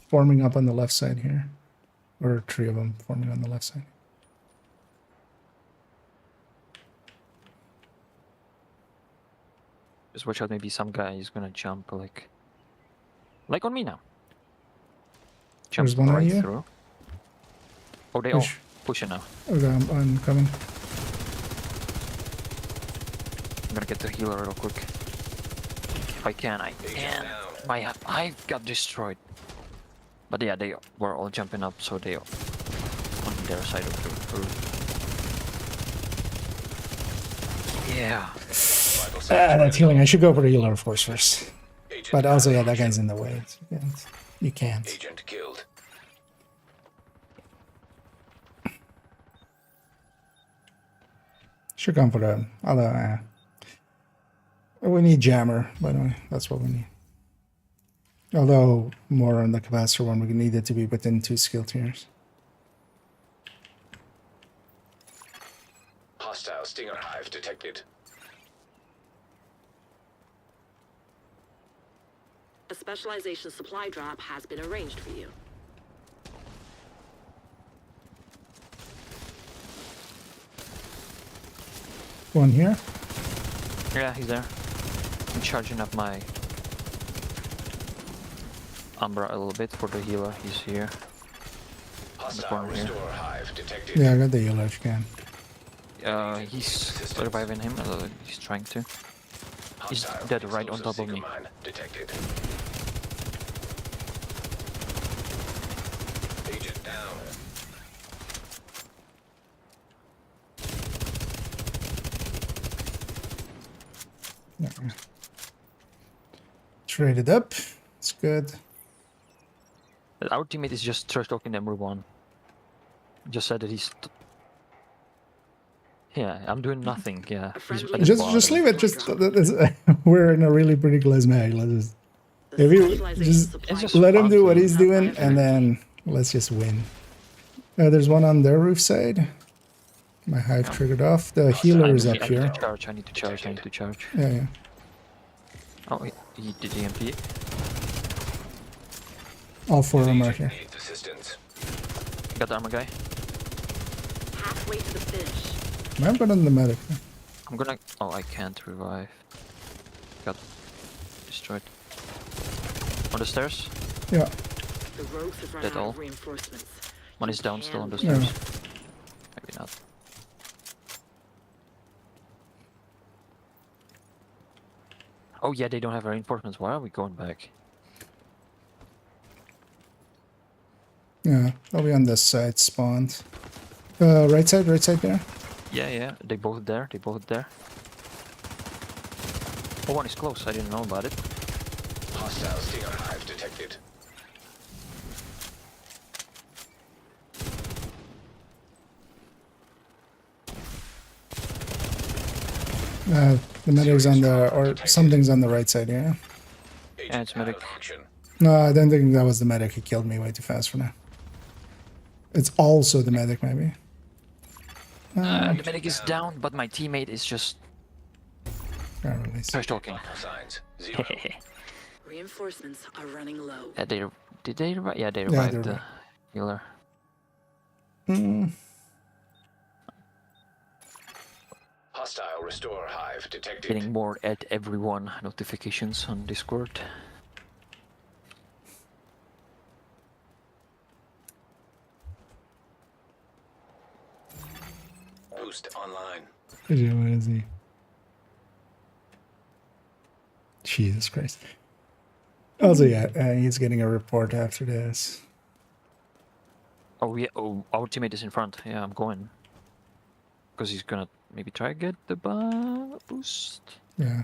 forming up on the left side here. Or 3 of them forming on the left side. Just watch out, maybe some guy is gonna jump like on me now. Jump There's one on right you? through. Oh, they all Push. pushing now. Okay, I'm coming. I'm gonna get the healer real quick. If I can, I can. I got destroyed. But yeah, they were all jumping up, so they on their side of the roof. Yeah. That's healing. I should go for the healer, of course, first. Agent But also, yeah, that malfunction. guy's in the way. You can't. Agent killed. Should come for the other. We need jammer, by the way. That's what we need. Although more on the capacitor one, we need it to be within 2 skill tiers. Hostile stinger hive detected. A specialization supply drop has been arranged for you. One here. Yeah, he's there. I'm charging up my Umbra a little bit for the healer. He's here. Hostile corner here. restore hive detected. Yeah, I got the healer if you can. He's reviving him. He's trying to. He's Hostile dead right on explosive top of me. seeker mine detected. Agent down. Yeah. Traded up. It's good. Our teammate is just trash talking number one. Just said that he's. Yeah, I'm doing nothing. Yeah, he's at the Just bottom. leave it. Just we're in a really pretty close mag. Let's just The If you specialization just supply just drop let him do what awesome. he's doing, and then let's just win. There's one on their roof side. My hive triggered off. The healer is up I here. need to charge. I need to charge. I need to charge. Yeah, yeah. Oh, he did EMP. All 4 of them are Agent here. needs assistance. Got the armor guy. halfway to the finish. I've got on the medic. I'm gonna. Oh, I can't revive. Got destroyed. On the stairs. Yeah. The rogues have run That out all? of reinforcements. One is down still on the Yeah. stairs. Maybe not. Oh yeah, they don't have reinforcements. Why are we going back? Yeah. I'll be on this side spawned. Right side there. Yeah, yeah. They both there. They both there. Oh, one is close. I didn't know about it. Hostile stinger hive detected. The medic's on the, or something's on the right side here. Yeah, it's medic. Malfunction. No, I don't think that was the medic. He killed me way too fast for now. It's also the medic, maybe. The medic is down, but my teammate is just Can't really see. trash talking. Vital signs. 0. Reinforcements are running low. Yeah, did they revive? Yeah, they Yeah, revived they the healer. Hostile restore hive detected. Getting more at everyone notifications on Discord. Boost online. Where is he? Jesus Christ. Also, yeah, he's getting a report after this. Oh yeah, oh, our teammate is in front. Yeah, I'm going. Because he's gonna maybe try to get the boost. Yeah.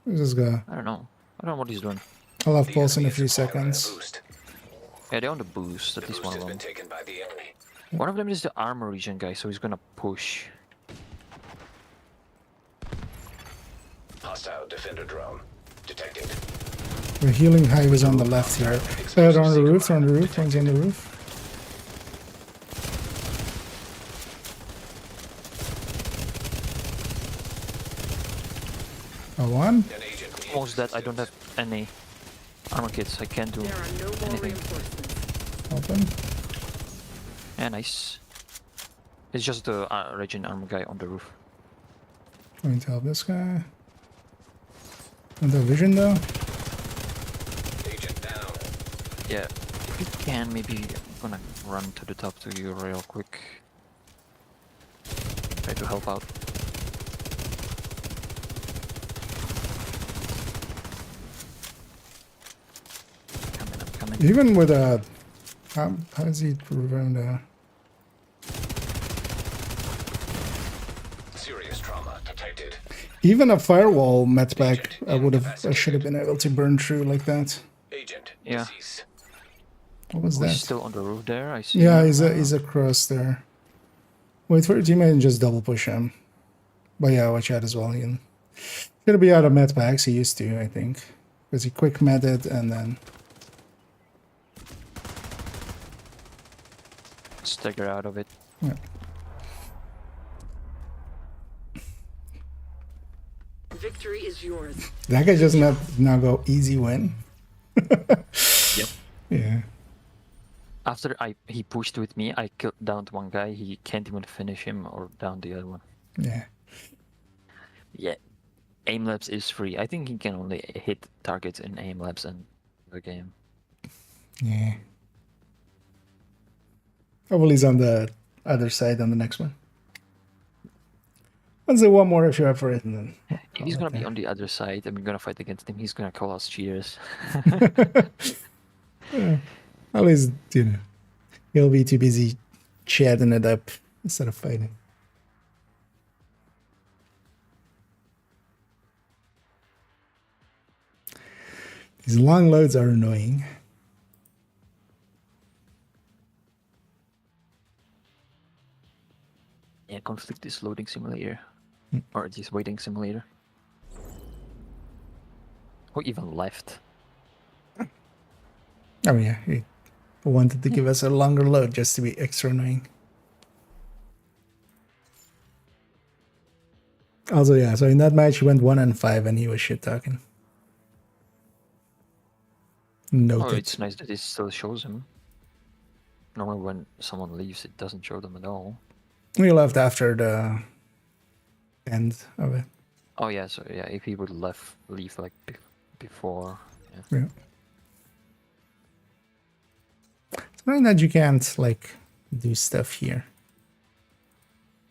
Let's just go. I don't know. I don't know what he's doing. I'll have The pulse in a enemy few is acquiring a seconds. Boost. Yeah, they're on the boost, at The least boost one of has been them. taken by the enemy. One of them is the armor region guy, so he's gonna push. Hostile defender drone detected. The healing hive is on the left here. They're on the roof, they're on the roof, one's on the roof. Oh, one. An agent needs Almost dead. I don't have any armor kits. I can't do There are no more anything. reinforcements. Open. Yeah, nice. It's just the region armor guy on the roof. Going to help this guy. The vision though. Agent down. Yeah, if you can, maybe I'm gonna run to the top to you real quick. Try to help out. I'm coming. Even with a, how is he prevent Serious trauma detected. even a firewall medpack? I should have been able to burn through like that. Agent Yeah. deceased. What was He's that? still on the roof there, I see. Yeah, him he's now. across there. Wait for your teammate and just double push him. But yeah, watch out as well, Ian. Gonna be out of med packs, he used to, I think. Because he quick meted and then... Stagger out of it. Yeah. Victory is yours. That guy just now go easy win. Yep. Yeah. After he pushed with me, I killed downed one guy. He can't even finish him or down the other one. Yeah. Yeah. Aim labs is free. I think he can only hit targets in aim labs and the game. Yeah. Hopefully he's on the other side on the next one. Let's do one more if you're up for it and then... If he's gonna be on the other side and we're gonna fight against him, he's gonna call us cheers. Yeah. At least, you know, he'll be too busy chatting it up instead of fighting. These long loads are annoying. Yeah, conflict is loading simulator. Or just waiting simulator. Who even left? Oh yeah, he wanted to give us a longer load just to be extra annoying. Also, yeah, so in that match he went 1-5 and he was shit talking. Noted. Oh, it's nice that it still shows him. Normally when someone leaves, it doesn't show them at all. We left after the end of it. Oh yeah, so yeah, if he would leave like before, yeah. Yeah. It's annoying that you can't like do stuff here.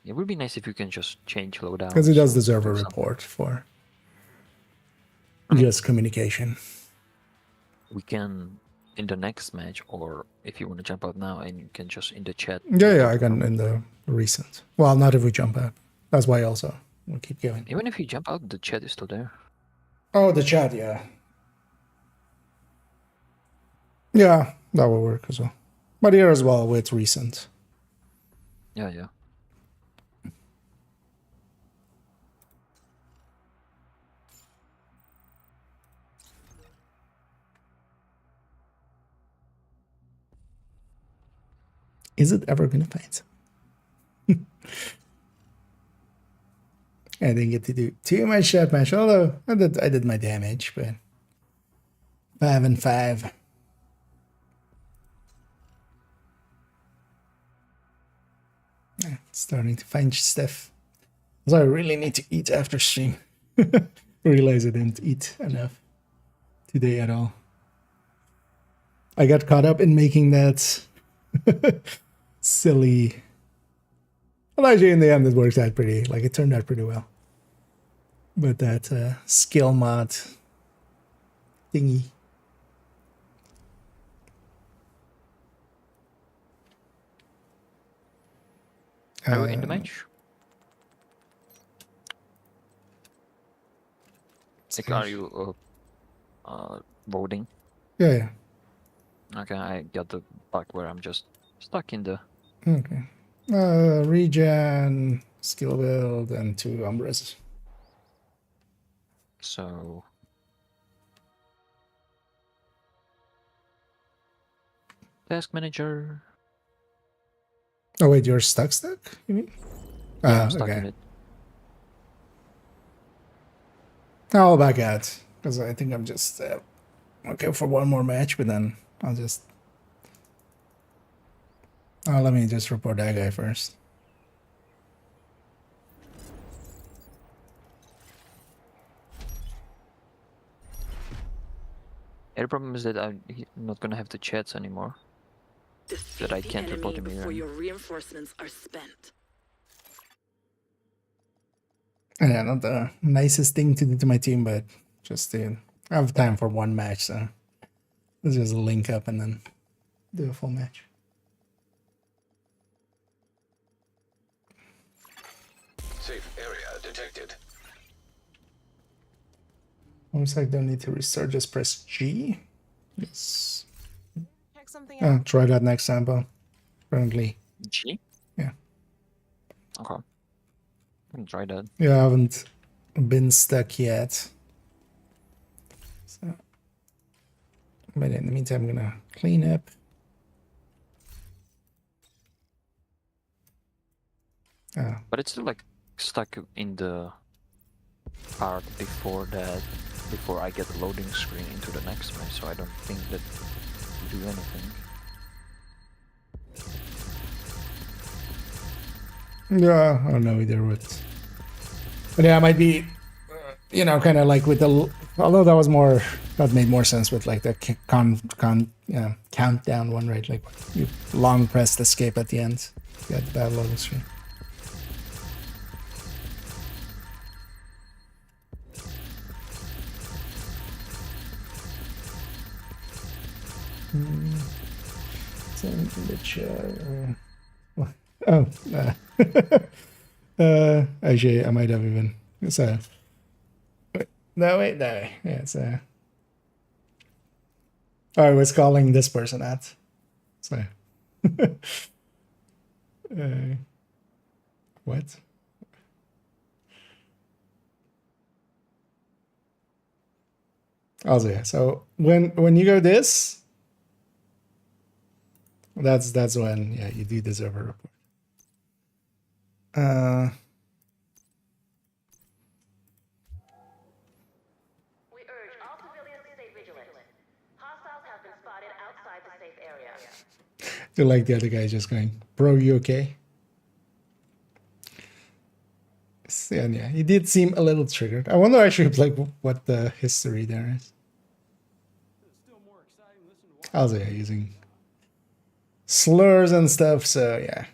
It would be nice if you can just change loadout. Because it does deserve a report for just communication. We can in the next match, or if you want to jump out now, and you can just in the chat. Yeah, I can in the recent. Well, not if we jump out. That's why also we'll keep going. Even if you jump out, the chat is still there. Oh, the chat, yeah. Yeah, that will work as well. But here as well with recent. Yeah, yeah. Is it ever gonna find some? I didn't get to do too much chat match, although I did my damage, but 5-5. Yeah, starting to find stuff. So I really need to eat after stream. Realize I didn't eat enough today at all. I got caught up in making that silly. Well, actually, in the end, it worked out pretty. Like it turned out pretty well. But that skill mod thingy. Are we in the match? Like, are you voting? Yeah. Okay, I got the bug where I'm just stuck in the. Okay. Regen, skill build, and 2 Umbras. So. Task manager. Oh wait, you're stuck? You mean? Yeah, I'm stuck in it. I'll back out because I think I'm just okay for one more match, but then I'll just. Let me just report that guy first. The problem is that I'm not gonna have the chats anymore. Defeat I the can't report enemy him before either. your reinforcements are spent. Yeah, not the nicest thing to do to my team, but just to have time for one match, so let's just link up and then do a full match. Safe area detected. Looks like don't need to restart, just press G. Yes. Check something out. Try that next sample. Currently, G? yeah. Okay. I can try that. Yeah, I haven't been stuck yet. So, but in the meantime, I'm gonna clean up. But it's still like stuck in the part before that, before I get the loading screen into the next match, so I don't think that will do anything. Yeah, I don't know either what. But yeah, it might be, you know, kind of like with the. Although that was more, that made more sense with like the countdown one, right? Like you long pressed escape at the end, you had the bad loading screen. Send in the chat. Oh, actually, I might have even. So, wait, no, wait, no, yeah, it's Oh, I was calling this person at. So, what? Also, yeah. So when you go this, that's when you do the server report. We urge all civilians to stay vigilant. Hostiles have been spotted outside the safe area. I like the other guy just going, bro, you okay? And yeah, he did seem a little triggered. I wonder actually like what the history there is. Also, yeah, using slurs and stuff, so yeah.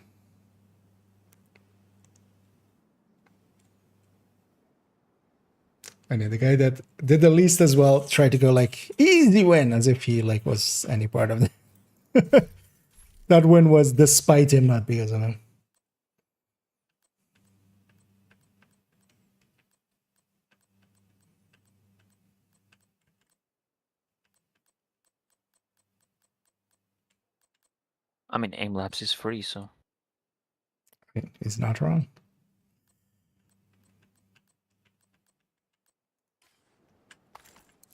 And yeah, the guy that did the least as well tried to go like easy win as if he like was any part of it. That win was despite him, not because of him. I mean, aim labs is free, so He's not wrong.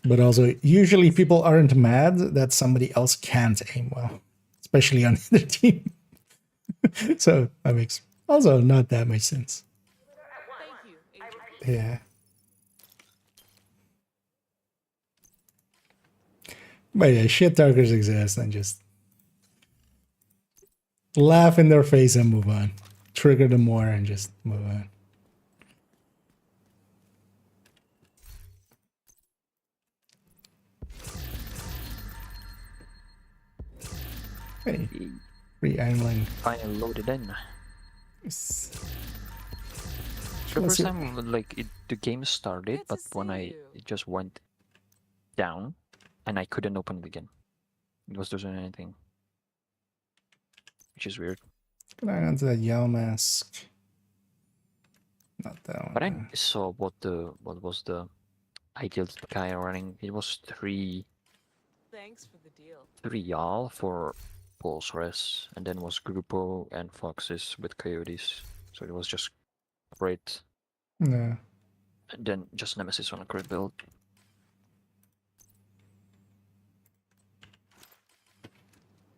But also, usually people aren't mad that somebody else can't aim well, especially on the team. So that makes also not that much sense. Thank you, Agent. Yeah. But yeah, shit talkers exist and just laugh in their face and move on. Trigger them more and just move on. Hey, free island. finally loaded in. Yes. The Let's first see. time, like, the game started, Good to but when see you. it just went down, and I couldn't open it again. It was doing anything, which is weird. Go on to that yellow mask. Not that one. But I saw what was the ideal guy running. It was three Thanks for the deal. y'all for Pulse Res, and then was Grupo and Foxes with Coyotes. So it was just great. No. And then just Nemesis on a crit build.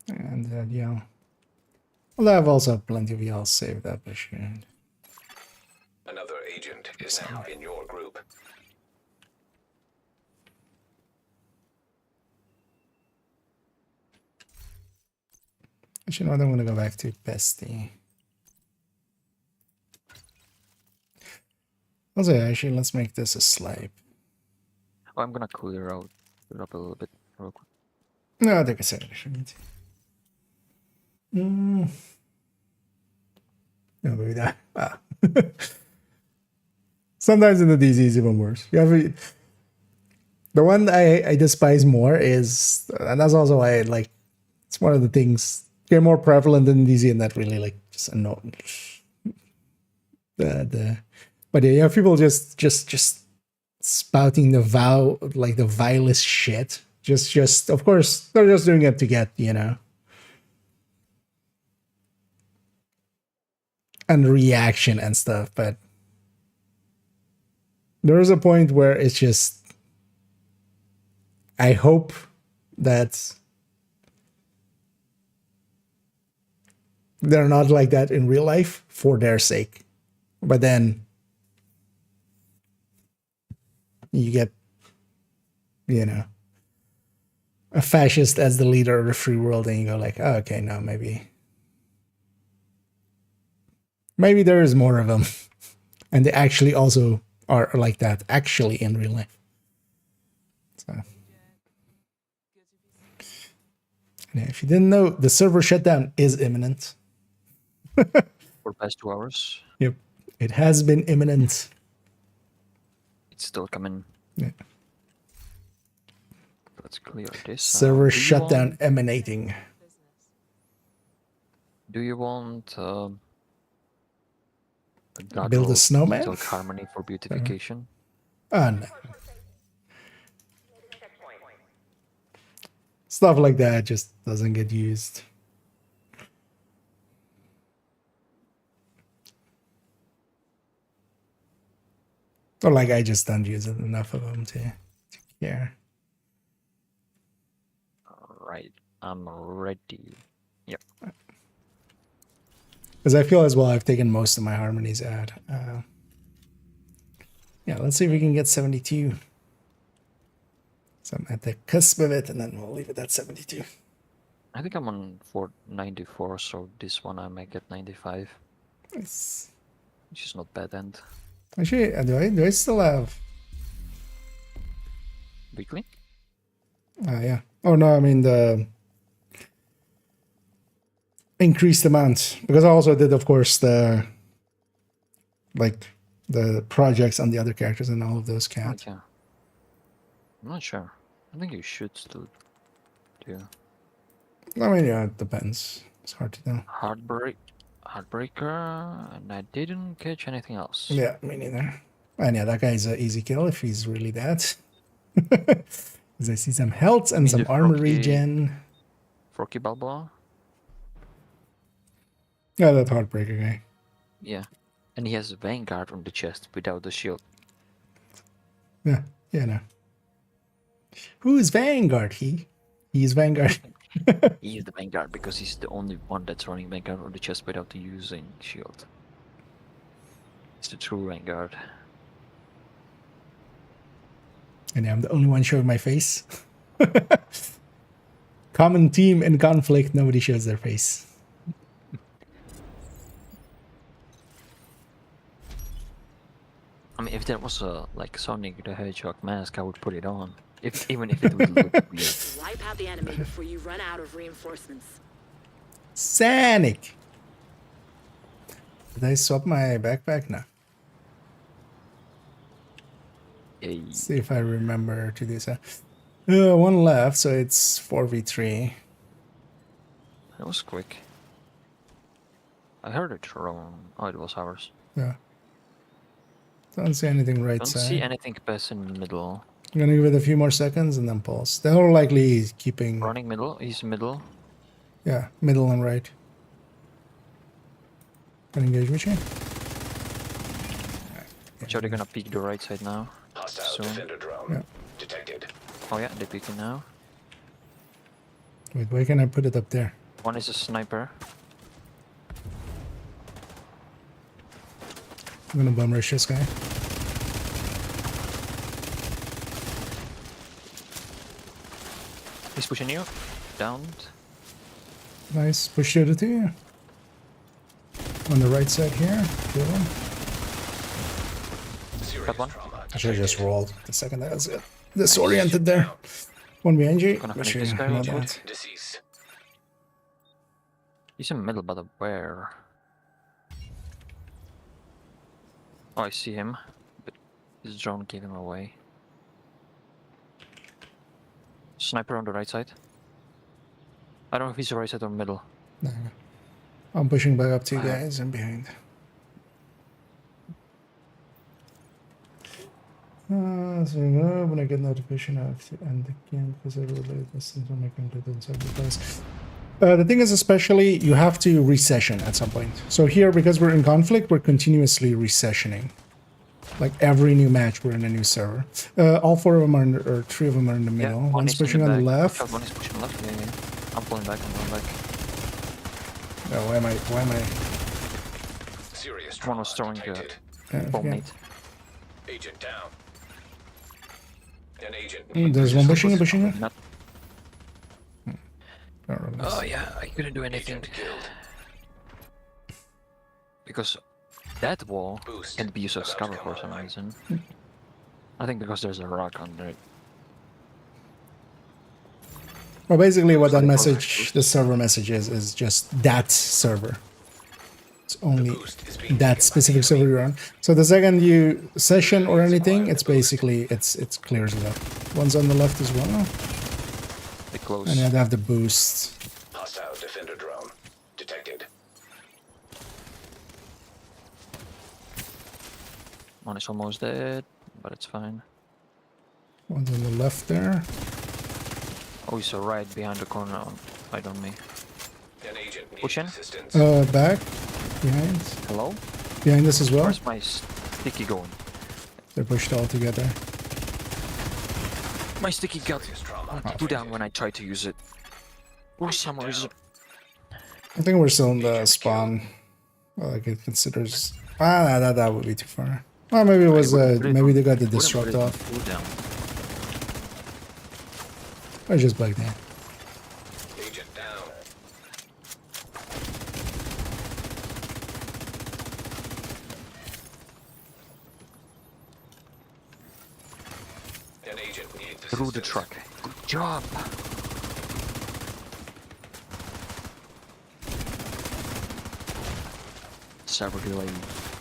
And that yell. Well, I've also plenty of yells saved up, I should. Another agent is now in your group. Actually, you know what? I'm going to go back to Bestie. Also, actually, let's make this a slipe. Oh, I'm gonna clear up a little bit. real quick. No, I think I said it. I shouldn't. No, maybe that. Ah. Sometimes in the DZ is even worse. You have the one I despise more is, and that's also why like it's one of the things they're more prevalent in DZ, and that really like just annoying. But yeah, you have people just spouting the vilest shit. Just of course they're just doing it to get, you know, and reaction and stuff, but there is a point where it's just, I hope that they're not like that in real life for their sake. But then you get, you know, a fascist as the leader of the free world, and you go like, oh, okay, no, maybe there is more of them. And they actually also are like that, actually, in real life. So, yeah, if you didn't know, the server shutdown is imminent. For the past 2 hours. Yep, it has been imminent. It's still coming. Yeah. Let's clear this. Server shutdown emanating. Do you want Build a snowman? detailed harmony for beautification? Oh, no. Stuff like that just doesn't get used. Or like I just don't use it enough of them to care. Alright, I'm ready. Yep. Because I feel as well I've taken most of my harmonies out. Yeah, let's see if we can get 72. So I'm at the cusp of it, and then we'll leave it at 72. I think I'm on 94, so this one I might get 95. Nice. Which is not bad end. Actually, do I still have... Weekly? Yeah. Oh, no, I mean the increased amount. Because I also did, of course, the projects on the other characters, and all of those count. Okay. I'm not sure. I think you should still do. I mean, yeah, it depends. It's hard to know. Heartbreaker, and I didn't catch anything else. Yeah, me neither. And yeah, that guy's an easy kill if he's really that. Because I see some health and some armor regen. Forky Balboa? Yeah, that Heartbreaker guy. Yeah. And he has a Vanguard on the chest without the shield. Yeah, no. Who is Vanguard? He's Vanguard. He is the Vanguard because he's the only one that's running Vanguard on the chest without using shield. It's the true Vanguard. And I'm the only one showing my face. Common team in conflict, nobody shows their face. I mean, if there was a Sonic the Hedgehog mask, I would put it on. Even if it would look weird. Wipe out the enemy before you run out of reinforcements. Sonic! Did I swap my backpack? No. Hey. See if I remember to do so. One left, so it's 4v3. That was quick. I heard it wrong. Oh, it was ours. Yeah. Don't see anything right Don't side. see anything past in the middle. I'm gonna give it a few more seconds and then pulse. They're likely keeping... Running middle, he's middle. Yeah, middle and right. Can engage with you. So they're gonna peek the right side now. Hostile Soon. defender drone Yeah. detected. Oh yeah, they're peeking now. Wait, why can I put it up there? One is a sniper. I'm gonna bum rush this guy. He's pushing you. Downed. Nice. Push the other two. On the right side here. Kill him. Serious Got one. trauma I should have just rolled the second I was disoriented there. One behind you. Gonna Make finish sure this you guy know real quick. that. Deceased. He's in the middle, but where? Oh, I see him. But his drone gave him away. Sniper on the right side. I don't know if he's the right side or middle. No, no. I'm pushing back up to you guys. I'm behind. So when I get notification, I have to end the game because I really listen to my computer inside because the thing is, especially you have to resession at some point. So here, because we're in conflict, we're continuously resessioning. Like every new match, we're in a new server. All four of them are, or three of them are in the middle. Yeah, One's is in pushing on the back. left. One is pushing left. Yeah, yeah. I'm pulling back. I'm pulling back. Oh, why am I? Why am I? Serious One trauma was throwing detected. bomb yeah. nade. Agent down. An agent. There's one pushing and pushing. Not. Not really. Oh yeah, I couldn't do anything Agent killed. because that wall Boost can be used as about to cover come for some online. reason. I think because there's a rock under it. Well, basically, what that Sorry, message, the server message is just that server. It's only Boost is being that taken by specific the server enemy. you're on. So the second you session or anything, it's basically it clears it up. One's on the left as well, They close. and I'd have the boost. Hostile defender drone detected. One is almost dead, but it's fine. One's on the left there. Oh, he's right behind the corner, right on me. An agent needs Push in. assistance. Back, behind, Hello? behind us as well. Where's my sticky going? They're pushed all together. My sticky got Serious trauma two down when I tried to use it. For some reason. I think we're still in the spawn. Well, like it considers. That would be too far. Well, maybe it was. Maybe they got the disrupt off. Down. Or just back there. Agent down. An agent needs Through the assistance. truck. Good job. Server delay.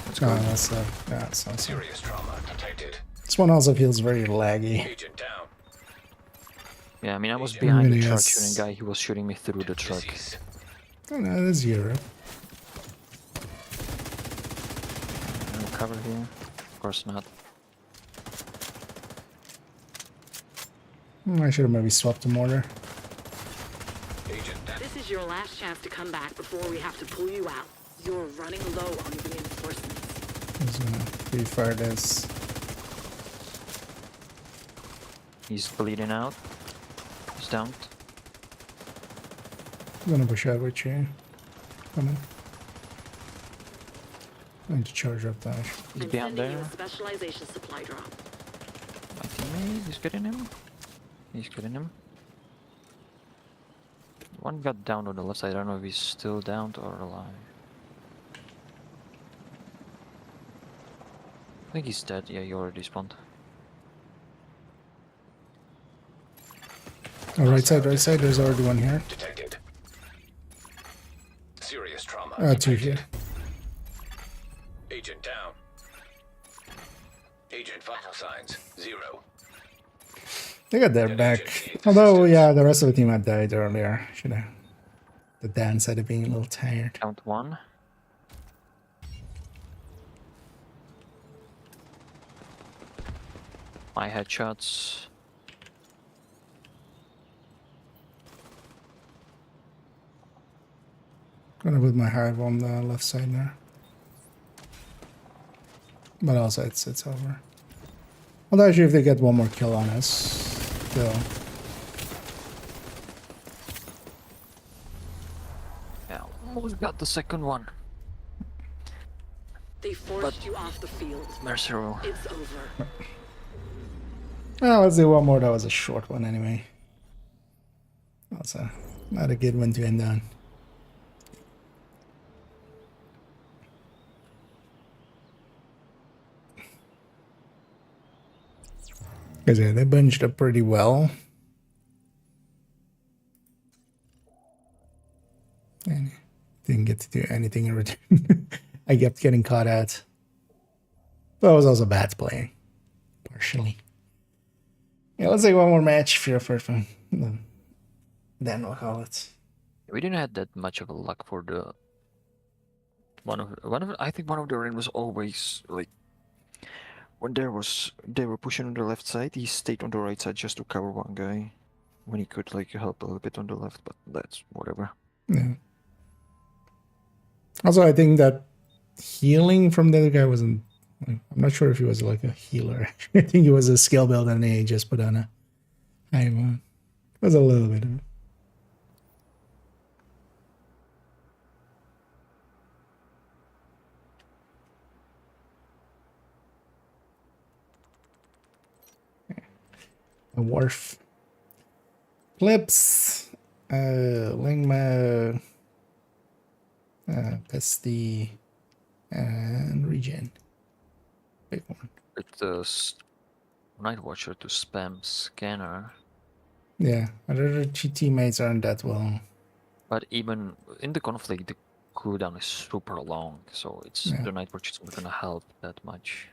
Let's go. Oh, that's yeah, that's awesome. Serious trauma detected. This one also feels very laggy. Agent down. Yeah, I mean, I was Agent. behind the Really truck is. shooting guy. He was shooting me through the truck. Deceased. Oh no, that's Europe. No cover here. Of course not. I should have maybe swapped the mortar. Agent down. This is your last chance to come back before we have to pull you out. You're running low on reinforcements. Just gonna refire this. He's bleeding out. He's down. I'm gonna push out with you. Come in. I need to charge up that. He's I'm behind sending you there. a specialization supply drop. My teammate is getting him. He's getting him. One got down on the left side. I don't know if he's still down or alive. I think he's dead. Yeah, he already spawned. Oh, right side. There's already one here. Detected. Serious trauma. Two detected. here. Agent down. Agent vital signs 0. They got their back. Although, yeah, the rest of the team had died earlier. Should have. The dance had of being a little tired. Count one. My headshots. Gonna put my hive on the left side there. But also, it's over. Well, actually, if they get one more kill on us, still. Yeah, almost got the second one. They forced you off the field. Mercy rule. It's over. Well, let's do one more. That was a short one anyway. Also, not a good one to end on. Because yeah, they bunched up pretty well. Didn't get to do anything in return. I kept getting caught out. But I was also bad playing. Partially. Yeah, let's take one more match for your first one. Then we'll call it. We didn't have that much of a luck for the I think one of the rain was always like when they were pushing on the left side, he stayed on the right side just to cover one guy when he could like help a little bit on the left, but that's whatever. Yeah. Also, I think that healing from the other guy wasn't. I'm not sure if he was like a healer. I think he was a skill build and he just put on a high one. It was a little bit of it. A wharf. Clips. Lingma. Pesty. And regen. Big one. It's the Night Watcher to spam scanner. Yeah, other teammates aren't that well. But even in the conflict, the cooldown is super long, so it's Yeah. the Night Watcher is not gonna help that much.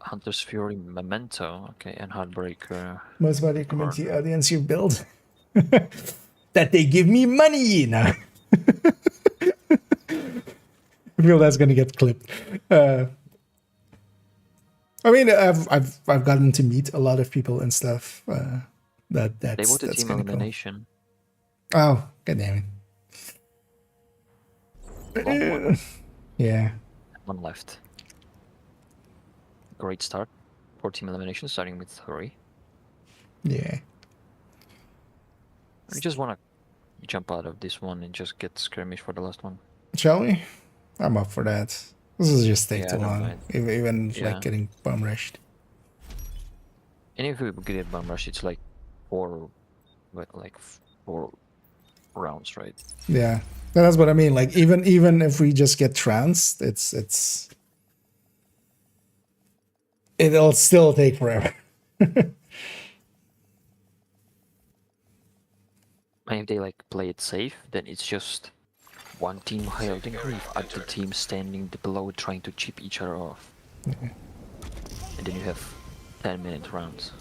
Hunter's Fury, Memento, okay, and Heartbreaker. Most valuable community audience you build. That they give me money now. I feel that's gonna get clipped. I mean, I've gotten to meet a lot of people and stuff. They That's voted team kinda cool. elimination. Oh, god damn Long it. one. Yeah. One left. Great start for team elimination, starting with 3. Yeah. I just wanna jump out of this one and just get skirmish for the last one. Shall we? I'm up for that. This is just take Yeah, too I don't long. mind. Even Yeah. like getting bum rushed. And if we get bum rush, it's like 4 rounds, right? Yeah. That's what I mean. Like even if we just get trounced, it'll still take forever. And if they like play it safe, then it's just one team holding grief, other team standing below trying to chip each other off. And then you have 10-minute rounds.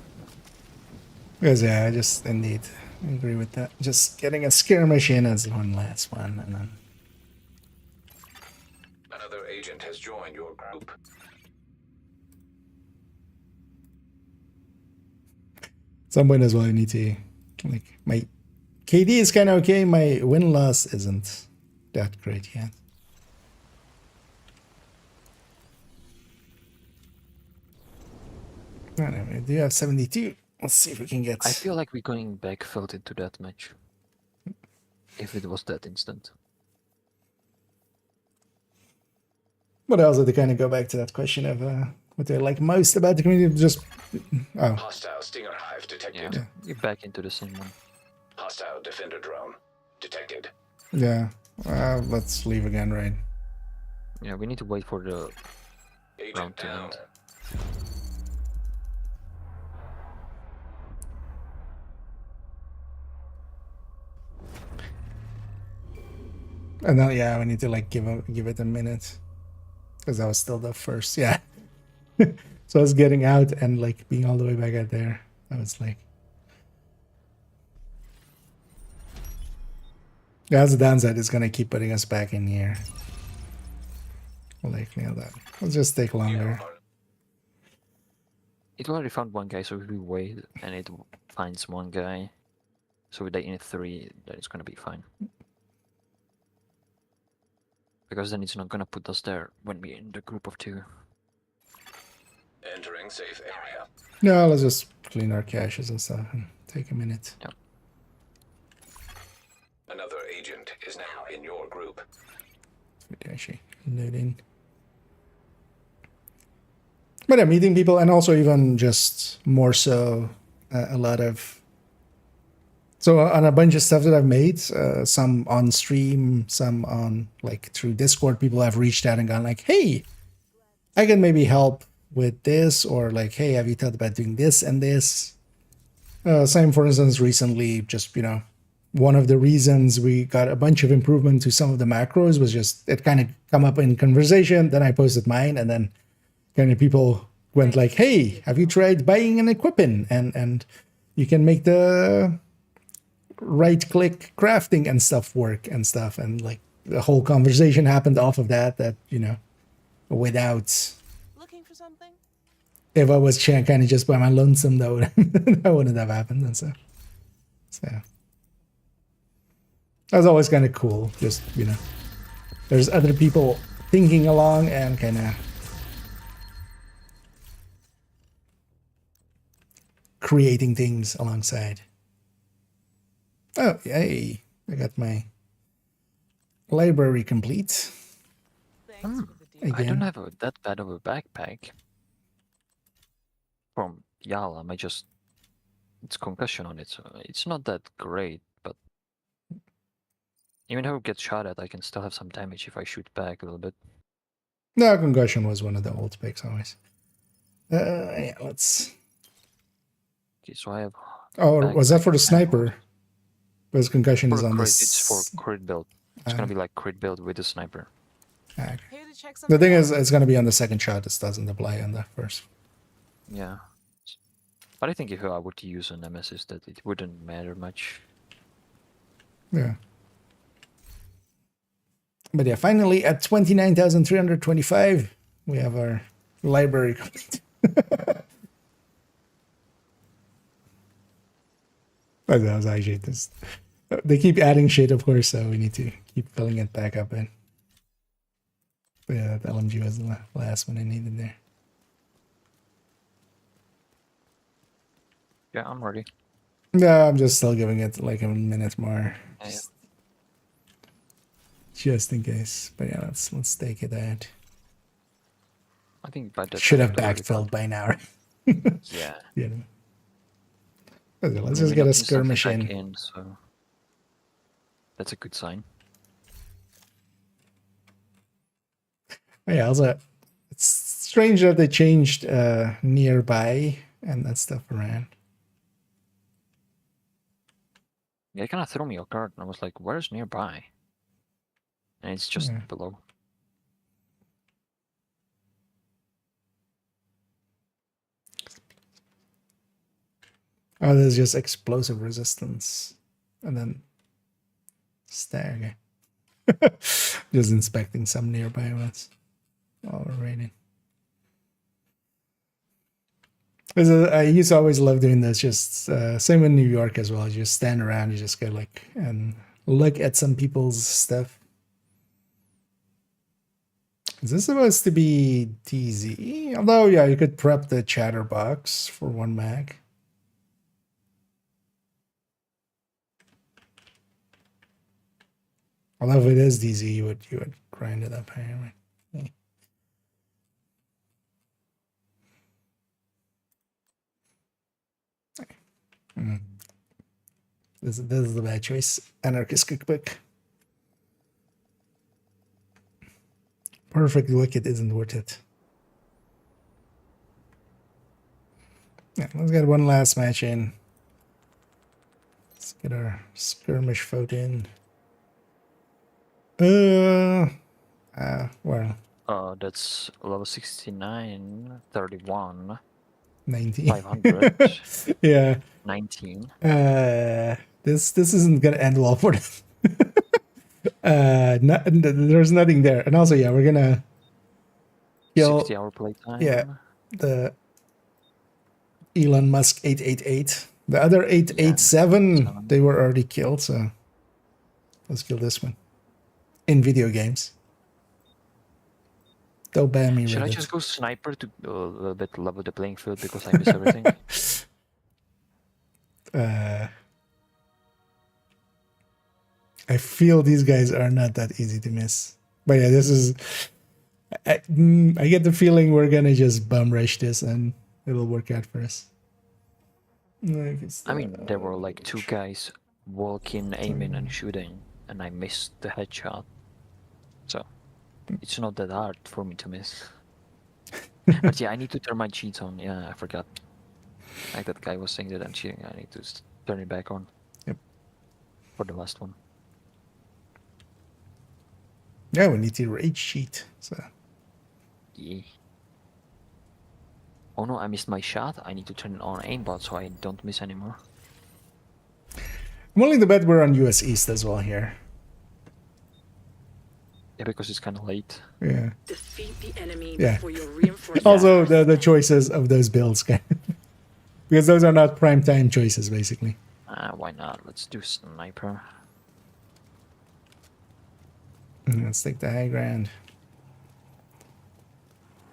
Because yeah, I just indeed agree with that. Just getting a skirmish in as one last one, and then Another agent has joined your group. at some point as well, I need to like my KD is kind of okay. My win loss isn't that great yet. Anyway, do you have 72? Let's see if we can get. I feel like we're going back felt into that match. If it was that instant. But also to kind of go back to that question of what I like most about the community, just Hostile Stinger Hive detected. Yeah, you're back into the same one. Hostile Defender drone detected. yeah. Let's leave again, right? Yeah, we need to wait for the Agent round to down. end. And now, yeah, we need to like give it a minute, because that was still the first. Yeah. So I was getting out and like being all the way back out there. I was like, yeah, that's the downside. It's gonna keep putting us back in here. Like, nail that. It'll just take longer. It already found one guy, so if we wait and it finds one guy, so with the in 3, then it's gonna be fine. Because then it's not gonna put us there when we're in the group of 2. Entering safe area. No, let's just clean our caches and stuff and take a minute. Another agent is now in your group. Actually, loading. But yeah, meeting people, and also even just more so a lot of. So on a bunch of stuff that I've made, some on stream, some on like through Discord, people have reached out and gone like, "Hey, I can maybe help with this," or like, "Hey, have you thought about doing this and this?" Same, for instance, recently, just one of the reasons we got a bunch of improvement to some of the macros was just it kind of come up in conversation. Then I posted mine, and then kind of people went like, "Hey, have you tried buying an equipment? And you can make the right-click crafting and stuff work and stuff." And like the whole conversation happened off of that. That without Looking for something? if I was kind of just by my lonesome, that wouldn't have happened. And so that's always kind of cool. Just there's other people thinking along and kind of creating things alongside. Oh, yay! I got my library complete. Thanks for the deal. I don't Again. have that bad of a backpack. From Yalam, it's concussion on it, so it's not that great, but even though it gets shot at, I can still have some damage if I shoot back a little bit. No, concussion was one of the old specs always. Yeah, let's. Okay, so I have. Oh, was that for the backpack sniper? Because concussion For is on crit, this. it's for crit build. It's gonna be like crit build with the sniper. Okay. Here to check The something thing out. is, it's gonna be on the second shot. This doesn't apply on the first. Yeah. But I think if I were to use a nemesis, that it wouldn't matter much. Yeah. But yeah, finally at 29,325, we have our library complete. That was actually this. They keep adding shit, of course, so we need to keep filling it back up in. But yeah, that LMG was the last one I needed there. Yeah, I'm ready. No, I'm just still giving it like a minute more. Yeah. Just in case. But yeah, let's take it out. I think by that Should time have they're already backfilled by now. done. Yeah. You know. Okay, let's I mean, just we get don't a need something skirmish back in. so that's a good sign. Oh, yeah, also, it's strange that they changed nearby and that stuff around. Yeah, it kind of threw me off guard, and I was like, "Where's nearby?" And it's just Yeah. below. Oh, there's just explosive resistance. And then stag. Just inspecting some nearby ones. While we're raiding. I used to always love doing this. Just same in New York as well. You just stand around, you just go like and look at some people's stuff. Is this supposed to be DZ? Although, yeah, you could prep the chatterbox for 1 mag. Although if it is DZ, you would grind it up anyway. Yeah. This is the bad choice. Anarchist cookbook. Perfect wicked isn't worth it. Yeah, let's get one last match in. Let's get our skirmish vote in. Well, That's level 69, 31, 19. 500, Yeah. 19. This isn't gonna end well for them. There's nothing there, and also, yeah, we're gonna kill 60-hour playtime. yeah the Elon Musk 888. The other 887 they were already killed, so let's kill this one in video games. Don't ban me. Should I Reddit. just go sniper to a little bit level the playing field because I miss everything? I feel these guys are not that easy to miss. But yeah, this is. I get the feeling we're gonna just bum rush this and it'll work out for us. Like I mean, there were like 2 guys walking, aiming, and shooting, and I missed the headshot. So, it's not that hard for me to miss. But yeah, I need to turn my cheats on. Yeah, I forgot. Like that guy was saying that I'm cheating. I need to turn it back on. Yep. for the last one. Yeah, we need to rage sheet. So Yeah. Oh no, I missed my shot. I need to turn on aimbot so I don't miss anymore. I'm willing to bet we're on US East as well here. Yeah, because it's kind of late. Yeah. Defeat the enemy Yeah. before your reinforcements. Also, are the sent. choices of those builds, because those are not prime time choices, basically. Why not? Let's do sniper. Let's take the high ground.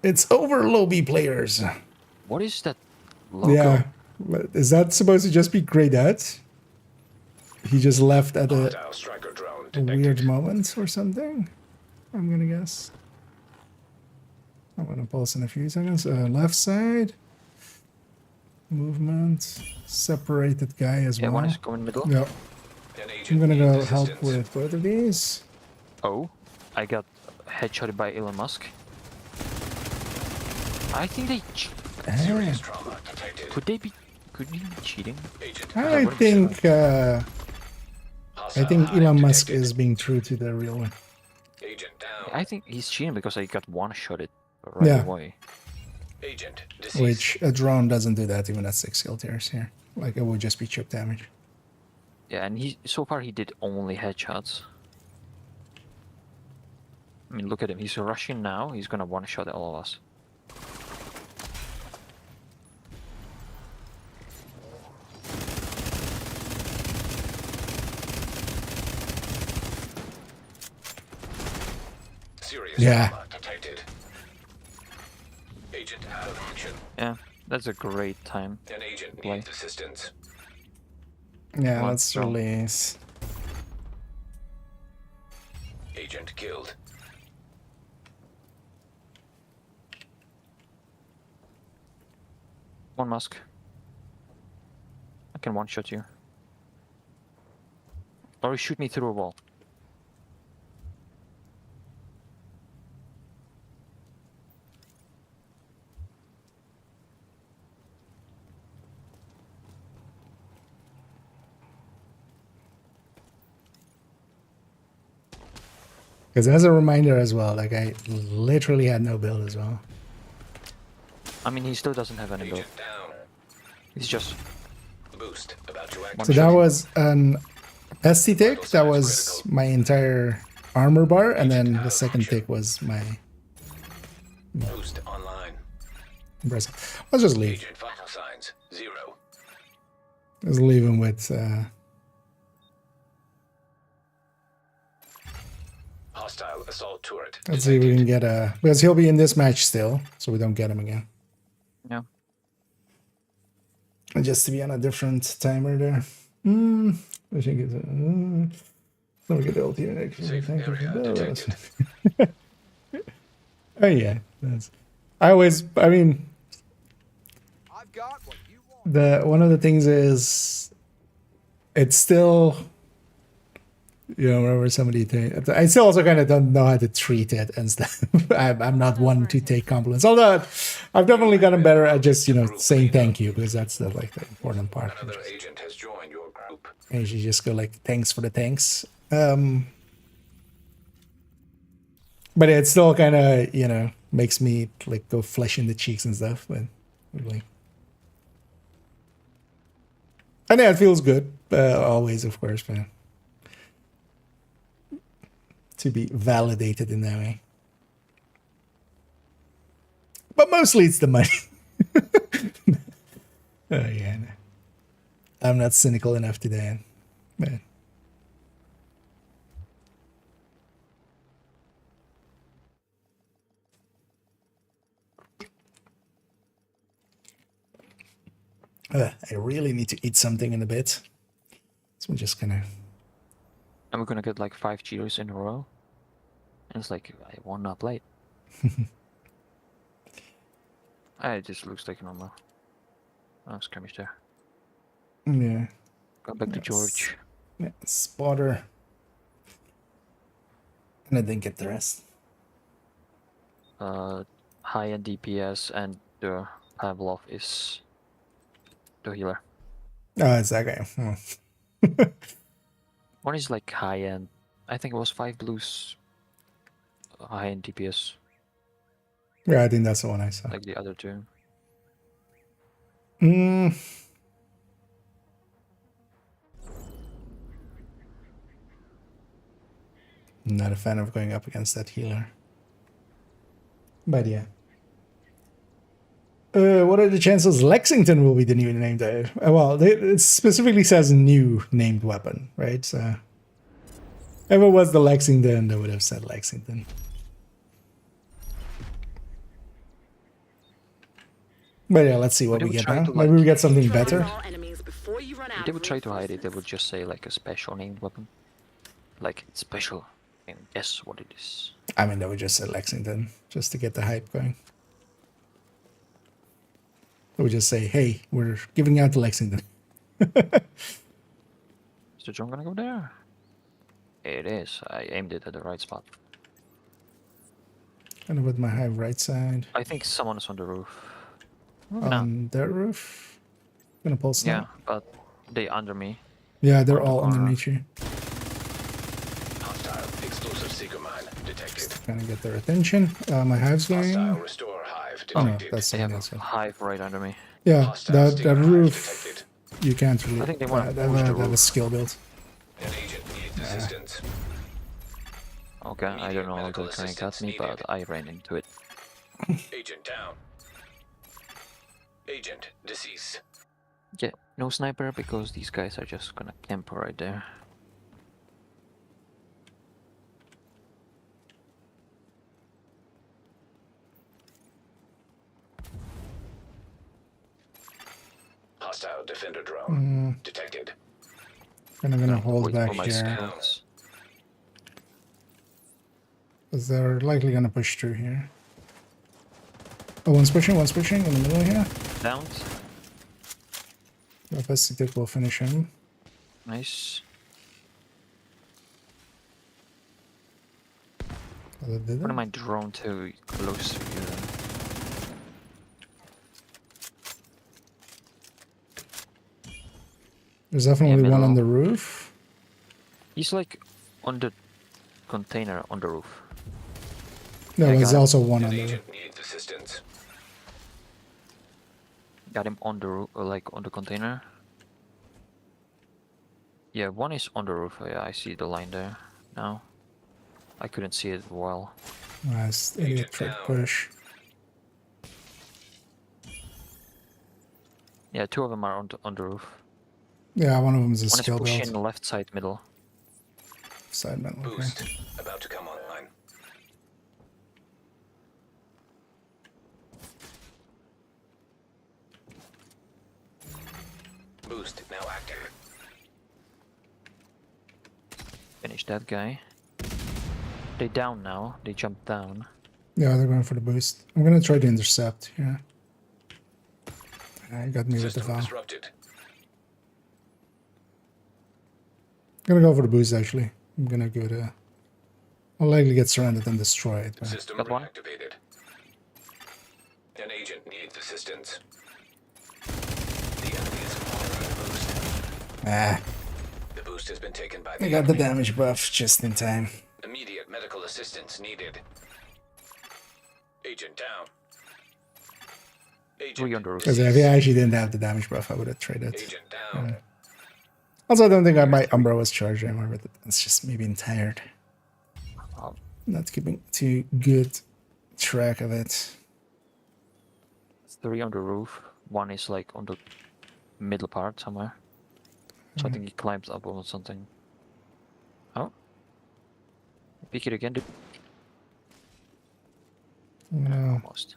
It's over, lobby players. What is that logo? Yeah. But is that supposed to just be grayed out? He just left at a Hostile striker drone weird detected. moment or something? I'm gonna guess. I'm gonna pulse in a few seconds. Left side. Movement. Separated guy as Yeah, well. one is going middle. Yep. An agent I'm gonna go needs help assistance. with both of these. Oh, I got headshotted by Elon Musk. I think they Serious trauma detected. could he be cheating? Agent I what think hostile Elon hive Musk detected. is being true to the real one. Agent down. I think he's cheating because I got one shotted right Yeah. away. Agent deceased. Which a drone doesn't do that even at 6 skill tiers here. Like it would just be chip damage. Yeah, and so far he did only headshots. I mean, look at him. He's rushing now. He's gonna one shot all of us. Serious Yeah. trauma detected. Agent out of action. Yeah, that's a great time. An agent Play. needs assistance. Yeah, Come on, let's drone. release. Agent killed. One Musk. I can one shot you. Or shoot me through a wall. Because as a reminder as well, like I literally had no build as well. I mean, he still doesn't have any build. Agent down. He's just Boost about to activate. So that was an ST tick. That was my entire armor bar, and then the second tick was my Boost online. impressive. Let's just leave. Agent vital signs 0. Let's leave him with. Hostile assault turret. Let's see if we can get a, because he'll be in this match still, so we don't get him again. yeah. And just to be on a different timer there. I think it's. Let me get the ult here. Actually, Safe thank you. area Oh, detected. oh yeah, that's. I mean, I've got what you want. one of the things is, it's still. You know, whenever somebody I still also kind of don't know how to treat it and stuff. I'm not one to take compliments. Although I've definitely gotten better at just, saying thank you, because that's the important part. Another agent has joined your group. And you just go like, thanks for the thanks. But it still kind of, makes me like go flesh in the cheeks and stuff. But really, and yeah, it feels good. Always, of course, but to be validated in that way. But mostly it's the money. Oh yeah, no. I'm not cynical enough today, but I really need to eat something in a bit. So I'm just gonna. And we're gonna get like 5 Cheetos in a row. And it's like, I want not plate. It just looks like normal. Oh, skirmish there. Yeah. Go back to Yes. George. Yeah, spotter. And I didn't get the rest. High end DPS and the Pavlov is the healer. Oh, it's that guy. One is like high end. I think it was 5 blues high end DPS, Yeah, I think that's the one I saw. like the other two. Mm. Not a fan of going up against that healer. But yeah. What are the chances Lexington will be the new named? Well, it specifically says new named weapon, right? So if it was the Lexington, they would have said Lexington. But yeah, let's see what They we would get try now. to, Maybe like- we get something Neutralize better. all enemies before you run out They of would try to hide it. They would reinforcements. just say like a special named weapon, like it's special, and guess what it is. I mean, they would just say Lexington just to get the hype going. They would just say, hey, we're giving out the Lexington. Is the drone gonna go there? It is. I aimed it at the right spot. And with my hive right side. I think someone is on the roof. On their roof. Gonna pulse Yeah, now. but they under me. Yeah, they're on the all corner. underneath you. Hostile explosive seeker mine detected. Trying to get their attention. My hive's Hostile going. restore hive Oh no, detected. that's They something have else. a hive right under me. Yeah, Hostile that stinger hive roof detected. you can't really. I think they wanna that, push the that was roof. skill build. An agent needs assistance. Okay, I don't know how medical they're trying to cut assistance me, but needed. I ran into it. Agent down. Agent deceased. Yeah, no sniper because these guys are just gonna camp right there. Hostile defender drone detected. And I'm gonna hold Wait back for my here skills. because they're likely gonna push through here. Oh, one's pushing in the middle here. Downed. The best tick will finish him. Nice. Oh, that did Put it. my drone too close to you then. There's definitely one on middle. the roof. He's like on the container on the roof. No, I there's got it. also one An on the roof. agent needs assistance. Got him on the roof, like on the container. Yeah, one is on the roof. Yeah, I see the line there now. I couldn't see it well. Nice. Idiot Agent trick down. push. Yeah, two of them are on the roof. Yeah, one of them is a One is skill pushing build. left side middle. Side metal. Okay. Boost about to come online. Boost now active. Finish that guy. They down now. They jumped down. Yeah, they're going for the boost. I'm gonna try to intercept here. I got me with the System foul. disrupted. Gonna go for the boost actually. I'm gonna go to. I'll likely get surrounded and destroyed. But System Got one. reactivated. An agent needs assistance. The enemy is acquiring a boost. ah, The boost has been taken by the I got the enemy. damage buff just in time. Immediate medical assistance needed. Agent down. Agent Three on the roof. Because if I actually didn't have the damage buff, I would have traded. Agent down. Also, I don't think my Umbra was charged anymore, but it's just me being tired. Oh, Not keeping too good track of it. it's three on the roof. One is like on the middle part somewhere. So I think he climbs up on something. Oh. Peek it again, dude. No, Almost.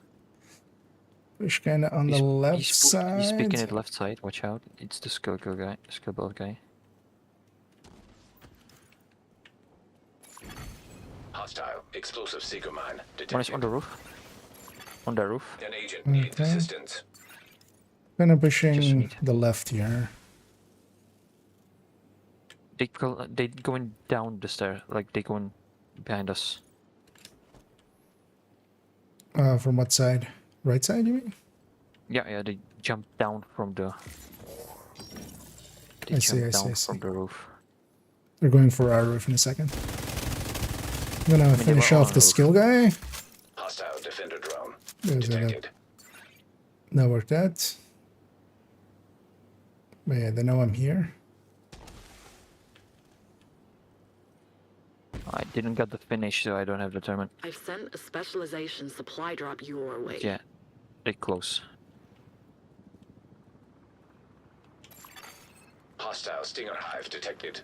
push kind of on the He's- left He's picking side. it left side, watch out. It's the skill guy, skill build guy. Hostile explosive seeker mine detected. One is on the roof. On the roof. An agent needs Okay. assistance. Kind of Just pushing need- the left here. They going down the stair, like they going behind us. From what side? Right side, you mean? Yeah, they jumped down from the. They I see, jumped I see, down I see. from the roof. They're going for our roof in a second. I'm gonna finish were off on the roof. skill guy. Hostile defender drone There's that. detected. That worked out. But yeah, they know I'm here. I didn't get the finish, so I don't have determined. I've sent a specialization supply drop your way. Yeah, they're close. Hostile stinger hive detected.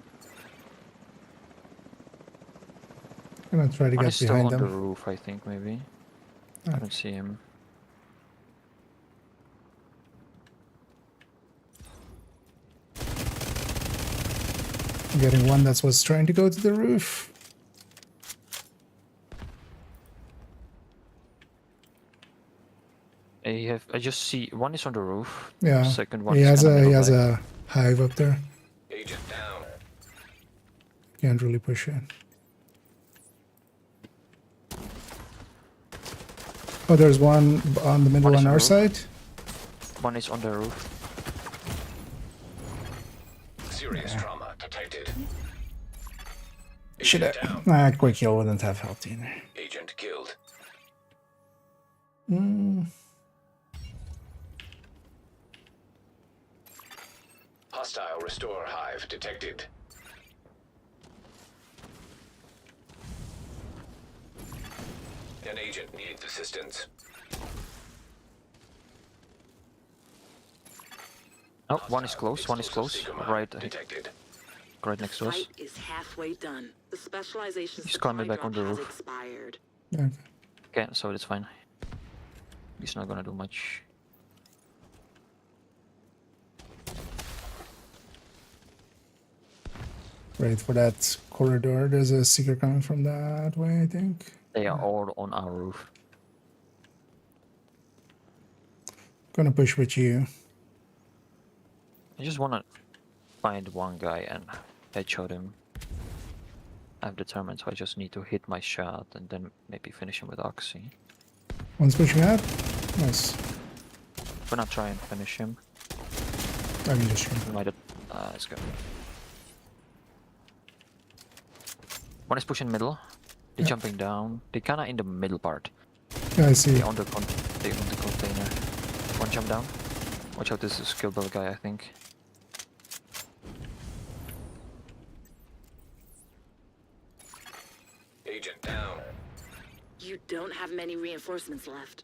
I'm gonna try to One get is still behind on the them. roof, I think, maybe. I don't see him. I'm getting one that was trying to go to the roof. I just see one is on the roof. Yeah. Second one He is has kinda a he middle has back. a hive up there. Agent down. Can't really push it. Oh, there's one on the middle One is on on our the side. One is on the roof. Serious trauma detected. Should Agent have. down. Quick heal wouldn't have helped either. Agent killed. Hostile restore hive detected. An agent needs assistance. Oh, one is Hostile close. One is explosive close. seeker mine Right, detected. right next to us. Fight is halfway done. The specialization He's supply coming back drop on the has roof. expired. Okay. Okay, so it's fine. He's not gonna do much. Right for that corridor. There's a seeker coming from that way, I think. They are all on our roof. Gonna push with you. I just wanna find one guy and headshot him. I'm determined, so I just need to hit my shot and then maybe finish him with Oxy. One's pushing out. Nice. We're not trying to finish him. I can just We might have. Let's go. One is pushing middle. They're jumping down. They're kinda in the middle part. Yeah, I see. They're on the container. One jump down. Watch out, this is a skill build guy, I think. Agent down. You don't have many reinforcements left.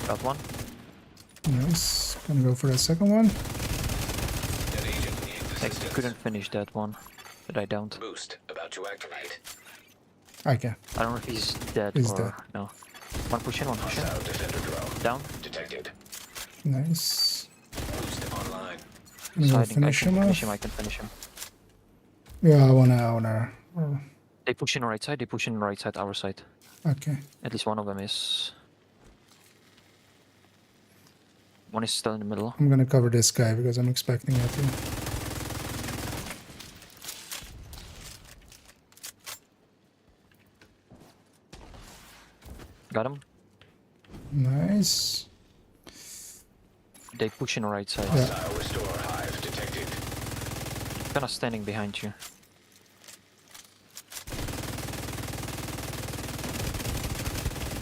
Got one. Nice. Gonna go for the second one. An agent needs I assistance. couldn't finish that one, but I don't. Boost about to activate. I can. I don't know if he's dead He's or dead. no. One push in, one push in. Hostile defender drone Down. detected. Nice. Boost online. I'm gonna Hiding. I finish can him finish off. him. I can finish him. Yeah, I wanna. They push in right side. They push in right side. Our side. Okay. At least one of them is. One is still in the middle. I'm gonna cover this guy because I'm expecting it to. Got him. Nice. They push in right side. Yeah. Hostile restore hive detected. Kinda standing behind you.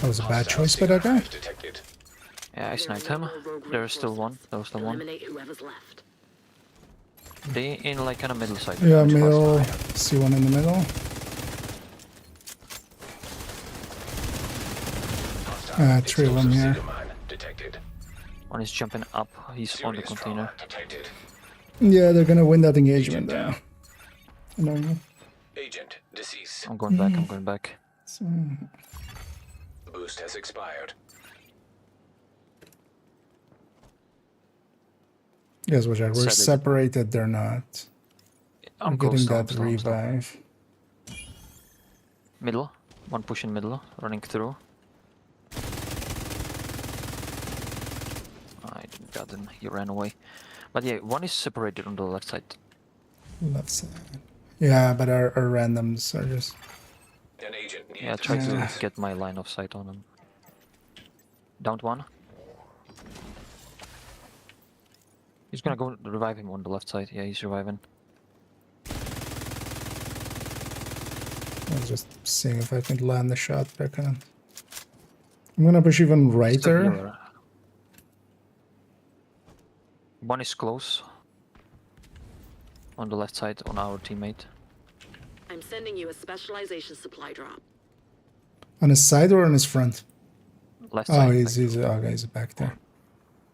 That was a bad Hostile choice by that stinger guy. hive detected. Yeah, I There are sniped no him. more rogue There is still one. reinforcements. There was still one. Eliminate whoever's left. They in like kinda middle side. Yeah, Which part? middle. See one in the middle. Hostile Three of them explosive here. seeker mine detected. One is jumping up. He's on the Serious container. trauma detected. Yeah, they're gonna win that engagement though. No. Agent deceased. I'm going back. I'm going back. The boost has expired. Yes, we're Sadly. separated. They're not. I'm We're close. getting now, that I'm still. revive. Middle. One push in middle. Running through. I didn't got him. He ran away. But yeah, one is separated on the left side. Left side. Yeah, but our randoms are just. An agent needs Yeah, try Yeah. to get my line of sight on him. Downed one. He's gonna go revive him on the left side. Yeah, he's reviving. I was just seeing if I can land the shot, but I can't. I'm gonna push even Still righter. healer. One is close. On the left side, on our teammate. I'm sending you a specialization supply drop. On his side or on his front? Left Oh, side. he's back there.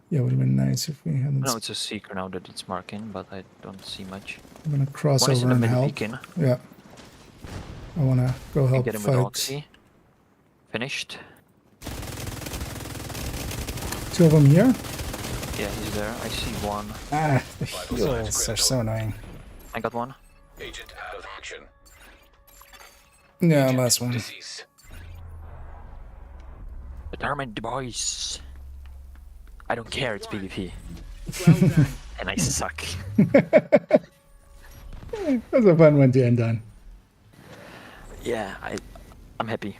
Yeah, would have been nice if we hadn't. No, it's a seeker now that it's marking, but I don't see much. I'm gonna cross One is in over the and middle help. peeking. Yeah. I wanna go help Get him with fight. Oxy. Finished. 2 of them here. Yeah, he's there. I see one. Ah, the Vital signs heals are critical. so annoying. I got one. Agent out of action. Yeah, Agent last one. deceased. Determined boys. I don't care, it's PvP. Well done. And I suck. That's a fun one to end on. Yeah, I'm happy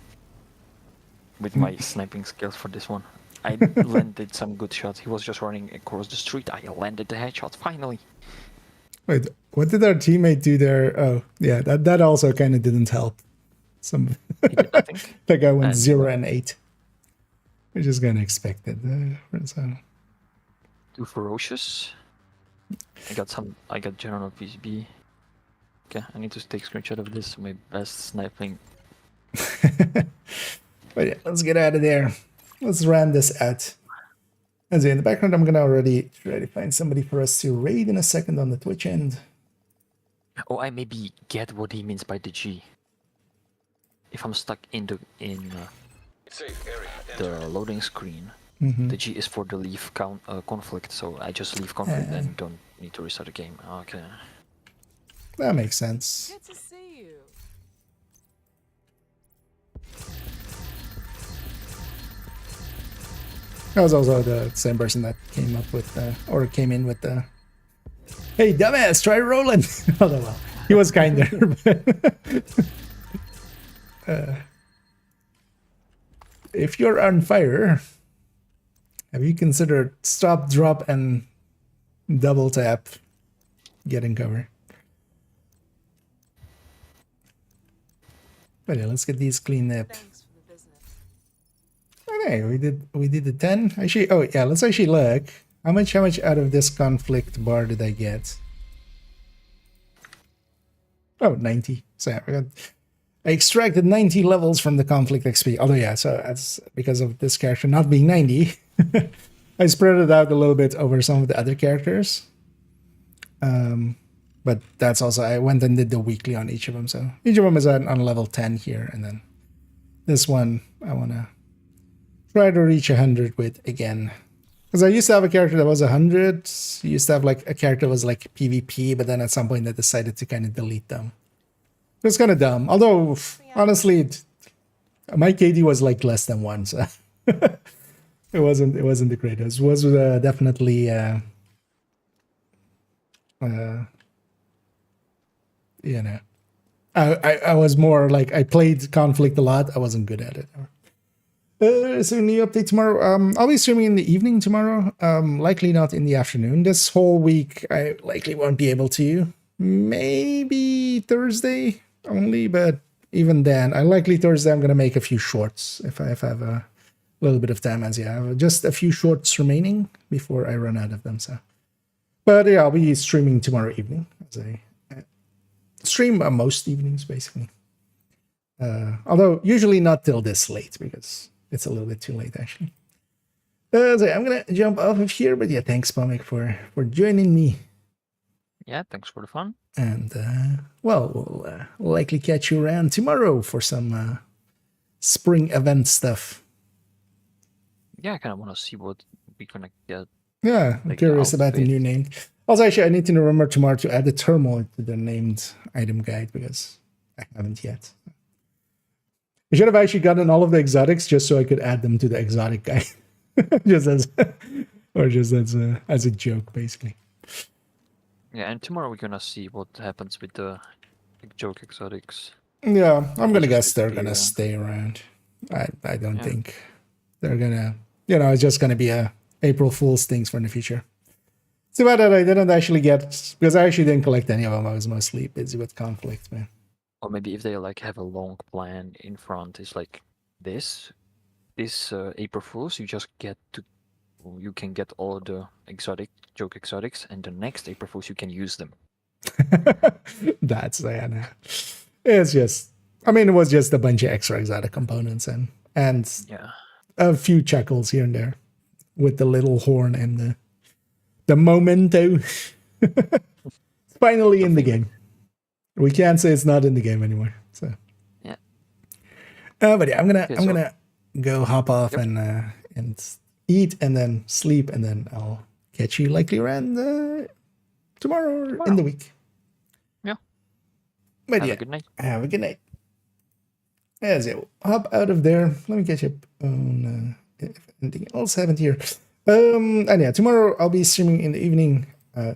with my sniping skills for this one. I landed some good shots. He was just running across the street. I landed the headshot finally. Wait, what did our teammate do there? Oh, yeah, that also kind of didn't help. Some He did nothing. that guy went And- 0 and 8. Which is kind of expected. So. Too ferocious. I got general PCB. Okay, I need to take screenshot of this. My best sniping. But yeah, let's get out of there. Let's ram this out. As in the background, I'm gonna already try to find somebody for us to raid in a second on the Twitch end. Oh, I maybe get what he means by the G. If I'm stuck in Safe area. the Enter. loading screen, Mhm. the G is for the leave conflict. So I just leave conflict and don't need to restart the game. Okay. That makes sense. Good to see you. That was also the same person that came up with or came in with the "Hey dumbass, try rolling." Although well, he was kinder. But, if you're on fire, have you considered stop, drop, and double tap getting cover? But yeah, let's get these cleaned up. Thanks for the business. Okay, we did the 10. Actually, oh yeah, let's actually look. How much out of this conflict bar did I get? Oh, 90. So yeah, I extracted 90 levels from the conflict XP. Although yeah, so that's because of this character not being 90. I spread it out a little bit over some of the other characters. But that's also, I went and did the weekly on each of them. So each of them is on level 10 here. And then this one, I want to try to reach 100 with again. Because I used to have a character that was 100. Used to have like a character that was like PvP, but then at some point I decided to kind of delete them. It was kind of dumb. Although, honestly, my KD was like less than 1. So it wasn't the greatest. It was definitely... you know, I was more like, I played conflict a lot. I wasn't good at it. So new update tomorrow. I'll be streaming in the evening tomorrow. Likely not in the afternoon. This whole week I likely won't be able to. Maybe Thursday only, but even then, Thursday I'm gonna make a few shorts if I have a little bit of time, as I have just a few shorts remaining before I run out of them. So, but yeah, I'll be streaming tomorrow evening. As I stream most evenings basically. Although usually not till this late because it's a little bit too late actually. So I'm gonna jump off of here, but yeah, thanks Pomic for joining me. Yeah, thanks for the fun. And well, we'll likely catch you around tomorrow for some spring event stuff. Yeah, I kind of want to see what we're gonna get. Yeah, I'm Like curious about the outfit. new name. Also, actually, I need to remember tomorrow to add the turmoil to the named item guide because I haven't yet. I should have actually gotten all of the exotics just so I could add them to the exotic guide, just as a joke, basically. Yeah, and tomorrow we're gonna see what happens with the joke exotics. Yeah, I'm gonna Just guess they're disappear, gonna yeah. stay around. I don't Yeah. think they're gonna. It's just gonna be a April Fool's things for the future. too bad that I didn't actually get, because I actually didn't collect any of them. I was mostly busy with conflict, man. Or maybe if they like have a long plan in front, it's like this April Fools, you just get to, you can get all the joke exotics, and the next April Fools you can use them. That's yeah. It's just, I mean, it was just a bunch of extra exotic components and Yeah. a few chuckles here and there with the little horn and the memento. It's finally in the game. We can't say it's not in the game anymore. So yeah. But yeah, I'm Okay, gonna go hop off and eat and then sleep, and then I'll catch you likely around tomorrow or in the week. Yeah. But Have yeah, a good night. have a good night. As it hop out of there. Let me catch up on if anything else happened here. And yeah, tomorrow I'll be streaming in the evening,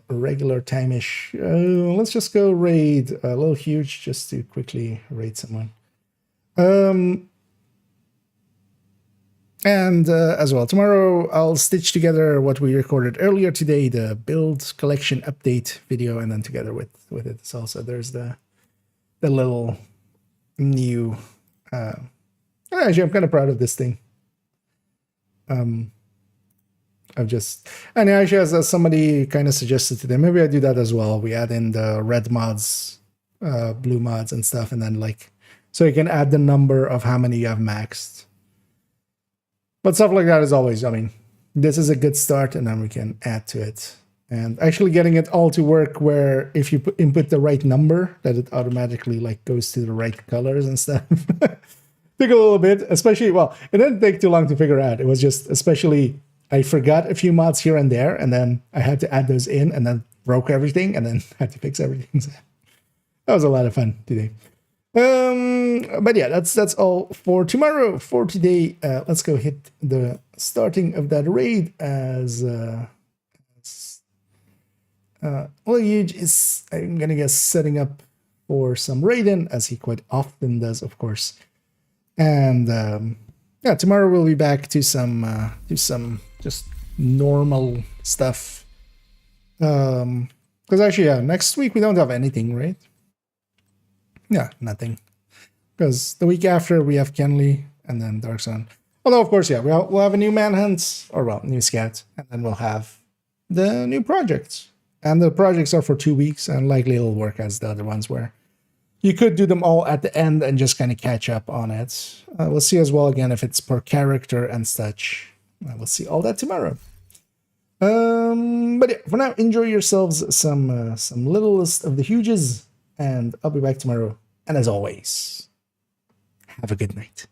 regular time-ish. Let's just go raid a little huge just to quickly raid someone. And as well, tomorrow I'll stitch together what we recorded earlier today, the build collection update video, and then together with it is also there's the little new. Actually, I'm kind of proud of this thing. I've just, and actually, as somebody kind of suggested today, maybe I do that as well. We add in the red mods, blue mods, and stuff, and then like, so you can add the number of how many you have maxed. But stuff like that is always, I mean, this is a good start, and then we can add to it. And actually getting it all to work where if you input the right number, that it automatically like goes to the right colors and stuff. Took a little bit, especially, well, it didn't take too long to figure out. It was just, especially, I forgot a few mods here and there, and then I had to add those in, and then broke everything, and then had to fix everything. So that was a lot of fun today. But yeah, that's all for tomorrow. For today, let's go hit the starting of that raid as Huge is, I'm gonna guess, setting up for some raiding, as he quite often does, of course. And yeah, tomorrow we'll be back to some just normal stuff. Because actually, yeah, next week we don't have anything, right? Yeah, nothing. Because the week after we have Kenley and then Dark Sun. Although, of course, yeah, we'll have a new Manhunt, or well, new Scout, and then we'll have the new projects. And the projects are for 2 weeks, and likely it'll work as the other ones where you could do them all at the end and just kind of catch up on it. We'll see as well again if it's per character and such. We'll see all that tomorrow. But yeah, for now, enjoy yourselves some littlest of the huges, and I'll be back tomorrow. And as always, have a good night.